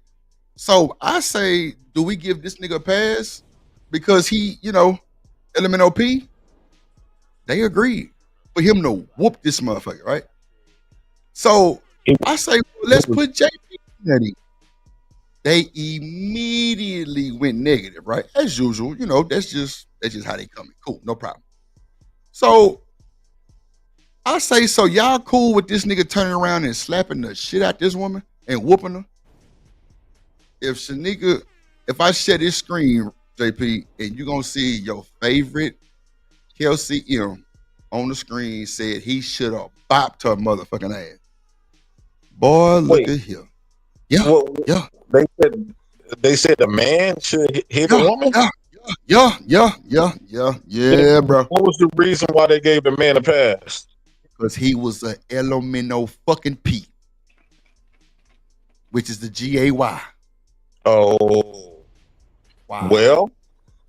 So I say, do we give this nigga a pass? Because he, you know, LMNOP, they agreed for him to whoop this motherfucker, right? So I say, well, let's put JP in it. They immediately went negative, right? As usual, you know, that's just how they come in. Cool, no problem. So I say, so y'all cool with this nigga turning around and slapping the shit out this woman and whooping her? If I share this screen, JP, and you're gonna see your favorite Kelsey M on the screen said he should have bopped her motherfucking ass. Boy, look at here. Yeah, yeah. They said the man should hit a woman. Yeah, bro. What was the reason why they gave the man a pass? Because he was an elemental fucking P, which is the GAY. Oh, wow. Well,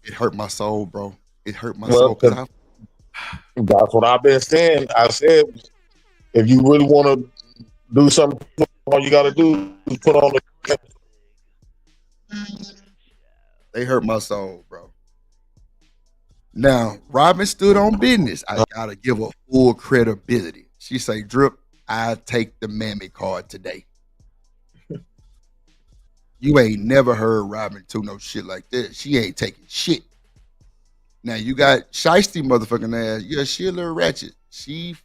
it hurt my soul, bro. It hurt my soul. That's what I've been saying. I said, if you really want to do something, all you got to do is put on the. They hurt my soul, bro. Now, Robin stood on business. I gotta give her full credibility. She say, Drip, I take the mammy card today. You ain't never heard Robin do no shit like that. She ain't taking shit. Now you got Shiesty motherfucking ass. Yeah, she a little ratchet. She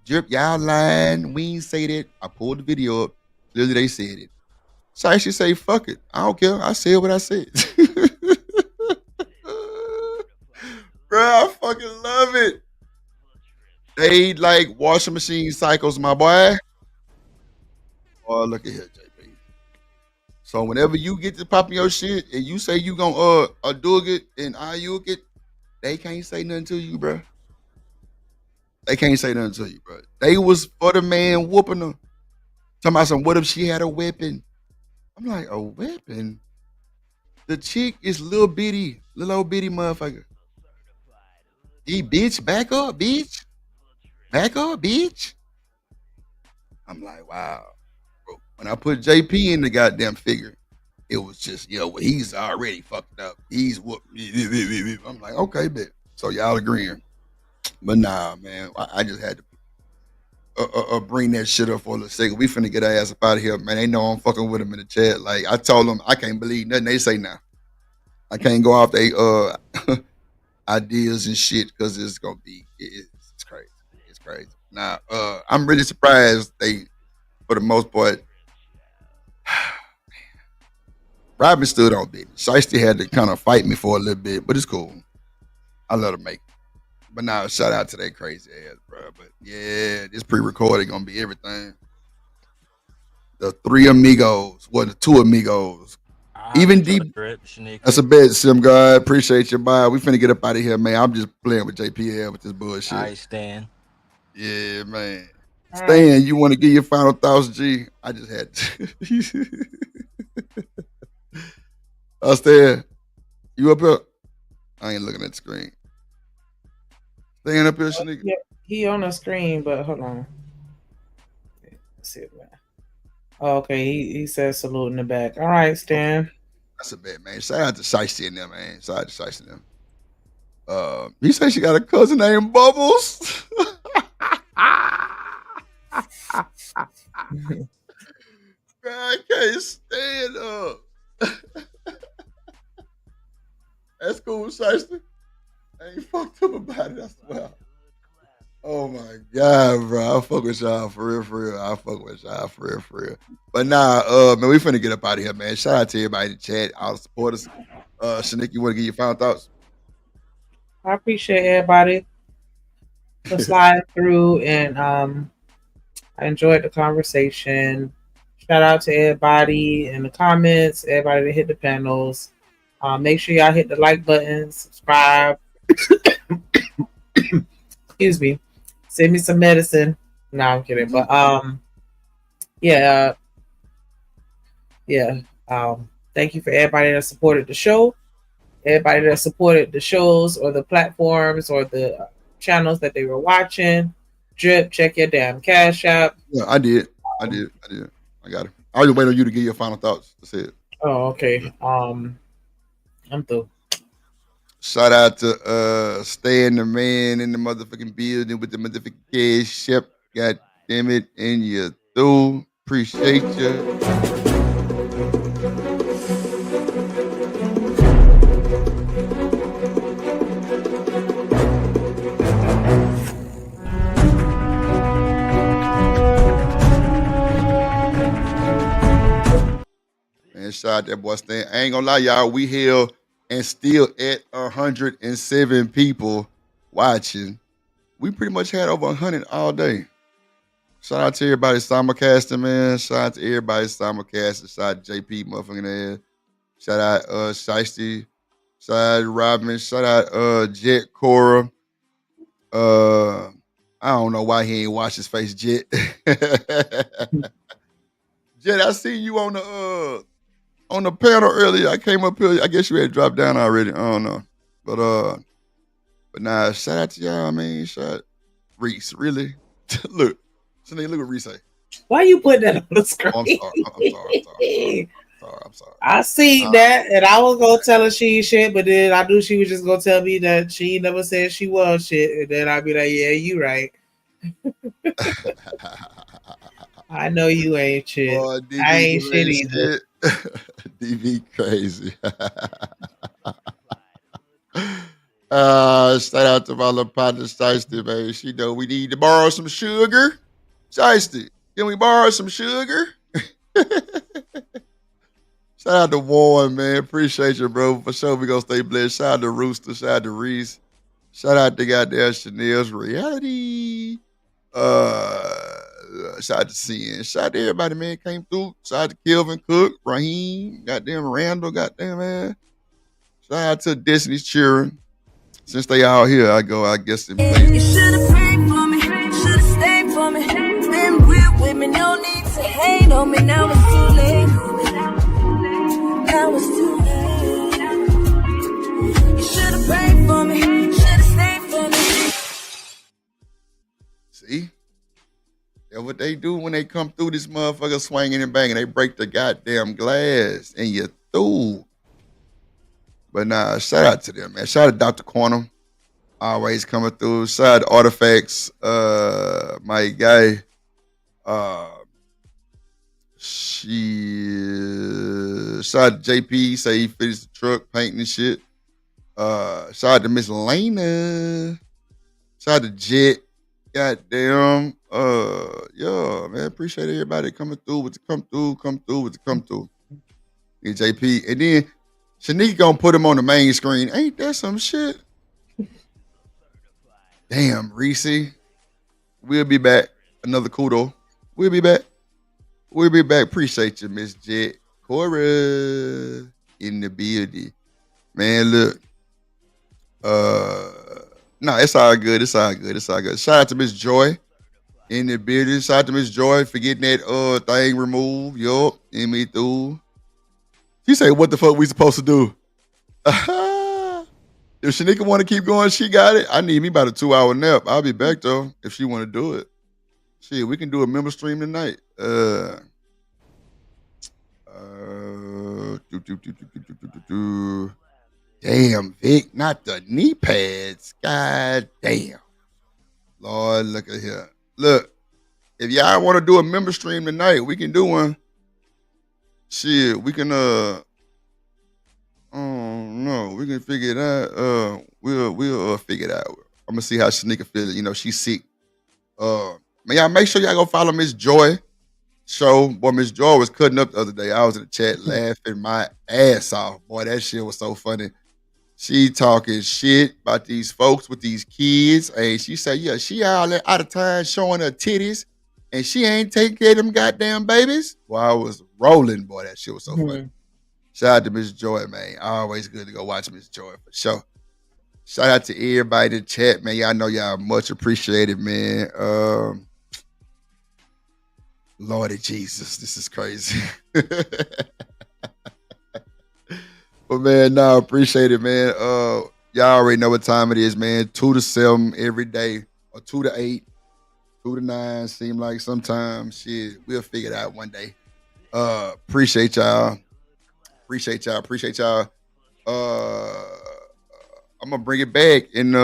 Drip, y'all lying. We ain't say that. I pulled the video up. Clearly they said it. Shiesty say, fuck it. I don't care. I said what I said. Bro, I fucking love it. They like washing machine cycles, my boy. Oh, look at here, JP. So whenever you get to popping your shit and you say you gonna do it and you it, they can't say nothing to you, bro. They can't say nothing to you, bro. They was for the man whooping her. Talking about some, what if she had a weapon? I'm like, a weapon? The chick is little old bitty motherfucker. Bitch, back up, bitch. Back up, bitch. I'm like, wow. Bro, when I put JP in the goddamn figure, it was just, he's already fucked up. He's whooped. I'm like, okay, bet. So y'all agreeing. But nah, man, I just had to bring that shit up for a second. We finna get our ass up out of here, man. They know I'm fucking with them in the chat. Like, I told them I can't believe nothing they say now. I can't go off they ideas and shit because it's gonna be it's crazy. It's crazy. Now, I'm really surprised they, for the most part, Robin stood on business. Shiesty had to kind of fight me for a little bit, but it's cool. I let her make it. But now, shout out to that crazy ass, bro. But yeah, this pre-recorded gonna be everything. The 3 amigos, the 2 amigos. Even deep. That's a bet, Sim God. Appreciate you. Bye. We finna get up out of here, man. I'm just playing with JPL with this bullshit. All right, Stan. Yeah, man. All right. Stan, you want to give your final thoughts, G? I just had to. Stan, you up here? I ain't looking at the screen. Stan up here, Shanika? Yeah, he on the screen, but hold on. Let's see it, man. Oh, okay, he says salute in the back. All right, Stan. That's a bet, man. Shout out to Shiesty and them, man. Shout out to Shiesty and them. You say she got a cousin named Bubbles? I can't stand up. That's cool, Shiesty. I ain't fucked up about it, I swear. Oh my God, bro. I fuck with y'all for real. I fuck with y'all for real. But nah, man, we finna get up out of here, man. Shout out to everybody in the chat, all the supporters. Shanika, you wanna give your final thoughts? I appreciate everybody for sliding through, and I enjoyed the conversation. Shout out to everybody in the comments, everybody that hit the panels. Make sure y'all hit the like button, subscribe. Excuse me. Send me some medicine. No, I'm kidding. But yeah. Thank you for everybody that supported the show. Everybody that supported the shows or the platforms or the channels that they were watching. Drip, check your damn Cash App. Yeah, I did. I got it. I was waiting on you to give your final thoughts. That's it. Oh, okay. I'm through. Shout out to Stan the man in the motherfucking building with the motherfucking cash app. God damn it. And you through. Appreciate you. Man, shout out that boy Stan. I ain't gonna lie, y'all. We here and still at 107 people watching. We pretty much had over 100 all day. Shout out to everybody simulcasting, man. Shout out to everybody simulcasting. Shout out to JP motherfucking ass. Shout out Shiesty. Shout out to Robin. Shout out Jet Cora. I don't know why he ain't washed his face, Jet. Jet, I seen you on the panel earlier. I came up here. I guess you had dropped down already. I don't know. But nah, shout out to y'all, man. Shout out Reese, really. Look. Shanae, look what Reese say. Why you put that on the screen? Oh, I'm sorry. I see that, and I was gonna tell her she ain't shit, but then I knew she was just gonna tell me that she never said she was shit, and then I'd be like, "Yeah, you right." I know you ain't shit. Boy, I ain't shit either. DV crazy. Shout out to my little partner Shiesty, man. She know we need to borrow some sugar. Shiesty, can we borrow some sugar? Shout out to Warren, man. Appreciate you, bro. For sure, we gonna stay blessed. Shout out to Rooster. Shout out to Reese. Shout out to goddamn Chanel's Reality. Shout out to CN. Shout out to everybody, man. Came through. Shout out to Kelvin Cook, Raheem, goddamn Randall, goddamn man. Shout out to Destiny's Children. Since they all here, I guess in place. You should have prayed for me, should have stayed for me. Been real with me, no need to hate on me. Now it's too late. Now it's too late. You should have prayed for me, should have stayed for me. See? That's what they do when they come through this motherfucker swinging and banging. They break the goddamn glass and you through. But nah, shout out to them, man. Shout out to Dr. Quantum. Always coming through. Shout out to Artifacts. My guy. Shout out to JP. Say he finished the truck, painting and shit. Shout out to Miss Lena. Shout out to Jet. Goddamn. Yeah, man. Appreciate everybody coming through with the come through. And JP. And then Shanique gonna put him on the main screen. Ain't that some shit? Damn, Reese. We'll be back. Another kudo. We'll be back. Appreciate you, Miss Jet. Cora. in the building. Man, look. No, it's all good. It's all good. It's all good. Shout out to Miss Joy in the building. Shout out to Miss Joy for getting that thing removed. Yup. And me through. She say, what the fuck we supposed to do? If Shanika want to keep going, she got it. I need me about a 2-hour nap. I'll be back though if she want to do it. Shit, we can do a member stream tonight. Damn, Vic, not the knee pads. God damn. Lord, look at here. Look, if y'all want to do a member stream tonight, we can do one. Shit, we can oh no, we can figure it out. We'll figure it out. I'm gonna see how Shanika feels. You know, she's sick. Man, y'all make sure y'all go follow Miss Joy show. Boy, Miss Joy was cutting up the other day. I was in the chat laughing my ass off. Boy, that shit was so funny. She talking shit about these folks with these kids. And she said, yeah, she out of time showing her titties. And she ain't taking care of them goddamn babies. Boy, I was rolling, boy. That shit was so funny. Shout out to Miss Joy, man. Always good to go watch Miss Joy for sure. Shout out to everybody in the chat, man. Y'all know y'all much appreciated, man. Lordy Jesus, this is crazy. But man, no, appreciate it, man. Y'all already know what time it is, man. 2 to 7 every day, or 2 to 8, 2 to 9. Seem like sometimes shit, we'll figure it out one day. Appreciate y'all. Appreciate y'all. I'm gonna bring it back and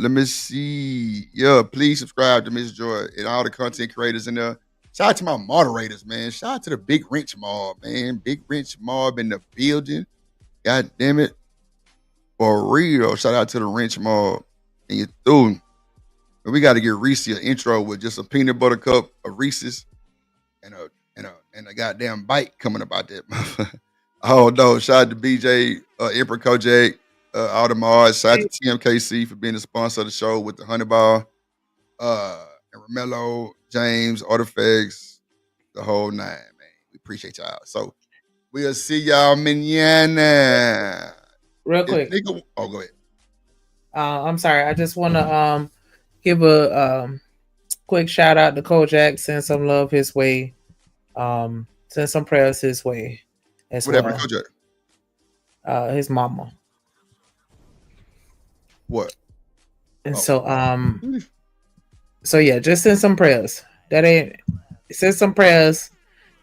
let me see. Yeah, please subscribe to Miss Joy and all the content creators in there. Shout out to my moderators, man. Shout out to the Big Wrench Mob, man. Big Wrench Mob in the building. God damn it. For real. Shout out to the Wrench Mob. And you through. And we got to get Reese an intro with just a peanut butter cup of Reese's and a goddamn bite coming about that. Oh no. Shout out to BJ, Emperor Kojak, all the mods. Shout out to TMKC for being the sponsor of the show with the Honey Bar. And Romello, James, Artifacts, the whole 9, man. We appreciate y'all. So we'll see y'all mañana. Real quick. Oh, go ahead. I'm sorry. I just want to give a quick shout out to Kojak. Send some love his way. Send some prayers his way as What well. happened to Kojak? His mama. What? And so yeah, just send some prayers. Send some prayers.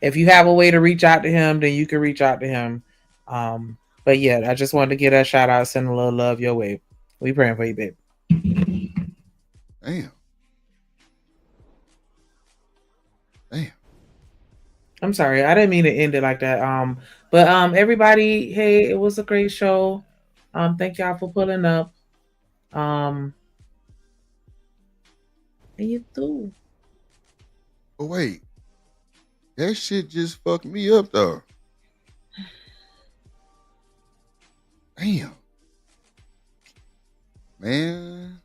If you have a way to reach out to him, then you can reach out to him. But yeah, I just wanted to give that shout out, send a little love your way. We praying for you, babe. Damn. I'm sorry, I didn't mean to end it like that. But everybody, hey, it was a great show. Thank y'all for pulling up. And you too. But wait, that shit just fucked me up though. Damn. Man,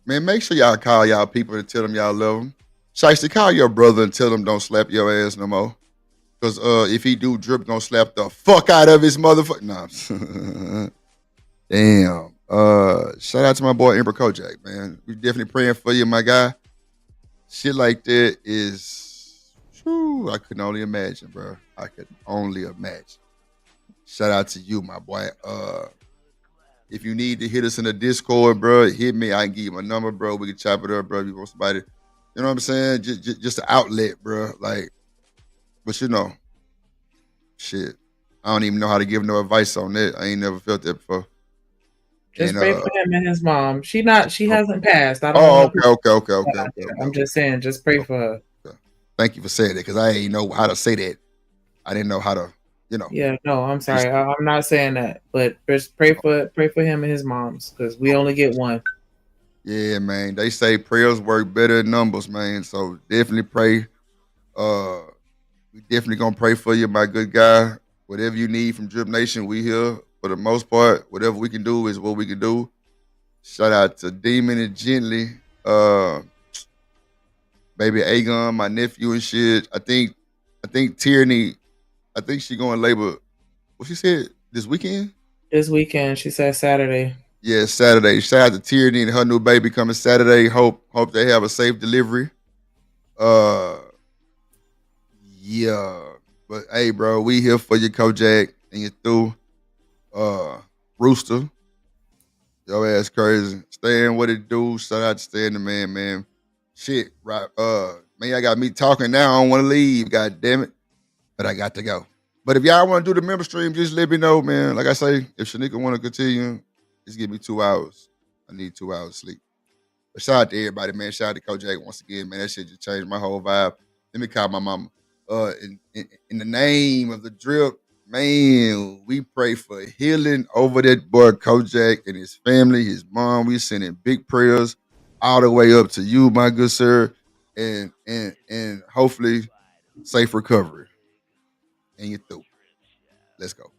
make sure y'all call y'all people and tell them y'all love them. Shiesty, call your brother and tell him don't slap your ass no more. Because if he do, Drip gonna slap the fuck out of his motherfucker. Nah. Damn. Shout out to my boy Emperor Kojak, man. We definitely praying for you, my guy. Shit like that is, whew, I could only imagine, bro. I could only imagine. Shout out to you, my boy. If you need to hit us in the Discord, bro, hit me. I can give you my number, bro. We can chop it up, bro. If you want somebody, you know what I'm saying? Just an outlet, bro. Like, but you know, shit. I don't even know how to give no advice on that. I ain't never felt that before. Just pray for him and his mom. She hasn't passed. I don't Okay. I'm just saying, just pray for her. Thank you for saying that, because I ain't know how to say that. I didn't know how to, you know. Yeah, no, I'm sorry. I'm not saying that, but just pray for him and his moms, because we only get one. Yeah, man. They say prayers work better than numbers, man. So definitely pray. We definitely gonna pray for you, my good guy. Whatever you need from DripNation, we here. For the most part, whatever we can do is what we can do. Shout out to Demon and Gently, baby Agon, my nephew and shit. I think Tierney, I think she going labor. What she said? This weekend? This weekend. She said Saturday. Yeah, Saturday. Shout out to Tierney and her new baby coming Saturday. Hope they have a safe delivery. Uh, yeah. But hey, bro, we here for you, Kojak, and you through. Rooster, your ass crazy. Staying what it do. Shout out to Staying the man. Shit, right? Man, I got me talking now. I don't want to leave. God damn it, but I got to go. But if y'all want to do the member stream, just let me know, man. Like I say, if Shanika want to continue, just give me 2 hours. I need 2 hours sleep. But shout out to everybody, man. Shout out to Kojak once again, man. That shit just changed my whole vibe. Let me call my mama. In the name of the drip, man, we pray for healing over that boy Kojak and his family, his mom. We sending big prayers all the way up to you, my good sir, and hopefully safe recovery. And you through. Let's go.